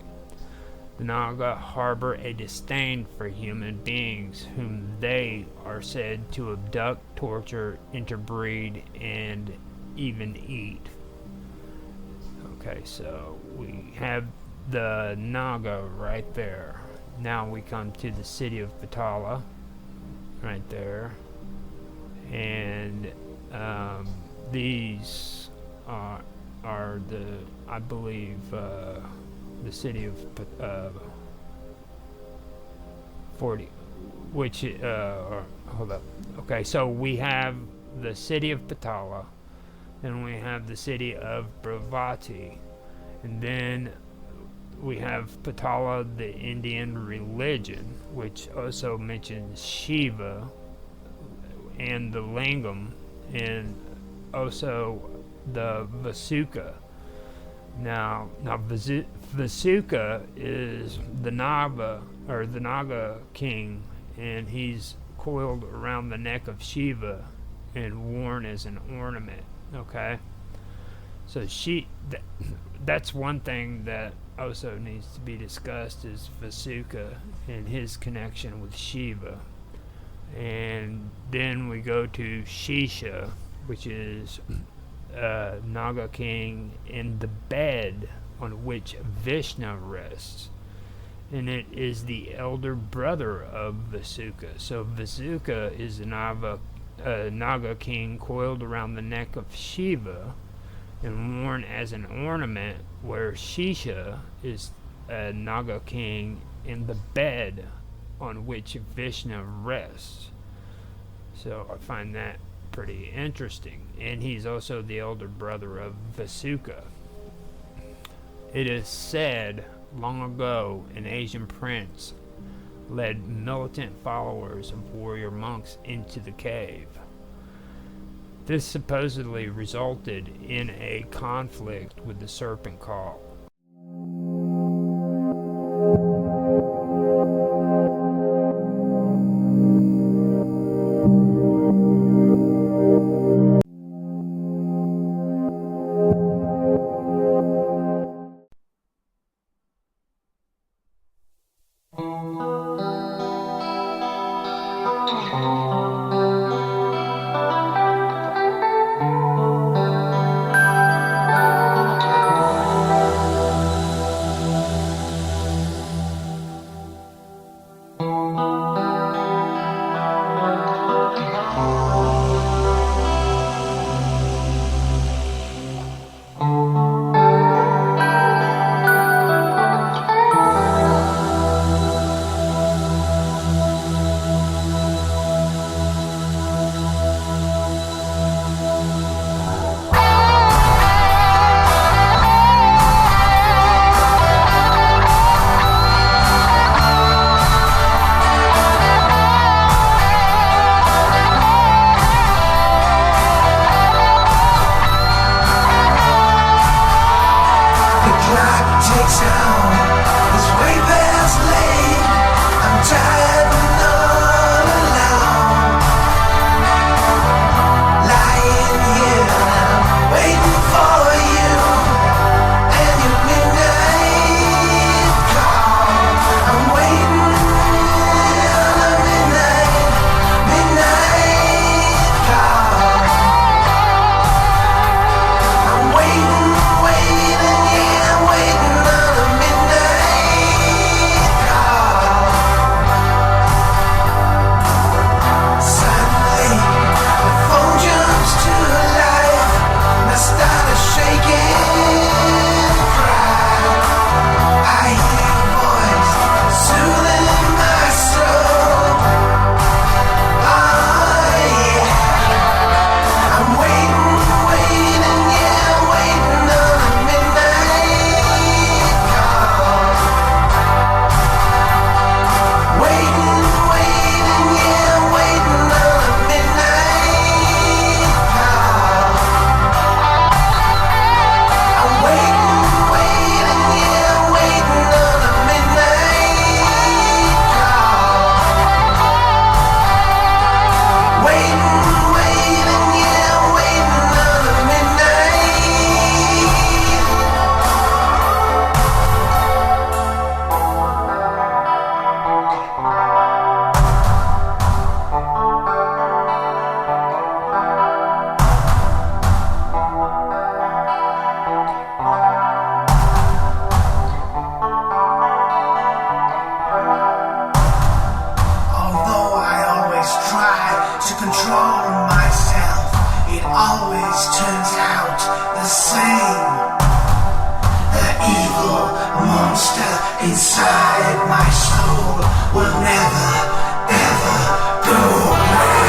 The Naga harbor a disdain for human beings whom they are said to abduct, torture, interbreed, and even eat. Okay, so we have the Naga right there. Now we come to the city of Patala. right there. And these are the, I believe, the city of 40, which, hold up. Okay, so we have the city of Patala, and we have the city of Bravati, and then we have Patala, the Indian religion, which also mentions Shiva and the lingam, and also the Vasuka. Now Vasuka is the Naga king, and he's coiled around the neck of Shiva and worn as an ornament. Okay, so that's one thing that also needs to be discussed, is Vasuka and his connection with Shiva. And then we go to Shisha, which is Naga king in the bed on which Vishnu rests, and it is the elder brother of Vasuka. So Vasuka is the Naga king coiled around the neck of Shiva and worn as an ornament, where Shisha is a Naga king in the bed on which Vishnu rests. So I find that pretty interesting. And he's also the elder brother of Vasuka. It is said long ago an Asian prince led militant followers of warrior monks into the cave. This supposedly resulted in a conflict with the serpent cult. Waiting on a midnight same. The evil monster inside my soul will never, ever go away.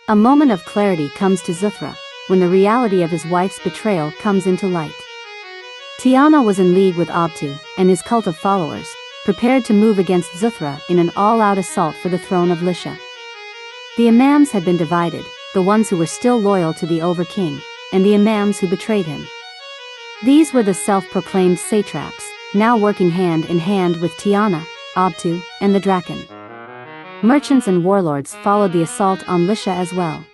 A moment of clarity comes to Zuthra, when the reality of his wife's betrayal comes into light. Tiana was in league with Abtu, and his cult of followers, prepared to move against Zuthra in an all-out assault for the throne of Lisha. The imams had been divided, the ones who were still loyal to the Over-King, and the imams who betrayed him. These were the self-proclaimed satraps, now working hand in hand with Tiana, Abtu, and the Draken. Merchants and warlords followed the assault on Lisha as well.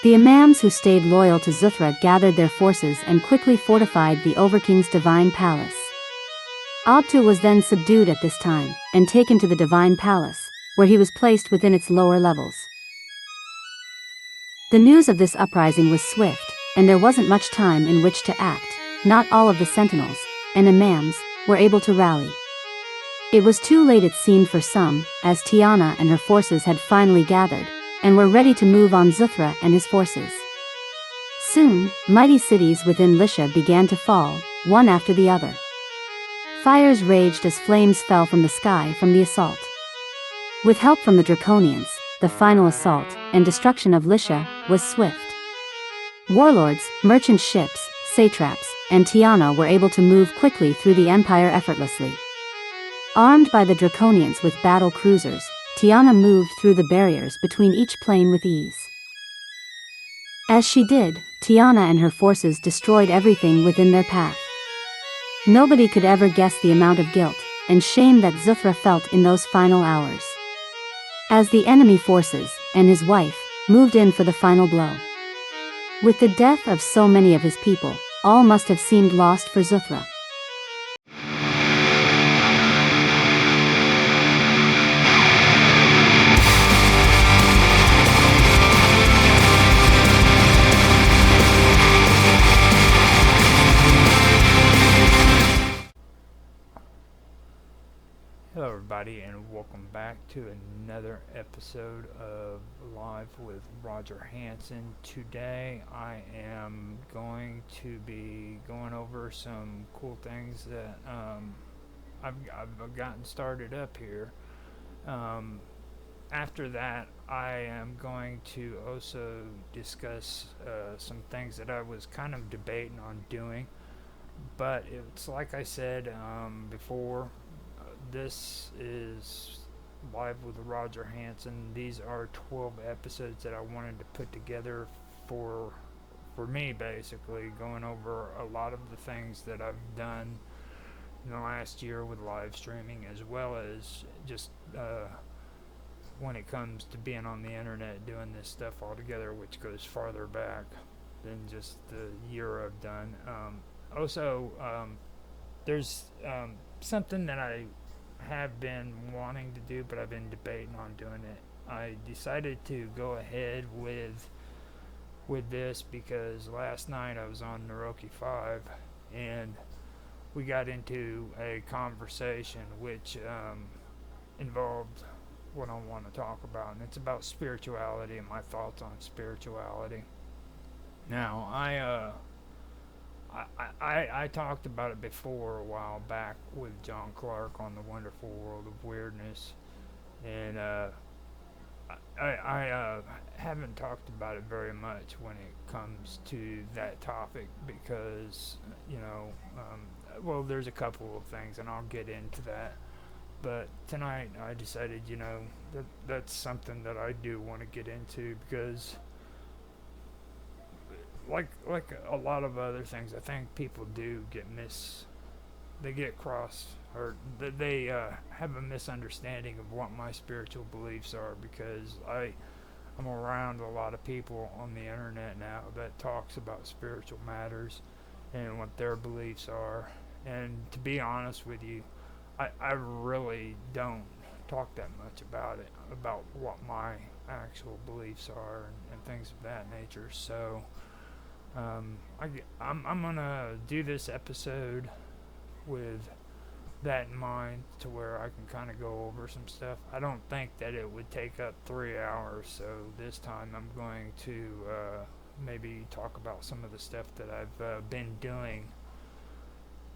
The imams who stayed loyal to Zuthra gathered their forces and quickly fortified the Overking's divine palace. Abtu was then subdued at this time, and taken to the divine palace, where he was placed within its lower levels. The news of this uprising was swift, and there wasn't much time in which to act. Not all of the sentinels and imams were able to rally. It was too late, it seemed, for some, as Tiana and her forces had finally gathered, and were ready to move on Zuthra and his forces. Soon, mighty cities within Lisha began to fall, one after the other. Fires raged as flames fell from the sky from the assault. With help from the Draconians, the final assault and destruction of Lisha was swift. Warlords, merchant ships, satraps, and Tiana were able to move quickly through the empire effortlessly. Armed by the Draconians with battle cruisers, Tiana moved through the barriers between each plane with ease. As she did, Tiana and her forces destroyed everything within their path. Nobody could ever guess the amount of guilt and shame that Zuthra felt in those final hours. As the enemy forces, and his wife, moved in for the final blow. With the death of so many of his people, all must have seemed lost for Zuthra. Hello everybody and welcome back to another episode of Live with Roger Hanson. Today I am going to be going over some cool things that I've gotten started up here. After that I am going to also discuss some things that I was kind of debating on doing, but it's like I said before. This is Live with Roger Hanson. These are 12 episodes that I wanted to put together for me, basically, going over a lot of the things that I've done in the last year with live streaming, as well as just when it comes to being on the internet doing this stuff all together, which goes farther back than just the year I've done. There's something that I have been wanting to do, but I've been debating on doing it. I decided to go ahead with this because last night I was on Naroki 5 and we got into a conversation which involved what I want to talk about, and it's about spirituality and my thoughts on spirituality. Now, I talked about it before a while back with John Clark on the Wonderful World of Weirdness, and I haven't talked about it very much when it comes to that topic because, well, there's a couple of things, and I'll get into that. But tonight I decided, that's something that I do want to get into because like a lot of other things, I think people do they get crossed, or they have a misunderstanding of what my spiritual beliefs are, because I'm around a lot of people on the internet now that talks about spiritual matters and what their beliefs are, and to be honest with you, I really don't talk that much about it, about what my actual beliefs are and things of that nature. So I'm gonna do this episode with that in mind, to where I can kind of go over some stuff. I don't think that it would take up 3 hours, so this time I'm going to maybe talk about some of the stuff that I've been doing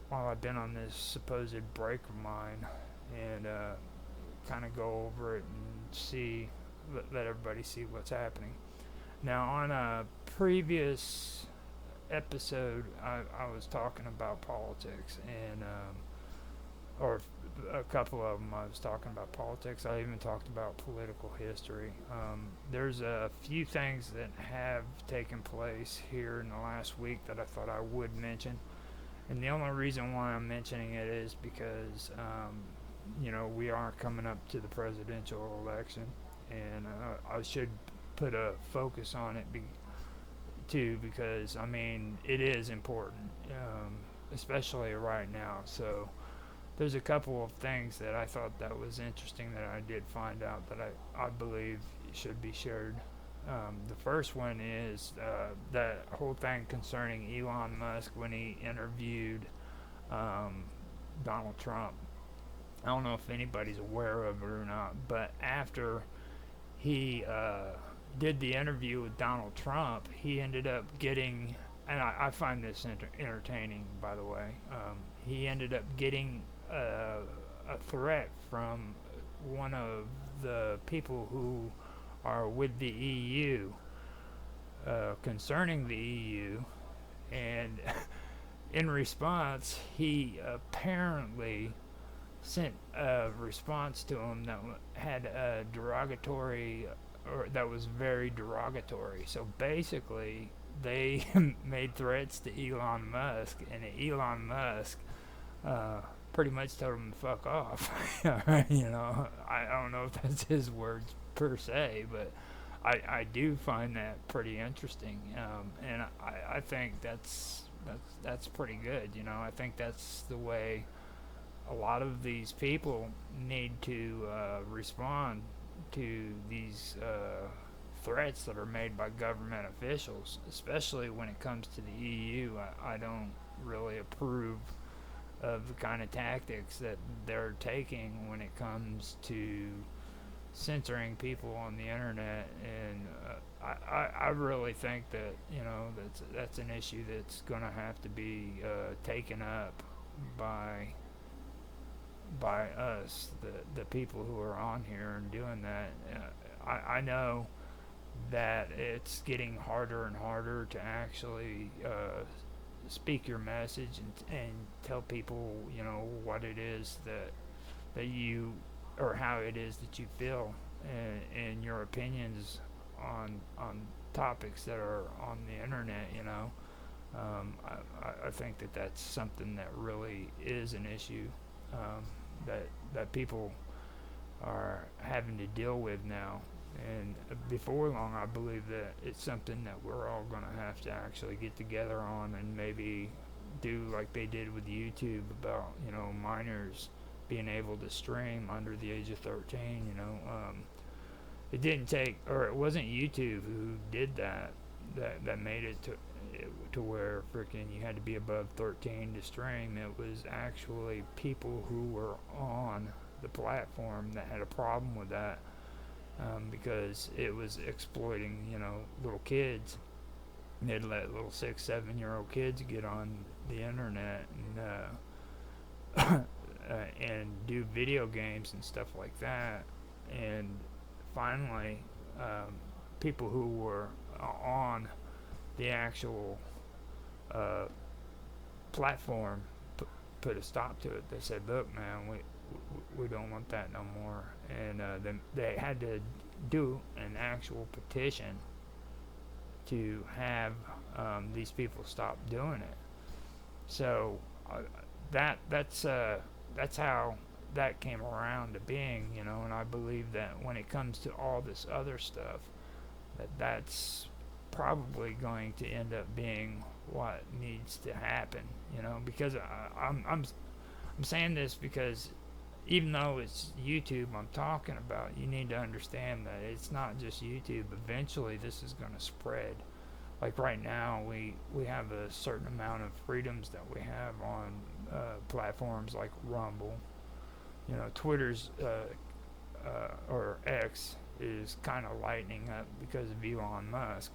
while I've been on this supposed break of mine, and kind of go over it and let everybody see what's happening. Now, on a previous episode, I was talking about politics, and or a couple of them I was talking about politics. I even talked about political history. There's a few things that have taken place here in the last week that I thought I would mention, and the only reason why I'm mentioning it is because we are coming up to the presidential election, and I should put a focus on it too, because I mean it is important, especially right now. So there's a couple of things that I thought that was interesting that I did find out that I believe should be shared. The first one is that whole thing concerning Elon Musk when he interviewed Donald Trump. I don't know if anybody's aware of it or not, but after he did the interview with Donald Trump, he ended up getting, and I find this entertaining, by the way, he ended up getting a threat from one of the people who are with the EU concerning the EU, and in response, he apparently sent a response to him that had a derogatory, or that was very derogatory. So basically, they made threats to Elon Musk, and Elon Musk pretty much told him to fuck off. You know, I don't know if that's his words per se, but I do find that pretty interesting, and I think that's pretty good. You know, I think that's the way a lot of these people need to respond to these threats that are made by government officials, especially when it comes to the EU. I don't really approve of the kind of tactics that they're taking when it comes to censoring people on the internet, and I really think that, you know, that's an issue that's going to have to be taken up by us, the people who are on here and doing that. I know that it's getting harder and harder to actually speak your message and tell people, you know, what it is that you, or how it is that you feel, and your opinions on topics that are on the internet. You know, I think that that's something that really is an issue that people are having to deal with now. And before long, I believe that it's something that we're all going to have to actually get together on, and maybe do like they did with YouTube about, you know, minors being able to stream under the age of 13. You know, it didn't take, or it wasn't YouTube who did that made it to where freaking you had to be above 13 to stream. It was actually people who were on the platform that had a problem with that, because it was exploiting, you know, little kids. They'd let little 6-7-year-old kids get on the internet and and do video games and stuff like that. And finally, people who were on the actual platform put a stop to it. They said, "Look, man, we don't want that no more." And then they had to do an actual petition to have these people stop doing it. So that's how that came around to being, you know. And I believe that when it comes to all this other stuff, that's probably going to end up being what needs to happen, you know. Because I'm saying this because even though it's YouTube I'm talking about, you need to understand that it's not just YouTube. Eventually this is going to spread. Like right now we have a certain amount of freedoms that we have on platforms like Rumble. You know, Twitter's or X is kind of lightening up because of Elon Musk.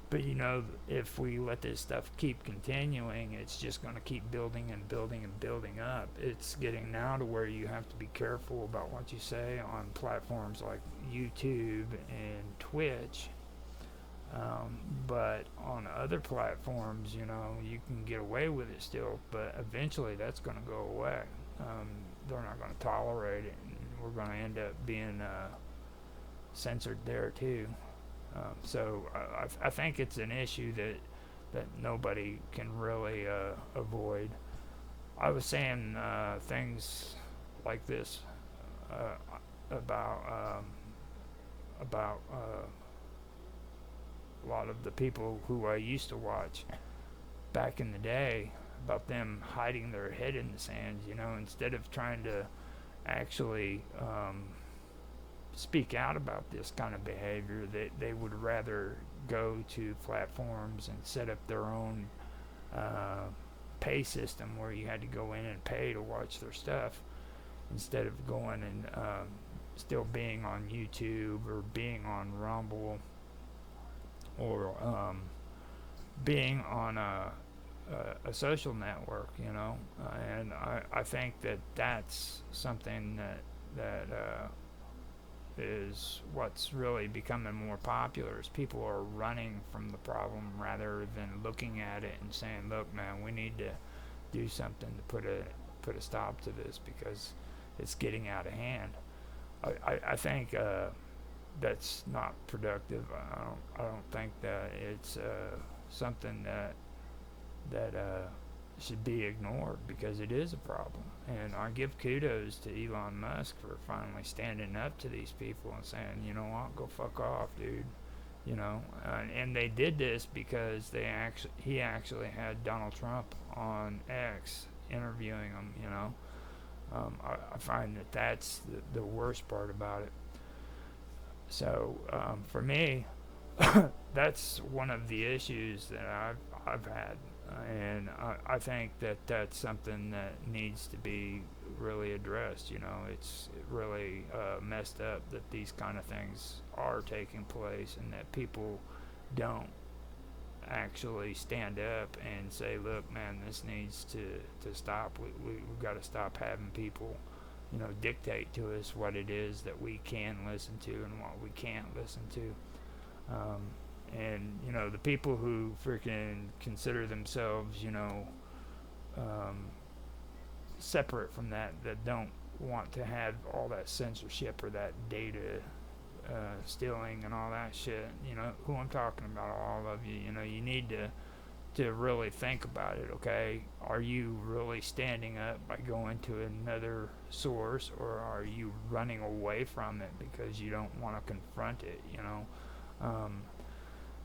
But you know, if we let this stuff keep continuing, it's just going to keep building and building and building up. It's getting now to where you have to be careful about what you say on platforms like YouTube and Twitch. But on other platforms, you know, you can get away with it still, but eventually that's going to go away. They're not going to tolerate it, and we're going to end up being censored there too. So I think it's an issue that nobody can really avoid. I was saying things like this about a lot of the people who I used to watch back in the day, about them hiding their head in the sand, you know, instead of trying to actually speak out about this kind of behavior. They would rather go to platforms and set up their own pay system where you had to go in and pay to watch their stuff, instead of going and still being on YouTube or being on Rumble or being on a social network, you know. And I think that that's something that is what's really becoming more popular, is people are running from the problem rather than looking at it and saying, look, man, we need to do something to put a stop to this because it's getting out of hand. I think that's not productive. I don't think that it's something that should be ignored, because it is a problem. And I give kudos to Elon Musk for finally standing up to these people and saying, you know what, go fuck off, dude. You know, and they did this because he actually had Donald Trump on X interviewing him. You know, I find that that's the worst part about it. So for me, that's one of the issues that I've had, and I think that that's something that needs to be really addressed. You know, it's really messed up that these kind of things are taking place, and that people don't actually stand up and say, look, man, this needs to stop. We've got to stop having people, you know, dictate to us what it is that we can listen to and what we can't listen to. And, you know, the people who freaking consider themselves, you know, separate from that don't want to have all that censorship or that data stealing and all that shit, you know, who I'm talking about, all of you, you know, you need to really think about it, okay? Are you really standing up by going to another source, or are you running away from it because you don't want to confront it, you know?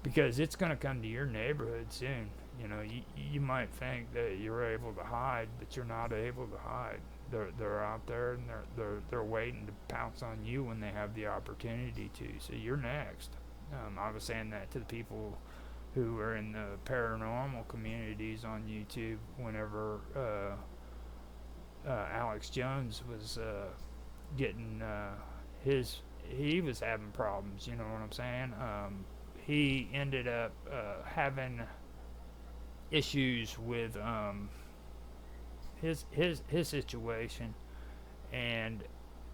Because it's going to come to your neighborhood soon. You know, you might think that you're able to hide, but you're not able to hide. They're out there, and they're waiting to pounce on you when they have the opportunity to. So you're next. I was saying that to the people who are in the paranormal communities on YouTube whenever Alex Jones was getting he was having problems, you know what I'm saying? He ended up having issues with his situation, and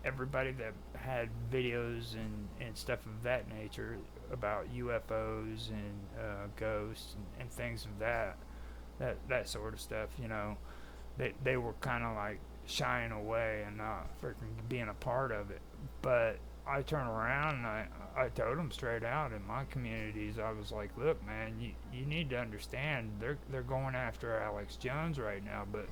everybody that had videos and stuff of that nature about UFOs and ghosts and things of that sort of stuff, you know, they were kind of like shying away and not freaking being a part of it. But I turned around and I told them straight out in my communities, I was like, look, man, you need to understand they're going after Alex Jones right now, but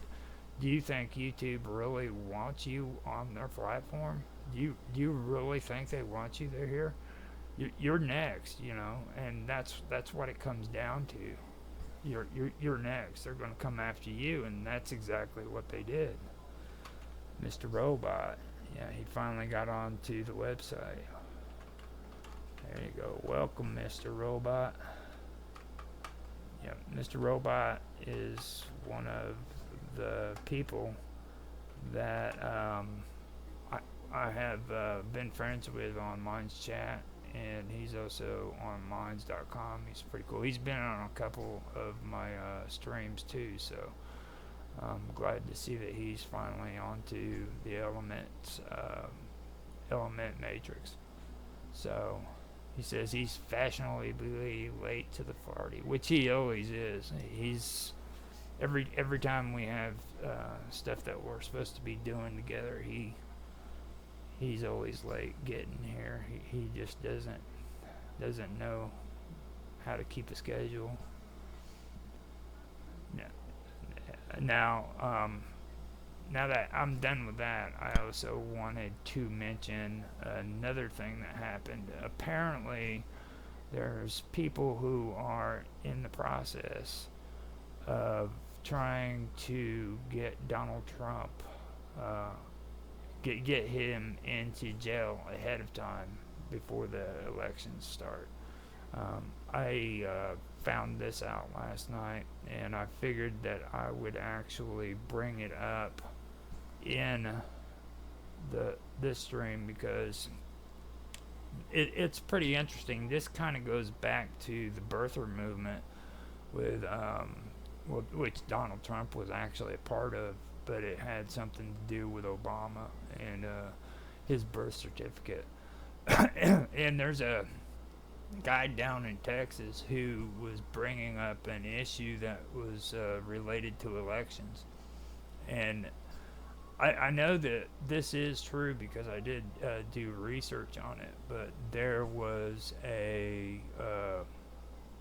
do you think YouTube really wants you on their platform? Do you really think they want you? They're here. You're next, you know, and that's what it comes down to. You're next. They're going to come after you, and that's exactly what they did. Mr. Robot, yeah, he finally got onto the website. There you go. Welcome, Mr. Robot. Yeah, Mr. Robot is one of the people that I have been friends with on Minds Chat, and he's also on Minds.com. He's pretty cool. He's been on a couple of my streams too, so I'm glad to see that he's finally onto the element matrix. So he says he's fashionably late to the party, which he always is. He's every time we have stuff that we're supposed to be doing together, he's always late getting here. He just doesn't know how to keep a schedule. Now that I'm done with that, I also wanted to mention another thing that happened. Apparently, There's people who are in the process of trying to get Donald Trump, get him into jail ahead of time before the elections start. I found this out last night, and I figured that I would actually bring it up in this stream because it's pretty interesting. This kind of goes back to the birther movement with which Donald Trump was actually a part of, but it had something to do with Obama and his birth certificate. And there's a guy down in Texas who was bringing up an issue that was related to elections. And I know that this is true because I did do research on it, but there was a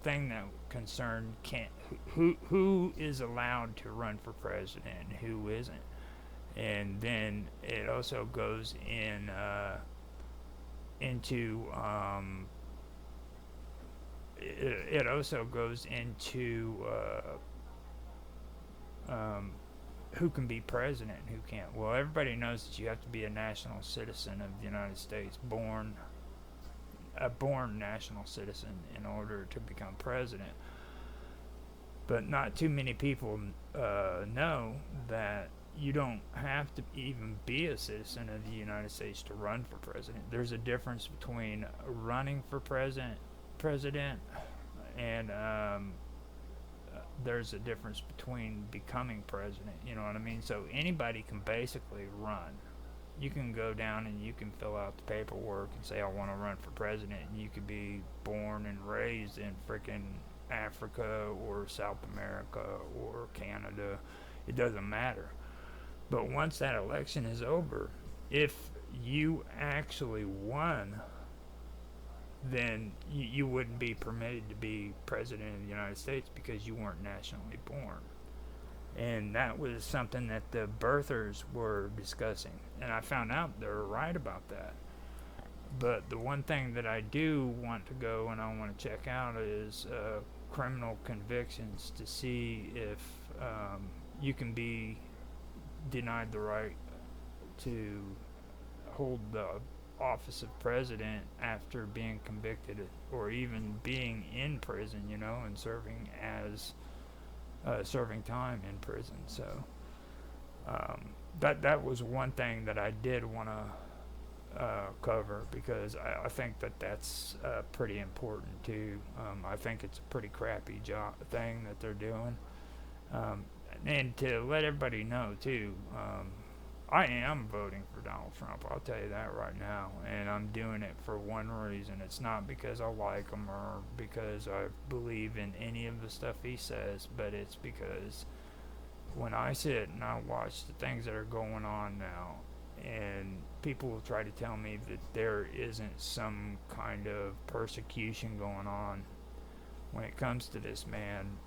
thing that concerned who is allowed to run for president and who isn't. And then it also goes into it also goes into who can be president and who can't. Well, everybody knows that you have to be a national citizen of the United States, a born national citizen in order to become president. But not too many people know that you don't have to even be a citizen of the United States to run for president. There's a difference between running for president and there's a difference between becoming president, you know what I mean? So anybody can basically run. You can go down and you can fill out the paperwork and say, I want to run for president, and you could be born and raised in freaking Africa or South America or Canada. It doesn't matter. But once that election is over, if you actually won, then you wouldn't be permitted to be president of the United States because you weren't nationally born. And that was something that the birthers were discussing. And I found out they were right about that. But the one thing that I do want to go and I want to check out is criminal convictions to see if you can be denied the right to hold the office of president after being convicted or even being in prison, you know, and serving time in prison. So that was one thing that I did want to cover because I think that's pretty important too. I think it's a pretty crappy thing that they're doing. And to let everybody know too, I am voting for Donald Trump. I'll tell you that right now. And I'm doing it for one reason. It's not because I like him or because I believe in any of the stuff he says, but it's because when I sit and I watch the things that are going on now, and people will try to tell me that there isn't some kind of persecution going on when it comes to this man,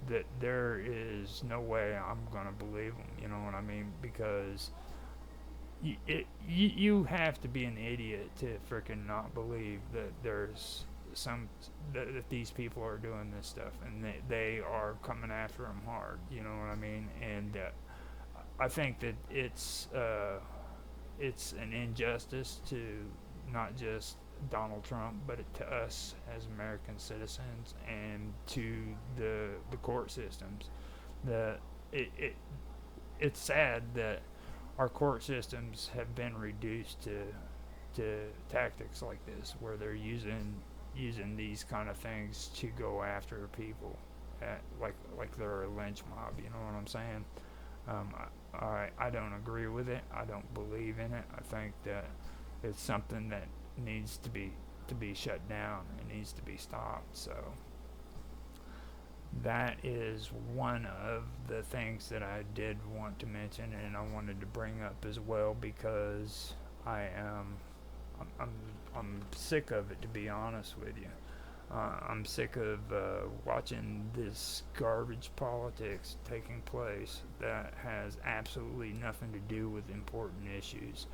that there is no way I'm going to believe him, you know what I mean? Because you have to be an idiot to freaking not believe that there's that these people are doing this stuff and they are coming after him hard, you know what I mean? And I think that it's an injustice to not just Donald Trump, but to us as American citizens and to the court systems. It's sad that our court systems have been reduced to tactics like this, where they're using these kind of things to go after people, like they're a lynch mob. You know what I'm saying? I don't agree with it. I don't believe in it. I think that it's something that needs to be shut down. It needs to be stopped. So that is one of the things that I did want to mention, and I wanted to bring up as well because I'm sick of it, to be honest with you. I'm sick of watching this garbage politics taking place that has absolutely nothing to do with important issues.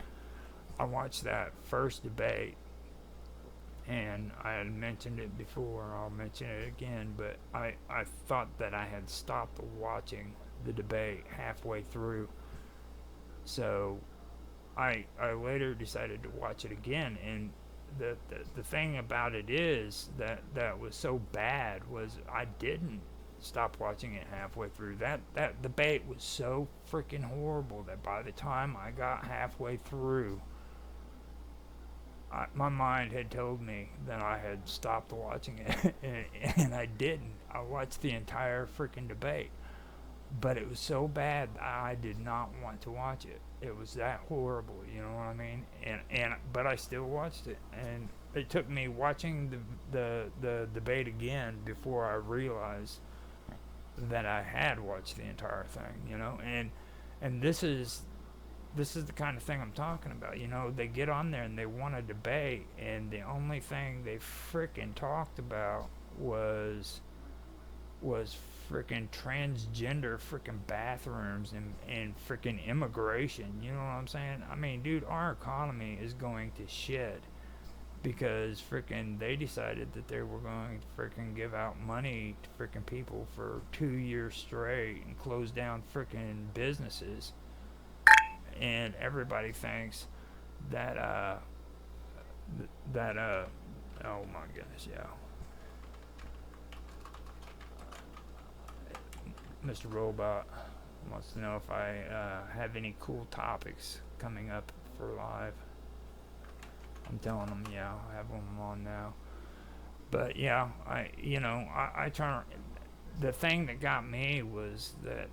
I watched that first debate, and I had mentioned it before, I'll mention it again, but I thought that I had stopped watching the debate halfway through. So I later decided to watch it again, and the thing about it is that was so bad was I didn't stop watching it halfway through. That debate was so freaking horrible that by the time I got halfway through, my mind had told me that I had stopped watching it, and I didn't. I watched the entire freaking debate, but it was so bad I did not want to watch it. It was that horrible, you know what I mean? And but I still watched it, and it took me watching the debate again before I realized that I had watched the entire thing, you know. And this is the kind of thing I'm talking about. You know, they get on there and they want to debate, and the only thing they frickin' talked about was frickin' transgender frickin' bathrooms and frickin' immigration. You know what I'm saying? I mean, dude, our economy is going to shit because frickin' they decided that they were going to frickin' give out money to frickin' people for 2 years straight and close down frickin' businesses. And everybody thinks that oh my goodness, yeah. Mr. Robot wants to know if I have any cool topics coming up for live. I'm telling him, yeah, I have them on now. But yeah, I turn. The thing that got me was that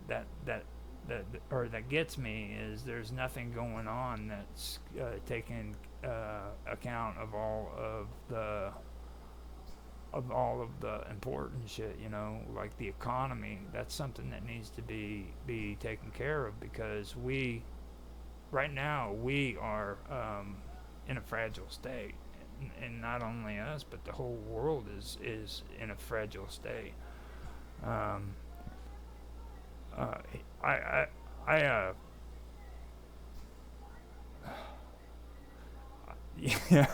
gets me is there's nothing going on that's taking account of all of the important shit, you know, like the economy. That's something that needs to be taken care of, because right now we are in a fragile state, and not only us but the whole world is in a fragile state. um, uh, I yeah,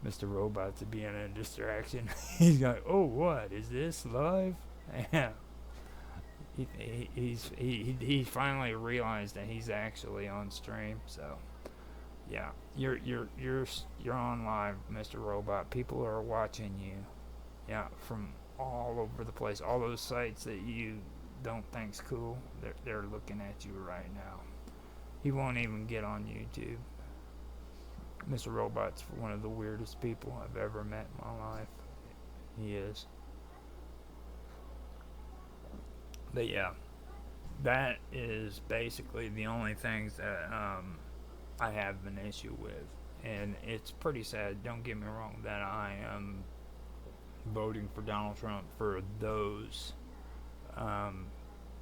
Mr. Robot to being a distraction. He's like, oh, what is this live? Yeah, he finally realized that he's actually on stream. So yeah, you're on live, Mr. Robot. People are watching you. Yeah, from all over the place. All those sites that you don't think's cool, they're looking at you right now. He won't even get on YouTube. Mr. Robot's one of the weirdest people I've ever met in my life. He is. But yeah, that is basically the only things that I have an issue with. And it's pretty sad, don't get me wrong, that I am voting for Donald Trump for those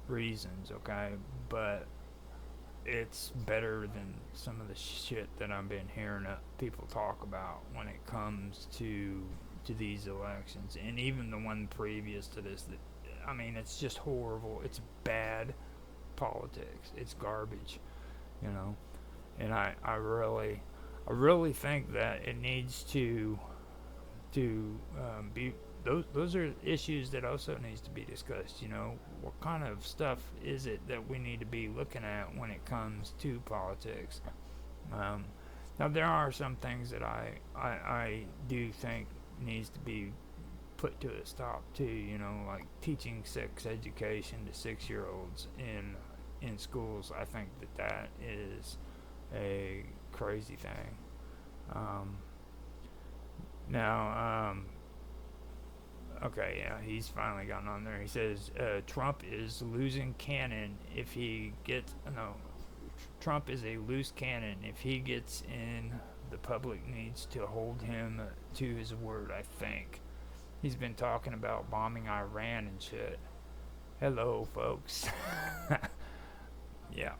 reasons, okay? But it's better than some of the shit that I've been hearing people talk about when it comes to these elections, and even the one previous to this. That, I mean, it's just horrible. It's bad politics. It's garbage, you know. And I really think that it needs to be. Those are issues that also needs to be discussed. You know, what kind of stuff is it that we need to be looking at when it comes to politics? Now there are some things that I do think needs to be put to a stop too. You know, like teaching sex education to 6-year-olds in schools. I think that is a crazy thing. Now. Okay, yeah, he's finally gotten on there. He says Trump is losing cannon if he gets no. Trump is a loose cannon. If he gets in, the public needs to hold him to his word. I think he's been talking about bombing Iran and shit. Hello, folks. Yeah.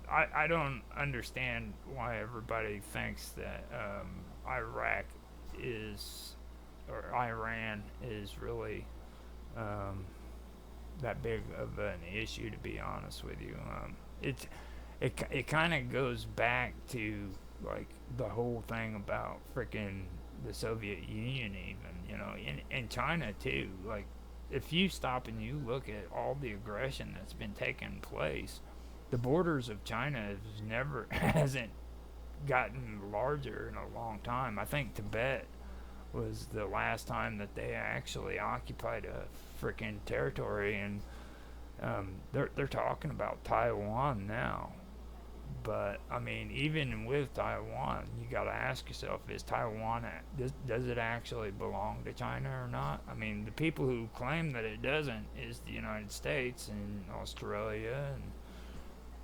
I don't understand why everybody thinks that Iraq is, or Iran is really that big of an issue, to be honest with you. It kind of goes back to like the whole thing about freaking the Soviet Union, even, you know, in China too. Like, if you stop and you look at all the aggression that's been taking place, the borders of China hasn't gotten larger in a long time. I think Tibet was the last time that they actually occupied a freaking territory, and they're talking about Taiwan now. But I mean, even with Taiwan, you got to ask yourself: Is Taiwan does it actually belong to China or not? I mean, the people who claim that it doesn't is the United States and Australia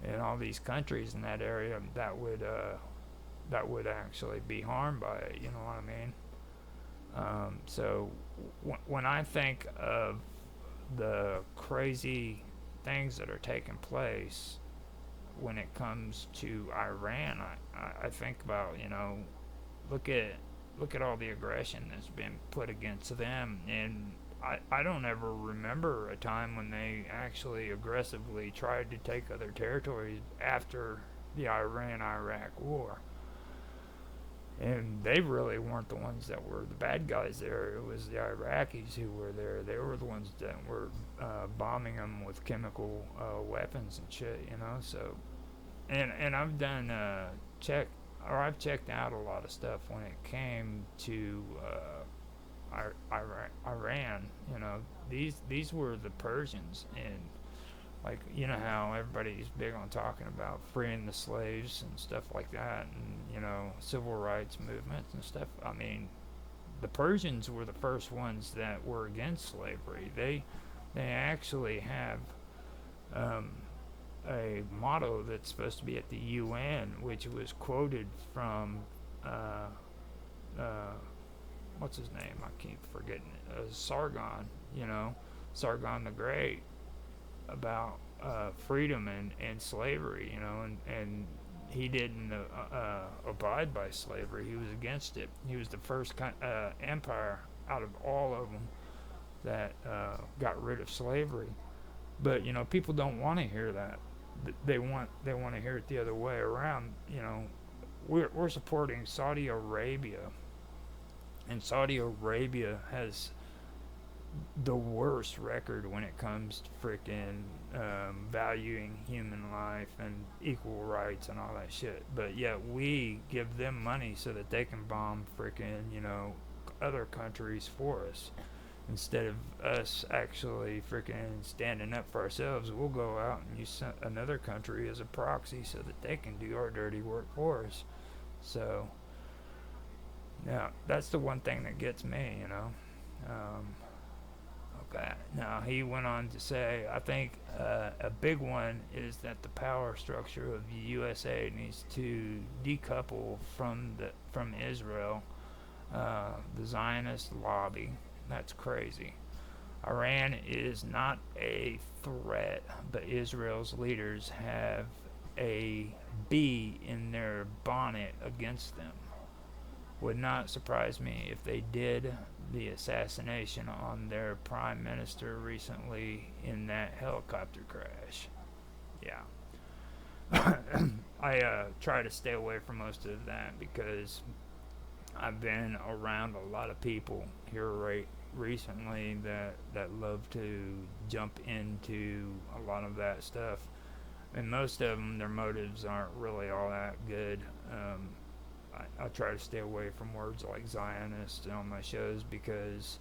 and all these countries in that area that would actually be harmed by it. You know what I mean? So when I think of the crazy things that are taking place when it comes to Iran, I think about, you know, look at all the aggression that's been put against them, and I don't ever remember a time when they actually aggressively tried to take other territories after the Iran-Iraq war. And they really weren't the ones that were the bad guys there. It was the Iraqis who were there. They were the ones that were bombing them with chemical weapons and shit, you know. So, and I've done I've checked out a lot of stuff when it came to Iran. You know, these were the Persians, and like, you know how everybody's big on talking about freeing the slaves and stuff like that, and, you know, civil rights movements and stuff. I mean, the Persians were the first ones that were against slavery. They actually have a motto that's supposed to be at the UN, which was quoted from what's his name? I keep forgetting it. Sargon, you know, Sargon the Great, about freedom and slavery, you know, and he didn't abide by slavery. He was against it. He was the first empire out of all of them that got rid of slavery. But, you know, people don't want to hear that. They want to hear it the other way around. You know, we're supporting Saudi Arabia, and Saudi Arabia has the worst record when it comes to freaking valuing human life and equal rights and all that shit. But yet we give them money so that they can bomb freaking, you know, other countries for us. Instead of us actually freaking standing up for ourselves, we'll go out and use another country as a proxy so that they can do our dirty work for us. So, now, that's the one thing that gets me, you know. Okay. Now, he went on to say, I think a big one is that the power structure of the USA needs to decouple from Israel, the Zionist lobby. That's crazy. Iran is not a threat, but Israel's leaders have a bee in their bonnet against them. Would not surprise me if they did the assassination on their prime minister recently in that helicopter crash. Yeah. I try to stay away from most of that because I've been around a lot of people here recently that love to jump into a lot of that stuff. And most of them, their motives aren't really all that good. I try to stay away from words like Zionist on my shows because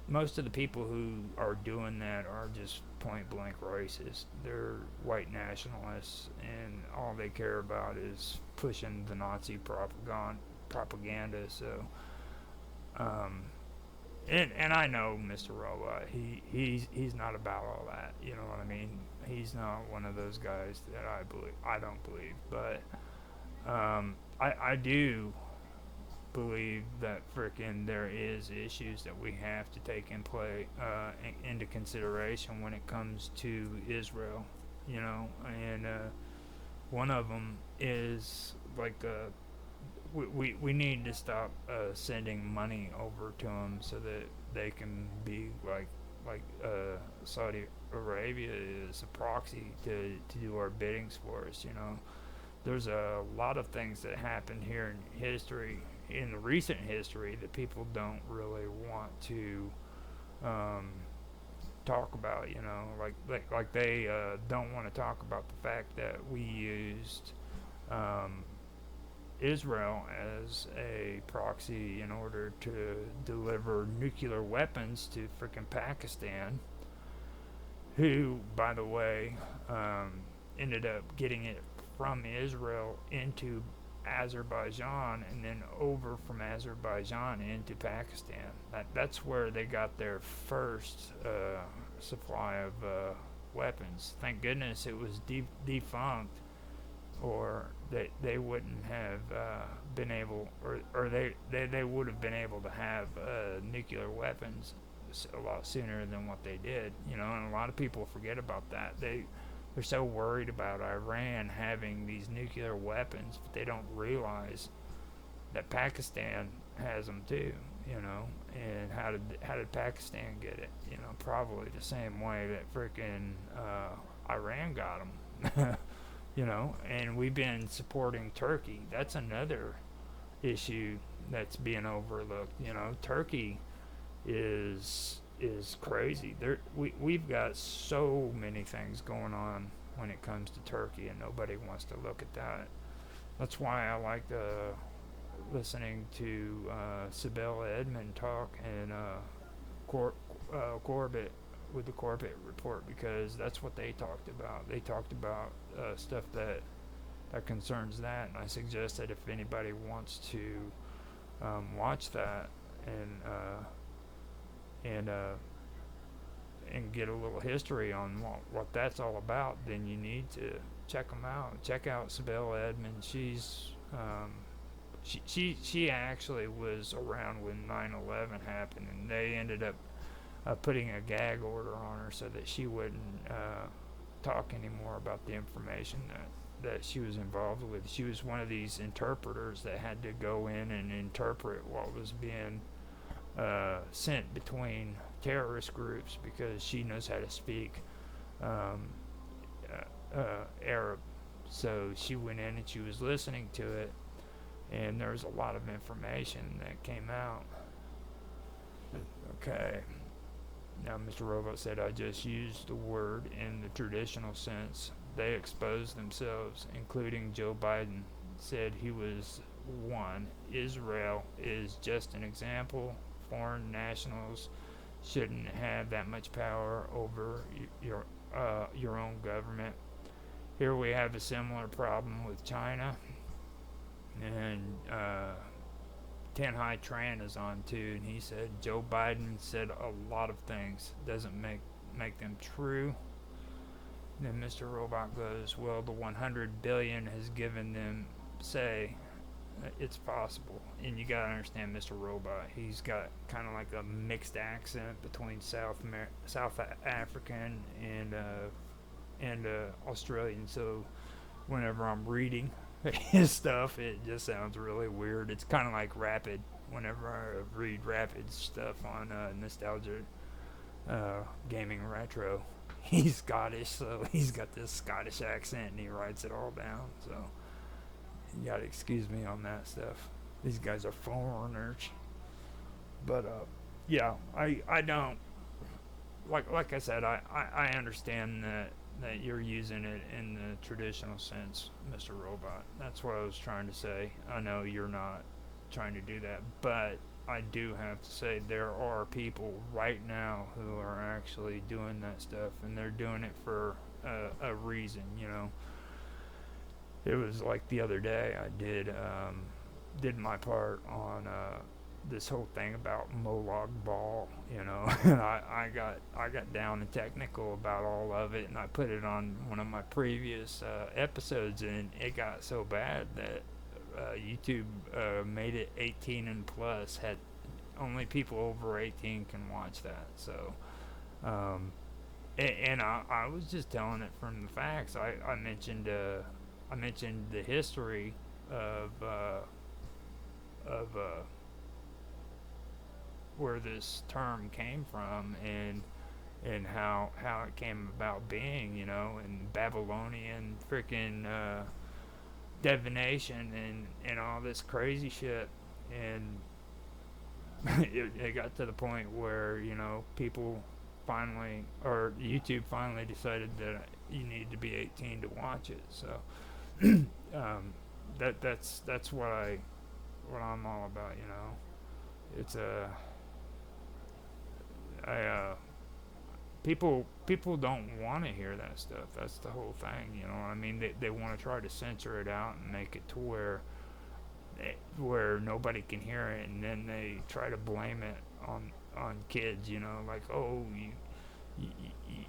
most of the people who are doing that are just point blank racist. They're white nationalists, and all they care about is pushing the Nazi propaganda. So, and I know Mr. Robot. He's not about all that. You know what I mean? He's not one of those guys that I don't believe, but. I do believe that frickin' there is issues that we have to take into consideration when it comes to Israel, you know, and one of them is like we need to stop sending money over to them so that they can be like Saudi Arabia is a proxy to do our biddings for us, you know. there's a lot of things that happened here in history, in the recent history, that people don't really want to talk about. You know, like they don't want to talk about the fact that we used Israel as a proxy in order to deliver nuclear weapons to frickin' Pakistan, who, by the way, ended up getting it from Israel into Azerbaijan and then over from Azerbaijan into Pakistan. That's where they got their first supply of weapons. Thank goodness it was defunct, or they wouldn't have been able, or they would have been able to have nuclear weapons a lot sooner than what they did. You know, and a lot of people forget about that. They're so worried about Iran having these nuclear weapons, but they don't realize that Pakistan has them too. You know, and how did Pakistan get it? You know, probably the same way that frickin' Iran got them. You know, and we've been supporting Turkey. That's another issue that's being overlooked. You know, Turkey is crazy. We've got so many things going on when it comes to Turkey, and nobody wants to look at that. That's why I like listening to Sibel Edmond talk and Corbett with the Corbett Report, because that's what they talked about. They talked about stuff that concerns that, and I suggest that if anybody wants to watch that and get a little history on what that's all about, then you need to check them out. Check out Sibel Edmond. She's she actually was around when 9/11 happened, and they ended up putting a gag order on her so that she wouldn't talk anymore about the information that she was involved with. She was one of these interpreters that had to go in and interpret what was being sent between terrorist groups, because she knows how to speak Arab. So she went in and she was listening to it, and there was a lot of information that came out. Okay. Now, Mr. Robot said, I just used the word in the traditional sense. They exposed themselves, including Joe Biden. Said he was one. Israel is just an example. Foreign nationals shouldn't have that much power over your own government. Here we have a similar problem with China. And Tan Hai Tran is on too, and he said Joe Biden said a lot of things, doesn't make them true. Then Mr. Robot goes, well, the 100 billion has given them say it's possible. And you gotta understand Mr. Robot, he's got kind of like a mixed accent between South African and Australian. So whenever I'm reading his stuff, it just sounds really weird. It's kind of like Rapid. Whenever I read Rapid stuff on Nostalgia Gaming Retro, he's Scottish, so he's got this Scottish accent and he writes it all down. So you gotta excuse me on that stuff. These guys are foreigners. But yeah, I don't like I said, I understand that you're using it in the traditional sense, Mr. Robot. That's what I was trying to say. I know you're not trying to do that, but I do have to say there are people right now who are actually doing that stuff, and they're doing it for a reason, you know. It was like the other day I did my part on this whole thing about Molag Bal, you know, and I got down and technical about all of it, and I put it on one of my previous episodes, and it got so bad that YouTube made it 18 and plus. Had only people over 18 can watch that. So, and I was just telling it from the facts. I mentioned the history of where this term came from, and how it came about being, you know, and Babylonian freaking divination and all this crazy shit, and it got to the point where, you know, people finally, or YouTube finally decided that you need to be 18 to watch it. So that's what I'm all about, you know. It's people don't want to hear that stuff. That's the whole thing, you know what I mean? They want to try to censor it out and make it to where nobody can hear it, and then they try to blame it on kids, you know, like, oh,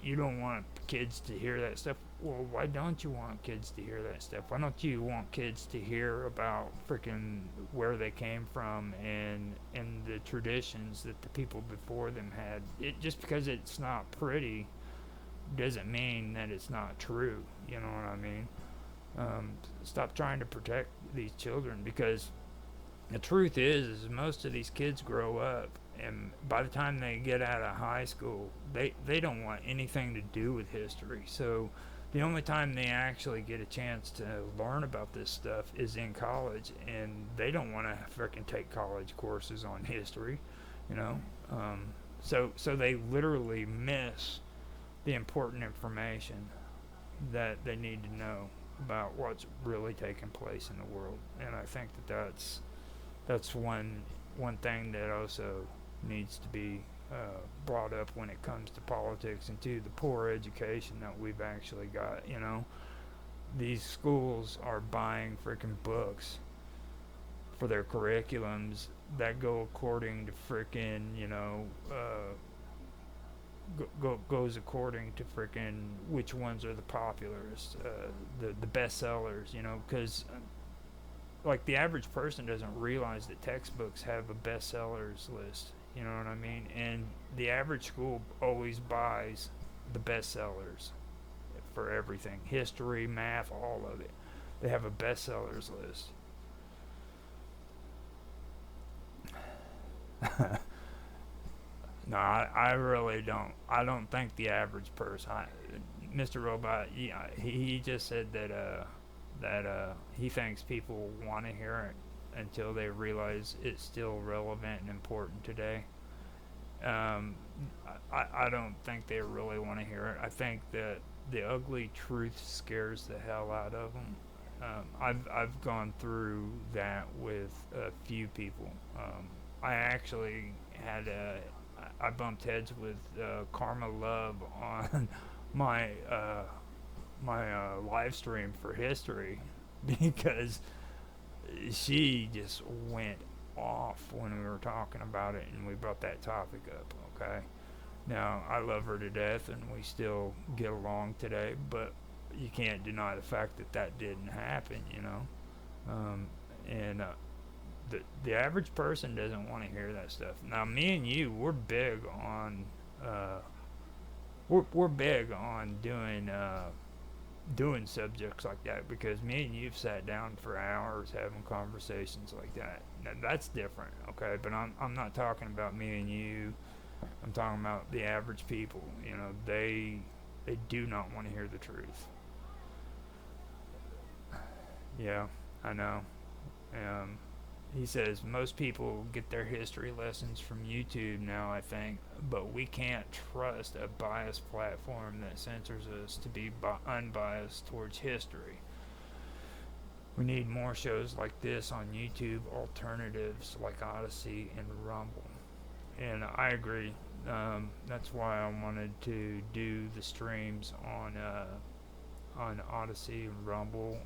you don't want kids to hear that stuff. Well, why don't you want kids to hear that stuff? Why don't you want kids to hear about freaking where they came from and the traditions that the people before them had? It just because it's not pretty doesn't mean that it's not true. You know what I mean? Stop trying to protect these children, because the truth is most of these kids grow up, and by the time they get out of high school, they don't want anything to do with history. So the only time they actually get a chance to learn about this stuff is in college, and they don't want to freaking take college courses on history, you know. So they literally miss the important information that they need to know about what's really taking place in the world. And I think that's one thing that also needs to be brought up when it comes to politics, and to the poor education that we've actually got. You know, these schools are buying freaking books for their curriculums that go according to freaking, you know, goes according to freaking which ones are the populars, the bestsellers, you know, because like the average person doesn't realize that textbooks have a bestsellers list, you know what I mean? And the average school always buys the bestsellers for everything, history, math, all of it. They have a bestsellers list. No, I really don't. I don't think the average person. Mr. Robot, he just said that he thinks people want to hear it until they realize it's still relevant and important today. I don't think they really want to hear it. I think that the ugly truth scares the hell out of them. I've gone through that with a few people. I actually I bumped heads with Karma Love on my live stream for history, because she just went off when we were talking about it and we brought that topic up. Okay, now I love her to death and we still get along today, but you can't deny the fact that that didn't happen, you know. And the average person doesn't want to hear that stuff. Now, me and you, we're big on we're big on doing subjects like that, because me and you've sat down for hours having conversations like that. Now, that's different, okay? But I'm not talking about me and you. I'm talking about the average people. You know, they do not want to hear the truth. Yeah, I know. He says most people get their history lessons from YouTube now, I think, but we can't trust a biased platform that censors us to be unbiased towards history. We need more shows like this on YouTube, alternatives like Odyssey and Rumble. And I agree. That's why I wanted to do the streams on Odyssey and Rumble.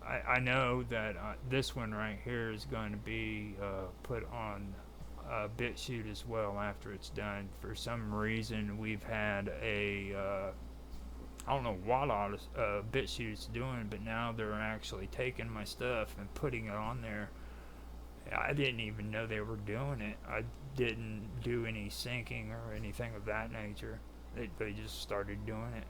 I know that this one right here is going to be put on BitChute as well after it's done. For some reason, we've had I don't know what BitChute's doing, but now they're actually taking my stuff and putting it on there. I didn't even know they were doing it. I didn't do any syncing or anything of that nature. They just started doing it.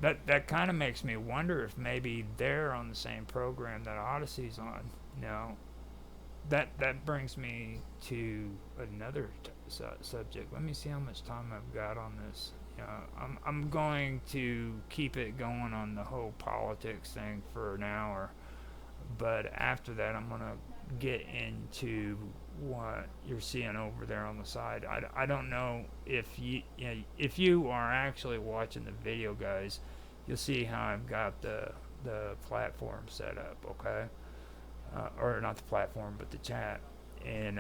That kind of makes me wonder if maybe they're on the same program that Odyssey's on. Now, that brings me to another subject. Let me see how much time I've got on this. I'm going to keep it going on the whole politics thing for an hour. But after that, I'm gonna get into what you're seeing over there on the side. I don't know if if you are actually watching the video, guys, you'll see how I've got the platform set up. Okay, or not the platform, but the chat. And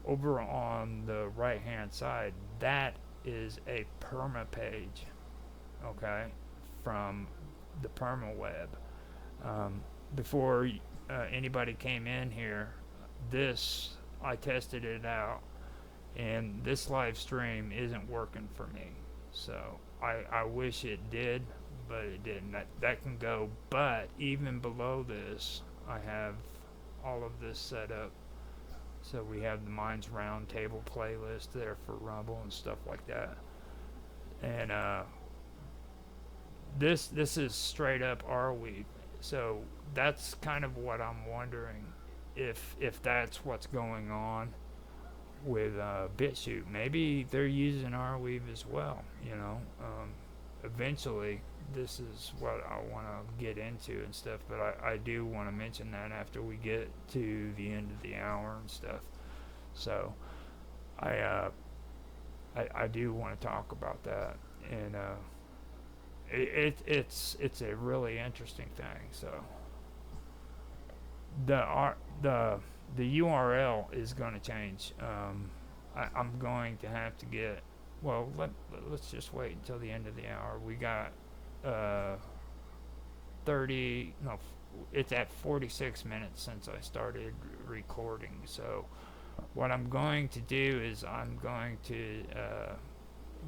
over on the right hand side, that is a perma page. Okay, from the perma web. Before anybody came in here, this I tested it out, and this live stream isn't working for me. So I wish it did, but it didn't. That can go. But even below this, I have all of this set up. So we have the Minds Roundtable playlist there for Rumble and stuff like that. And this is straight up Arweave. So that's kind of what I'm wondering, if that's what's going on with BitChute. Maybe they're using Arweave as well. Eventually, this is what I want to get into and stuff. But I do want to mention that after we get to the end of the hour and stuff. So I do want to talk about that, and it's a really interesting thing. So the URL is going to change. I'm going to have to get, well, let's just wait until the end of the hour. We got 30, no, it's at 46 minutes since I started recording. So what I'm going to do is I'm going to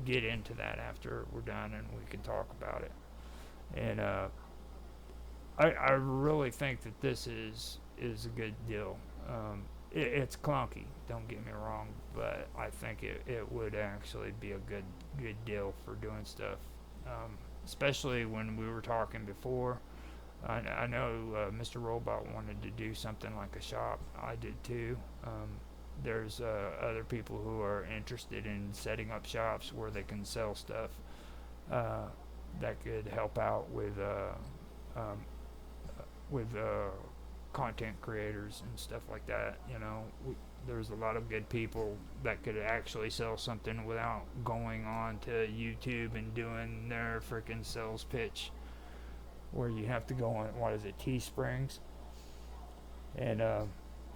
get into that after we're done, and we can talk about it. And I really think that this is a good deal. It's clunky, don't get me wrong, but I think it would actually be a good deal for doing stuff, especially when we were talking before. I know Mr. Robot wanted to do something like a shop. I did too. There's other people who are interested in setting up shops where they can sell stuff that could help out with content creators and stuff like that. There's a lot of good people that could actually sell something without going on to YouTube and doing their freaking sales pitch, where you have to go on, what is it, Teesprings, and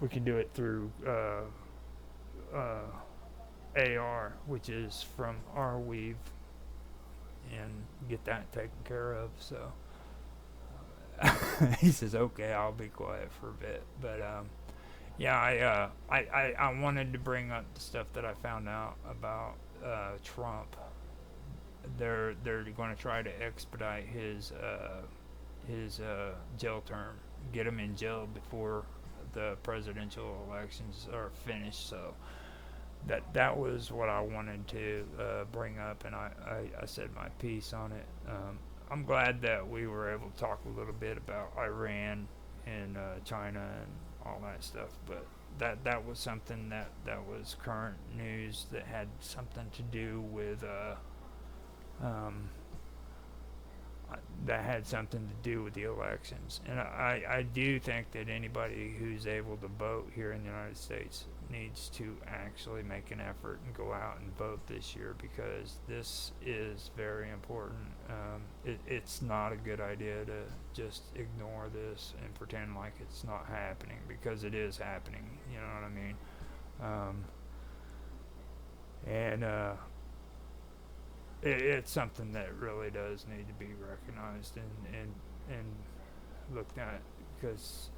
we can do it through AR, which is from Arweave, and get that taken care of. So he says, okay, I'll be quiet for a bit. But yeah, I wanted to bring up the stuff that I found out about Trump. They're going to try to expedite his jail term, get him in jail before the presidential elections are finished. So that was what I wanted to bring up, and I said my piece on it. I'm glad that we were able to talk a little bit about Iran and China and all that stuff, but that was something that was current news that had something to do with that had something to do with the elections. And I do think that anybody who's able to vote here in the United States needs to actually make an effort and go out and vote this year, because this is very important. It's not a good idea to just ignore this and pretend like it's not happening, because it is happening. You know what I mean? It's something that really does need to be recognized and looked at, because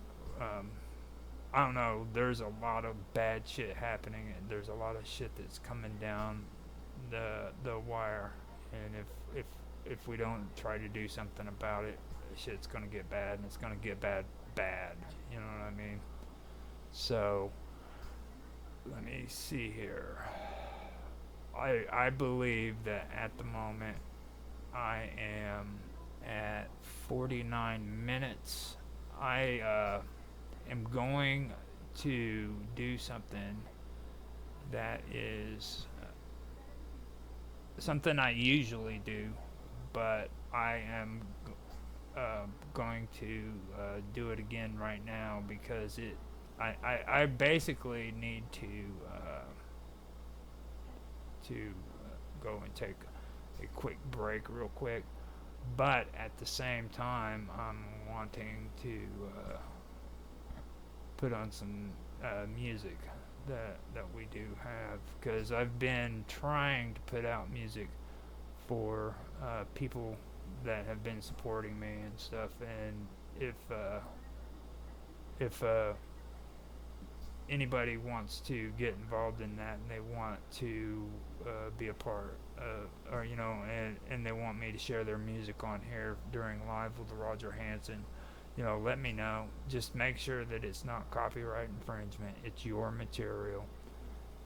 I don't know, there's a lot of bad shit happening, and there's a lot of shit that's coming down the wire, and if we don't try to do something about it, shit's gonna get bad, and it's gonna get bad, you know what I mean? So let me see here. I believe that at the moment I am at 49 minutes. I am going to do something that is something I usually do, but I am going to do it again right now because I basically need to go and take a quick break real quick, but at the same time I'm wanting to put on some music that we do have, because I've been trying to put out music for people that have been supporting me and stuff, and if anybody wants to get involved in that and they want to be a part or and they want me to share their music on here during Live with Roger Hanson, let me know. Just make sure that it's not copyright infringement. It's your material,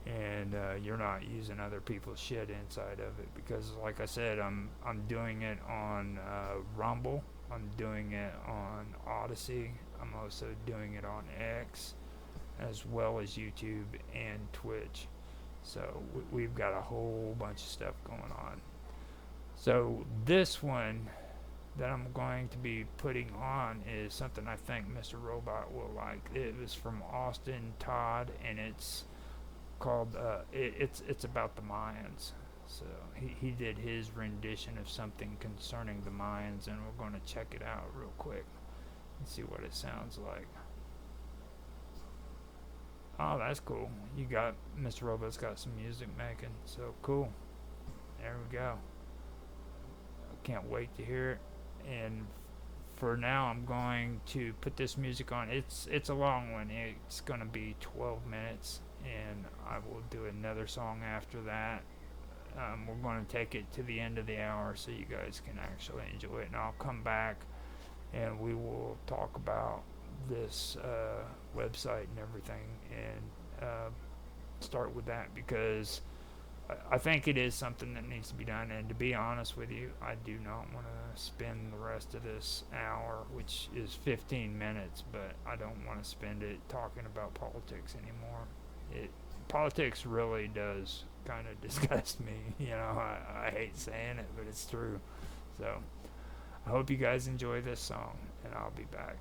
and you're not using other people's shit inside of it, because like I said, I'm doing it on Rumble, I'm doing it on Odyssey, I'm also doing it on X, as well as YouTube and Twitch. So we've got a whole bunch of stuff going on. So this one that I'm going to be putting on is something I think Mr. Robot will like. It was from Austin Todd, and it's called it's about the Mayans. So he did his rendition of something concerning the Mayans, and we're going to check it out real quick and see what it sounds like. Oh, that's cool. You got Mr. Robot's got some music making, so cool. There we go. I can't wait to hear it. And for now, I'm going to put this music on. It's a long one. It's going to be 12 minutes, and I will do another song after that. We're going to take it to the end of the hour so you guys can actually enjoy it, and I'll come back and we will talk about this website and everything, and start with that, because I think it is something that needs to be done. And to be honest with you, I do not want to spend the rest of this hour, which is 15 minutes, but I don't want to spend it talking about politics anymore. Politics really does kind of disgust me. I hate saying it, but it's true. So I hope you guys enjoy this song, and I'll be back.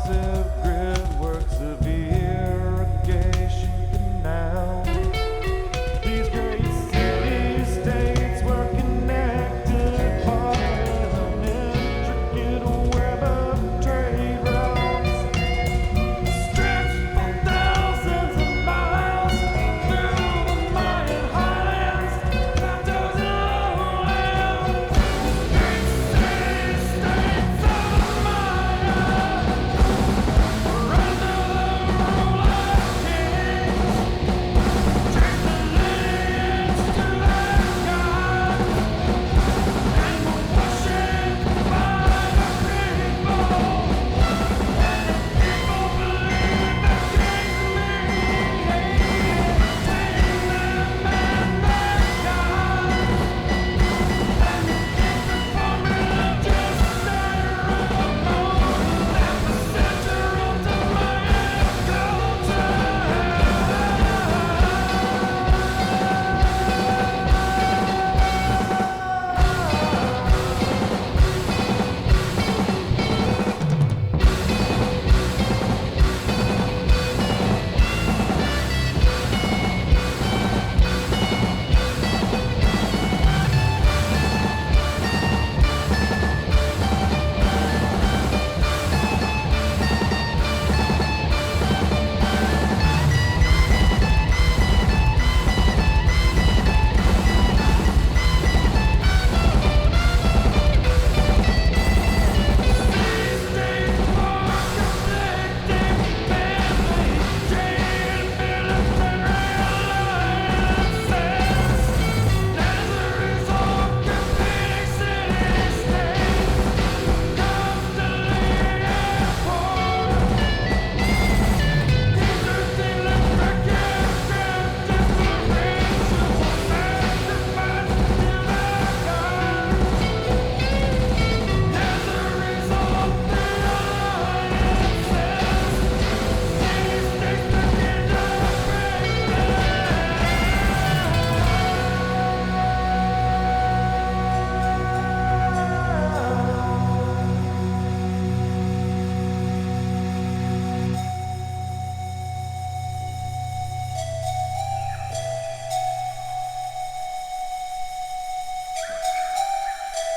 massive grid works of irrigation canal. These great city-states were connected by an intricate web of trade routes, stretched for thousands of miles through the Mayan highlands, plateaus and lowlands. Great city-states of the Maya were under the rule of kings. Trace the lineage to their gods, and were worshipped by the people. And the people believed that kings mediated between them and their gods. And the kings performed religious ceremonies at the center of the Mayan culture.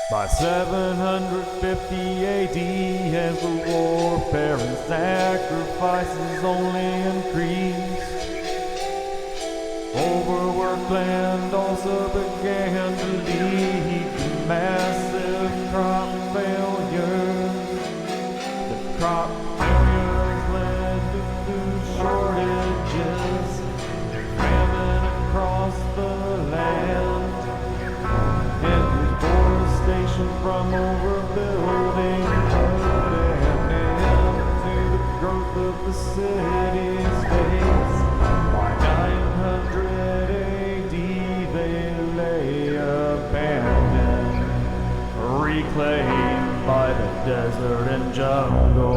By 750 AD, as the warfare and sacrifices only increased, overworked land also began to lead to massive crop failures. The crop failures led to food shortages, famine across the land, and deforestation from overbuilding put an end to the growth of the city-states. By 900 AD, they lay abandoned, reclaimed by the desert and jungle.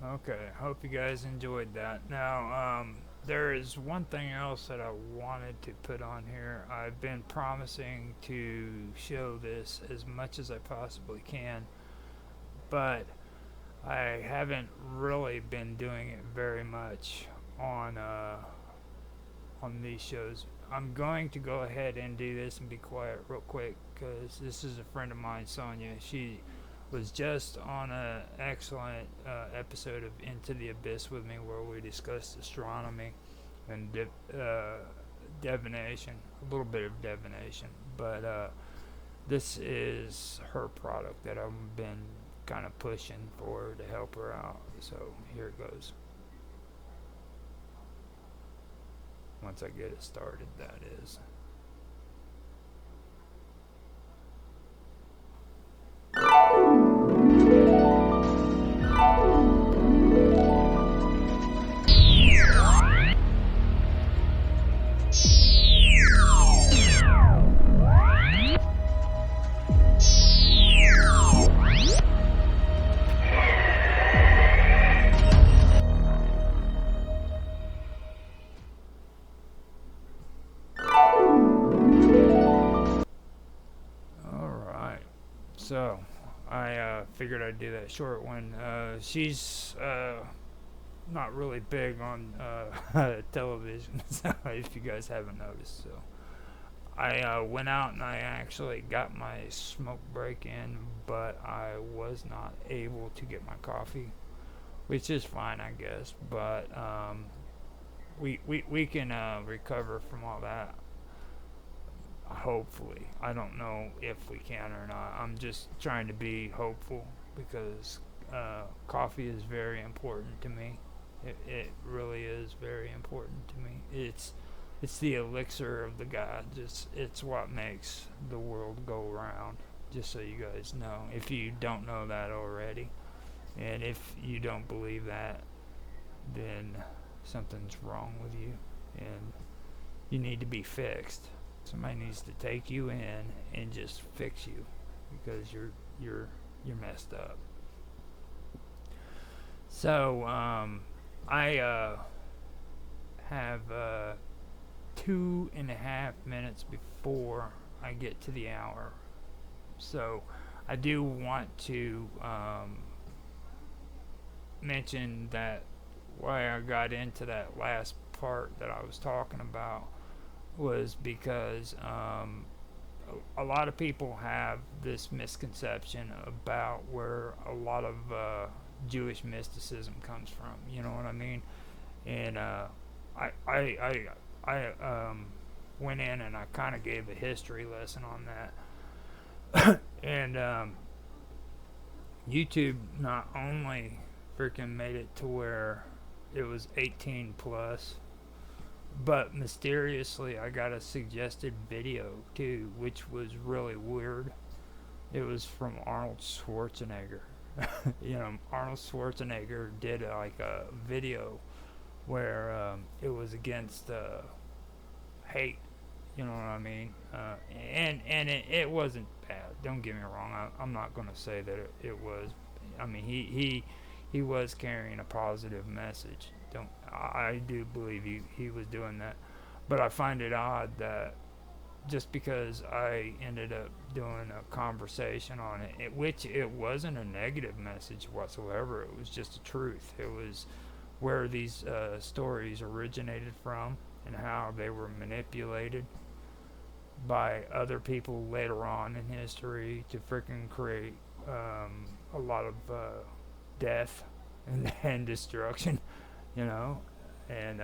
Okay, hope you guys enjoyed that. Now, there is one thing else that I wanted to put on here. I've been promising to show this as much as I possibly can, but I haven't really been doing it very much on these shows. I'm going to go ahead and do this and be quiet real quick because this is a friend of mine, Sonia. She was just on an excellent episode of Into the Abyss with me where we discussed astronomy and divination, a little bit of divination. But this is her product that I've been kind of pushing for her to help her out. So here it goes. Once I get it started, that is. So, I figured I'd do that short one. She's not really big on television, so if you guys haven't noticed. So, I went out and I actually got my smoke break in, but I was not able to get my coffee, which is fine, I guess. But we can recover from all that. Hopefully. I don't know if we can or not. I'm just trying to be hopeful because coffee is very important to me. It really is very important to me. It's the elixir of the gods. It's what makes the world go round, just so you guys know. If you don't know that already, and if you don't believe that, then something's wrong with you and you need to be fixed. Somebody needs to take you in and just fix you because you're messed up. So I have 2.5 minutes before I get to the hour. So I do want to mention that why I got into that last part that I was talking about was because a lot of people have this misconception about where a lot of Jewish mysticism comes from. You know what I mean? And I went in and I kind of gave a history lesson on that. And YouTube not only freaking made it to where it was 18 plus, but mysteriously I got a suggested video too, which was really weird. It was from Arnold Schwarzenegger. You know, Arnold Schwarzenegger did like a video where it was against hate. You know what I mean? And it wasn't bad. Don't get me wrong. I'm not going to say that it was. I mean, he was carrying a positive message. I do believe he was doing that, but I find it odd that just because I ended up doing a conversation on it, which it wasn't a negative message whatsoever. It was just the truth. It was where these stories originated from and how they were manipulated by other people later on in history to freaking create a lot of death and destruction. You know, and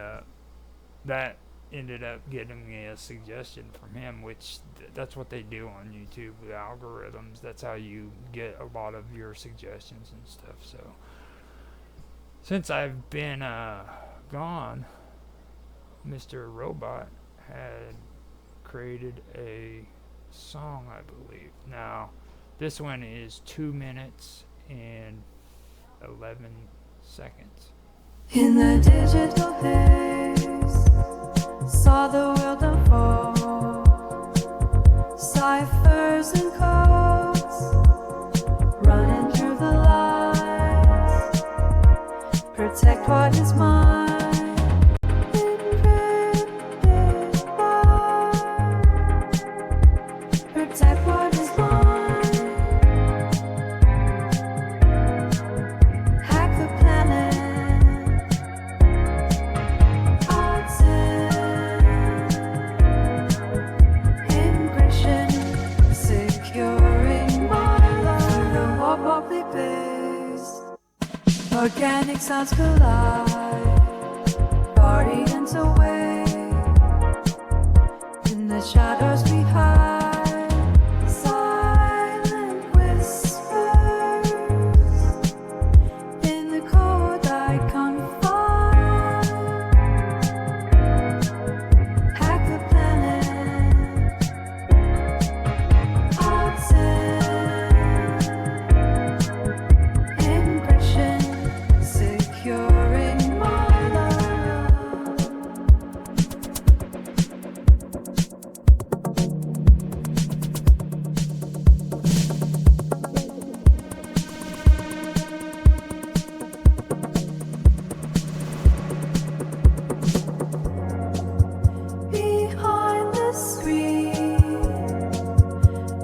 that ended up getting me a suggestion from him, which that's what they do on YouTube with algorithms. That's how you get a lot of your suggestions and stuff. So since I've been gone, Mr. Robot had created a song, I believe. Now, this one is 2 minutes and 11 seconds. In the digital haze, saw the world unfold, ciphers and codes, running through the lights, Protect what is mine. Protect what is mine. Hack the planet. Ingression. Securing my life. The wobbly base. Organic sounds collide. Party until wake. In the shadows we hide. Silent whispers. In the cold I confide. Hack the planet. Ingression. Securing my life. Behind the screen,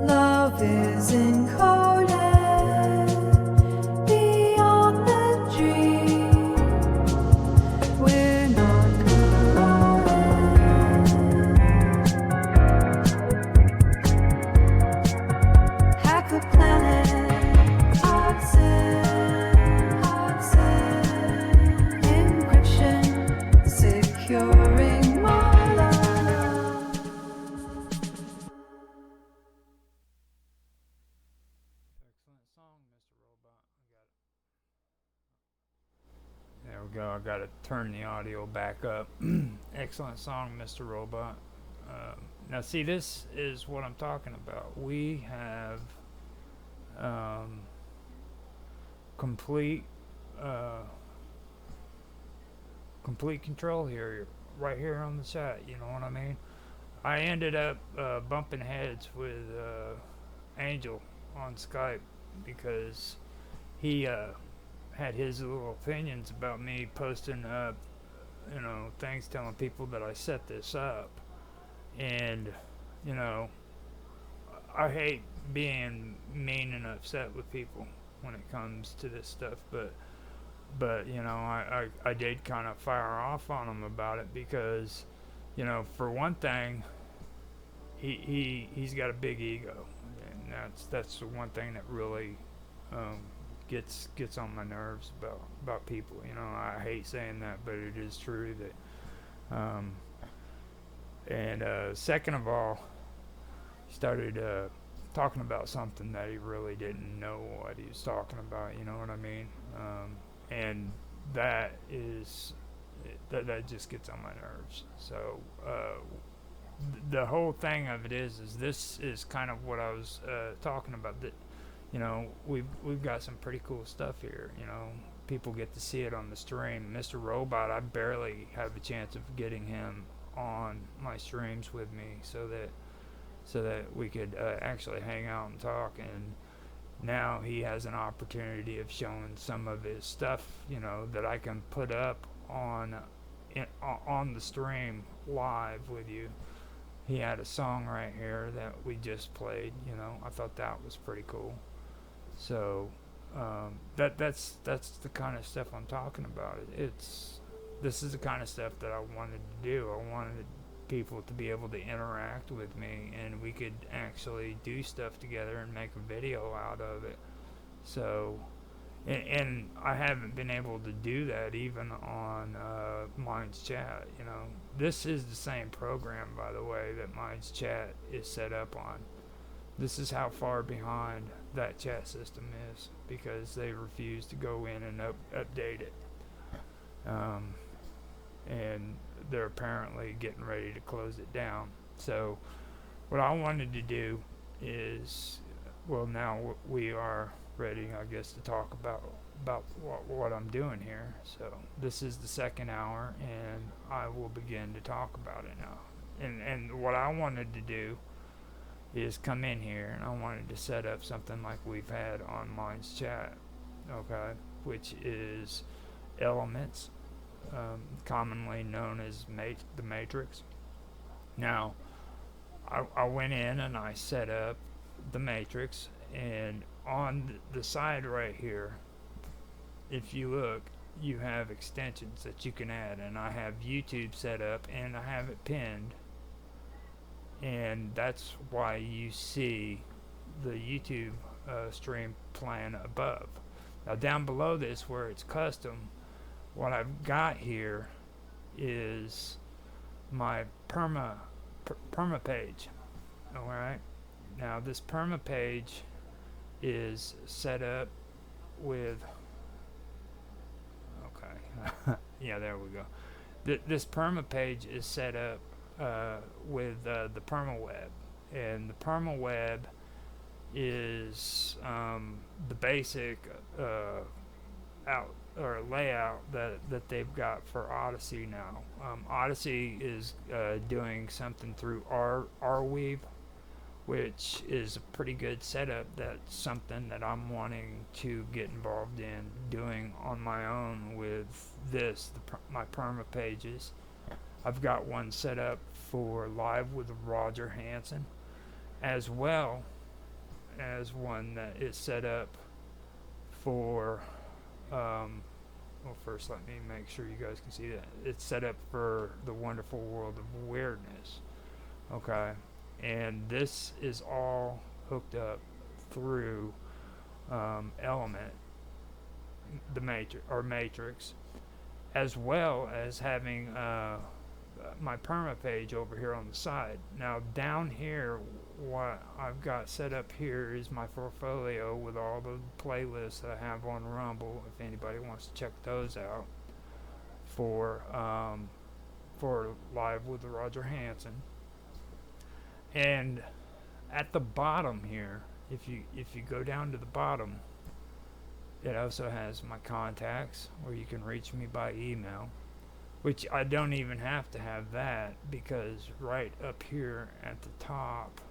love is encoded. Beyond the dream, we're not corroded. Hack the planet. Encryption. Securing my life. There we go. I gotta turn the audio back up. Excellent song, Mr. Robot. Now, see, this is what I'm talking about. We have complete complete control here, right here on the chat. You know what I mean? I ended up bumping heads with Angel on Skype because he had his little opinions about me posting up, things telling people that I set this up. And, I hate being mean and upset with people when it comes to this stuff, but I did kind of fire off on him about it because, for one thing, he's got a big ego, and that's the one thing that really gets on my nerves about people. I hate saying that, but it is true that. And second of all, he started talking about something that he really didn't know what he was talking about. You know what I mean? And that just gets on my nerves. So the whole thing of it is this is kind of what I was talking about. That we've got some pretty cool stuff here. People get to see it on the stream. Mr. Robot, I barely have a chance of getting him on my streams with me so that we could actually hang out and talk. And now he has an opportunity of showing some of his stuff, that I can put up on the stream live with you. He had a song right here that we just played. I thought that was pretty cool. So that's the kind of stuff I'm talking about. This is the kind of stuff that I wanted to do. I wanted people to be able to interact with me, and we could actually do stuff together and make a video out of it. So, and I haven't been able to do that even on Minds Chat. This is the same program, by the way, that Minds Chat is set up on. This is how far behind that chat system is because they refuse to go in and update it. And they're apparently getting ready to close it down. So what I wanted to do is, well, now we are ready, I guess, to talk about what I'm doing here. So this is the second hour, and I will begin to talk about it now. And what I wanted to do is come in here, and I wanted to set up something like we've had on Minds Chat, okay, which is elements, commonly known as the matrix. Now, I went in and I set up the matrix, and on the side right here, if you look, you have extensions that you can add, and I have YouTube set up and I have it pinned, and that's why you see the YouTube stream playing above. Now down below this, where it's custom, what I've got here is my perma page. All right. Now this perma page is set up with. Okay. Yeah, there we go. This perma page is set up with the perma web, and the perma web is the basic out or layout that they've got for Odyssey now. Odyssey is doing something through Arweave, which is a pretty good setup. That's something that I'm wanting to get involved in doing on my own with this, my perma pages. I've got one set up for Live with Roger Hanson, as well as one that is set up for well, first let me make sure you guys can see that it's set up for the Wonderful World of Weirdness. Okay, and this is all hooked up through Element, the matrix, as well as having my perma page over here on the side. Now down here, what I've got set up here is my portfolio with all the playlists that I have on Rumble, if anybody wants to check those out, for Live with Roger Hanson. And at the bottom here, if you go down to the bottom, it also has my contacts, where you can reach me by email, which I don't even have to have that, because right up here at the top,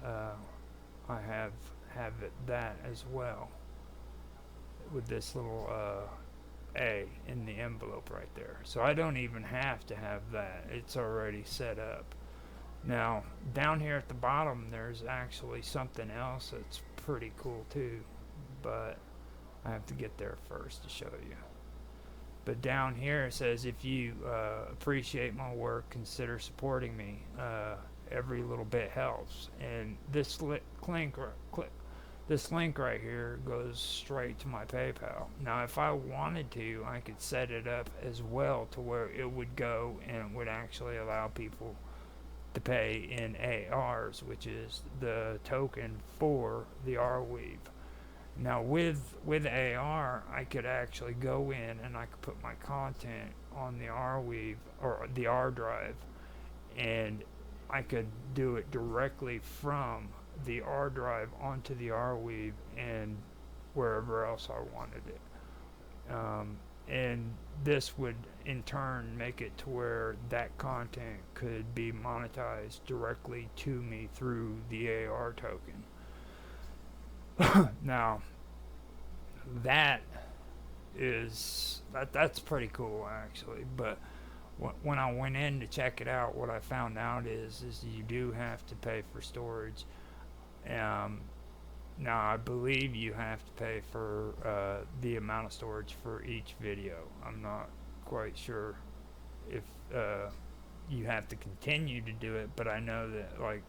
I have that as well, with this little A in the envelope right there. So I don't even have to have that. It's already set up. Now, down here at the bottom, there's actually something else that's pretty cool too, but I have to get there first to show you. But down here it says, if you appreciate my work, consider supporting me. Every little bit helps. And this link right here goes straight to my PayPal. Now, if I wanted to, I could set it up as well to where it would go and it would actually allow people to pay in ARs, which is the token for the Arweave. Now with AR, I could actually go in and I could put my content on the Arweave or the R drive, and I could do it directly from the R drive onto the Arweave and wherever else I wanted it. And this would in turn make it to where that content could be monetized directly to me through the AR token. Now, that's pretty cool actually, but when I went in to check it out, what I found out is you do have to pay for storage. Now I believe you have to pay for the amount of storage for each video. I'm not quite sure if you have to continue to do it, but I know that like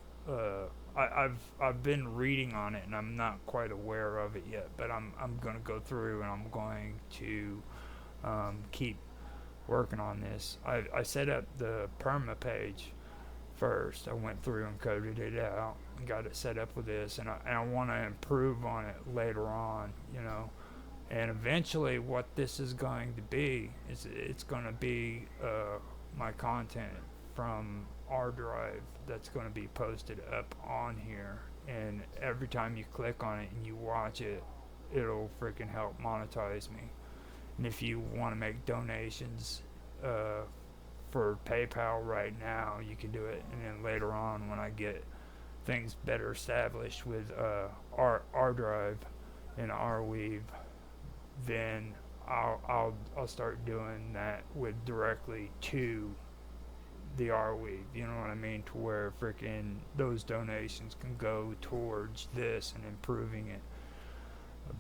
I've been reading on it and I'm not quite aware of it yet, but I'm going to go through and I'm going to keep working on this. I set up the perma page first. I went through and coded it out and got it set up with this, and I want to improve on it later on, you know. And eventually what this is going to be is it's going to be my content from our drive that's going to be posted up on here, and every time you click on it and you watch it, it'll freaking help monetize me. And if you want to make donations for PayPal right now, you can do it, and then later on when I get things better established with our drive and Arweave, then I'll start doing that with directly to the Arweave, you know what I mean, to where freaking those donations can go towards this and improving it.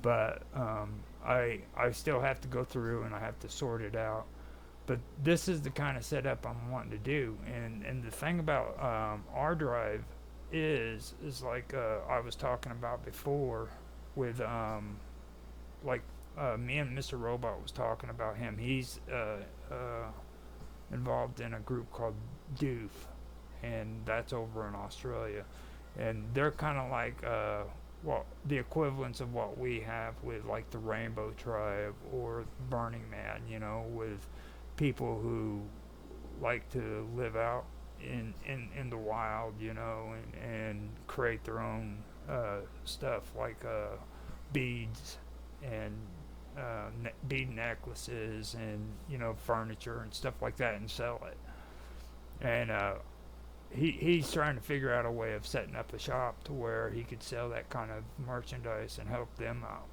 But I still have to go through and I have to sort it out. But this is the kind of setup I'm wanting to do. And the thing about our drive is like I was talking about before with like me and Mr. Robot was talking about him. He's involved in a group called Doof, and that's over in Australia. And they're kind of like well, the equivalents of what we have with like the Rainbow Tribe or Burning Man, you know, with people who like to live out in the wild, you know, and create their own stuff like beads and bead necklaces and, you know, furniture and stuff like that and sell it. And he's trying to figure out a way of setting up a shop to where he could sell that kind of merchandise and help them out.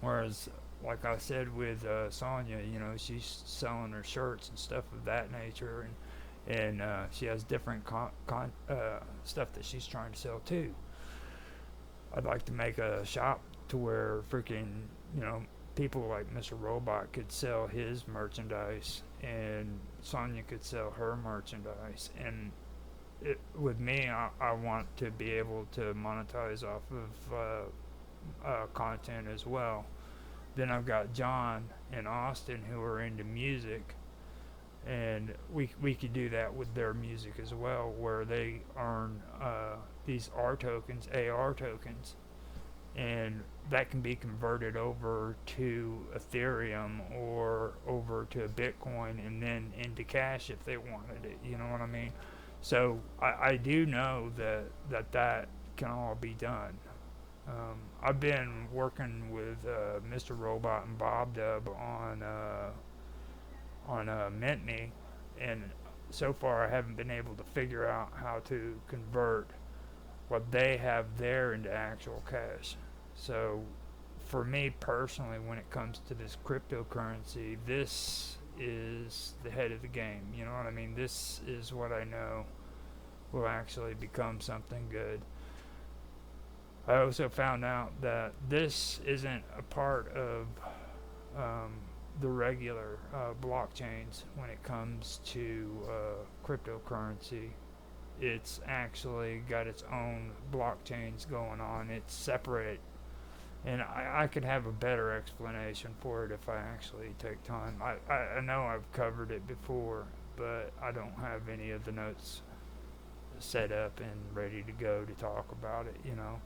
Whereas, like I said with Sonya, you know, she's selling her shirts and stuff of that nature, and she has different stuff that she's trying to sell too. I'd like to make a shop to where freaking, you know, people like Mr. Robot could sell his merchandise and Sonya could sell her merchandise. And with me, I want to be able to monetize off of content as well. Then I've got John and Austin who are into music, and we could do that with their music as well, where they earn these AR tokens, and that can be converted over to Ethereum or over to Bitcoin and then into cash if they wanted it, you know what I mean? So I do know that can all be done. I've been working with Mr. Robot and Bob Dub on Mint Me, and so far I haven't been able to figure out how to convert what they have there into actual cash. So for me personally, when it comes to this cryptocurrency, this is the head of the game, you know what I mean? This is what I know will actually become something good. I also found out that this isn't a part of the regular blockchains when it comes to cryptocurrency. It's actually got its own blockchains going on. It's separate. And I could have a better explanation for it if I actually take time. I know I've covered it before, but I don't have any of the notes set up and ready to go to talk about it, you know.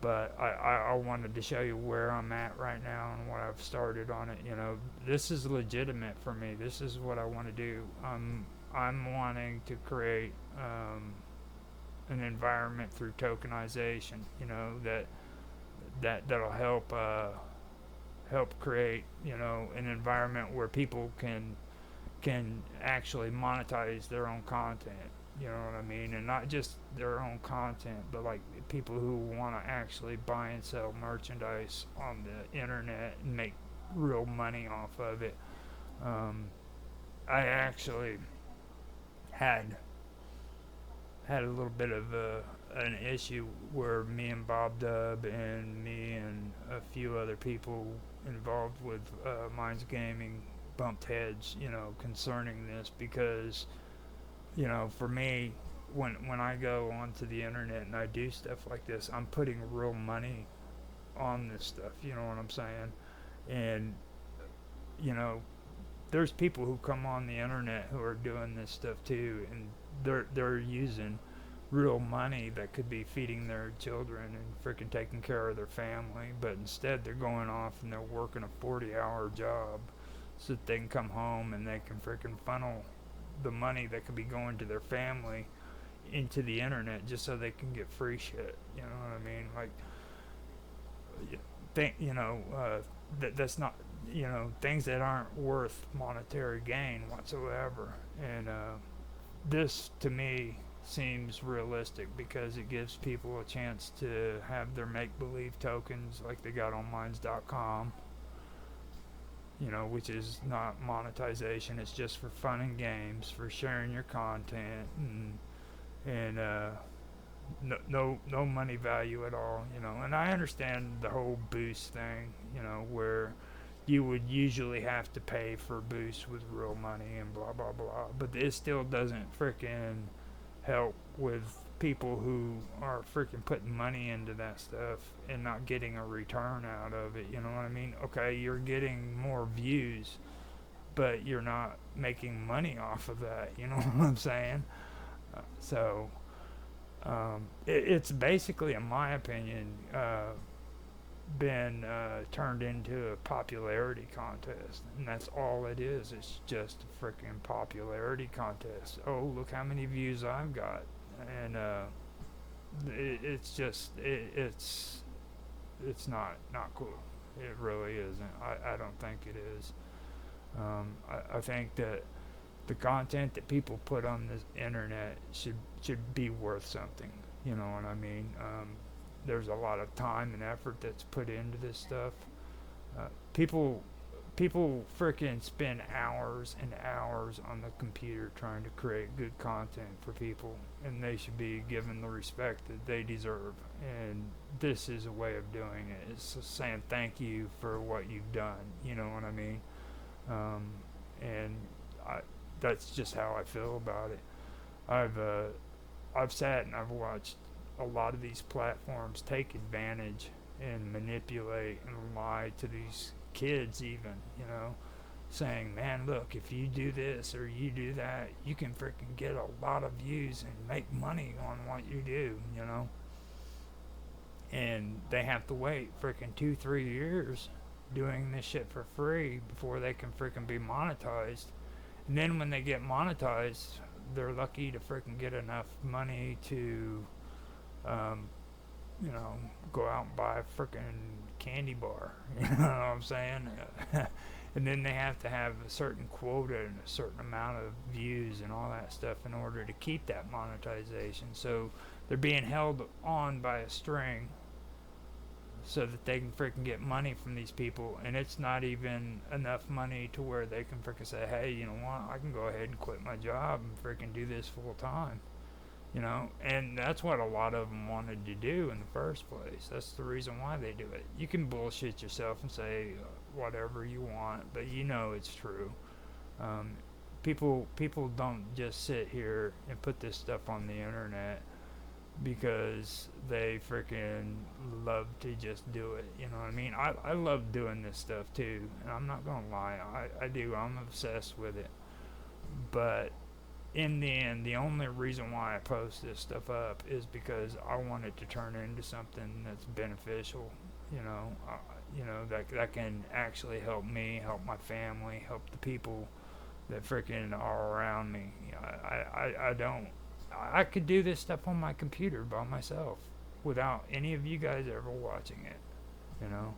But I wanted to show you where I'm at right now and what I've started on it. You know, this is legitimate for me. This is what I want to do. I'm wanting to create an environment through tokenization, you know, that'll help create, you know, an environment where people can actually monetize their own content. You know what I mean? And not just their own content, but like people who want to actually buy and sell merchandise on the internet and make real money off of it. I actually had a little bit of an issue where me and Bob Dub and me and a few other people involved with Minds Gaming bumped heads, you know, concerning this, because, you know, for me, when I go onto the internet and I do stuff like this, I'm putting real money on this stuff, you know what I'm saying? And, you know, there's people who come on the internet who are doing this stuff too, and they're using real money that could be feeding their children and freaking taking care of their family, but instead they're going off and they're working a 40-hour job so that they can come home and they can freaking funnel the money that could be going to their family into the internet just so they can get free shit. You know what I mean? Like, that's not, you know, things that aren't worth monetary gain whatsoever. And this to me seems realistic because it gives people a chance to have their make-believe tokens like they got on Minds.com, you know, which is not monetization. It's just for fun and games, for sharing your content, and no money value at all, you know. And I understand the whole boost thing, you know, where you would usually have to pay for boosts with real money and blah blah blah, but it still doesn't freaking help with people who are freaking putting money into that stuff and not getting a return out of it, you know what I mean? Okay, you're getting more views, but you're not making money off of that, you know what I'm saying? So it's basically, in my opinion, been turned into a popularity contest, and that's all it is. It's just a freaking popularity contest. Oh, look how many views I've got, and it's just it's not cool. It really isn't. I don't think it is. I think that the content that people put on the internet should be worth something. You know what I mean? There's a lot of time and effort that's put into this stuff. People freaking spend hours and hours on the computer trying to create good content for people, and they should be given the respect that they deserve. And this is a way of doing it. It's saying thank you for what you've done. You know what I mean? And that's just how I feel about it. I've sat and I've watched a lot of these platforms take advantage and manipulate and lie to these kids, even, you know, saying, man, look, if you do this or you do that, you can freaking get a lot of views and make money on what you do, you know. And they have to wait freaking 2-3 years doing this shit for free before they can freaking be monetized. And then when they get monetized, they're lucky to freaking get enough money to you know, go out and buy a freaking candy bar. You know what I'm saying? And then they have to have a certain quota and a certain amount of views and all that stuff in order to keep that monetization. So they're being held on by a string so that they can freaking get money from these people, and it's not even enough money to where they can freaking say, hey, you know what, I can go ahead and quit my job and freaking do this full time. You know, and that's what a lot of them wanted to do in the first place. That's the reason why they do it. You can bullshit yourself and say whatever you want, but you know it's true. People don't just sit here and put this stuff on the internet because they freaking love to just do it. You know what I mean? I love doing this stuff too, and I'm not gonna lie, I do. I'm obsessed with it. But in the end, the only reason why I post this stuff up is because I want it to turn into something that's beneficial, you know, that can actually help me, help my family, help the people that freaking are around me. You know, I could do this stuff on my computer by myself without any of you guys ever watching it, you know.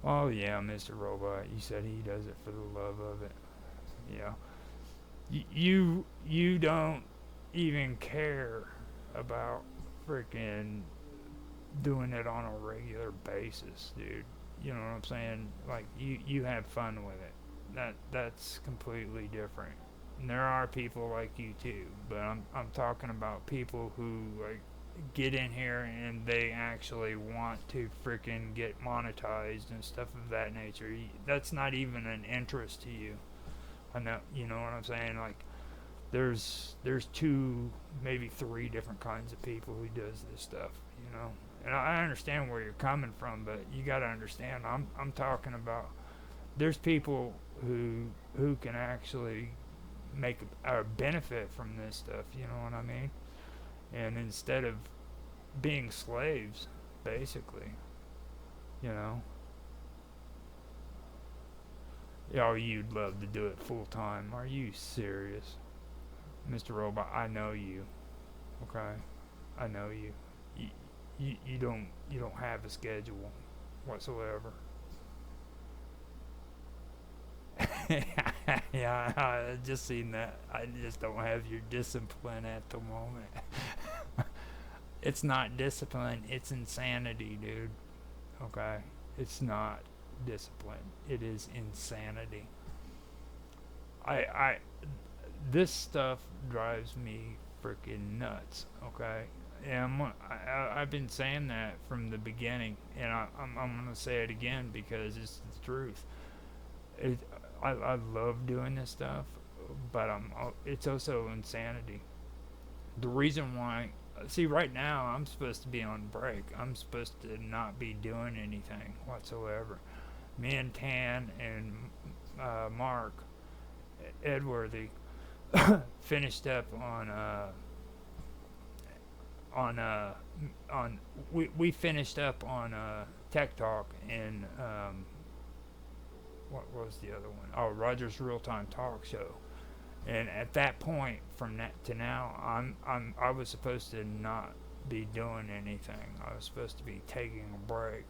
Oh yeah, Mr. Robot, you said he does it for the love of it. Yeah. You don't even care about freaking doing it on a regular basis, dude. You know what I'm saying? Like you have fun with it. That's completely different. And there are people like you too, but I'm talking about people who like get in here and they actually want to freaking get monetized and stuff of that nature. That's not even an interest to you. I know, you know what I'm saying? Like, there's 2, maybe 3 different kinds of people who does this stuff, you know. And I understand where you're coming from, but you got to understand, I'm talking about there's people who can actually make a benefit from this stuff, you know what I mean? And instead of being slaves, basically, you know. Oh, you'd love to do it full time. Are you serious? Mr. Robot, I know you. Okay? I know you. You don't have a schedule whatsoever. Yeah, I just seen that. I just don't have your discipline at the moment. It's not discipline, it's insanity, dude. Okay? It's not. discipline. It is insanity. I this stuff drives me freaking nuts. Okay, and I've been saying that from the beginning, and I'm gonna say it again because it's the truth. It, I love doing this stuff, but it's also insanity. The reason why, see, right now I'm supposed to be on break. I'm supposed to not be doing anything whatsoever. Me and Tan and Mark Edworthy finished up on we finished up on Tech Talk and what was the other one? Oh, Roger's Real Time Talk Show. And at that point, from that to now, I was supposed to not be doing anything. I was supposed to be taking a break,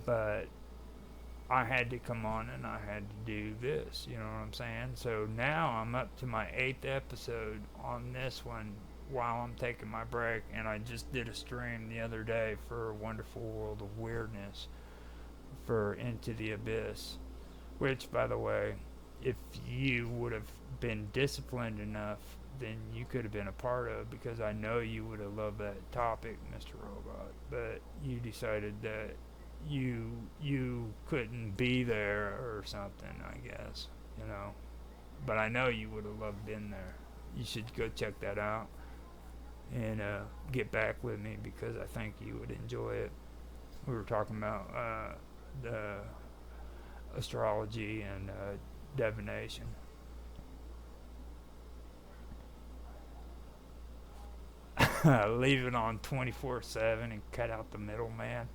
but I had to come on and I had to do this. You know what I'm saying? So now I'm up to my 8th episode on this one while I'm taking my break, and I just did a stream the other day for Wonderful World of Weirdness for Into the Abyss, which, by the way, if you would have been disciplined enough, then you could have been a part of, because I know you would have loved that topic, Mr. Robot, but you decided that you couldn't be there or something, I guess, you know. But I know you would have loved being there. You should go check that out and get back with me, because I think you would enjoy it. We were talking about the astrology and divination. Leave it on 24/7 and cut out the middleman.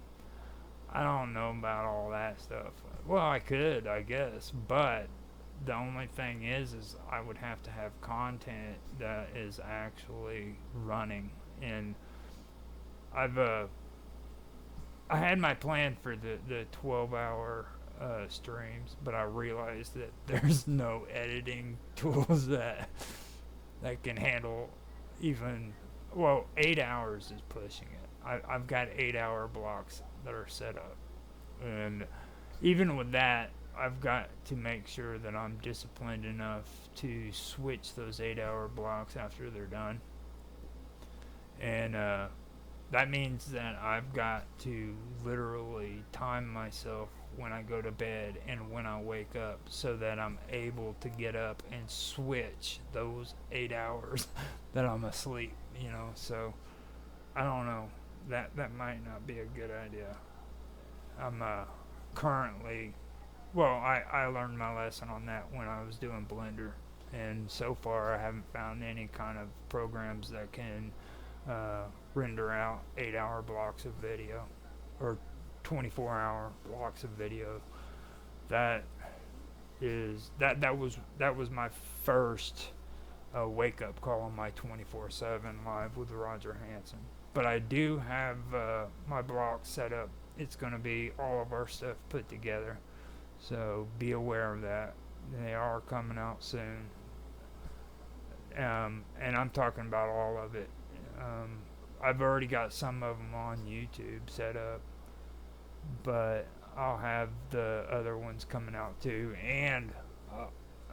I don't know about all that stuff. Well, I could, I guess, but the only thing is I would have to have content that is actually running. And I had my plan for the 12-hour streams, but I realized that there's no editing tools that can handle even, well, 8 hours is pushing it. I've got 8-hour blocks that are set up, and even with that, I've got to make sure that I'm disciplined enough to switch those 8-hour blocks after they're done. And that means that I've got to literally time myself when I go to bed and when I wake up, so that I'm able to get up and switch those 8 hours that I'm asleep, you know. So I don't know, that might not be a good idea. I'm currently, well, I learned my lesson on that when I was doing Blender, and so far I haven't found any kind of programs that can render out 8-hour blocks of video or 24-hour blocks of video. That was my first wake up call on my 24/7 live with Roger Hanson. But I do have my block set up. It's going to be all of our stuff put together, so be aware of that. They are coming out soon, and I'm talking about all of it. I've already got some of them on YouTube set up, but I'll have the other ones coming out too, and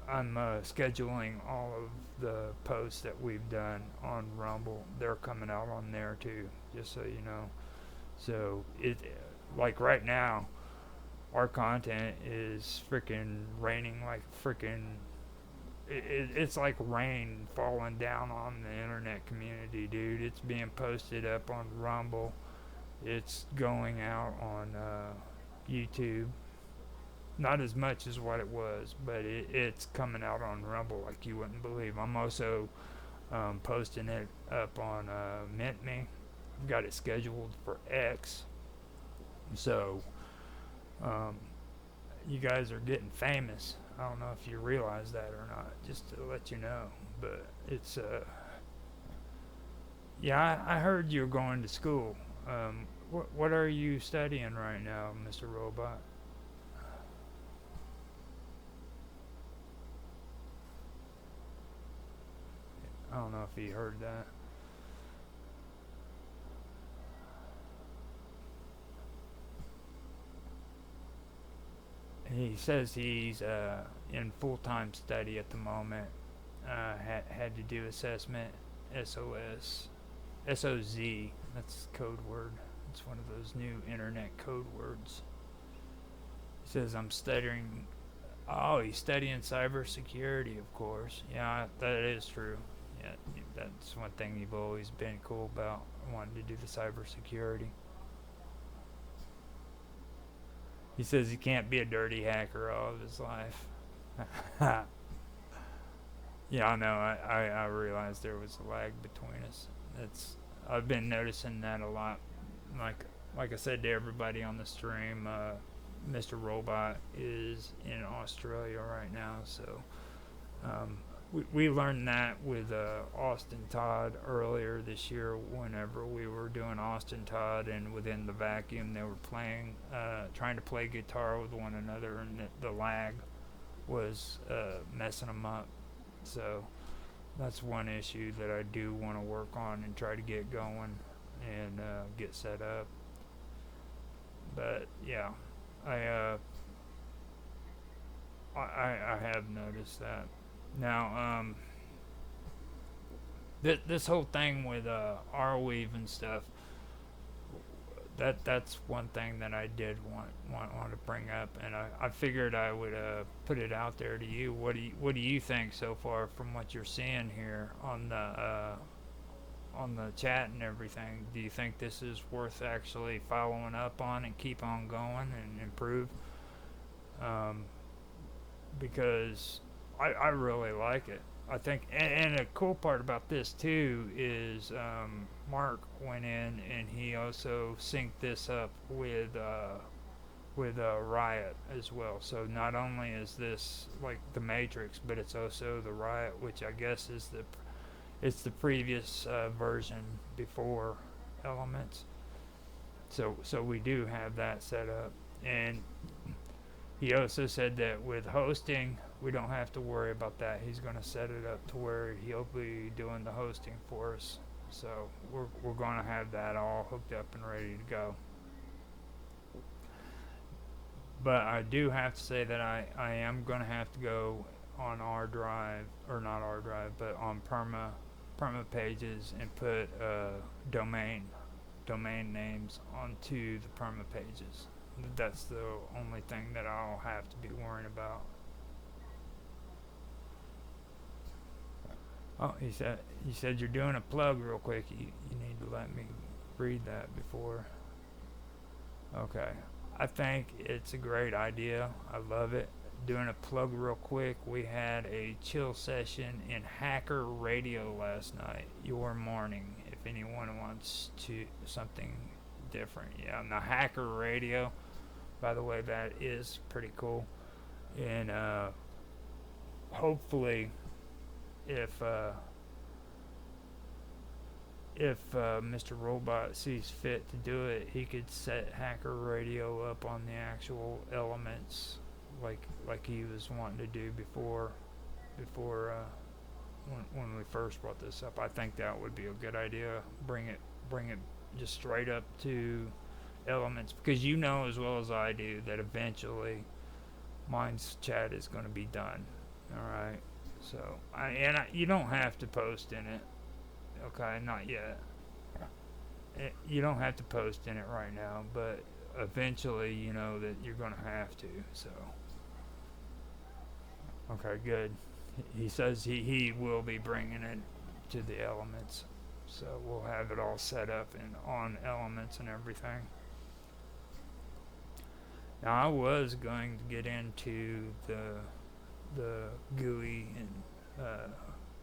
I'm scheduling all of the posts that we've done on Rumble. They're coming out on there too, just so you know. So like right now, our content is freaking raining like freaking. It's like rain falling down on the internet community, dude. It's being posted up on Rumble. It's going out on YouTube. Not as much as what it was, but it's coming out on Rumble like you wouldn't believe. I'm also posting it up on Mint Me. I've got it scheduled for X. So you guys are getting famous. I don't know if you realize that or not, just to let you know. But it's yeah, I heard you're going to school. What are you studying right now, Mr. Robot? I don't know if he heard that. he says he's in full-time study at the moment. Had to do assessment, SOS, SOZ. That's code word. It's one of those new internet code words. He says I'm studying. Oh, he's studying cybersecurity, of course. Yeah, that is true. Yeah, that's one thing you've always been cool about, wanting to do the cybersecurity. He says he can't be a dirty hacker all of his life. Yeah, I know. I realized there was a lag between us. I've been noticing that a lot. Like I said to everybody on the stream, Mr. Robot is in Australia right now, so we learned that with Austin Todd earlier this year. Whenever we were doing Austin Todd, and within the vacuum, they were playing, trying to play guitar with one another, and the lag was messing them up. So that's one issue that I do want to work on and try to get going and get set up. But yeah, I have noticed that. Now, this whole thing with Arweave and stuff, that's one thing that I did want to bring up, and I figured I would put it out there to you. What do you think so far from what you're seeing here on the chat and everything? Do you think this is worth actually following up on and keep on going and improve? Because I really like it. I think, and a cool part about this too is Mark went in and he also synced this up with Riot as well. So not only is this like the Matrix, but it's also the Riot, which I guess is it's the previous version before Elements. So we do have that set up, and he also said that with hosting, we don't have to worry about that. He's going to set it up to where he'll be doing the hosting for us. So we're going to have that all hooked up and ready to go. But I do have to say that I am going to have to go on our drive, or not our drive, but on Perma pages and put domain names onto the Perma pages. That's the only thing that I'll have to be worrying about. Oh, he said you're doing a plug real quick. You need to let me read that before. Okay. I think it's a great idea. I love it. Doing a plug real quick. We had a chill session in Hacker Radio last night. Your morning, if anyone wants to something different. Yeah, now Hacker Radio, by the way, that is pretty cool. And hopefully if Mr. Robot sees fit to do it, he could set Hacker Radio up on the actual Elements like he was wanting to do before when we first brought this up. I think that would be a good idea. Bring it just straight up to Elements, because you know as well as I do that eventually mine's chat is going to be done. All right. So you don't have to post in it. Okay, not yet. You don't have to post in it right now, but eventually you know that you're going to have to. So okay, good. He says he will be bringing it to the Elements, so we'll have it all set up and on Elements and everything. Now I was going to get into the GUI and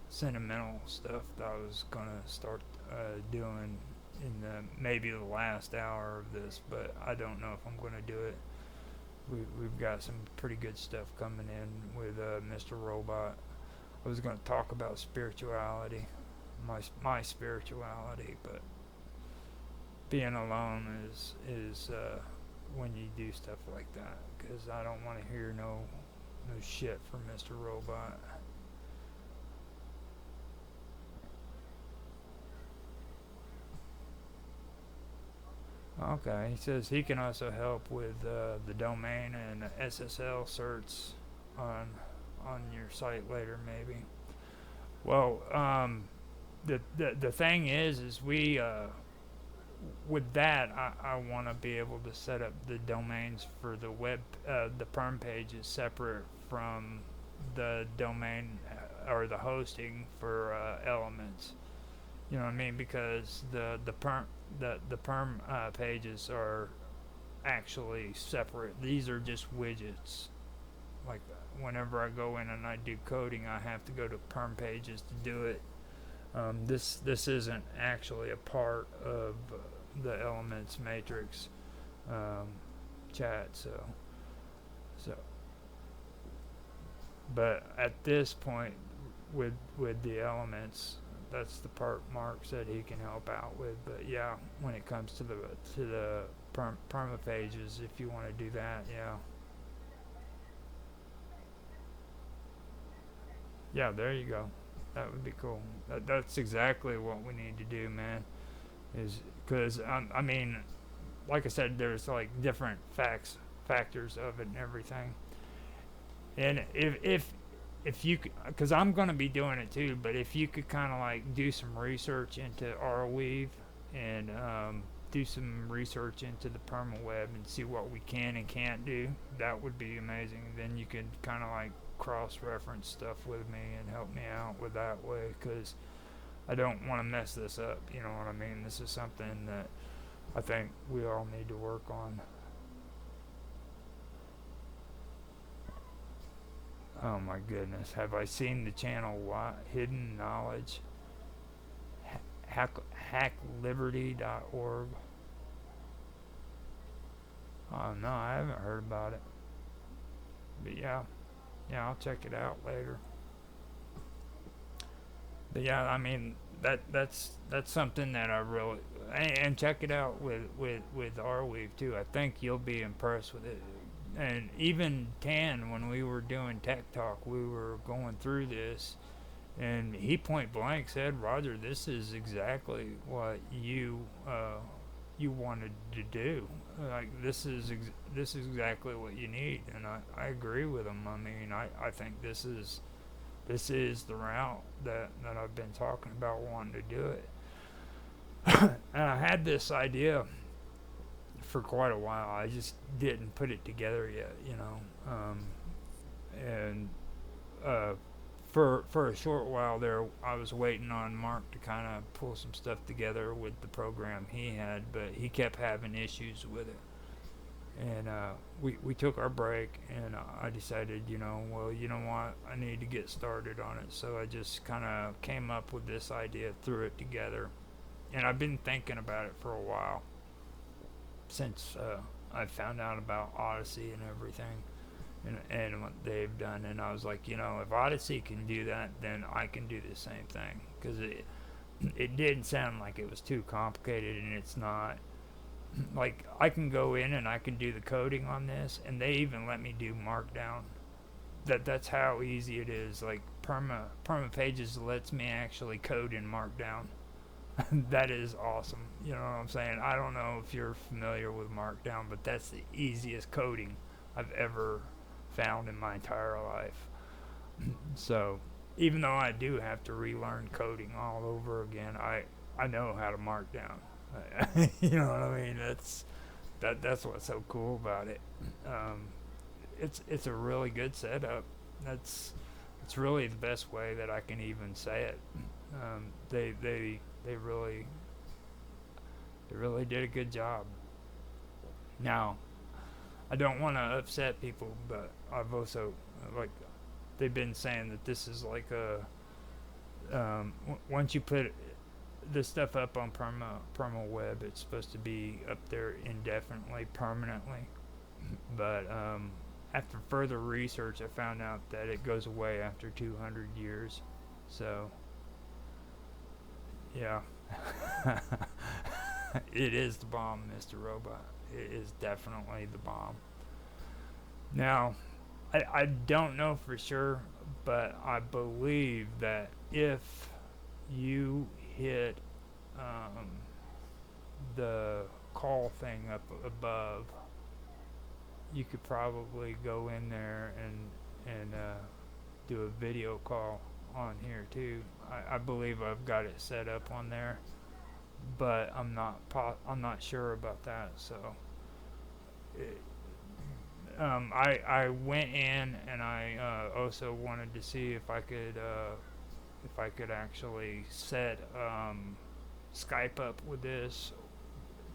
sentimental stuff that I was gonna start doing in maybe the last hour of this, but I don't know if I'm gonna do it. We've got some pretty good stuff coming in with Mr. Robot. I was gonna talk about spirituality, my spirituality, but being alone is when you do stuff like that, because I don't want to hear no shit from Mr. Robot. Okay, he says he can also help with the domain and SSL certs on your site later, maybe. Well, the thing is we with that I want to be able to set up the domains for the web the perm pages separate from the domain or the hosting for elements. You know what I mean? Because the perm pages are actually separate. These are just widgets. Like whenever I go in and I do coding, I have to go to perm pages to do it. This isn't actually a part of the elements matrix chat. So. But at this point, with the elements, that's the part Mark said he can help out with. But yeah, when it comes to the perma pages, if you want to do that, yeah. Yeah, there you go. That would be cool. That's exactly what we need to do, man. Is because I mean, like I said, there's like different factors of it and everything. And if you could, because I'm going to be doing it too, but if you could kind of like do some research into Arweave and do some research into the permaweb and see what we can and can't do, that would be amazing. Then you could kind of like cross-reference stuff with me and help me out with that way, because I don't want to mess this up, you know what I mean? This is something that I think we all need to work on. Oh my goodness, have I seen the channel Hidden Knowledge? Hackliberty.org. Oh no, I haven't heard about it. But yeah, I'll check it out later. But yeah, I mean that's something that I really and check it out with Arweave too. I think you'll be impressed with it. And even Tan, when we were doing Tech Talk, we were going through this, and he point blank said, "Roger, this is exactly what you wanted to do. Like this is exactly what you need." And I agree with him. I mean, I think this is the route that I've been talking about wanting to do it. And I had this idea for quite a while. I just didn't put it together yet, you know. And for a short while there, I was waiting on Mark to kind of pull some stuff together with the program he had, but he kept having issues with it. And we took our break, and I decided, you know what, I need to get started on it. So I just kind of came up with this idea, threw it together, and I've been thinking about it for a while since I found out about Odyssey and everything, and what they've done. And I was like, if Odyssey can do that, then I can do the same thing, because it didn't sound like it was too complicated, and it's not. Like, I can go in and I can do the coding on this, and they even let me do Markdown. That's how easy it is. Like, Perma Pages lets me actually code in Markdown. That is awesome. You know what I'm saying? I don't know if you're familiar with Markdown, but that's the easiest coding I've ever found in my entire life. So, even though I do have to relearn coding all over again, I know how to Markdown. You know what I mean? That's what's so cool about it. It's a really good setup. It's really the best way that I can even say it. They really did a good job. Now, I don't want to upset people, but I've also they've been saying that this is like a once you put this stuff up on PermaWeb, it's supposed to be up there indefinitely, permanently. But after further research, I found out that it goes away after 200 years. So, yeah. It is the bomb, Mr. Robot. It is definitely the bomb. Now, I don't know for sure, but I believe that if you hit the call thing up above. You could probably go in there and do a video call on here too. I believe I've got it set up on there, but I'm not sure about that. So I went in and I also wanted to see if I could actually set Skype up with this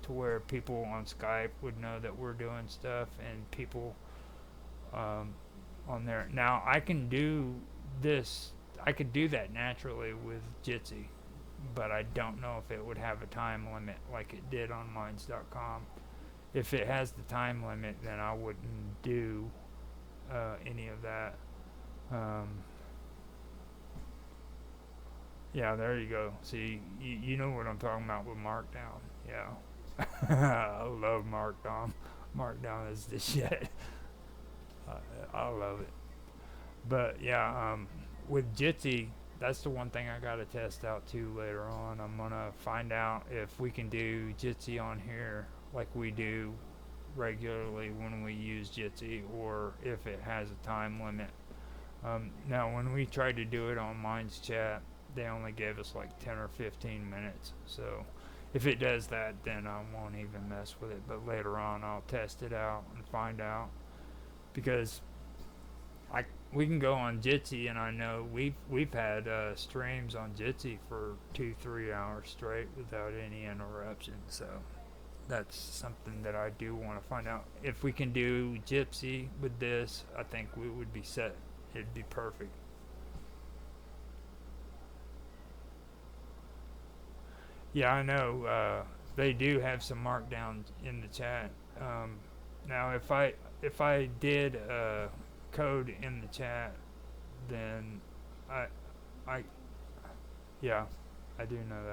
to where people on Skype would know that we're doing stuff and people on there. Now I can do this. I could do that naturally with Jitsi, but I don't know if it would have a time limit like it did on Minds.com. If it has the time limit, then I wouldn't do any of that. Yeah, there you go. See, you know what I'm talking about with Markdown. Yeah. I love Markdown. Markdown is the shit. I love it. But yeah, with Jitsi, that's the one thing I got to test out too later on. I'm going to find out if we can do Jitsi on here like we do regularly when we use Jitsi, or if it has a time limit. Now, when we tried to do it on Minds Chat, they only gave us like 10 or 15 minutes. So if it does that, then I won't even mess with it. But later on, I'll test it out and find out, because we can go on Jitsi, and I know we've had streams on Jitsi for 2-3 hours straight without any interruption. So that's something that I do want to find out. If we can do Jitsi with this, I think we would be set. It'd be perfect. Yeah, I know. They do have some markdown in the chat. Now, if I did code in the chat, then I yeah, I do know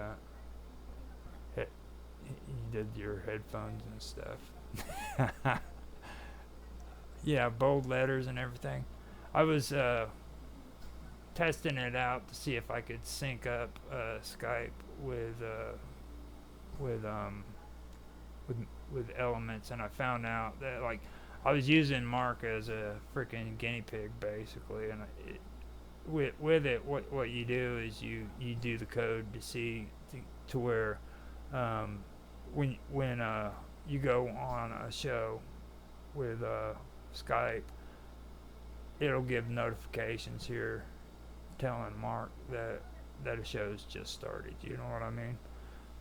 that. You did your headphones and stuff. Yeah, bold letters and everything. I was testing it out to see if I could sync up Skype with Elements, and I found out that, like, I was using Mark as a freaking guinea pig basically, and with it, what you do is you do the code to see to where when you go on a show with Skype, it'll give notifications here telling Mark that a show's just started. You know what I mean?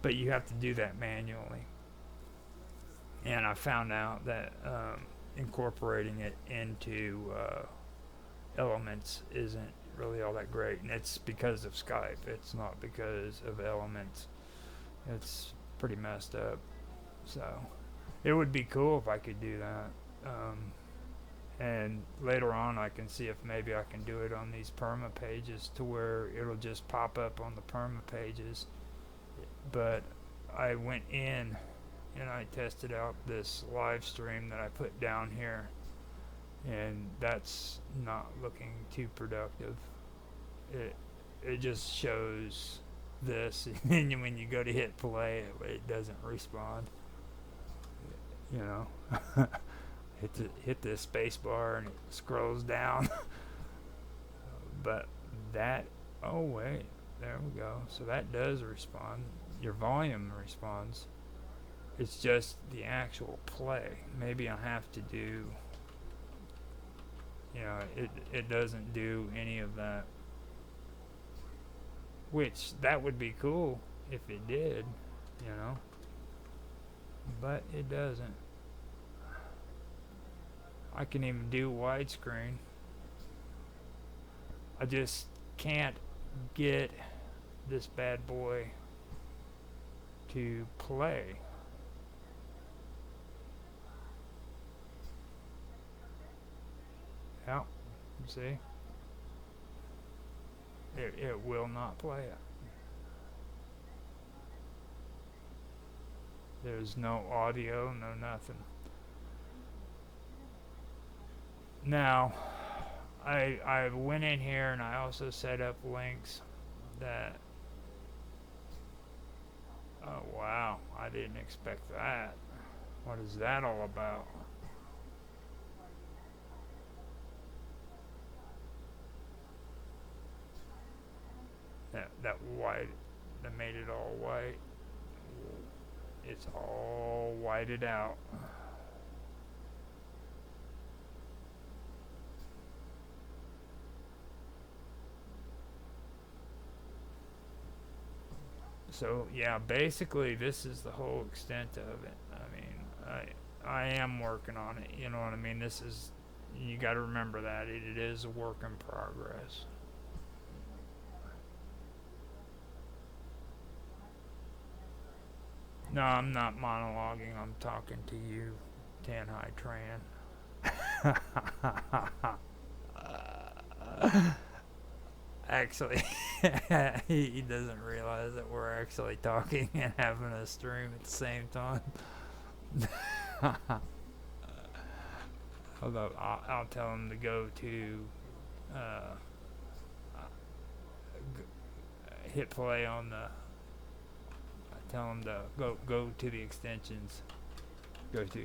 But you have to do that manually. And I found out that incorporating it into Elements isn't really all that great, and it's because of Skype. It's not because of Elements. It's pretty messed up. So it would be cool if I could do that. And later on I can see if maybe I can do it on these perma pages to where it'll just pop up on the perma pages. But I went in and I tested out this live stream that I put down here, and that's not looking too productive. It just shows this, and then when you go to hit play, it doesn't respond. You know, hit the space bar and it scrolls down. But that, oh wait, there we go. So that does respond. Your volume responds. It's just the actual play. Maybe I have to do, you know, it doesn't do any of that. Which, that would be cool if it did, you know. But it doesn't. I can even do widescreen. I just can't get this bad boy to play. Yeah, see? It will not play it. There's no audio, no nothing. Now, I went in here and I also set up links that Oh wow, I didn't expect that. What is that all about? That white, that made it all white. It's all whited out. So yeah, basically this is the whole extent of it. I mean, I am working on it. You know what I mean? This is, you got to remember that it is a work in progress. No, I'm not monologuing. I'm talking to you, Tan Hai Tran. Actually, he doesn't realize that we're actually talking and having a stream at the same time. Although I'll tell him to go to uh, hit play on the. I tell him to go to the extensions. Go to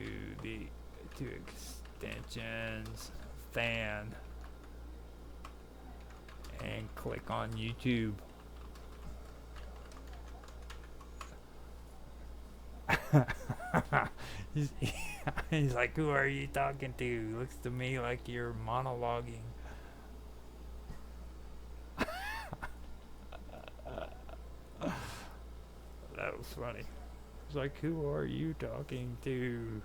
extensions, fan, and click on YouTube. he's, he's like, who are you talking to? Looks to me like you're monologuing. That was funny. He's like, who are you talking to?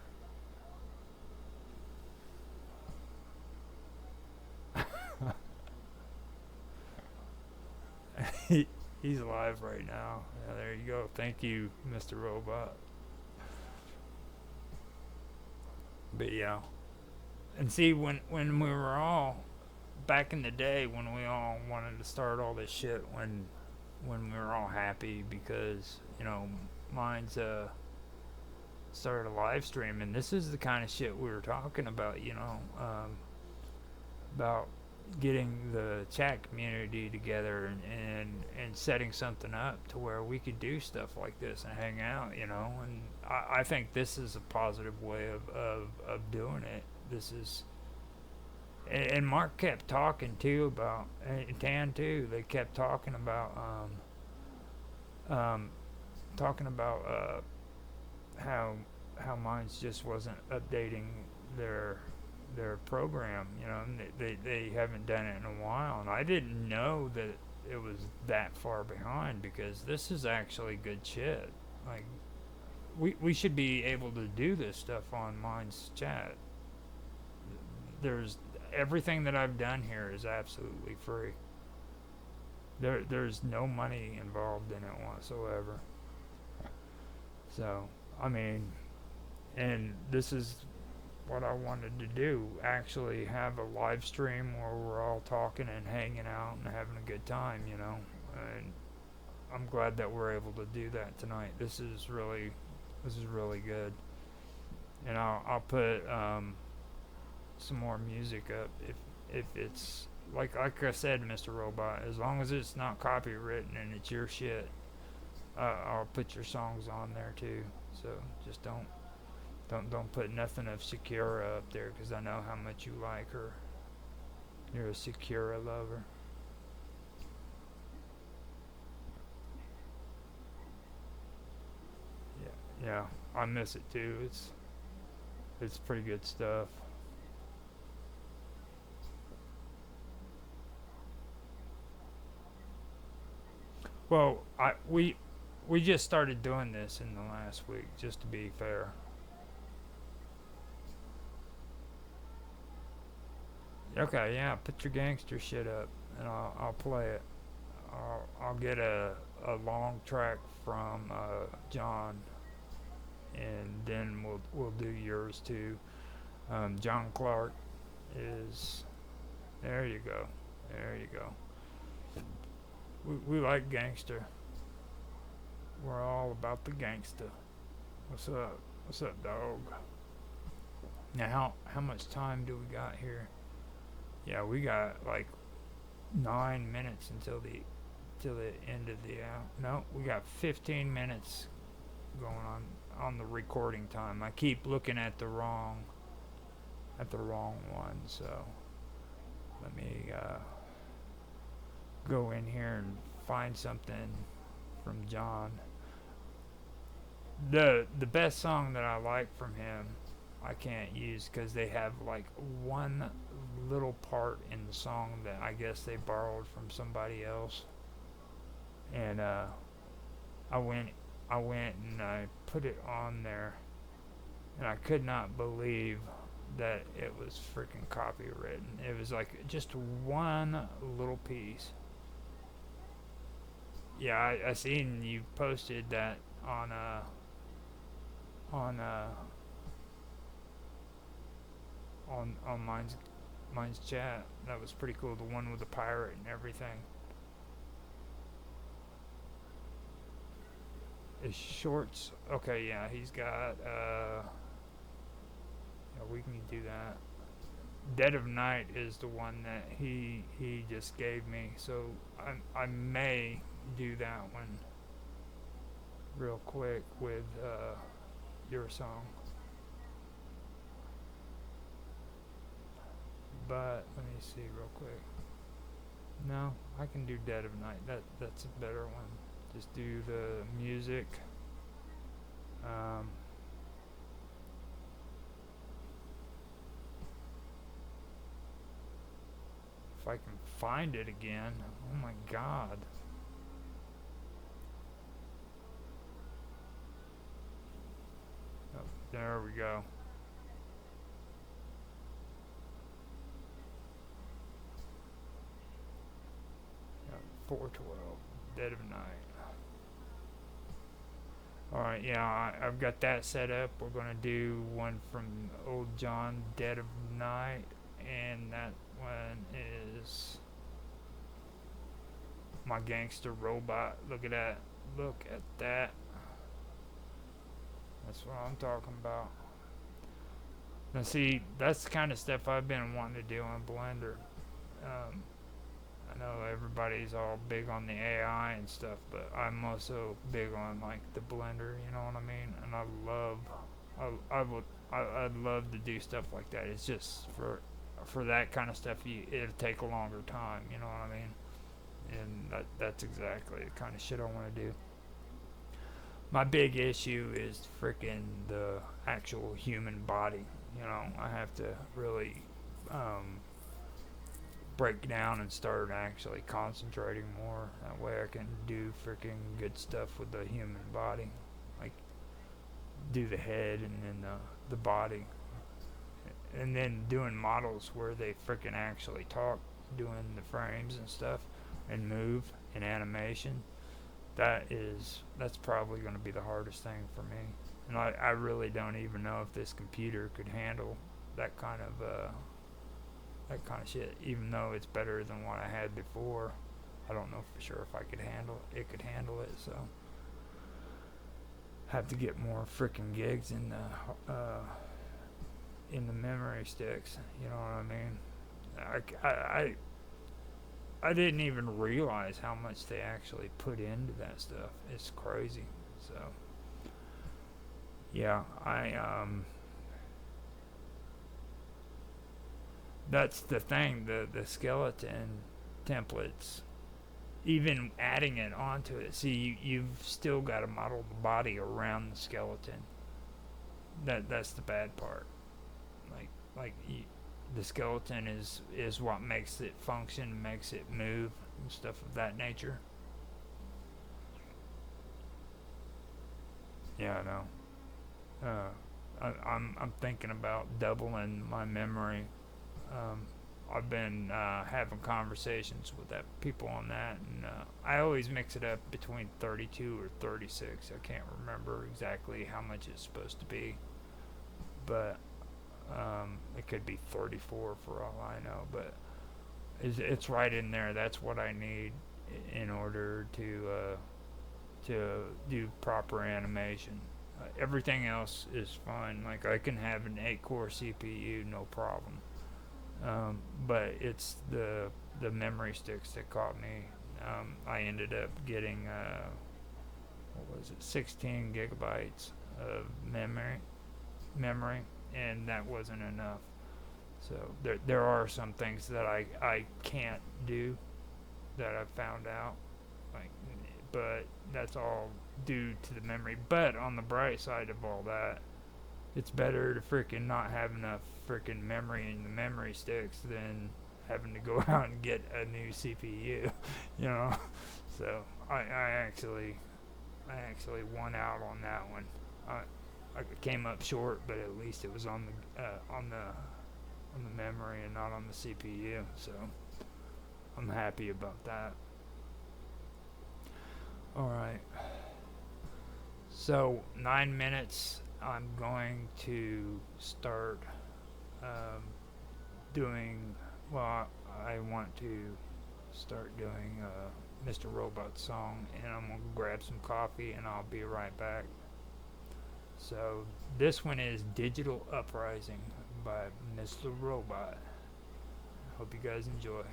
He's live right now. Yeah, there you go. Thank you, Mr. Robot. But yeah. And see, when we were all back in the day, when we all wanted to start all this shit, when we were all happy because, you know, mine's started a live stream, and this is the kind of shit we were talking about, you know, about getting the chat community together and setting something up to where we could do stuff like this and hang out, you know. And I think this is a positive way of doing it. This is, and Mark kept talking too about, and Tan too, they kept talking about how Minds just wasn't updating their program, you know, and they haven't done it in a while, and I didn't know that it was that far behind, because this is actually good shit. Like, we should be able to do this stuff on Minds Chat. There's everything that I've done here is absolutely free. There's no money involved in it whatsoever. So, I mean, and this is what I wanted to do, actually have a live stream where we're all talking and hanging out and having a good time, you know. And I'm glad that we're able to do that tonight. This is really good. And I'll put some more music up if it's like I said, Mr. Robot, as long as it's not copywritten and it's your shit, I'll put your songs on there too. So just don't put nothing of Shakira up there, because I know how much you like her. You're a Shakira lover. Yeah, I miss it too. It's pretty good stuff. Well, we just started doing this in the last week, just to be fair. Okay, yeah, put your gangster shit up, and I'll play it. I'll get a long track from John, and then we'll do yours too. John Clark is, there you go, there you go. We like gangster. We're all about the gangster. What's up? What's up, dog? Now, how much time do we got here? Yeah, we got like 9 minutes until the end of the hour. No, we got 15 minutes going on the recording time. I keep looking at the wrong one, so let me go in here and find something from John. The best song that I like from him I can't use because they have like one little part in the song that I guess they borrowed from somebody else, and I went and I put it on there, and I could not believe that it was freaking copywritten. It was like just one little piece. Yeah, I seen you posted that on on uh on mine's chat. That was pretty cool. The one with the pirate and everything. His shorts. Okay, yeah, he's got. Yeah, we can do that. Dead of Night is the one that he just gave me. So I may do that one real quick with your song. But let me see real quick. No, I can do Dead of Night. That's a better one. Just do the music. If I can find it again. Oh my god. Oh, there we go. Yeah, 412. Dead of Night. Alright, yeah, I've got that set up. We're gonna do one from Old John, Dead of Night, and that one is My Gangster Robot. Look at that. Look at that. That's what I'm talking about. Now see, that's the kind of stuff I've been wanting to do on Blender. I know everybody's all big on the AI and stuff, but I'm also big on like the Blender, you know what I mean? And I'd love to do stuff like that. It's just for that kind of stuff, it'll take a longer time, you know what I mean? And that's exactly the kind of shit I want to do. My big issue is freaking the actual human body. You know, I have to really break down and start actually concentrating more. That way I can do freaking good stuff with the human body. Like do the head and then the body. And then doing models where they freaking actually talk, doing the frames and stuff and move and animation. That's probably going to be the hardest thing for me. And I really don't even know if this computer could handle that kind of shit. Even though it's better than what I had before, I don't know for sure if I could handle it. It could handle it, so have to get more freaking gigs in the memory sticks. You know what I mean? I didn't even realize how much they actually put into that stuff. It's crazy. So yeah, that's the thing, the skeleton templates, even adding it onto it. See, you've still got to model the body around the skeleton. That's the bad part. The skeleton is what makes it function, makes it move, and stuff of that nature. Yeah, I know. I'm thinking about doubling my memory. I've been having conversations with people on that, and I always mix it up between 32 or 36. I can't remember exactly how much it's supposed to be, but it could be 34 for all I know. But it's right in there. That's what I need in order to do proper animation. Everything else is fine. Like I can have an 8-core CPU, no problem. But it's the memory sticks that caught me. I ended up getting what was it, 16 gigabytes of memory, and that wasn't enough. So there are some things that I can't do that I've found out, like, but that's all due to the memory. But on the bright side of all that, it's better to freaking not have enough freaking memory in the memory sticks than having to go out and get a new CPU, you know. So I actually won out on that one. I came up short, but at least it was on the memory and not on the CPU. So I'm happy about that. All right. So 9 minutes. I'm going to start doing. Well, I want to start doing Mr. Robot's song, and I'm gonna grab some coffee, and I'll be right back. So this one is Digital Uprising by Mr. Robot. Hope you guys enjoy.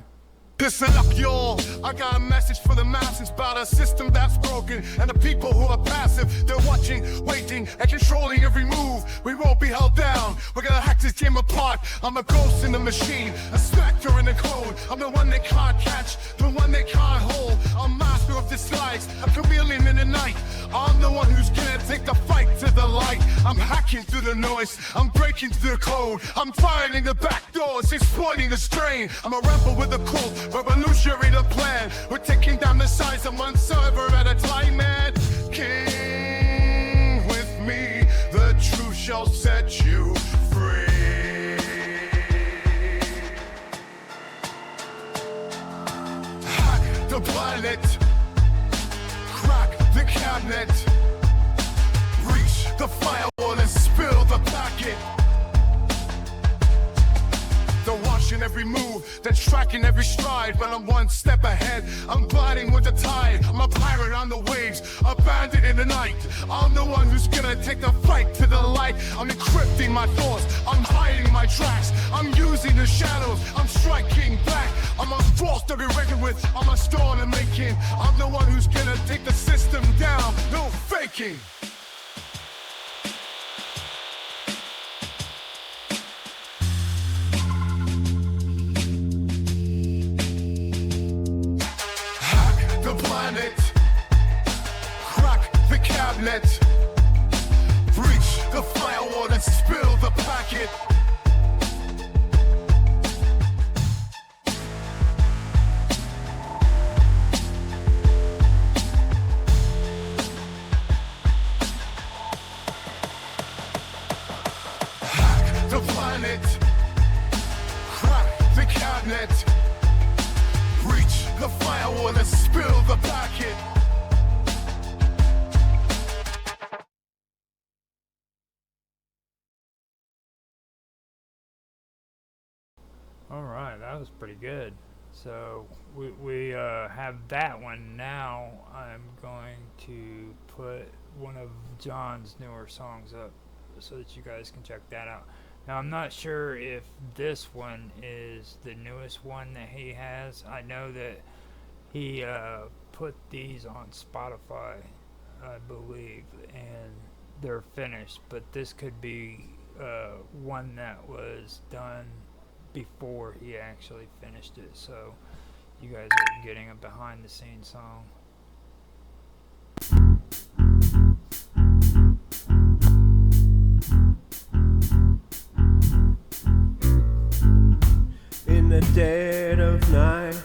Listen up, y'all. I got a message for the masses about a system that's broken and the people who are passive. They're watching, waiting, and controlling every move. We won't be held down. We're gonna hack this game apart. I'm a ghost in the machine, a specter in the code. I'm the one they can't catch, the one they can't hold. I'm master of disguise, a chameleon in the night. I'm the one who's gonna take the fight to the light. I'm hacking through the noise, I'm breaking through the code. I'm finding the back doors, exploiting the strain. I'm a rebel with a cult, revolutionary the plan. We're taking down the size of one server at a time, man. King with me, the truth shall set you free. Hack the planet, crack the cabinet, reach the firewall and spill the packet. They're watching every move, they're tracking every stride. But I'm one step ahead, I'm gliding with the tide. I'm a pirate on the waves, a bandit in the night. I'm the one who's gonna take the fight to the light. I'm encrypting my thoughts, I'm hiding my tracks. I'm using the shadows, I'm striking back. I'm a force to be reckoned with, I'm a storm in making. I'm the one who's gonna take the system down, no faking. Crack the cabinet, breach the firewall and spill the packet. Hack the planet, crack the cabinet, breach the firewall and spill the packet. Alright, that was pretty good. So we have that one. Now I'm going to put one of John's newer songs up so that you guys can check that out. Now I'm not sure if this one is the newest one that he has. I know that he put these on Spotify, I believe, and they're finished, but this could be one that was done before he actually finished it, so you guys are getting a behind the scenes song. In the dead of night,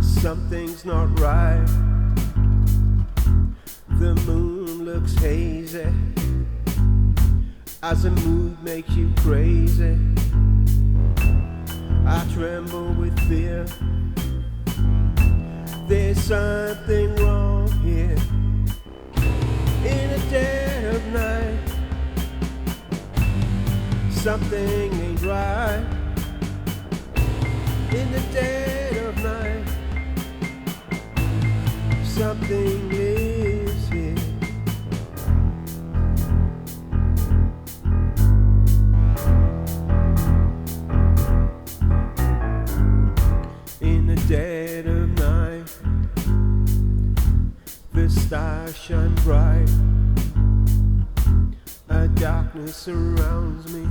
something's not right. The moon looks hazy as the mood makes you crazy. I tremble with fear. There's something wrong here. In the dead of night, something ain't right. In the dead of night, something lives here. In the dead of night, stars shine bright. A darkness surrounds me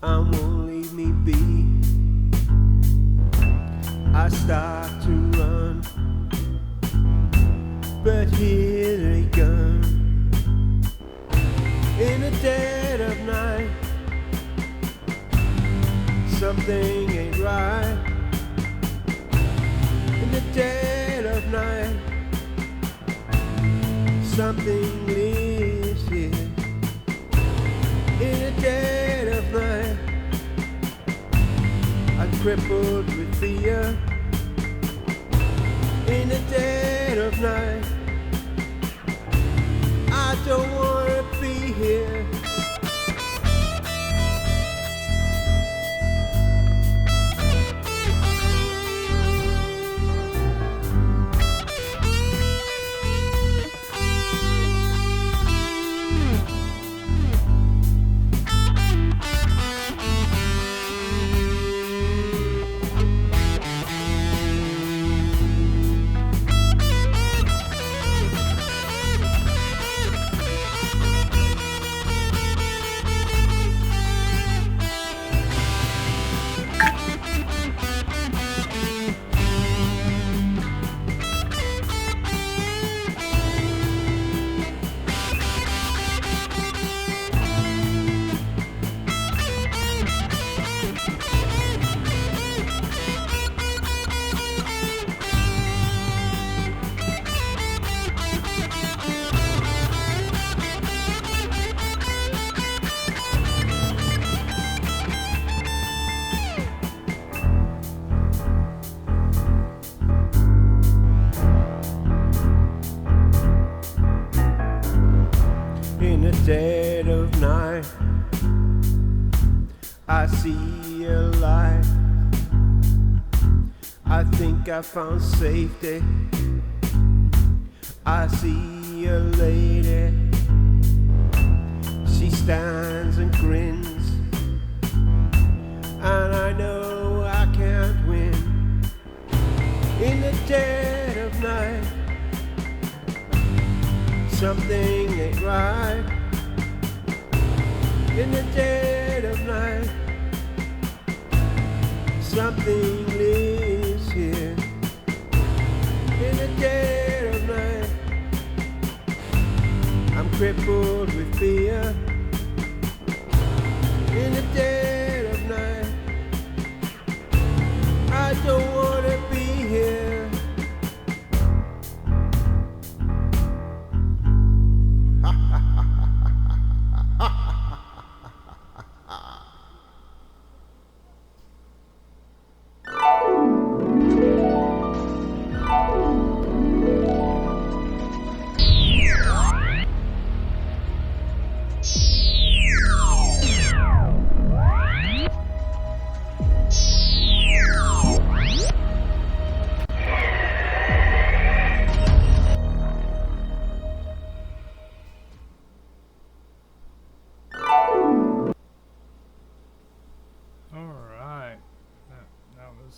and won't leave me be. I start to run, but here they come. In the dead of night, something ain't right. In the dead of night, something lives here. In the dead of night, I'm crippled with fear. In the dead of night, I don't wanna be here. In the dead of night, I see a light. I think I found safety. I see a lady. She stands and grins, and I know I can't win. In the dead of night, something ain't right. In the dead of night, something lives here. In the dead of night, I'm crippled with fear. In the dead of night, I don't wanna be here.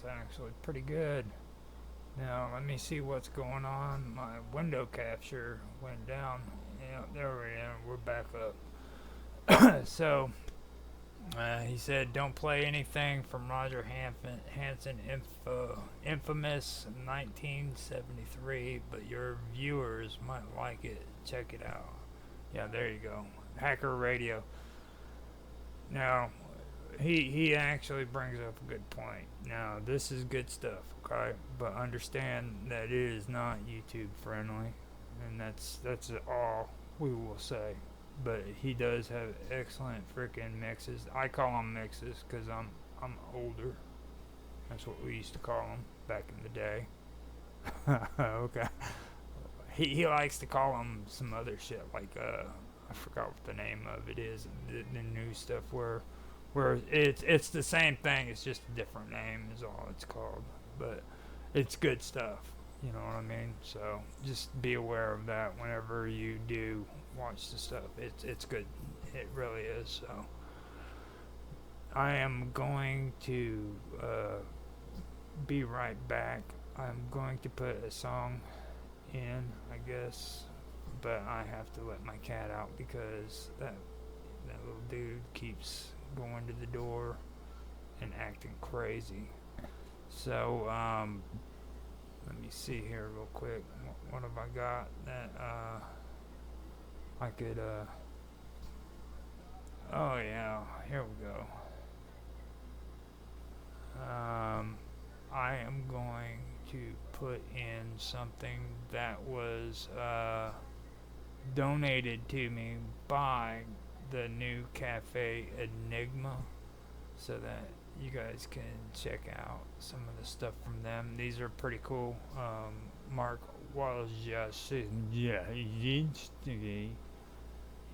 Actually pretty good. Now let me see what's going on. My window capture went down. Yeah, there we are. We're back up. So he said, "Don't play anything from Roger Hanson, infamous 1973, but your viewers might like it. Check it out." Yeah, there you go. Hacker Radio. Now, he actually brings up a good point. Now, this is good stuff, okay? But understand that it is not YouTube friendly, and that's all we will say. But he does have excellent freaking mixes. I call them mixes because I'm older. That's what we used to call them back in the day. Okay. He likes to call them some other shit like I forgot what the name of it is. The new stuff where it's the same thing. It's just a different name is all it's called. But it's good stuff. You know what I mean? So just be aware of that whenever you do watch the stuff. It's good. It really is. So I am going to be right back. I'm going to put a song in, I guess, but I have to let my cat out because that little dude keeps going to the door and acting crazy. So, let me see here real quick. What have I got that I could oh yeah, here we go. I am going to put in something that was donated to me by the new Cafe Enigma, so that you guys can check out some of the stuff from them. These are pretty cool. Mark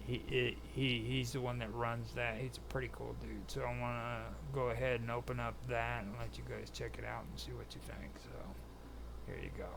he's the one that runs that. He's a pretty cool dude. So I want to go ahead and open up that and let you guys check it out and see what you think. So here you go.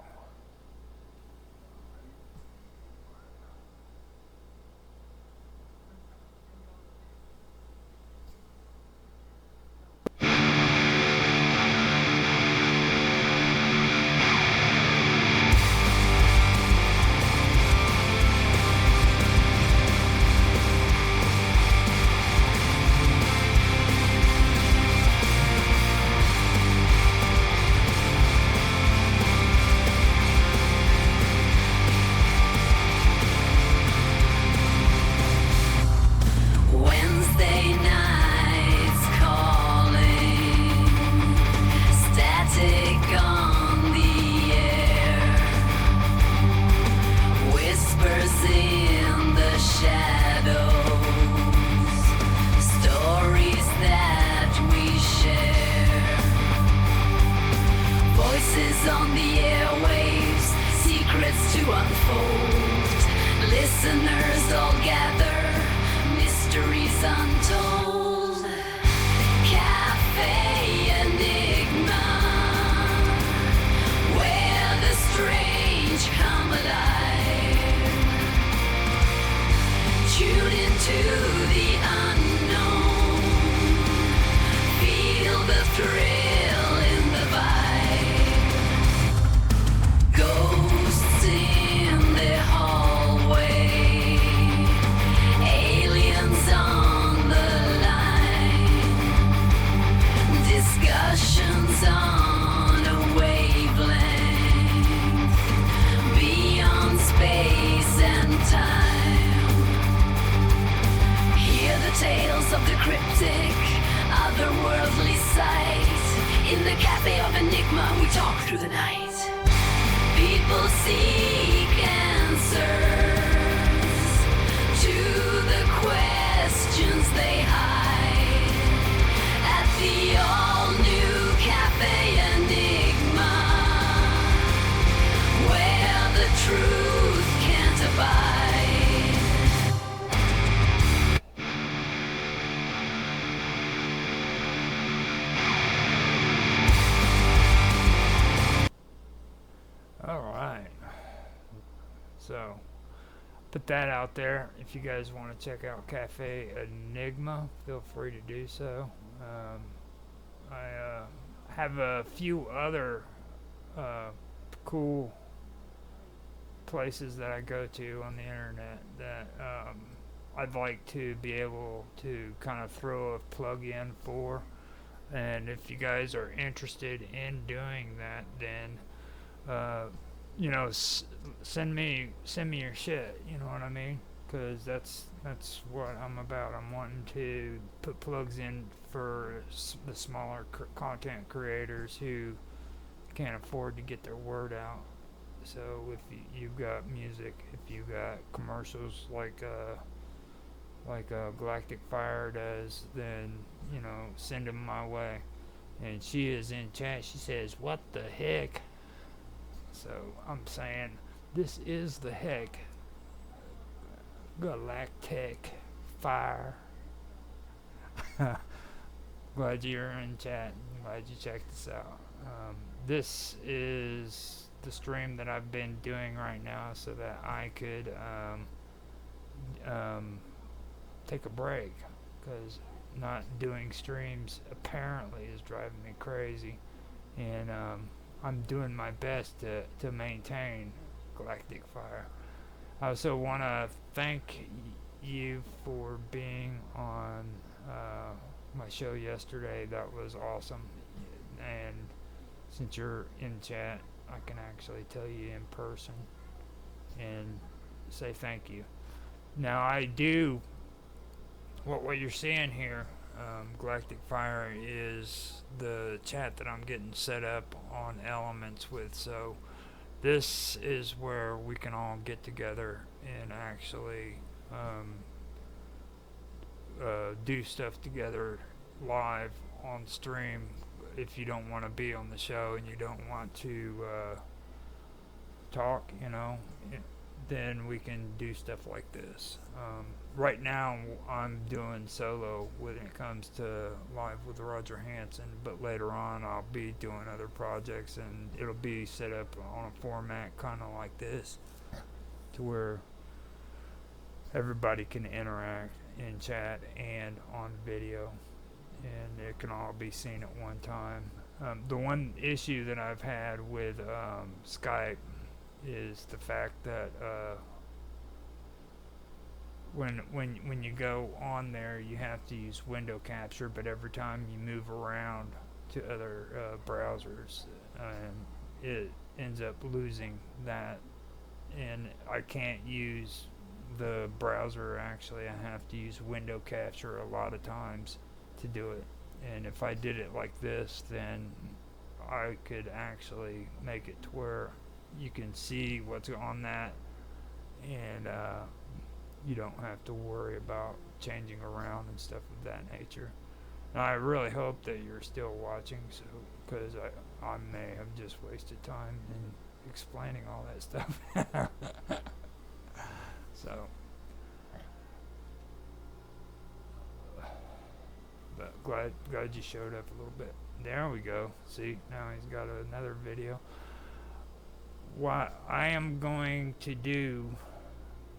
Wednesday nights calling, static on the air, whispers in the shadows, stories that we share, voices on the airwaves, secrets to unfold, listeners all gather, mysteries untold. Cafe Enigma, where the strange come alive. Tune into the unknown. Feel the thrill in the vibe. Ghosts in the hallway. Aliens on the line, discussions on a wavelength, beyond space and time. Hear the tales of the cryptic, otherworldly sight. In the Cafe of Enigma, we talk through the night. People seek answers to the questions they hide at the all-new Cafe Enigma, where the truth can't abide. All right. So put that out there. If you guys want to check out Cafe Enigma, feel free to do so. I have a few other cool places that I go to on the internet that I'd like to be able to kind of throw a plug in for. And if you guys are interested in doing that, then send me your shit. You know what I mean? Because that's what I'm about. I'm wanting to put plugs in for the smaller content creators who can't afford to get their word out. So if you've got music, if you've got commercials like Galactic Fire does, then send them my way. And she is in chat. She says, "What the heck?" So I'm saying, this is the heck. Galactic Fire. Glad you're in chat. Glad you checked this out. This is the stream that I've been doing right now so that I could take a break, because not doing streams apparently is driving me crazy, and I'm doing my best to maintain Galactic Fire. I also want to thank you for being on my show yesterday. That was awesome. And since you're in chat, I can actually tell you in person and say thank you. Now, I do, what you're seeing here, Galactic Fire, is the chat that I'm getting set up on Elements with. So this is where we can all get together and actually do stuff together live on stream. If you don't want to be on the show and you don't want to talk, then we can do stuff like this. Right now, I'm doing solo when it comes to Live with Roger Hanson, but later on I'll be doing other projects, and it'll be set up on a format kind of like this, to where everybody can interact in chat and on video, and it can all be seen at one time. The one issue that I've had with Skype is the fact that when you go on there, you have to use window capture, but every time you move around to other browsers, it ends up losing that, and I can't use the browser. Actually, I have to use window capture a lot of times to do it, and if I did it like this, then I could actually make it to where you can see what's on that, and you don't have to worry about changing around and stuff of that nature. Now, I really hope that you're still watching, so because I may have just wasted time in explaining all that stuff. So, but glad you showed up a little bit. There we go. See, now he's got another video. What I am going to do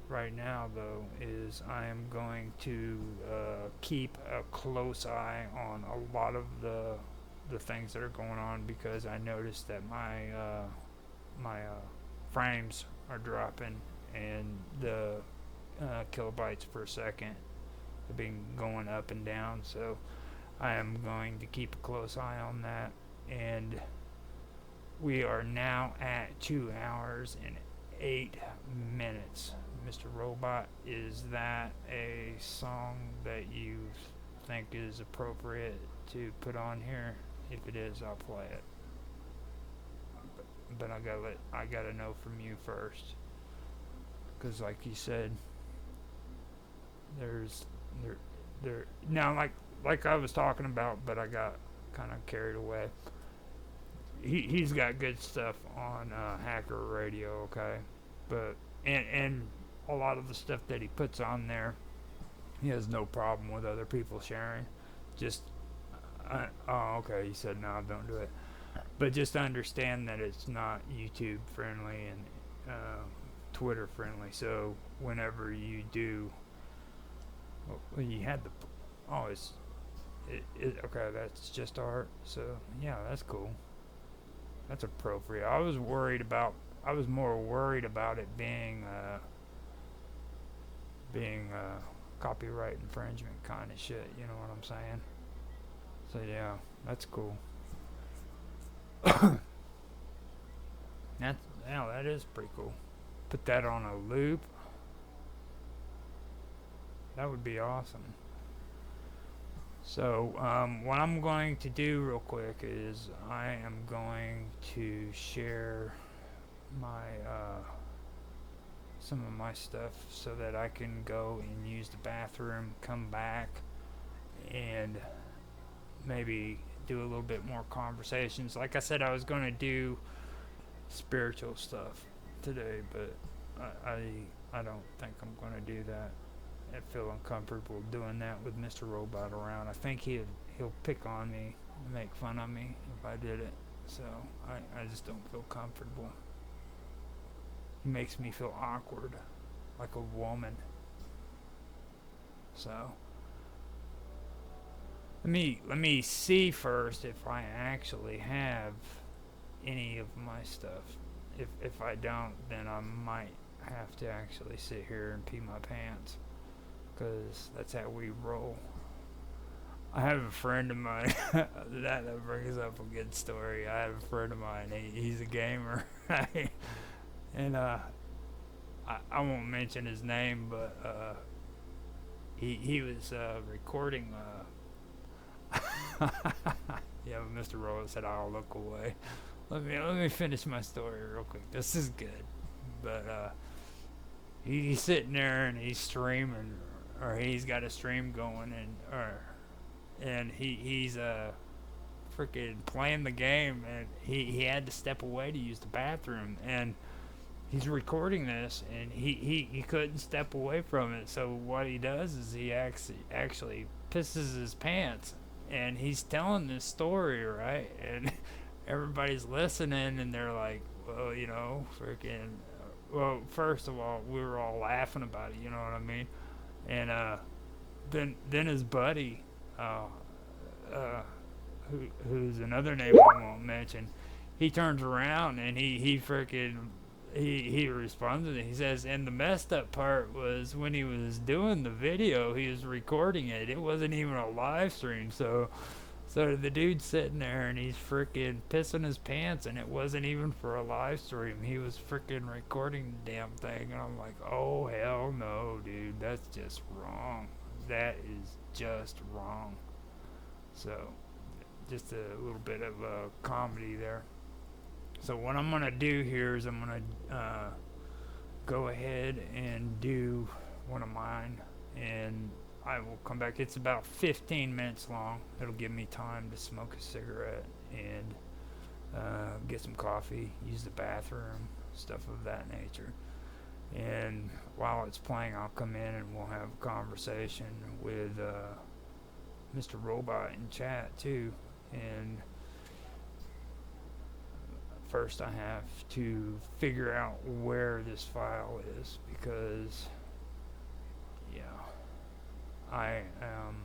right now, though, is I am going to keep a close eye on a lot of the things that are going on, because I noticed that my frames are dropping, and the kilobytes per second have been going up and down. So I am going to keep a close eye on that, and we are now at 2 hours and 8 minutes. Mr. Robot, is that a song that you think is appropriate to put on here? If it is, I'll play it. But I gotta know from you first, because like you said, there now, like I was talking about, but I got kind of carried away. He's got good stuff on Hacker Radio, okay, but and a lot of the stuff that he puts on there, he has no problem with other people sharing. Just oh, okay, he said no, don't do it. But just understand that it's not YouTube friendly and Twitter friendly. So whenever you do, well, you had the okay, that's just art. So yeah, that's cool. That's appropriate. I was more worried about it being copyright infringement kind of shit, you know what I'm saying? So yeah, that's cool. That is pretty cool. Put that on a loop. That would be awesome. So what I'm going to do real quick is I am going to share my some of my stuff so that I can go and use the bathroom, come back, and maybe do a little bit more conversations. Like I said, I was going to do spiritual stuff today, but I don't think I'm going to do that. I feel uncomfortable doing that with Mr. Robot around. I think he'll pick on me and make fun of me if I did it. So I just don't feel comfortable. He makes me feel awkward, like a woman. So let me see first if I actually have any of my stuff if I don't, then I might have to actually sit here and pee my pants, because that's how we roll. I have a friend of mine that brings up a good story. I have a friend of mine. He's a gamer, and I won't mention his name, but he was recording. Yeah, Mr. Rowland said I'll look away. Let me finish my story real quick. This is good, but he's sitting there and he's streaming, or he's got a stream going, and he's freaking playing the game, and he had to step away to use the bathroom, and he's recording this, and he couldn't step away from it. So what he does is he actually pisses his pants, and he's telling this story, right? And everybody's listening, and they're like, well, you know, freaking. Well, first of all, we were all laughing about it. You know what I mean? And then his buddy, who's another name I won't mention, he turns around and he freaking. He responds, he says, and the messed up part was when he was doing the video, he was recording it. It wasn't even a live stream, so the dude's sitting there and he's freaking pissing his pants, and it wasn't even for a live stream. He was freaking recording the damn thing, and I'm like, oh hell no, dude, that's just wrong. That is just wrong. So, just a little bit of comedy there. So what I'm going to do here is I'm going to go ahead and do one of mine, and I will come back. It's about 15 minutes long. It'll give me time to smoke a cigarette and get some coffee, use the bathroom, stuff of that nature. And while it's playing, I'll come in and we'll have a conversation with Mr. Robot in chat too. And first I have to figure out where this file is, because yeah, I am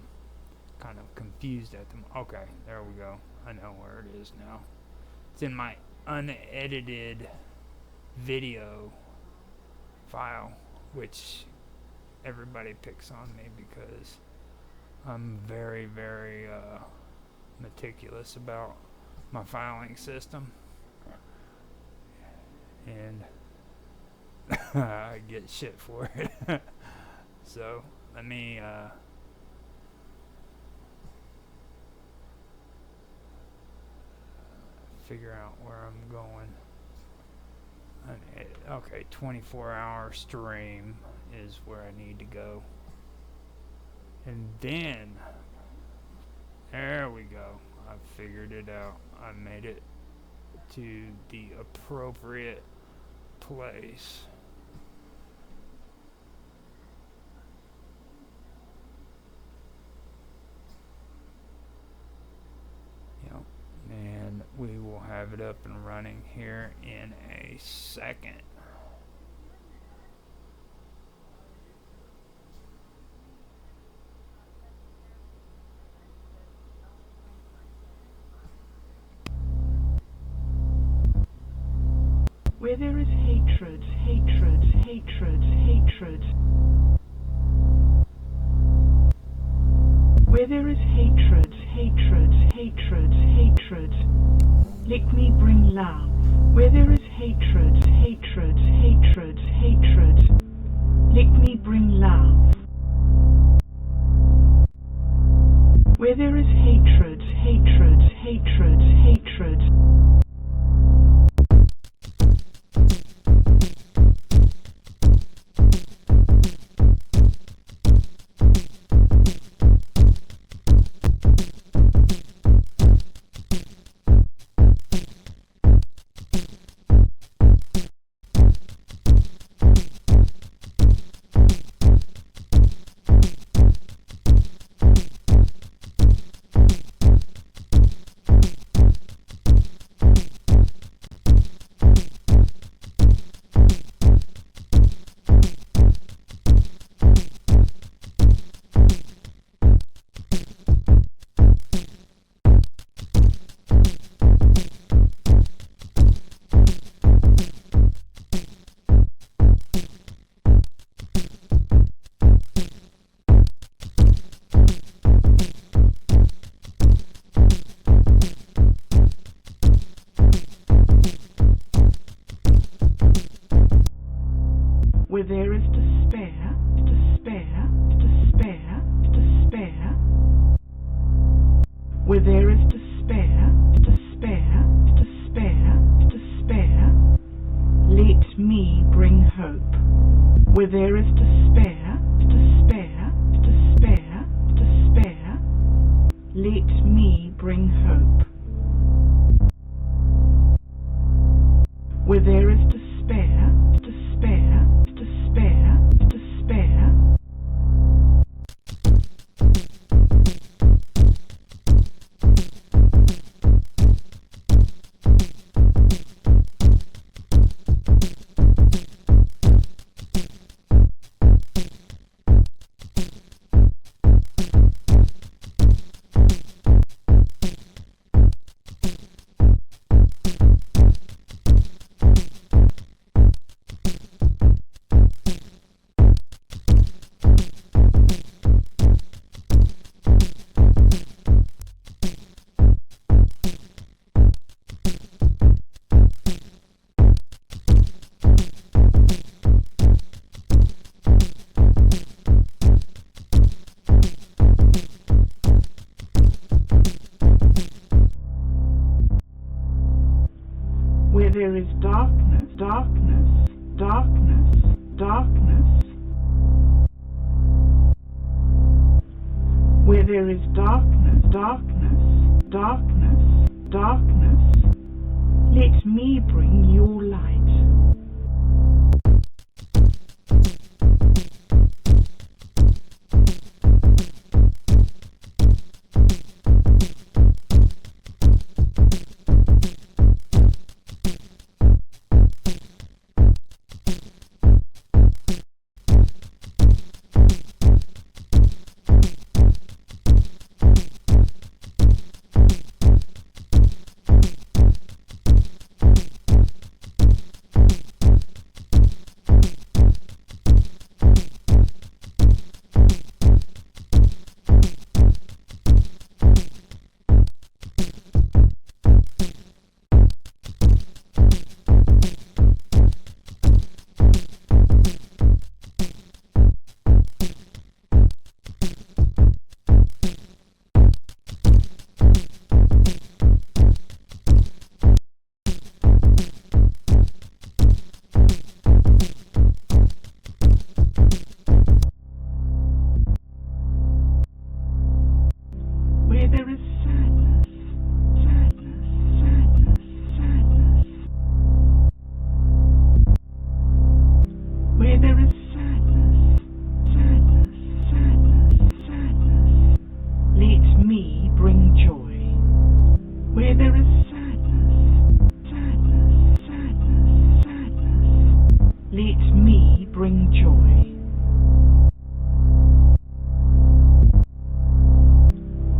kind of confused at them. Okay, there we go. I know where it is now. It's in my unedited video file, which everybody picks on me because I'm very, very meticulous about my filing system. And I get shit for it. So let me figure out where I'm going. Okay, 24-hour stream is where I need to go. And then, there we go. I figured it out. I made it to the appropriate place. Yep. And we will have it up and running here in a second. Where there is hatred, hatred, hatred, hatred. Where there is hatred, hatred, hatred, hatred. Let me bring love. Where there is hatred, hatred, hatred, hatred. Let me bring love. Where there is hatred, hatred, hatred, hatred. Where there is despair, despair, despair, despair, let me bring hope. Where there is despair, despair, despair, despair, where there is darkness, darkness, darkness, darkness, where there is darkness, darkness, darkness, darkness, let me bring your light. Where there is sadness, sadness, sadness, sadness. Where there is sadness, sadness, sadness, sadness. Let me bring joy. Where there is sadness, sadness, sadness, sadness. Let me bring joy.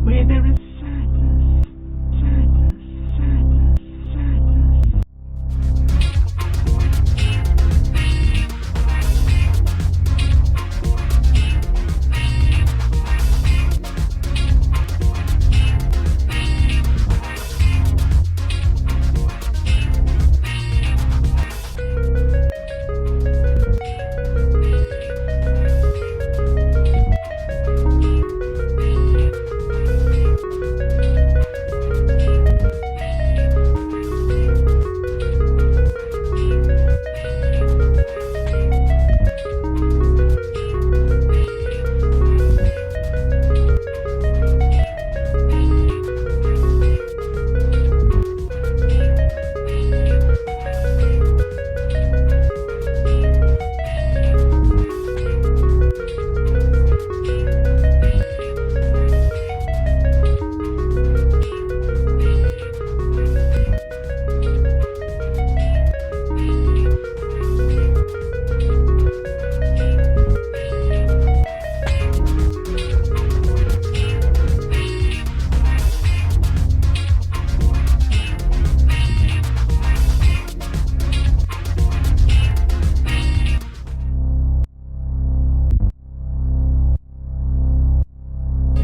Where there is sadness, sadness, sadness, sadness.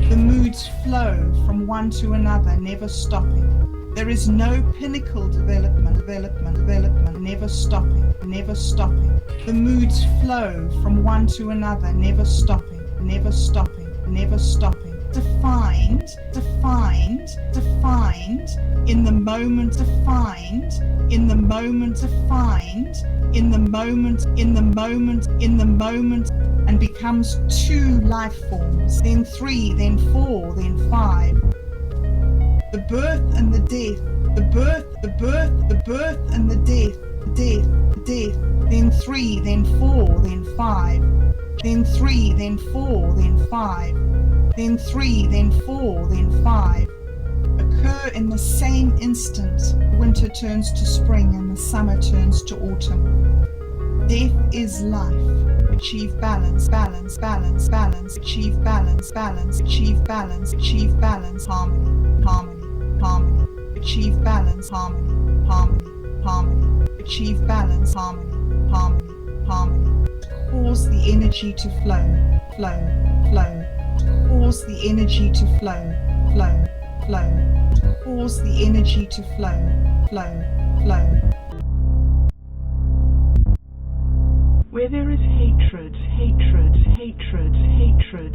The moods flow from one to another, never stopping. There is no pinnacle development, never stopping, never stopping. The moods flow from one to another, never stopping, never stopping, never stopping. defined in the moment, defined in the moment, defined in the moment, and becomes 2 life forms, then 3, then 4, then 5. The birth and the death, the birth and the death, then 3, then 4, then 5, then 3, then 4, then 5, then 3, then 4, then 5, occur in the same instant. Winter turns to spring and the summer turns to autumn. Death is life. Achieve balance, balance, balance, balance, achieve balance, balance, achieve balance, achieve balance, harmony, harmony, harmony, achieve balance, harmony, harmony, harmony, achieve balance, harmony, harmony, harmony. Cause the energy to flow, flow, flow. Cause the energy to flow, flow, flow. Cause the energy to flow, flow, flow. Where there is hatred, hatred, hatred, hatred.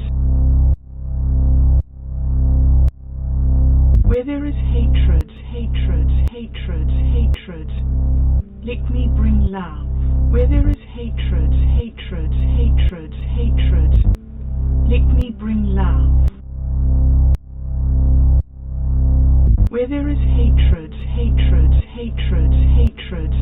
Where there is hatred, hatred, hatred, hatred. Let me bring love. Where there is hatred, hatred, hatred, hatred. Let me bring love. Where there is hatred, hatred, hatred, hatred.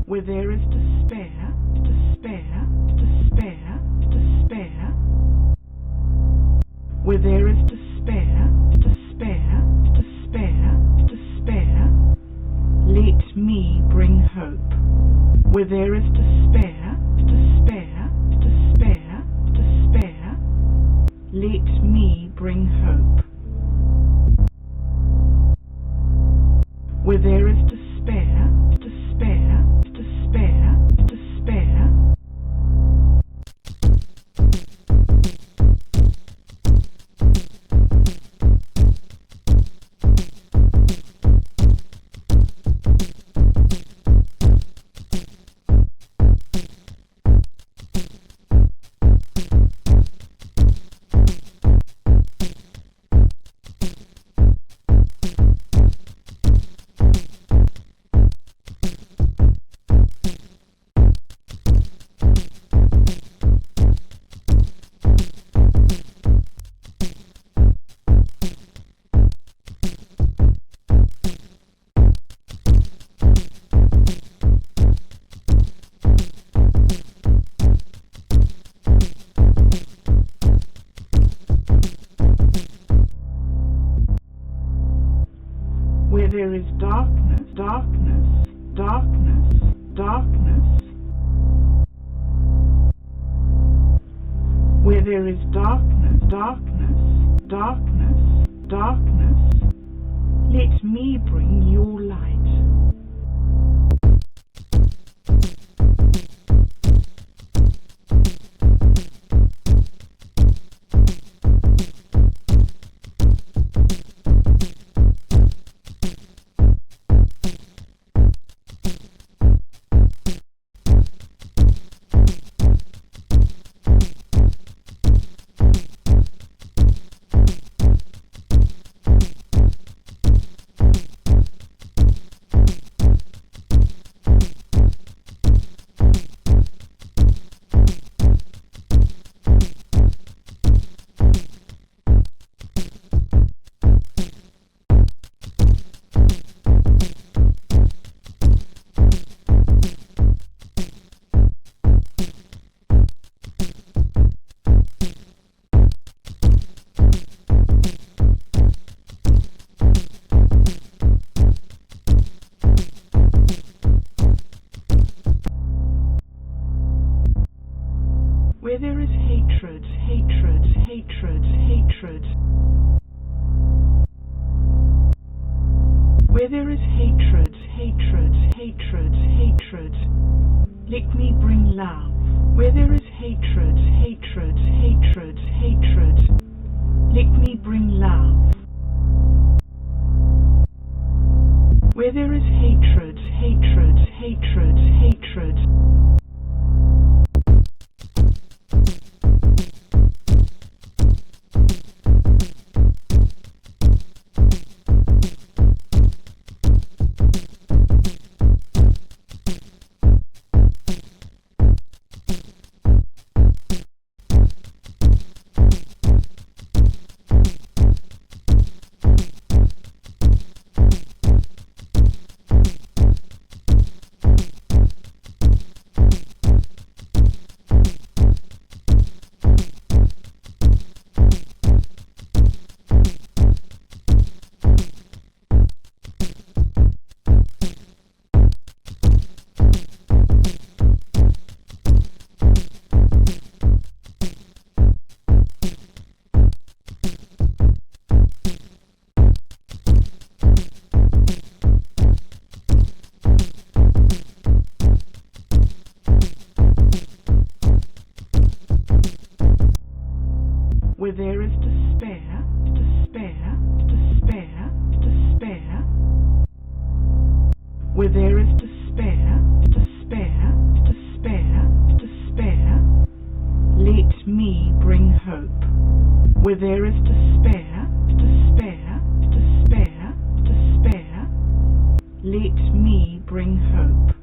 Where there is despair, despair, despair, despair. Where there is despair, despair, despair, despair. Let me bring hope. Where there is despair, despair, despair, despair. Let me bring hope. Where there is despair, despair, despair, despair. Where there is darkness, darkness, darkness, darkness. Where there is darkness, darkness, darkness, darkness. Let me bring your light. me bring love. Where there is hatred, hatred, hatred, hatred. Where there is despair, despair, despair, despair. Where there is despair, despair, despair, despair. Let me bring hope. Where there is despair, despair, despair, despair. Let me bring hope.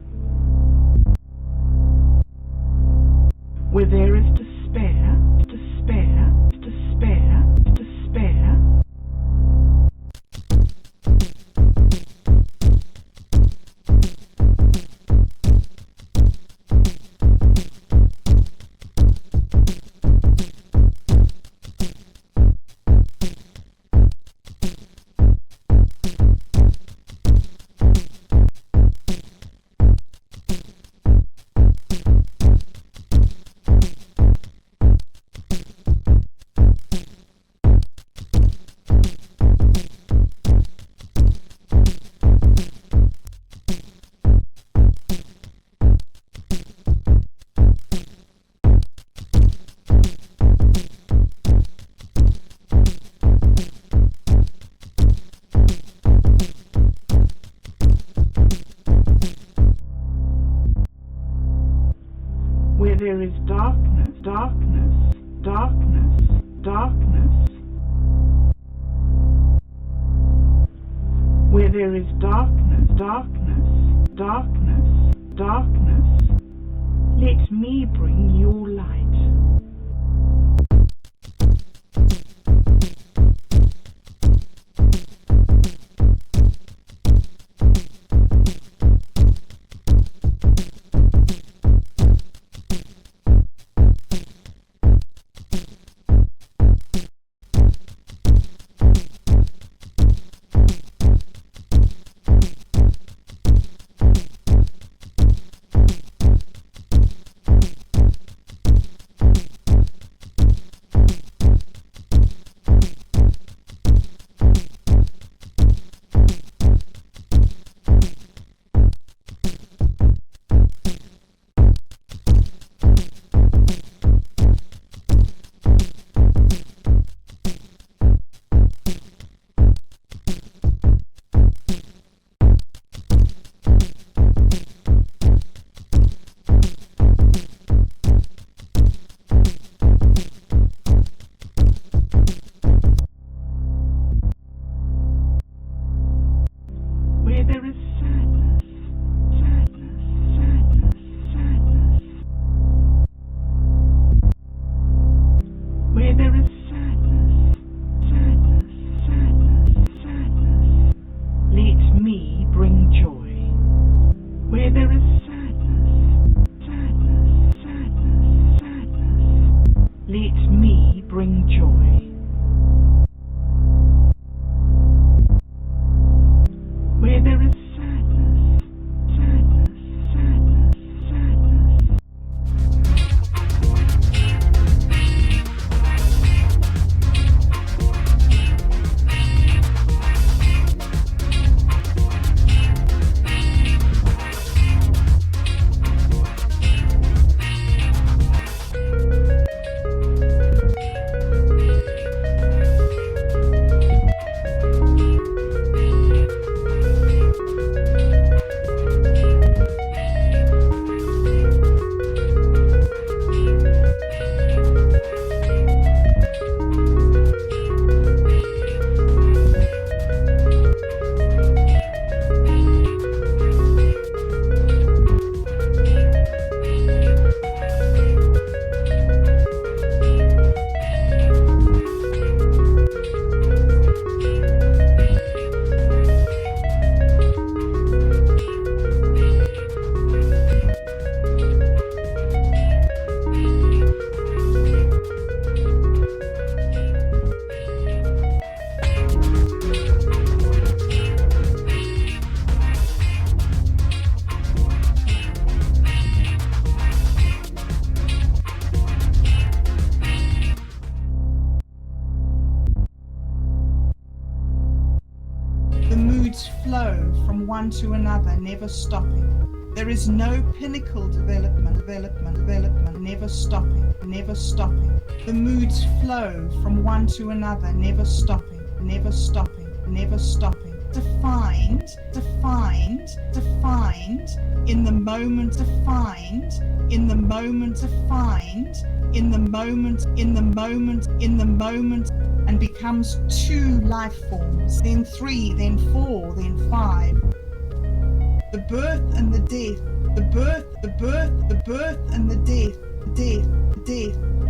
Where there is despair, despair, despair, despair. Where there is darkness, darkness, darkness, darkness. Where there is darkness, darkness, darkness, darkness. Let me bring your light. moods flow from one to another, never stopping. There is no pinnacle development, never stopping, never stopping. The moods flow from one to another, never stopping, never stopping, never stopping. Defined in the moment, defined in the moment, defined in the moment, and becomes 2 life forms, then 3, then 4, then 5. The birth and the death, the birth and the death,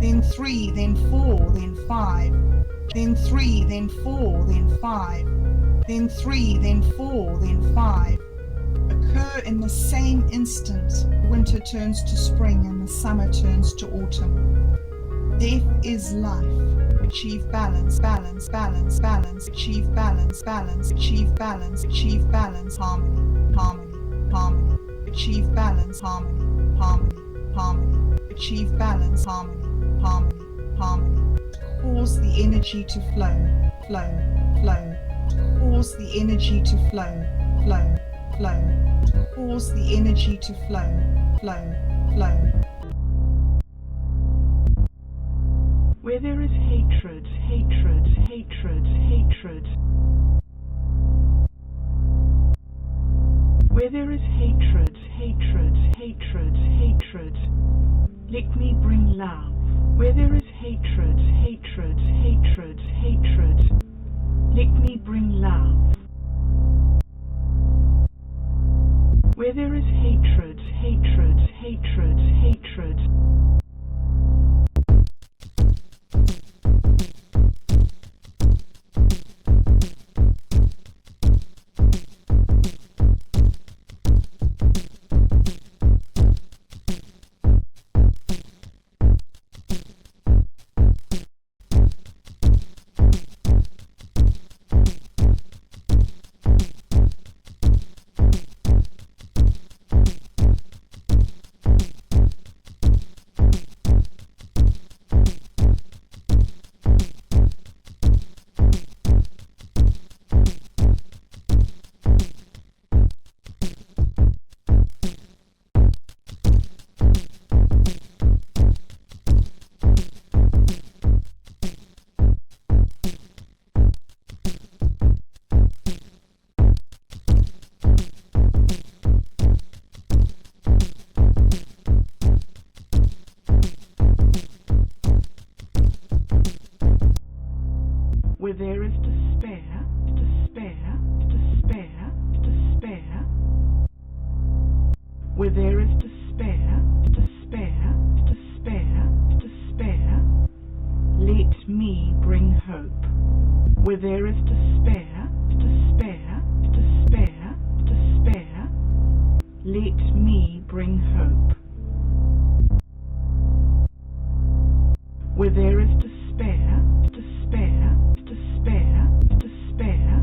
then 3, then 4, then 5, then 3, then 4, then 5, then 3, then 4, then 5, occur in the same instant. Winter turns to spring and the summer turns to autumn. Death is life. Achieve balance, balance, balance, balance, achieve balance, balance, achieve balance, achieve balance, harmony, harmony, harmony, achieve balance, harmony, harmony, harmony, achieve balance, harmony, harmony, harmony. Cause the energy to flow, flow, flow. Cause the energy to flow, flow, flow. Cause the energy to flow, flow, flow. Where there is hatred, hatred, hatred, hatred. Where there is hatred, hatred, hatred, hatred. Let me bring love. Where there is hatred, hatred, hatred, hatred. Let me bring love. Where there is hatred, hatred, hatred, hatred. Where there is despair, despair, despair, despair. Where there is despair, despair, despair, despair. Let me bring hope. Where there is despair, despair, despair, despair. Let me bring hope. Where there is despair, despair, despair, despair.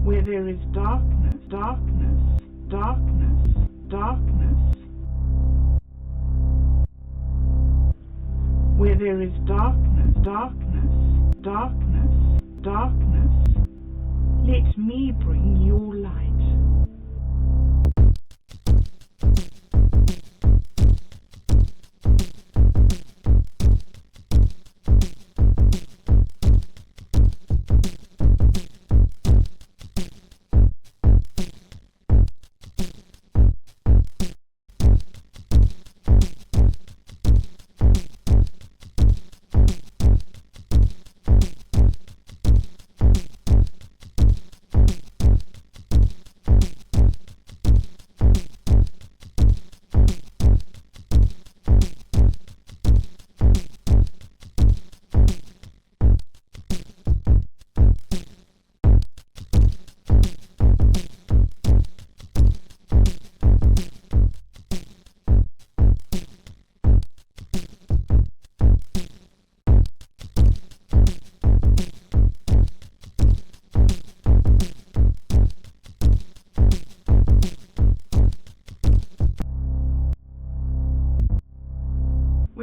Where there is darkness, darkness, darkness, darkness. Where there is darkness, darkness, darkness, darkness. Let me bring your light.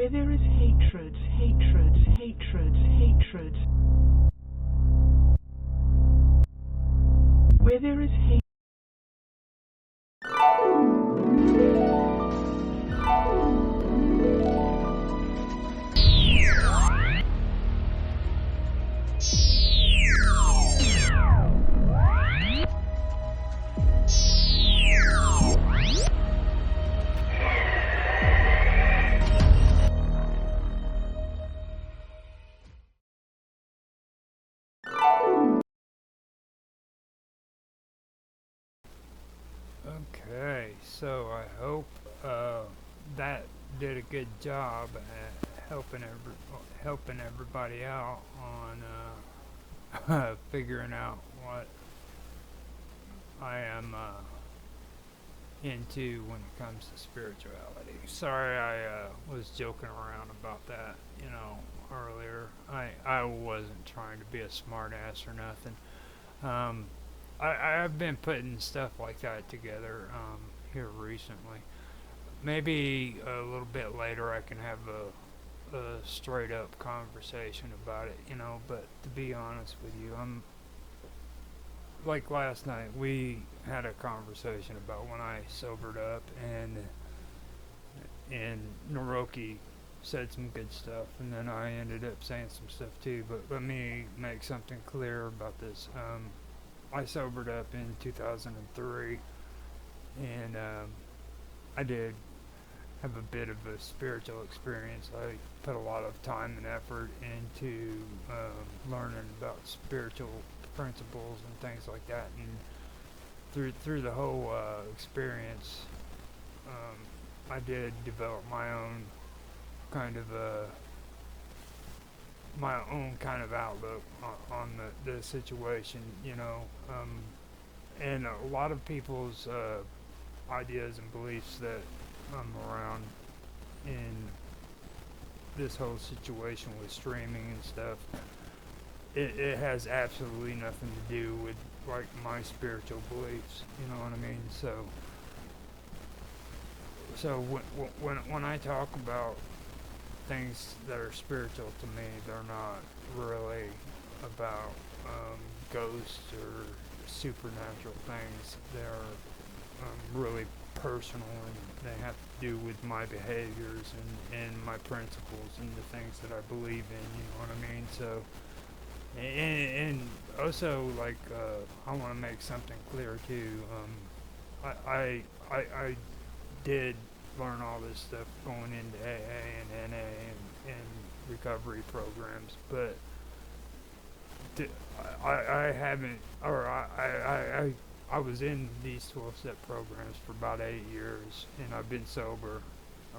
Where there is hatred, hatred, hatred, hatred. Where there is hate. Okay, so I hope that did a good job at helping everybody out on figuring out what I am into when it comes to spirituality. Sorry, I was joking around about that, earlier. I wasn't trying to be a smartass or nothing. I've been putting stuff like that together here recently. Maybe a little bit later I can have a straight up conversation about it, but to be honest with you, I'm like last night we had a conversation about when I sobered up, and Naroki said some good stuff, and then I ended up saying some stuff too, but let me make something clear about this. I sobered up in 2003, and I did have a bit of a spiritual experience. I put a lot of time and effort into learning about spiritual principles and things like that, and through the whole experience, I did develop my own kind of outlook on the situation, and a lot of people's ideas and beliefs that I'm around in this whole situation with streaming and stuff, it has absolutely nothing to do with like my spiritual beliefs, you know what I mean? So when I talk about things that are spiritual to me, they're not really about ghosts or supernatural things. They're really personal, and they have to do with my behaviors and my principles and the things that I believe in, you know what I mean? So, and also, like, I want to make something clear too. I did learn all this stuff going into AA and NA and recovery programs, but I haven't, or I was in these 12-step programs for about 8 years, and I've been sober,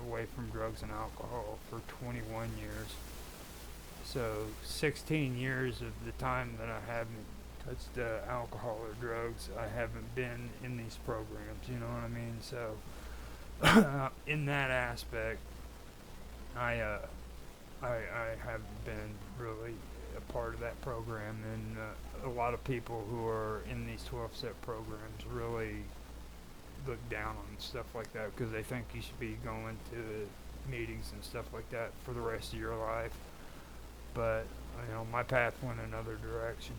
away from drugs and alcohol, for 21 years. So 16 years of the time that I haven't touched alcohol or drugs, I haven't been in these programs, you know what I mean? So in that aspect, I haven't been really a part of that program, and a lot of people who are in these 12-step programs really look down on stuff like that because they think you should be going to meetings and stuff like that for the rest of your life. But my path went another direction.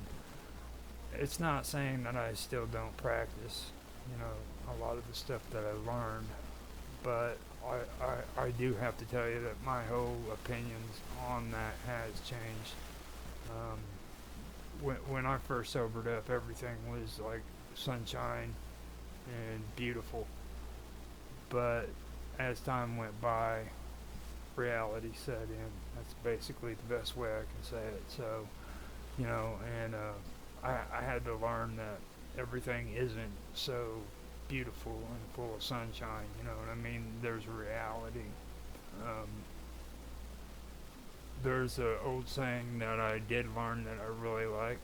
It's not saying that I still don't practice, a lot of the stuff that I learned, but I do have to tell you that my whole opinions on that has changed. When I first sobered up, everything was like sunshine and beautiful. But as time went by, reality set in. That's basically the best way I can say it. So, and I had to learn that everything isn't so beautiful and full of sunshine, you know what I mean? There's reality. There's an old saying that I did learn that I really like.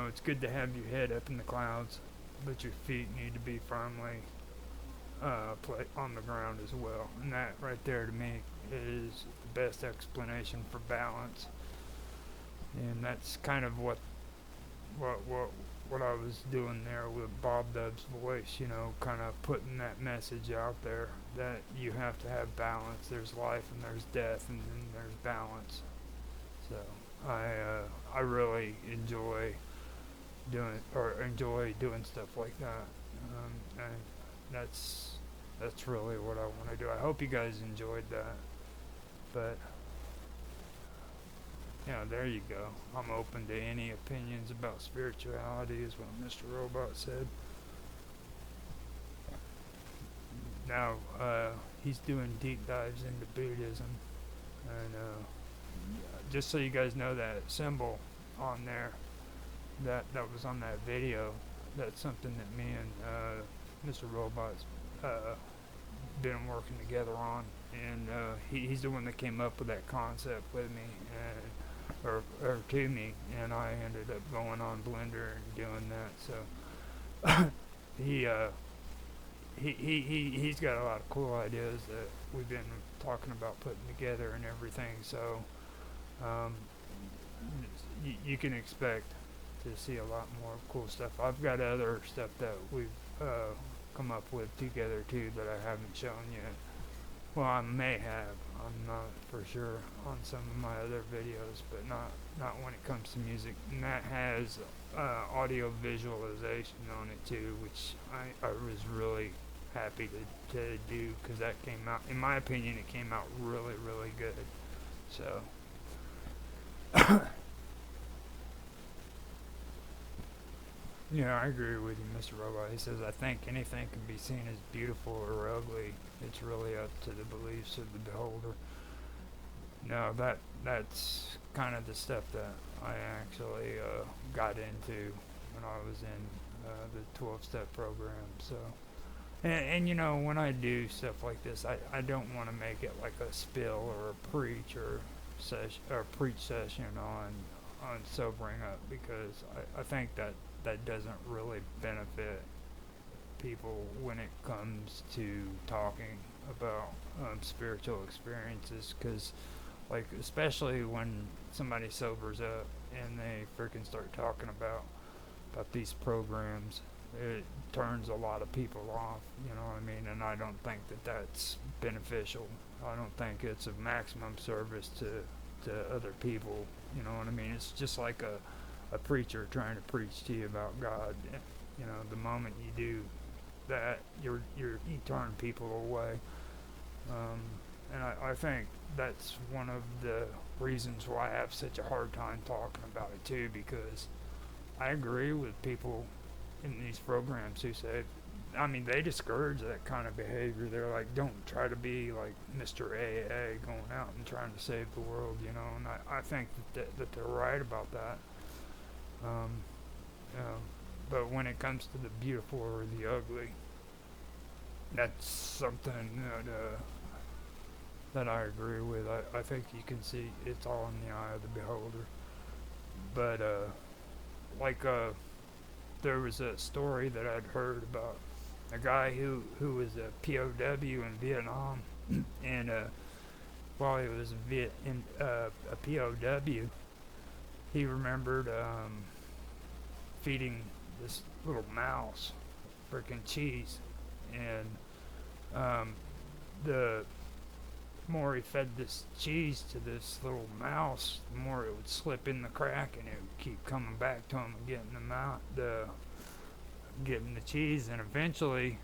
It's good to have your head up in the clouds, but your feet need to be firmly on the ground as well. And that right there to me is the best explanation for balance. And that's kind of what what I was doing there with Bob Dub's voice, you know, kind of putting that message out there that you have to have balance. There's life and there's death, and then there's balance. So I really enjoy doing stuff like that, and that's really what I want to do. I hope you guys enjoyed that, but yeah, there you go. I'm open to any opinions about spirituality, is what Mr. Robot said. Now, he's doing deep dives into Buddhism, and just so you guys know, that symbol on there, that was on that video, that's something that me and Mr. Robot's been working together on, and he's the one that came up with that concept with me, or to me, and I ended up going on Blender and doing that. So he's got a lot of cool ideas that we've been talking about putting together and everything. So you can expect to see a lot more cool stuff. I've got other stuff that we've come up with together too that I haven't shown yet. Well, I may have. I'm not for sure on some of my other videos, but not when it comes to music. And that has audio visualization on it too, which I was really happy to do, because that came out, in my opinion, it came out really, really good. So yeah, I agree with you, Mr. Robot. He says, I think anything can be seen as beautiful or ugly. It's really up to the beliefs of the beholder. No, that's kind of the stuff that I actually got into when I was in the 12-step program. So, and you know, when I do stuff like this, I don't want to make it like a spill or a preach or preach session on sobering up, because I think that doesn't really benefit people when it comes to talking about spiritual experiences, because like, especially when somebody sobers up and they freaking start talking about these programs, it turns a lot of people off, you know what I mean? And I don't think that that's beneficial. I don't think it's of maximum service to other people, you know what I mean? It's just like a preacher trying to preach to you about God. You know, the moment you do that, you turn people away. And I think that's one of the reasons why I have such a hard time talking about it too, because I agree with people in these programs who say, I mean, they discourage that kind of behavior. They're like, don't try to be like Mr. AA going out and trying to save the world, you know, and I think that they're right about that. But when it comes to the beautiful or the ugly, that's something that I agree with. I think you can see it's all in the eye of the beholder. But there was a story that I'd heard about a guy who was a POW in Vietnam, and while he was a POW, he remembered feeding this little mouse freaking cheese, and the more he fed this cheese to this little mouse, the more it would slip in the crack, and it would keep coming back to him and getting the cheese, and eventually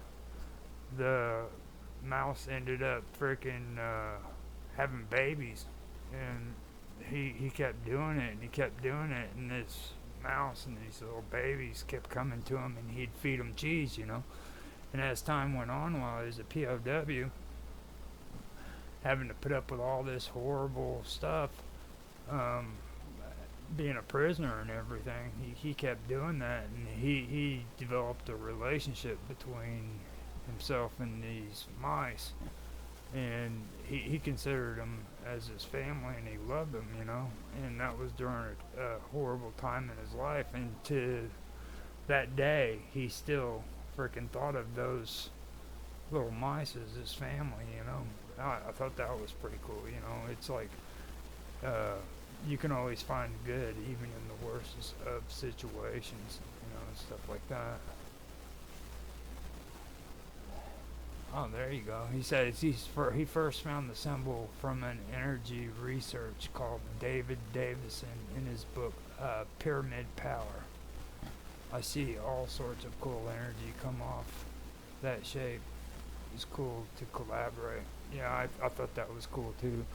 the mouse ended up freaking having babies, and he kept doing it, and he kept doing it, and this mouse and these little babies kept coming to him, and he'd feed them cheese, you know. And as time went on, while he was a POW, having to put up with all this horrible stuff, being a prisoner and everything, he kept doing that, and he developed a relationship between himself and these mice, and he considered them as his family, and he loved them, you know. And that was during a horrible time in his life, and to that day he still freaking thought of those little mice as his family, you know. I thought that was pretty cool, you know. It's like you can always find good even in the worst of situations, and stuff like that. Oh, there you go. He says he first found the symbol from an energy research called David Davison in his book Pyramid Power. I see all sorts of cool energy come off that shape. It's cool to collaborate. Yeah, I thought that was cool too.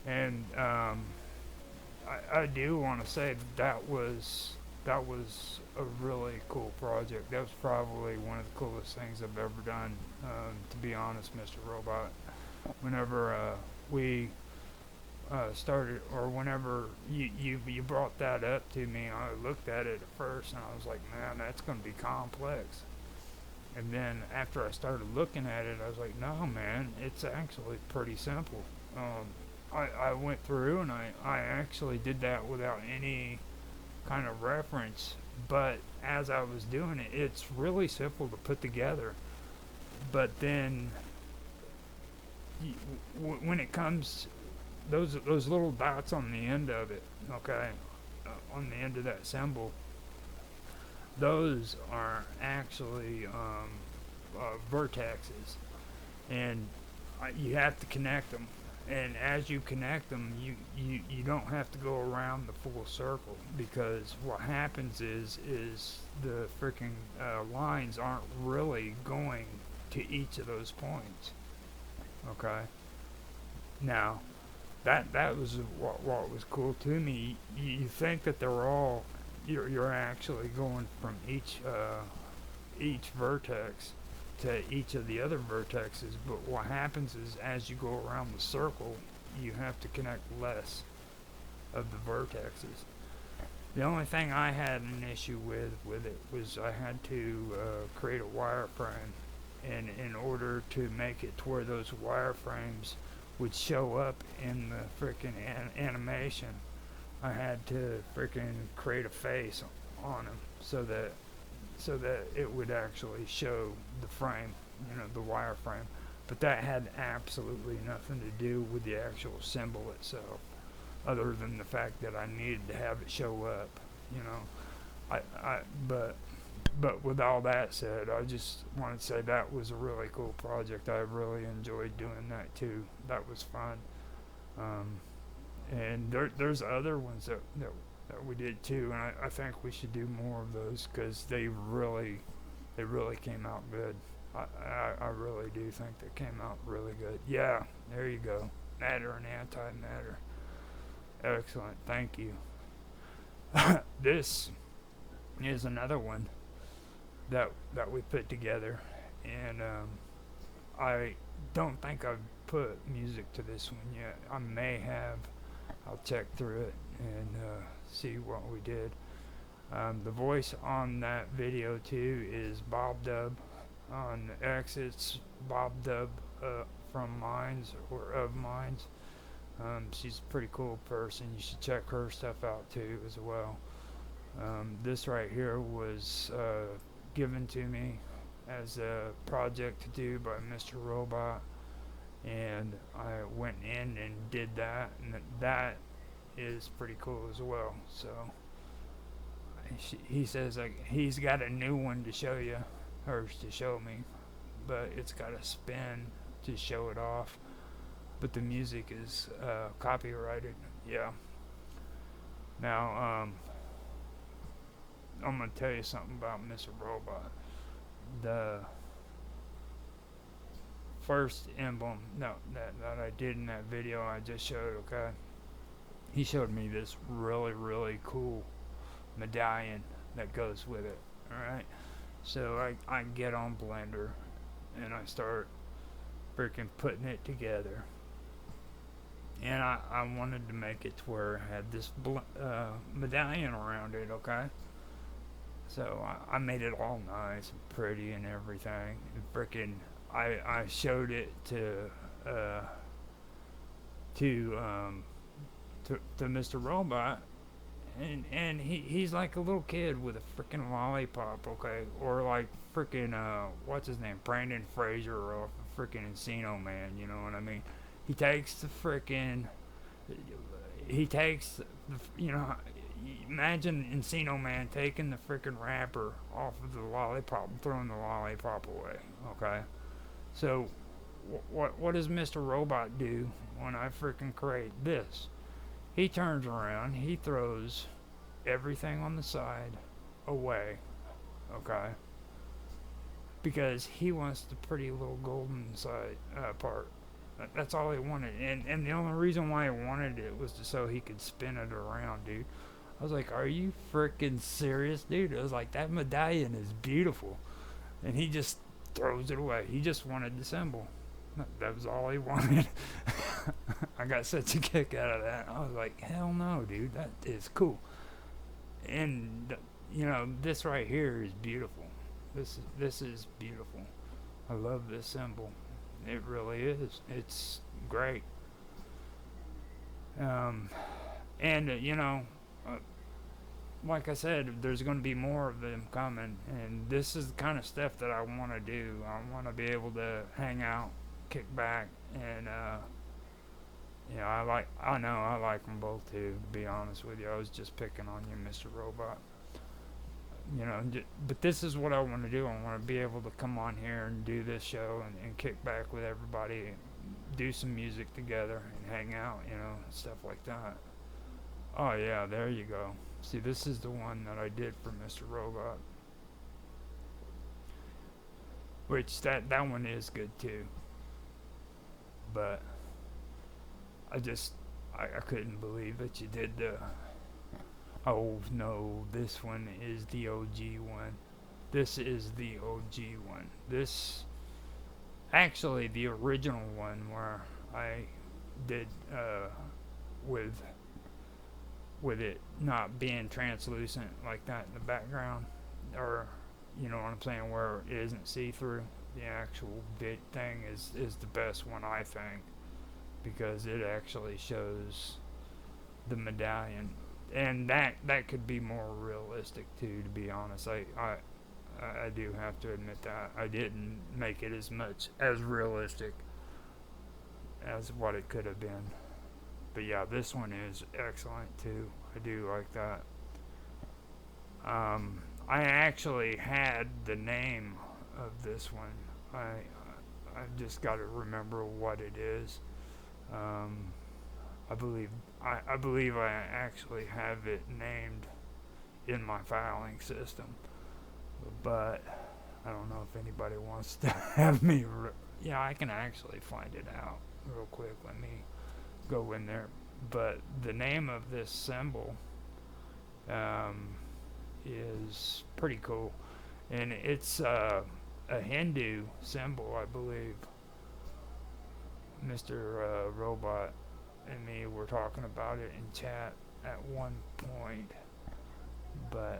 And I do want to say that was a really cool project. That was probably one of the coolest things I've ever done, to be honest, Mr. Robot. Whenever we started, or whenever you brought that up to me, I looked at it at first and I was like, man, that's going to be complex. And then after I started looking at it, I was like, no, man, it's actually pretty simple. I went through and I actually did that without any kind of reference, but as I was doing it, it's really simple to put together. But then when it comes, those little dots on the end of it, okay, on the end of that symbol, those are actually vertexes, and you have to connect them. And as you connect them, you don't have to go around the full circle, because what happens is the freaking lines aren't really going to each of those points. Okay. Now, that was what was cool to me. You think that they're all you're actually going from each vertex to each of the other vertexes, but what happens is as you go around the circle, you have to connect less of the vertexes. The only thing I had an issue with it was I had to create a wireframe, and in order to make it to where those wireframes would show up in the freaking animation, I had to freaking create a face on them so that it would actually show the frame, the wireframe. But that had absolutely nothing to do with the actual symbol itself, other than the fact that I needed to have it show up, But with all that said, I just wanted to say that was a really cool project. I really enjoyed doing that too. That was fun. And there's other ones that we did too, and I think we should do more of those, because they really came out good. I really do think they came out really good. Yeah, there you go. Matter and antimatter. Excellent. Thank you. This is another one that we put together, and I don't think I've put music to this one yet. I may have. I'll check through it and see what we did. The voice on that video too is Bob Dub. On X, it's Bob Dub from Minds, or of Minds. She's a pretty cool person. You should check her stuff out too as well. This right here was given to me as a project to do by Mr. Robot, and I went in and did that, and that is pretty cool as well. So he says he's got a new one to show you, or to show me, but it's got a spin to show it off, but the music is copyrighted. Yeah. Now I'm gonna tell you something about Mr. Robot. The first emblem that I did in that video I just showed, okay, he showed me this really cool medallion that goes with it. Alright, so I get on Blender and I start freaking putting it together, and I wanted to make it to where it had this medallion around it, okay. So I made it all nice and pretty and everything, and freaking I showed it to Mr. Robot, and he's like a little kid with a freaking lollipop, okay, or like freaking what's his name, Brandon Fraser off of freaking Encino Man, you know what I mean? He takes the freaking, he takes, imagine Encino Man taking the freaking wrapper off of the lollipop and throwing the lollipop away, okay? So, what does Mr. Robot do when I freaking create this? He turns around, he throws everything on the side away, okay? Because he wants the pretty little golden side part. That's all he wanted, and the only reason why he wanted it was so he could spin it around, dude. I was like, are you freaking serious, dude? I was like, that medallion is beautiful. And he just throws it away. He just wanted the symbol. That was all he wanted. I got such a kick out of that. I was like, hell no, dude, that is cool. And, this right here is beautiful. This is beautiful. I love this symbol. It really is. It's great. Like I said, there's going to be more of them coming, and this is the kind of stuff that I want to do. I want to be able to hang out, kick back, and I like them both too. To be honest with you, I was just picking on you, Mr. Robot. But this is what I want to do. I want to be able to come on here and do this show and kick back with everybody, and do some music together and hang out, stuff like that. Oh yeah, there you go. See, this is the one that I did for Mr. Robot. Which, that one is good too. But, I couldn't believe that you did the... Oh no, this one is the OG one. This is the OG one. This... Actually, the original one where I did, with it not being translucent like that in the background, or you know what I'm saying, where it isn't see-through. The actual big thing is the best one, I think, because it actually shows the medallion, and that could be more realistic too, to be honest. I do have to admit that I didn't make it as realistic as what it could have been. But yeah, this one is excellent too. I do like that. I actually had the name of this one. I've just got to remember what it is. I believe I actually have it named in my filing system, but I don't know if anybody wants to have me. Yeah, I can actually find it out real quick. Let me go in there. But the name of this symbol is pretty cool, and it's a Hindu symbol, I believe. Mr. Robot and me were talking about it in chat at one point, but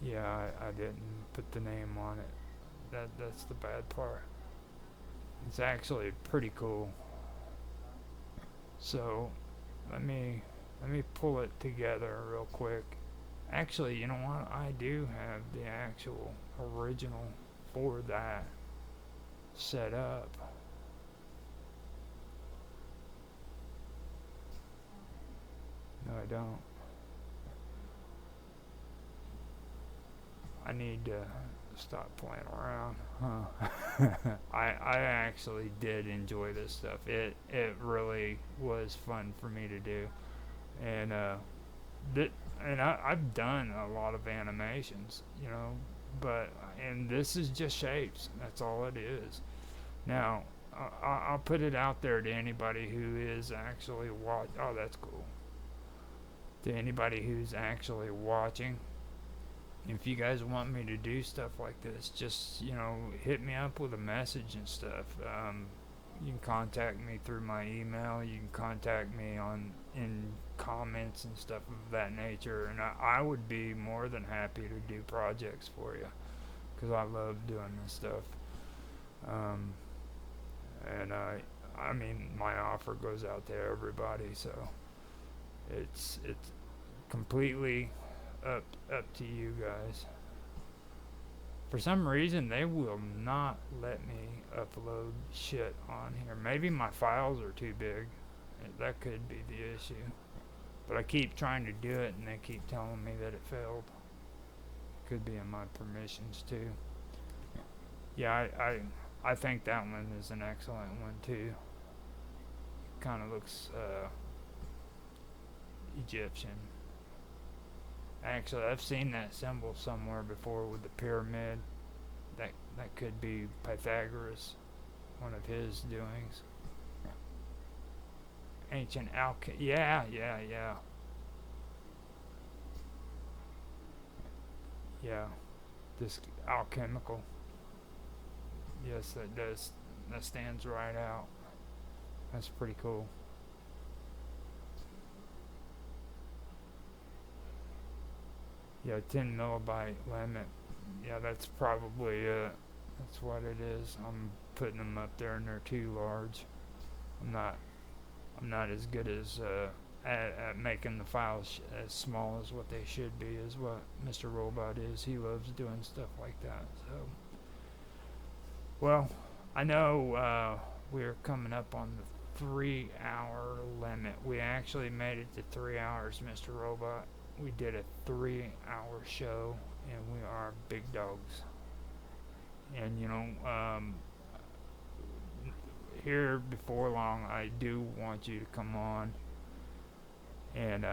yeah, I didn't put the name on it. That's the bad part. It's actually pretty cool. So let me pull it together real quick. Actually, you know what? I do have the actual original for that set up. No, I don't. I need to stop playing around. I actually did enjoy this stuff. It really was fun for me to do, and I've done a lot of animations, and this is just shapes. That's all it is. Now I'll put it out there to anybody who is actually Oh, that's cool. To anybody who's actually watching. If you guys want me to do stuff like this, just, hit me up with a message and stuff. You can contact me through my email. You can contact me in comments and stuff of that nature. And I would be more than happy to do projects for you, because I love doing this stuff. And I mean, my offer goes out to everybody, so it's completely up to you guys. For some reason, they will not let me upload shit on here. Maybe my files are too big. That could be the issue. But I keep trying to do it and they keep telling me that it failed. Could be in my permissions too. Yeah, I think that one is an excellent one too. Kind of looks Egyptian. Actually, I've seen that symbol somewhere before with the pyramid. That could be Pythagoras, one of his doings. Ancient yeah. Yeah, this alchemical. Yes, that does. That stands right out. That's pretty cool. Yeah, 10 millibyte limit. Yeah, that's probably it. That's what it is. I'm putting them up there and they're too large. I'm not as good as at making the files as small as what they should be, is what Mr. Robot is. He loves doing stuff like that. So, well, I know we're coming up on the 3-hour limit. We actually made it to 3 hours, Mr. Robot. We did a 3-hour show, and we are big dogs. And you know, here before long, I do want you to come on and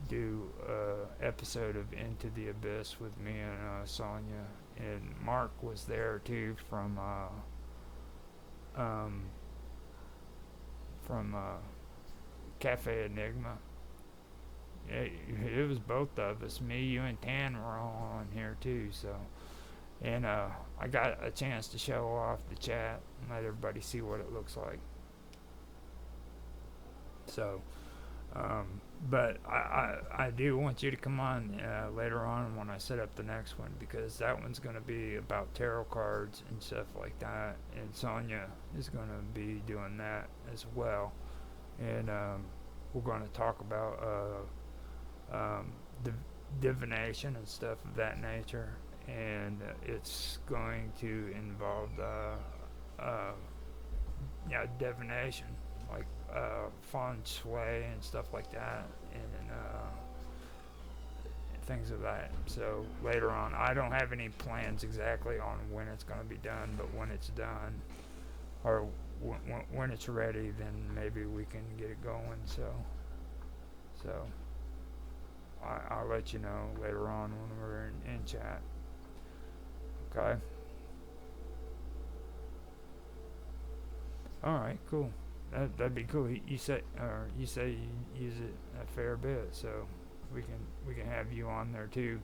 do a episode of Into the Abyss with me and Sonia. And Mark was there too from Cafe Enigma. It was both of us. Me, you, and Tan were all on here too. So, and I got a chance to show off the chat and let everybody see what it looks like. So, but I do want you to come on later on when I set up the next one, because that one's going to be about tarot cards and stuff like that. And Sonia is going to be doing that as well. And we're going to talk about divination and stuff of that nature, and it's going to involve divination, like feng shui and stuff like that, and things of that. So later on, I don't have any plans exactly on when it's going to be done, but when it's done, or when it's ready, then maybe we can get it going. So I'll let you know later on when we're in chat. Okay. All right, cool. That'd be cool. You say you use it a fair bit, so we can have you on there too.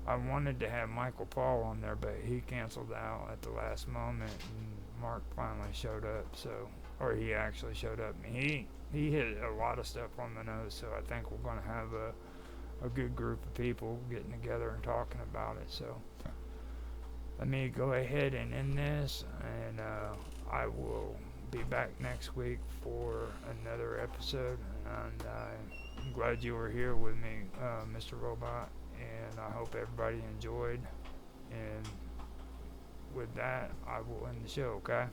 I wanted to have Michael Paul on there, but he canceled out at the last moment, and Mark finally showed up. So, or he actually showed up. He hit a lot of stuff on the nose. So I think we're going to have a good group of people getting together and talking about it. So let me go ahead and end this, and I will be back next week for another episode. And I'm glad you were here with me, Mr. Robot, and I hope everybody enjoyed. And with that, I will end the show, okay?